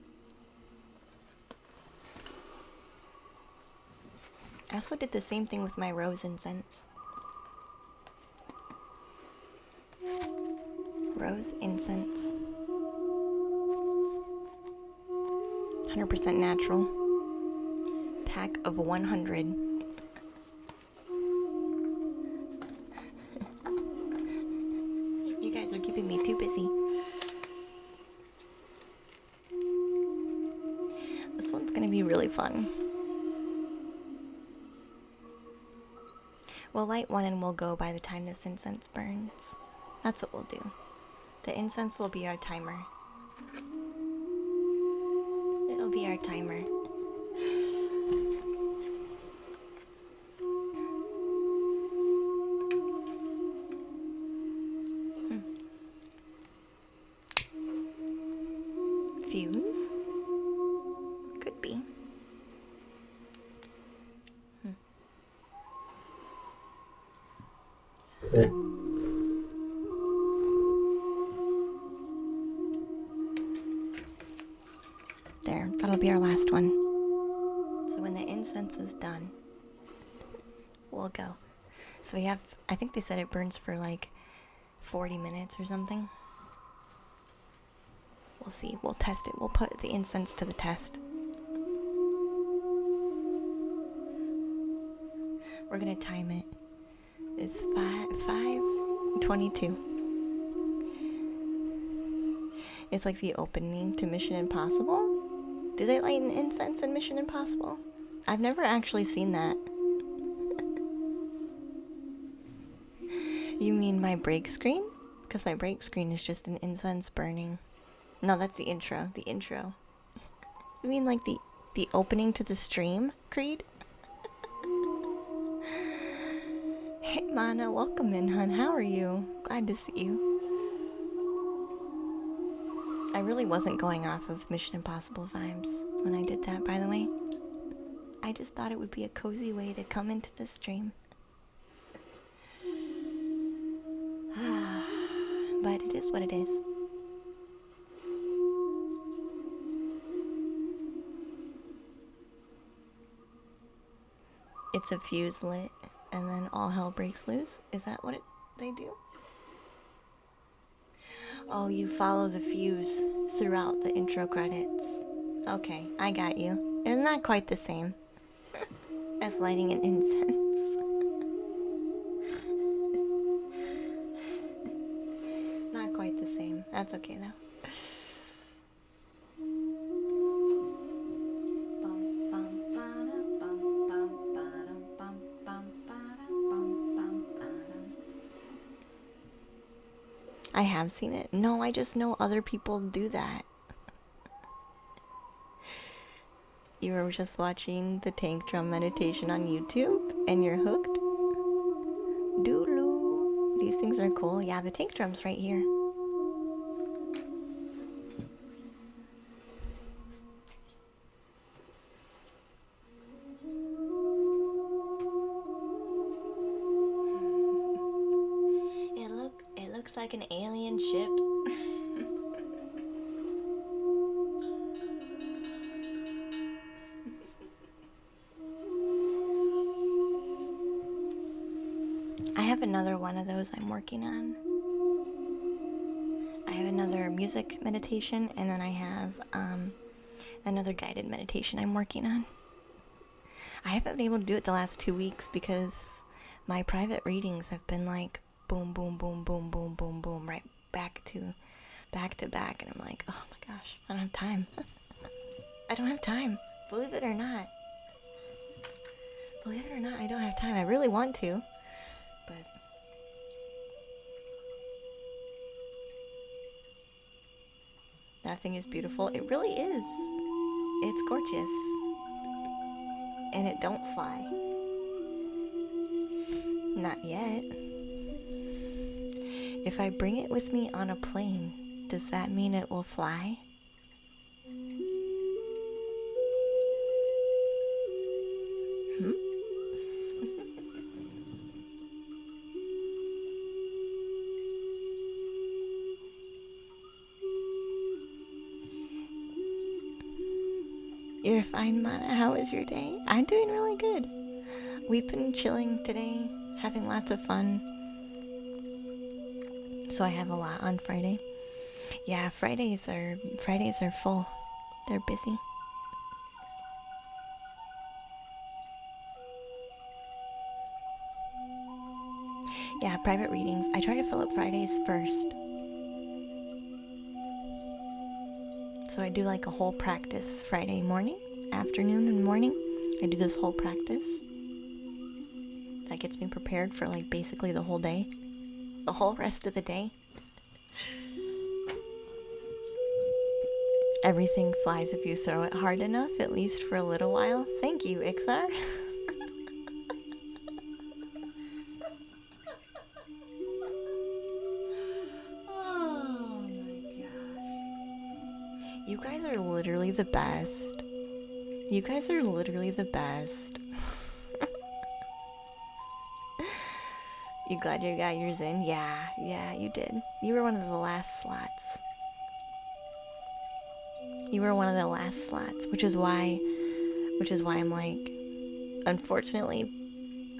I also did the same thing with my rose incense. Rose incense. 100% natural. Pack of 100. You guys are keeping me too busy. This one's gonna be really fun. We'll light one and we'll go by the time this incense burns. That's what we'll do. The incense will be our timer. It'll be our timer. Fuse? Could be. There, that'll be our last one. So when the incense is done, we'll go. So we have, I think they said it burns for like 40 minutes or something. We'll see, we'll test it. We'll put the incense to the test. We're gonna time it. It's 5:22. It's like the opening to Mission Impossible. Do they light an incense in Mission Impossible? I've never actually seen that. You mean my break screen? Because my break screen is just an incense burning. No, that's the intro. The intro. You mean like the opening to the stream, Creed? Hey, Mana, welcome in, hun. How are you? Glad to see you. I really wasn't going off of Mission Impossible vibes when I did that, by the way. I just thought it would be a cozy way to come into the stream. But it is what it is. It's a fuse lit, and then all hell breaks loose. Is that what they do? Oh, you follow the fuse throughout the intro credits. Okay, I got you. It's not quite the same as lighting an incense. Not quite the same. That's okay though. I have seen it. No, I just know other people do that. You were just watching the tank drum meditation on YouTube and you're hooked? Doodaloo. These things are cool. Yeah, the tank drum's right here. It looks like an alien ship. I have another one of those I'm working on. I have another music meditation, and then I have another guided meditation I'm working on. I haven't been able to do it the last 2 weeks because my private readings have been like boom, boom, boom, boom, boom, boom, boom, right back to back, and I'm like, oh my gosh, I don't have time. I don't have time. Believe it or not. Believe it or not, I don't have time. I really want to, but that thing is beautiful. It really is. It's gorgeous. And it don't fly. Not yet. If I bring it with me on a plane, does that mean it will fly? You're fine, Mana. How was your day? I'm doing really good. We've been chilling today, having lots of fun. So I have a lot on Friday. Yeah, Fridays are full. They're busy. Yeah, private readings. I try to fill up Fridays first. So I do like a whole practice Friday morning, afternoon, and morning. I do this whole practice. That gets me prepared for like basically the whole day. The whole rest of the day. Everything flies if you throw it hard enough, at least for a little while. Thank you, Ixar. Oh my gosh. You guys are literally the best. You guys are literally the best. You glad you got yours in? Yeah, you did. You were one of the last slots. You were one of the last slots, which is why I'm like, unfortunately,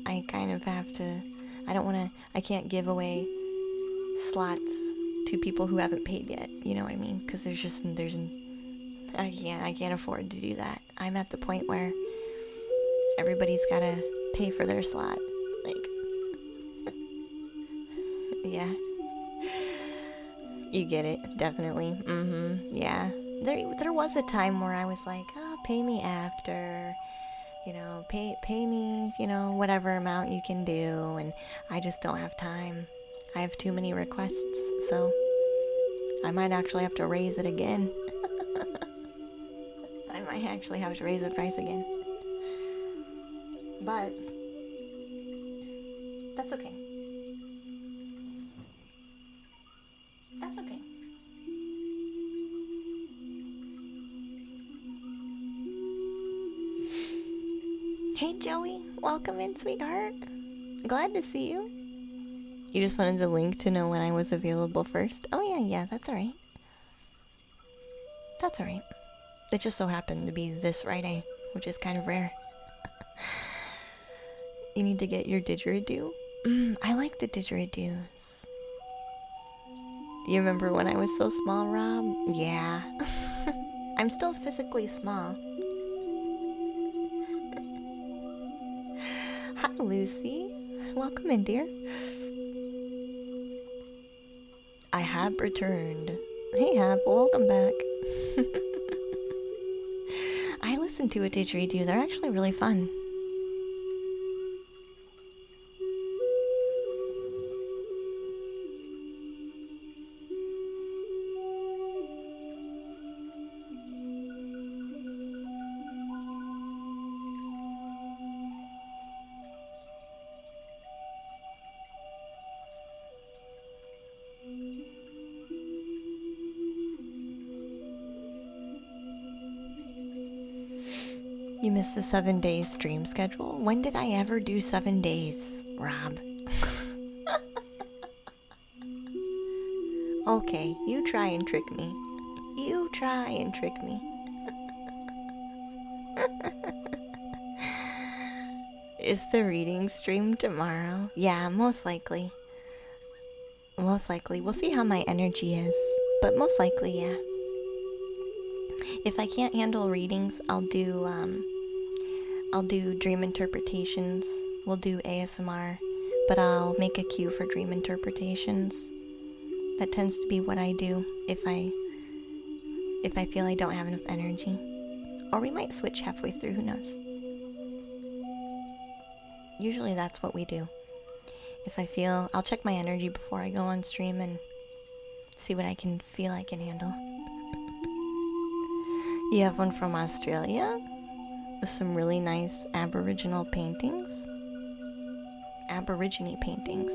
I kind of have to, I can't give away slots to people who haven't paid yet, you know what I mean? Because I can't afford to do that. I'm at the point where everybody's gotta pay for their slot. Like, yeah. You get it, definitely. Yeah. There was a time where I was like, oh, pay me after, pay me, whatever amount you can do, and I just don't have time. I have too many requests, so I might actually have to raise it again. I might actually have to raise the price again. But that's okay. That's okay. Hey Joey, welcome in, sweetheart. Glad to see you. You just wanted the link to know when I was available first? Oh yeah, that's alright. That's alright. It just so happened to be this Friday, which is kind of rare. You need to get your didgeridoo? I like the didgeridoos. You remember when I was so small, Rob? Yeah. I'm still physically small. Hi, Lucy. Welcome in, dear. I have returned. Hey, Hap, welcome back. I listened to a didgeridoo. They're actually really fun. You missed the 7-day stream schedule? When did I ever do 7 days, Rob? Okay, you try and trick me. You try and trick me. Is the reading stream tomorrow? Yeah, most likely. Most likely. We'll see how my energy is. But most likely, yeah. If I can't handle readings, I'll do dream interpretations. We'll do ASMR, but I'll make a cue for dream interpretations. That tends to be what I do if I feel I don't have enough energy. Or we might switch halfway through, who knows? Usually that's what we do. If I feel, I'll check my energy before I go on stream and see what I can feel I can handle. You have one from Australia? With some really nice Aboriginal paintings? Aborigine paintings.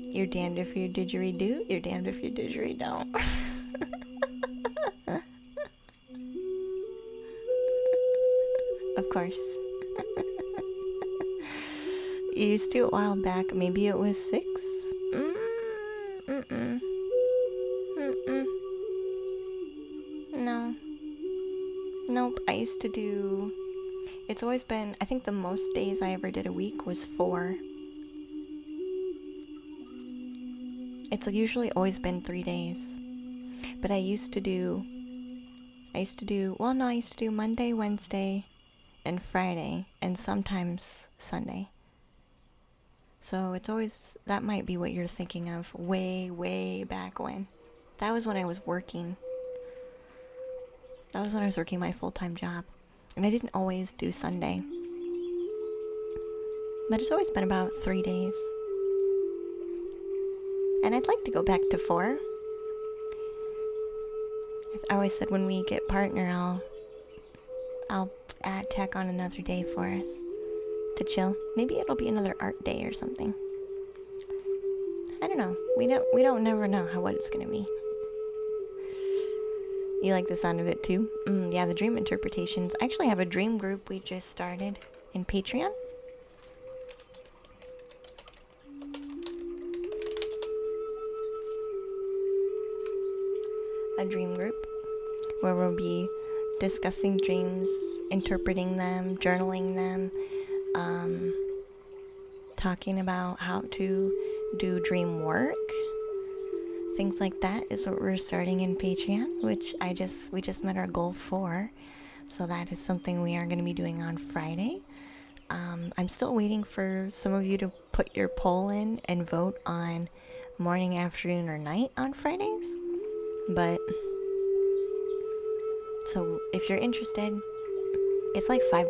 You're damned if you didgeridoo, you're damned if you didgeridoo. Of course. You used to a while back, maybe it was 6? No. Nope, I used to do... It's always been... I think the most days I ever did a week was 4. It's usually always been 3 days. But I used to do Monday, Wednesday, and Friday, and sometimes Sunday. So it's always... That might be what you're thinking of way, way back when. That was when I was working. That was when I was working my full-time job. And I didn't always do Sunday. But it's always been about 3 days. And I'd like to go back to 4. I always said when we get partner, I'll tack on another day for us to chill. Maybe it'll be another art day or something. I don't know. We don't never know what it's gonna be. You like the sound of it too? Yeah, the dream interpretations. I actually have a dream group we just started in Patreon. A dream group where we'll be discussing dreams, interpreting them, journaling them, talking about how to do dream work. Things like that is what we're starting in Patreon, which we just met our goal for. So that is something we are going to be doing on Friday. I'm still waiting for some of you to put your poll in and vote on morning, afternoon, or night on Fridays. But, so if you're interested, it's like $5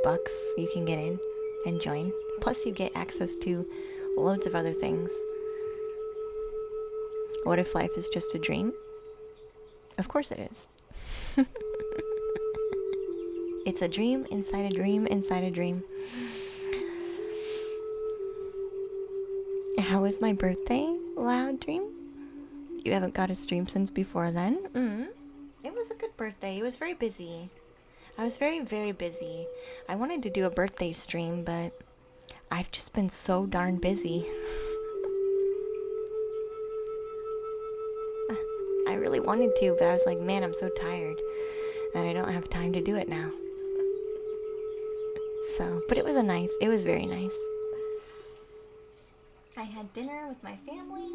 you can get in and join. Plus you get access to loads of other things. What if life is just a dream? Of course it is. It's a dream inside a dream inside a dream. How was my birthday, Loud Dream? You haven't got a stream since before then? It was a good birthday. It was very busy. I was very, very busy. I wanted to do a birthday stream, but I've just been so darn busy. I really wanted to, but I was like, man, I'm so tired that I don't have time to do it now. So, but it was very nice. I had dinner with my family.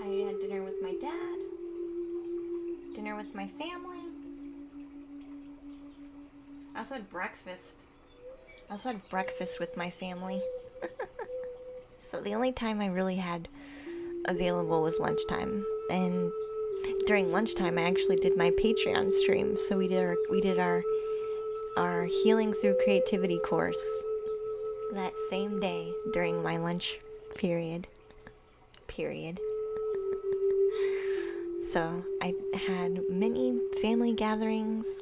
I had dinner with my dad. Dinner with my family. I also had breakfast. With my family. So the only time I really had available was lunchtime. And during lunchtime I actually did my Patreon stream. So we did our Healing Through Creativity course that same day during my lunch period. So I had many family gatherings,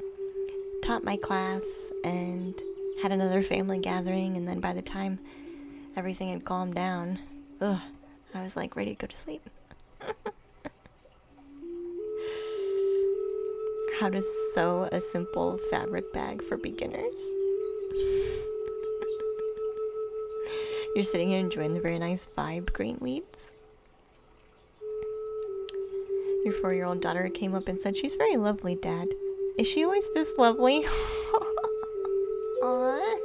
taught my class, and had another family gathering, and then by the time everything had calmed down, I was like ready to go to sleep. How to sew a simple fabric bag for beginners. You're sitting here enjoying the very nice vibe, Green Weeds. Your 4-year-old daughter came up and said, "She's very lovely, Dad." Is she always this lovely? Aww.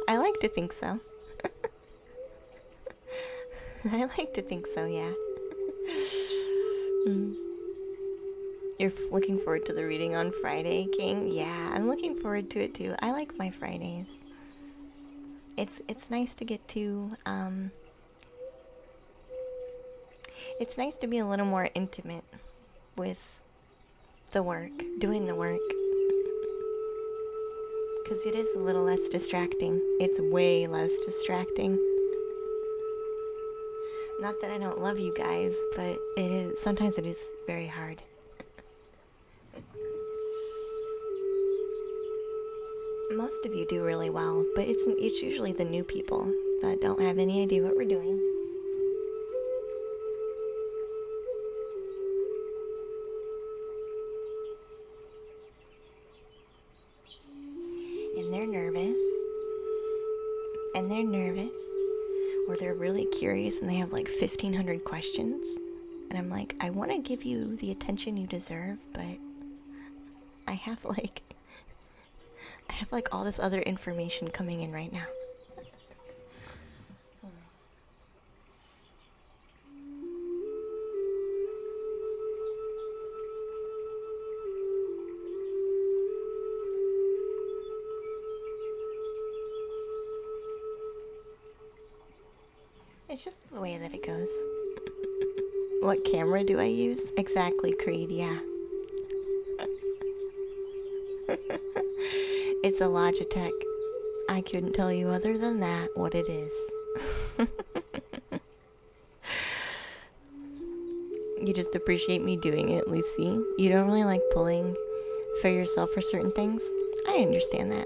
I like to think so. I like to think so, yeah. You're looking forward to the reading on Friday, King? Yeah, I'm looking forward to it too. I like my Fridays. It's nice to get to, it's nice to be a little more intimate with the work, doing the work. Because it is a little less distracting. It's way less distracting. Not that I don't love you guys, but sometimes it is very hard. Most of you do really well, but it's usually the new people that don't have any idea what we're doing. And they're nervous, or they're really curious and they have like 1,500 questions. And I'm like, I want to give you the attention you deserve, but I have like all this other information coming in right now. It's just the way that it goes. What camera do I use? Exactly, Creed, yeah. It's a Logitech. I couldn't tell you other than that what it is. You just appreciate me doing it, Lucy. You don't really like pulling for yourself for certain things. I understand that.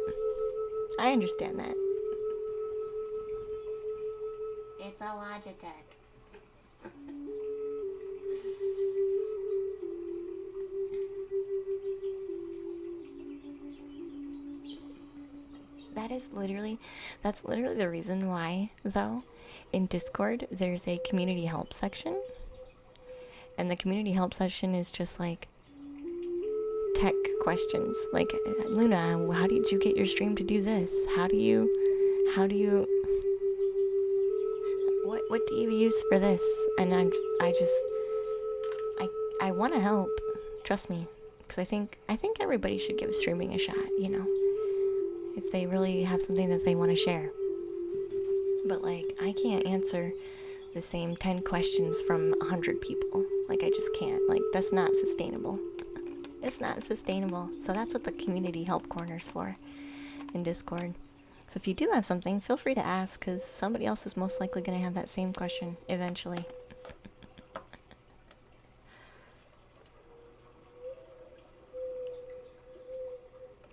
It's a Logitech. That's literally the reason why, though, in Discord there's a community help section. And the community help section is just like tech questions. Like, Luna, how did you get your stream to do this? How do you, what do you use for this? And I want to help. Trust me, because I think everybody should give streaming a shot. You know, if they really have something that they want to share. But like, I can't answer the same 10 questions from 100 people. Like, I just can't. Like, that's not sustainable. It's not sustainable. So that's what the community help corner's for in Discord. So if you do have something, feel free to ask, because somebody else is most likely going to have that same question eventually.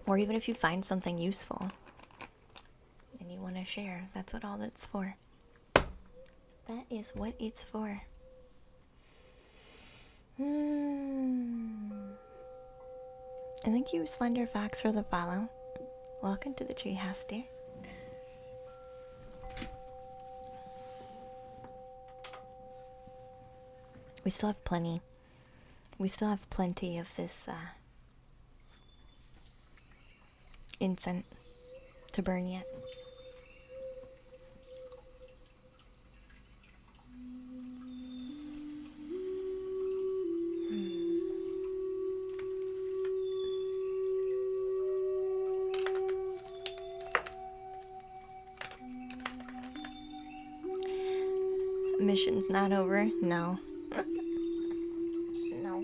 Or even if you find something useful and you want to share, that's what all that's for. That is what it's for. And thank you, Slender Fox, for the follow. Welcome to the treehouse, dear. We still have plenty. We still have plenty of this incense to burn yet. Mission's not over? No. No.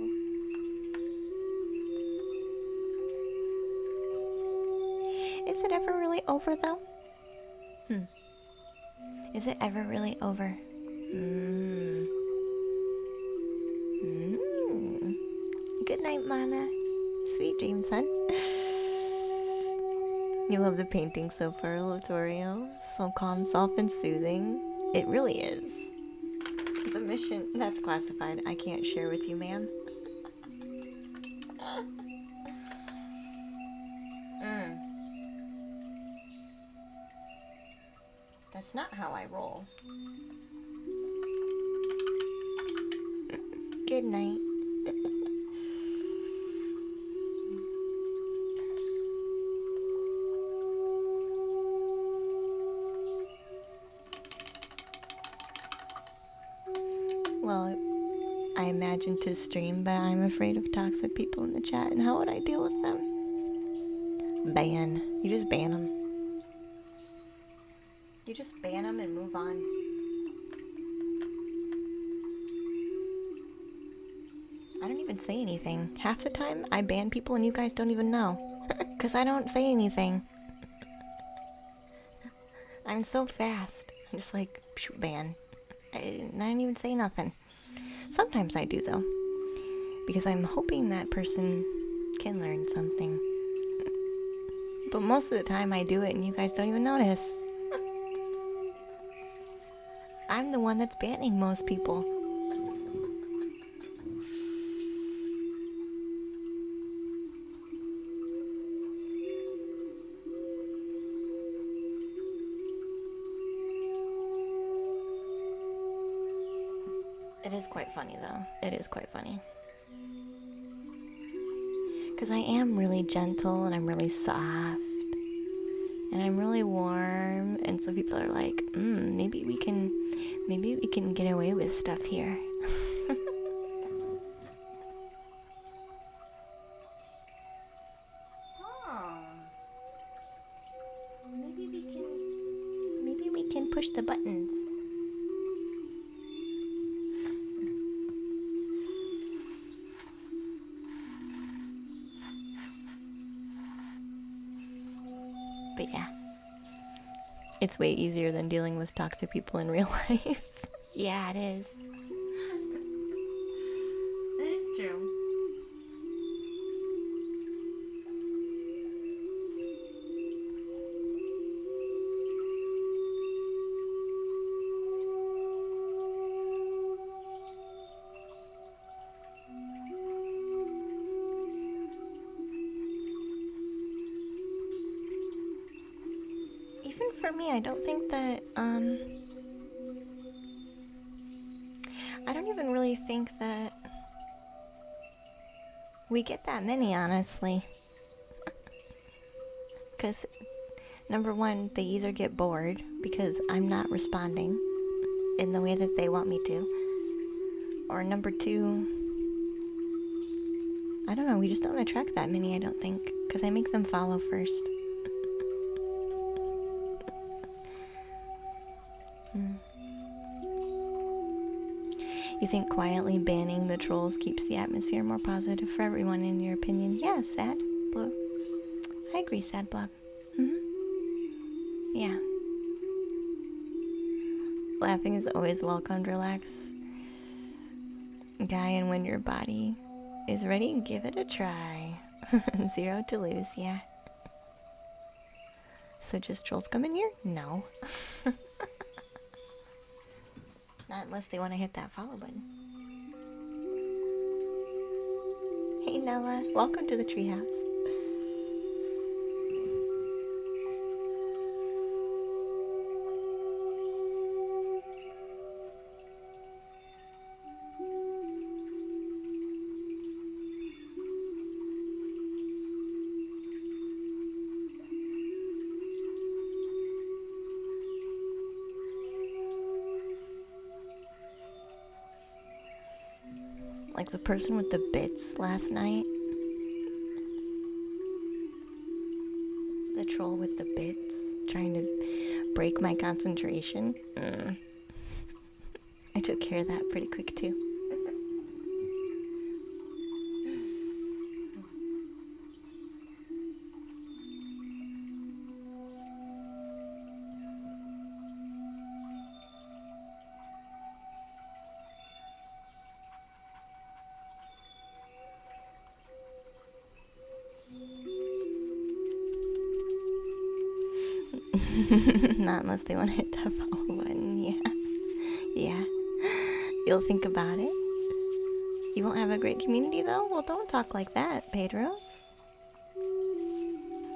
Is it ever really over though? Is it ever really over? Good night, Mana. Sweet dreams, son. You love the painting so far, Lotorio. So calm, soft, and soothing. It really is. The mission, that's classified. I can't share with you, ma'am. That's not how I roll. Good night. Well, I imagine to stream, but I'm afraid of toxic people in the chat, and how would I deal with them? Ban. You just ban them. You just ban them and move on. I don't even say anything. Half the time, I ban people and you guys don't even know. Because I don't say anything. I'm so fast. I'm just like, ban. I don't even say nothing. Sometimes I do, though. Because I'm hoping that person can learn something. But most of the time I do it and you guys don't even notice. I'm the one that's banning most people. It is quite funny, though. It is quite funny. Because I am really gentle and I'm really soft. And I'm really warm. And so people are like, maybe we can get away with stuff here. Maybe we can push the buttons. But yeah, it's way easier than dealing with toxic people in real life. Yeah, it is. That is true. Even for me, I don't think that, I don't even really think that We get that many, honestly. Because, number one, they either get bored because I'm not responding in the way that they want me to. Or number two, I don't know, we just don't attract that many, I don't think. Because I make them follow first. You think quietly banning the trolls keeps the atmosphere more positive for everyone, in your opinion? Yeah, Sad Blue. I agree, Sad Blob. Yeah. Laughing is always welcomed. Relax, guy, and when your body is ready, give it a try. 0 to lose, yeah. So just trolls come in here? No. Not unless they want to hit that follow button. Hey Nella, welcome to the treehouse. Like the person with the bits last night. The troll with the bits trying to break my concentration. I took care of that pretty quick too. Not unless they want to hit that follow button, yeah. Yeah. You'll think about it. You won't have a great community though? Well, don't talk like that, Pedros.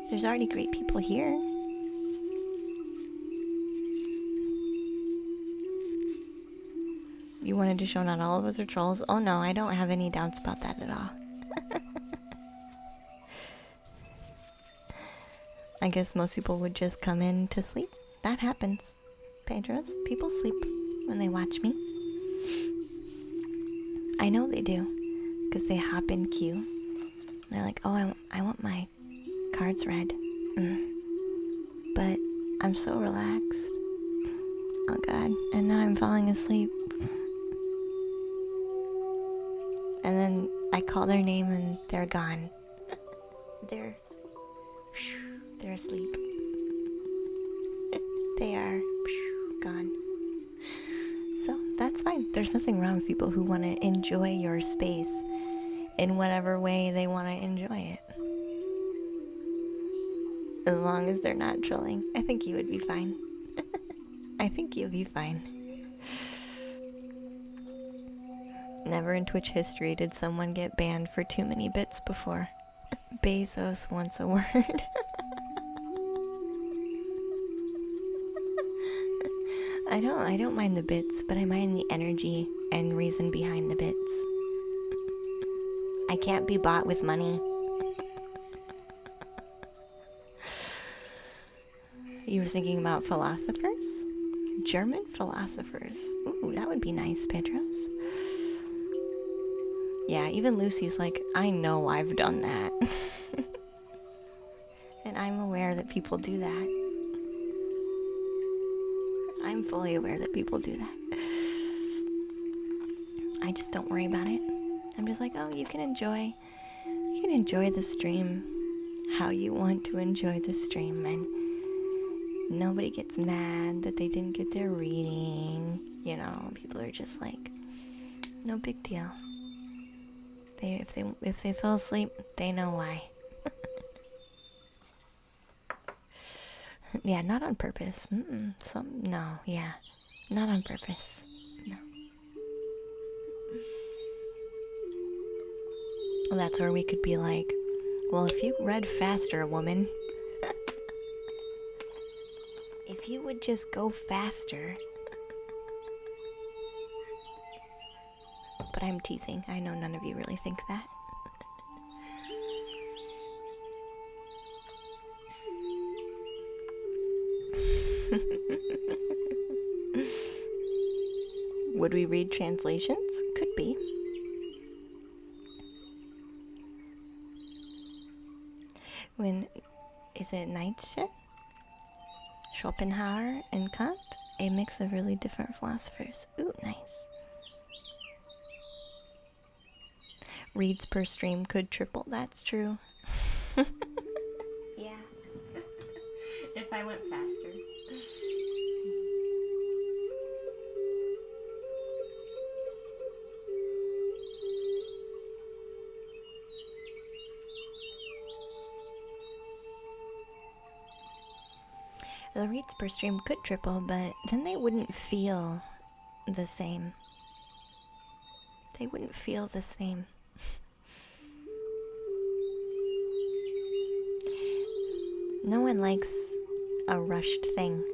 There's already great people here. You wanted to show not all of us are trolls? Oh no, I don't have any doubts about that at all. I guess most people would just come in to sleep. That happens. Pedros, people sleep when they watch me. I know they do, because they hop in queue. They're like, oh, I want my cards read. But I'm so relaxed. Oh god, and now I'm falling asleep. And then I call their name and they're gone. They're asleep. They are gone. So that's fine. There's nothing wrong with people who want to enjoy your space in whatever way they want to enjoy it. As long as they're not trolling, I think you would be fine. I think you'll be fine. Never in Twitch history did someone get banned for too many bits before. Bezos wants a word. I don't mind the bits, but I mind the energy and reason behind the bits. I can't be bought with money. You were thinking about philosophers? German philosophers. Ooh, that would be nice, Pedros. Yeah, even Lucy's like, I know I've done that. And I'm aware that people do that. I'm fully aware that people do that. I just don't worry about it. I'm just like, oh, you can enjoy the stream how you want to enjoy the stream, and nobody gets mad that they didn't get their reading. You know, people are just like, no big deal. If they fell asleep, they know why. Yeah, not on purpose. No, yeah, not on purpose. No. Well, that's where we could be like, well, if you read faster, woman. If you would just go faster. But I'm teasing. I know none of you really think that. Would we read translations? Could be. When is it Nietzsche, Schopenhauer, and Kant? A mix of really different philosophers. Ooh, nice. Reads per stream could triple. That's true. Yeah. If I went faster. The reads per stream could triple, but then they wouldn't feel the same. They wouldn't feel the same. No one likes a rushed thing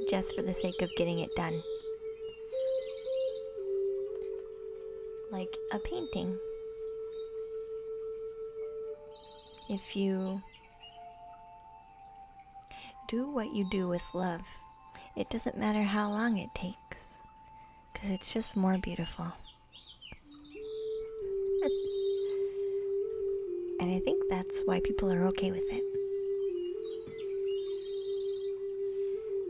just for the sake of getting it done. Like a painting. If you do what you do with love, it doesn't matter how long it takes, because it's just more beautiful. And I think that's why people are okay with it.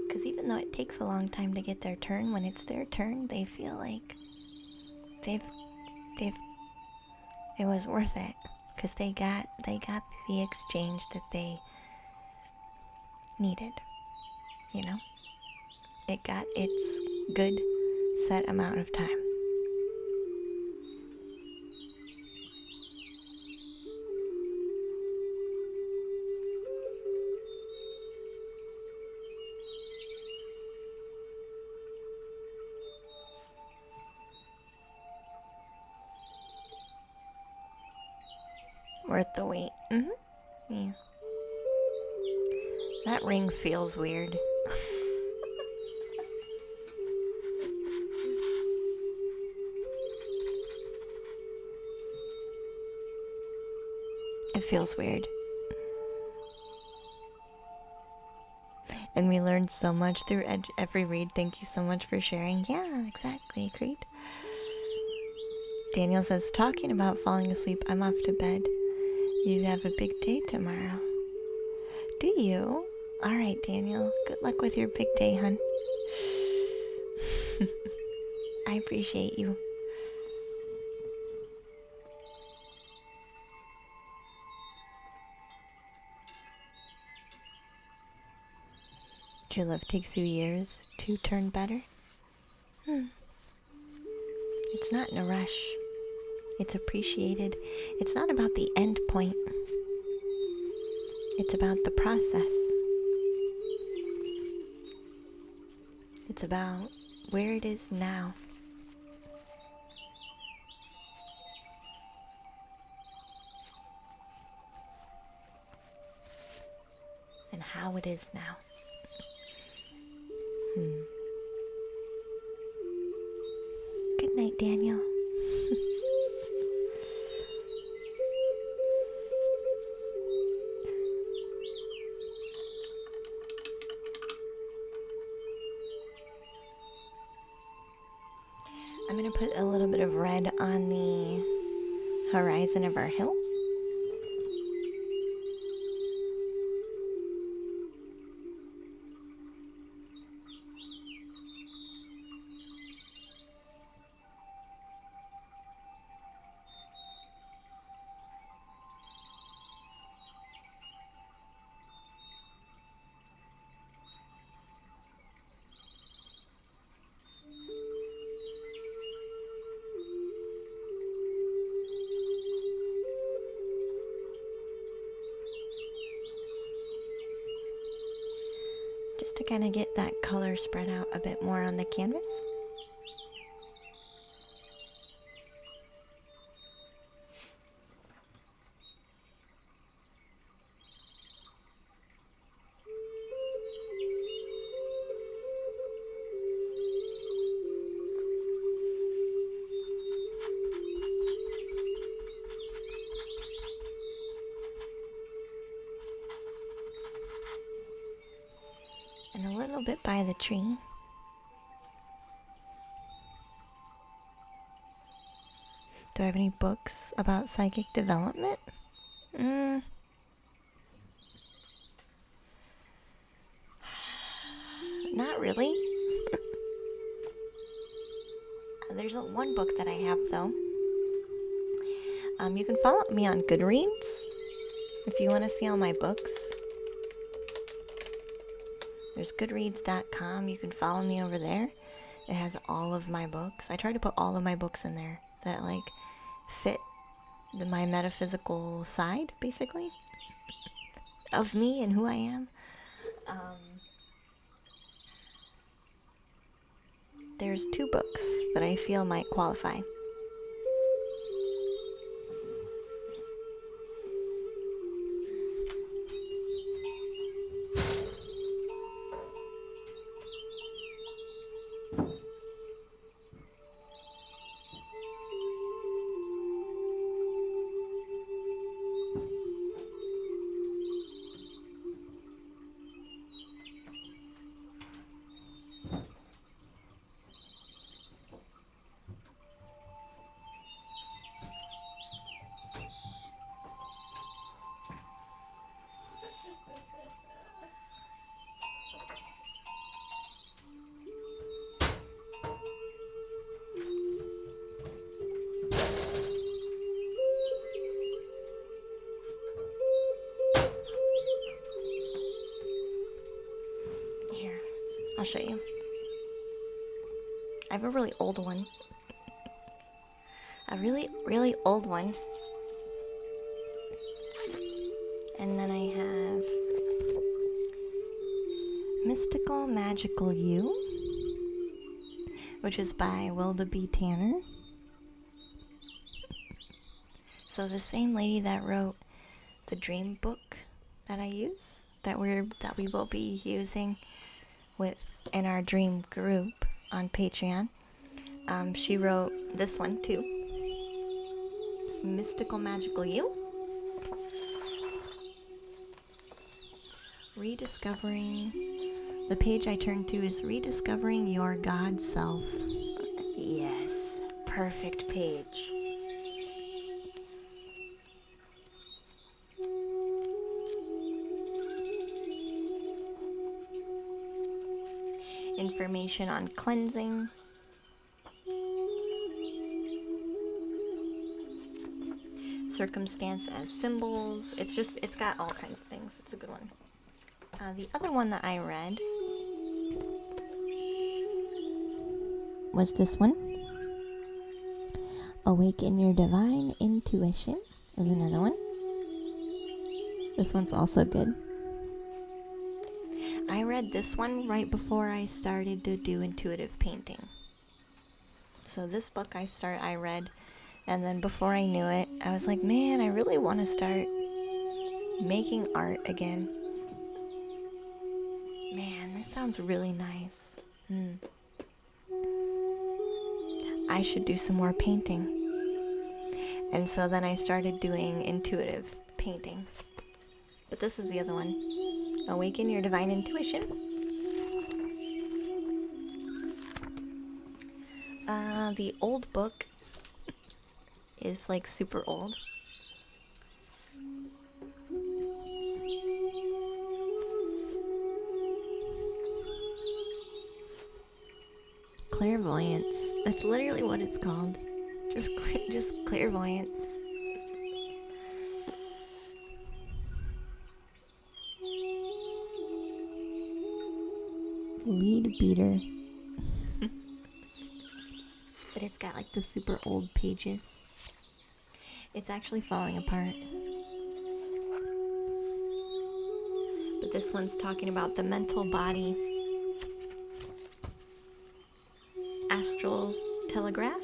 Because even though it takes a long time to get their turn, when it's their turn, they feel like it was worth it, because they got the exchange that they needed, you know? It got its good set amount of time. Worth the wait. Yeah. That ring feels weird. It feels weird. And we learned so much through every read. Thank you so much for sharing. Yeah, exactly, Creed. Daniel says, talking about falling asleep, I'm off to bed. You have a big day tomorrow. Do you? Alright, Daniel. Good luck with your big day, hun. I appreciate you. True love takes you years to turn better. It's not in a rush. It's appreciated. It's not about the end point. It's about the process. It's about where it is now. And how it is now. Good night, Daniel. I'm going to put a little bit of red on the horizon of our hills. Just to kind of get that color spread out a bit more on the canvas. And a little bit by the tree. Do I have any books about psychic development? Not really. There's one book that I have, though. You can follow me on Goodreads if you want to see all my books. There's goodreads.com. You can follow me over there. It has all of my books. I try to put all of my books in there that like fit my metaphysical side, basically, of me and who I am. There's 2 books that I feel might qualify. I'll show you. I have a really old one. A really, really old one. And then I have Mystical Magical You, which is by Wilda B. Tanner. So the same lady that wrote the dream book that I use, that we will be using in our dream group on Patreon. She wrote this one too. It's Mystical Magical You. The page I turned to is Rediscovering Your God Self. Yes, perfect page. Information on cleansing. Circumstance as symbols. It's got all kinds of things. It's a good one. The other one that I read was this one. Awaken Your Divine Intuition is another one. This one's also good. I read this one right before I started to do intuitive painting. So this book I read, and then before I knew it, I was like, man, I really want to start making art again. Man, this sounds really nice. I should do some more painting. And so then I started doing intuitive painting. But this is the other one. Awaken Your Divine Intuition. The old book is like super old. Clairvoyance. That's literally what it's called. Just clairvoyance. Lead beater. But it's got like the super old pages. It's actually falling apart. But this one's talking about the mental body. Astral telegraph.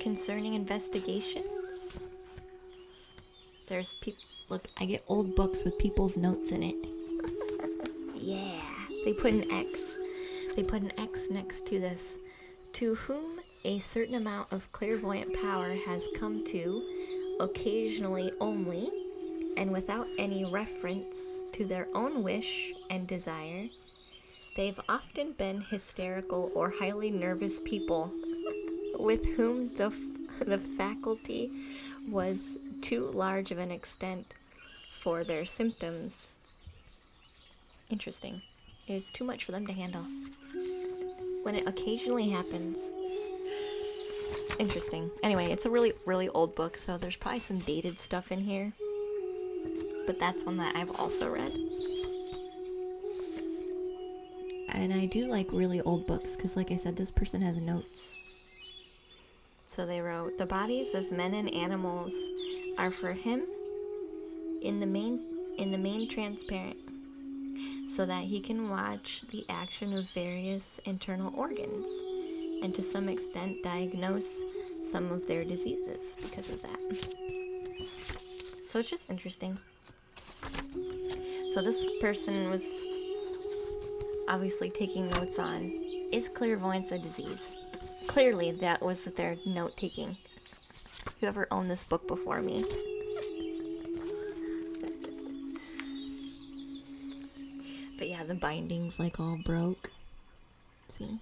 Concerning investigations. There's look, I get old books with people's notes in it. Yeah, they put an X. They put an X next to this. To whom a certain amount of clairvoyant power has come to, occasionally only, and without any reference to their own wish and desire, they've often been hysterical or highly nervous people. with whom the faculty was too large of an extent for their symptoms. Interesting. It is too much for them to handle. When it occasionally happens. Interesting. Anyway, it's a really, really old book, so there's probably some dated stuff in here. But that's one that I've also read. And I do like really old books, because like I said, this person has notes. So they wrote, the bodies of men and animals are for him in the main transparent, so that he can watch the action of various internal organs, and to some extent diagnose some of their diseases because of that. So it's just interesting. So this person was obviously taking notes on, is clairvoyance a disease? Clearly that was their note taking. Whoever owned this book before me. But yeah, the binding's like all broke. See?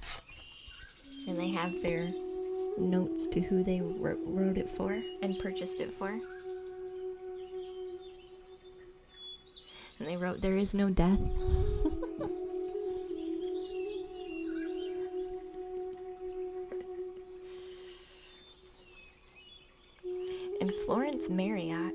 And they have their notes to who they wrote it for and purchased it for. And they wrote, there is no death. And Florence Marriott.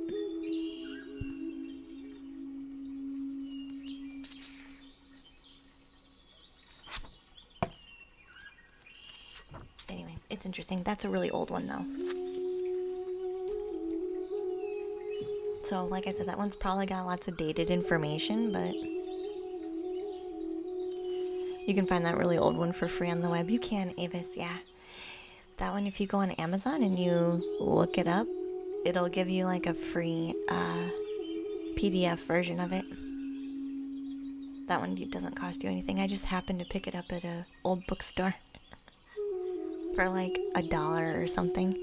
Anyway, it's interesting. That's a really old one, though. So, like I said, that one's probably got lots of dated information, but you can find that really old one for free on the web. You can, Avis, yeah. That one, if you go on Amazon and you look it up, it'll give you like a free PDF version of it. That one doesn't cost you anything. I just happened to pick it up at a old bookstore for like $1 or something.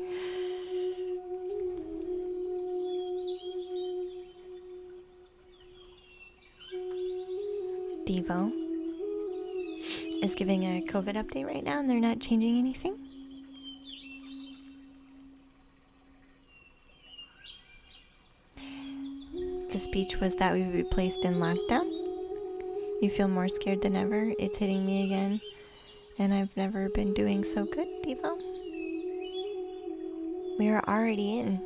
Devo is giving a COVID update right now, and they're not changing anything. The speech was that we would be placed in lockdown. You feel more scared than ever. It's hitting me again, and I've never been doing so good, Devo. We are already in.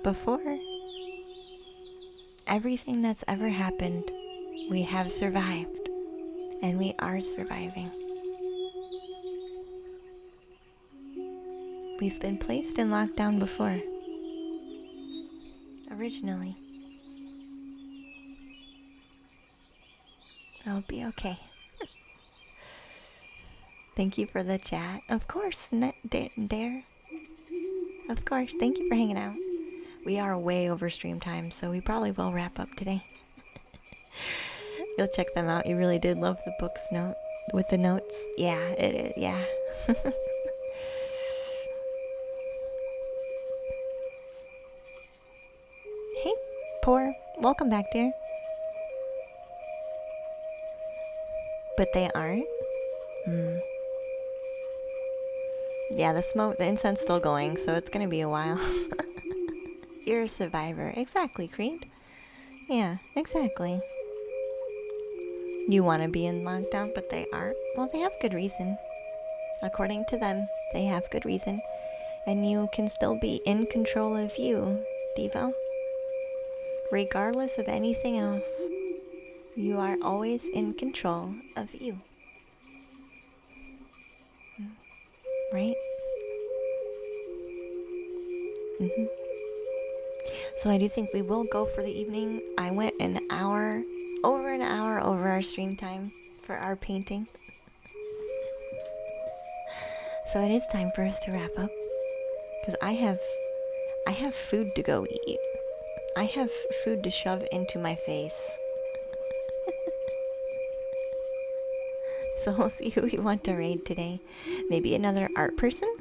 Before everything that's ever happened, we have survived, and we are surviving. We've been placed in lockdown before. Originally. I'll be okay. Thank you for the chat. Of course, Dare. Of course, thank you for hanging out. We are way over stream time, so we probably will wrap up today. You'll check them out. You really did love the book's note with the notes. Yeah, it is. Yeah. Hey, Poor. Welcome back, dear. But they aren't? Yeah, the incense still going, so it's gonna be a while. You're a survivor. Exactly, Creed. Yeah, exactly. You want to be in lockdown, but they aren't? Well, they have good reason. According to them, they have good reason. And you can still be in control of you, Devo. Regardless of anything else, you are always in control of you. Right? So I do think we will go for the evening. I went an hour over our stream time for our painting. So it is time for us to wrap up. Because I have food to go eat. I have food to shove into my face. So we'll see who we want to raid today. Maybe another art person?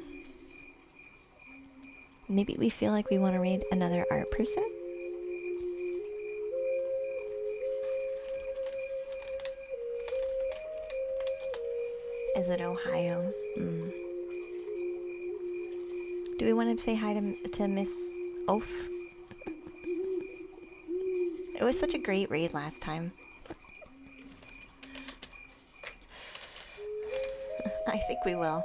Maybe we feel like we want to raid another art person? Is it Ohio? Do we want to say hi to Miss Oaf? It was such a great raid last time. I think we will.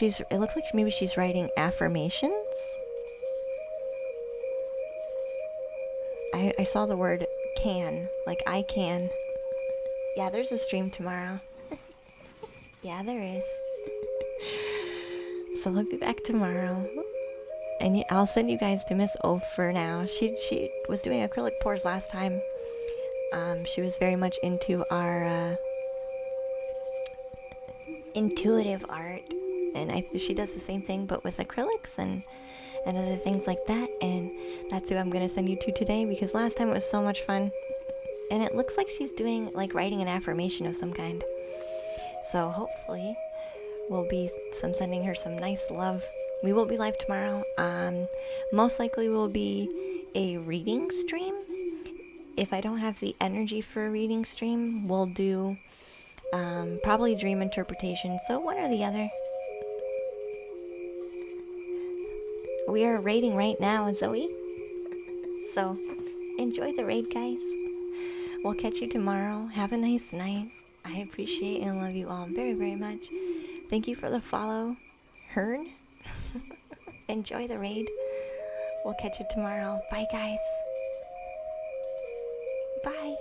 It looks like maybe she's writing affirmations. I saw the word can, like I can. Yeah, there's a stream tomorrow. Yeah, there is. So I'll be back tomorrow. And I'll send you guys to Miss O for now. She was doing acrylic pours last time. She was very much into our intuitive art, and she does the same thing but with acrylics and other things like that. And that's who I'm gonna send you to today, because last time it was so much fun. And it looks like she's doing like writing an affirmation of some kind. So hopefully we'll be sending her some nice love. We will be live tomorrow. Most likely will be a reading stream. If I don't have the energy for a reading stream, we'll do probably dream interpretation. So one or the other. We are raiding right now, Zoe. So enjoy the raid, guys. We'll catch you tomorrow. Have a nice night. I appreciate and love you all very, very much. Thank you for the follow, Hearn. Enjoy the raid. We'll catch you tomorrow. Bye, guys. Bye.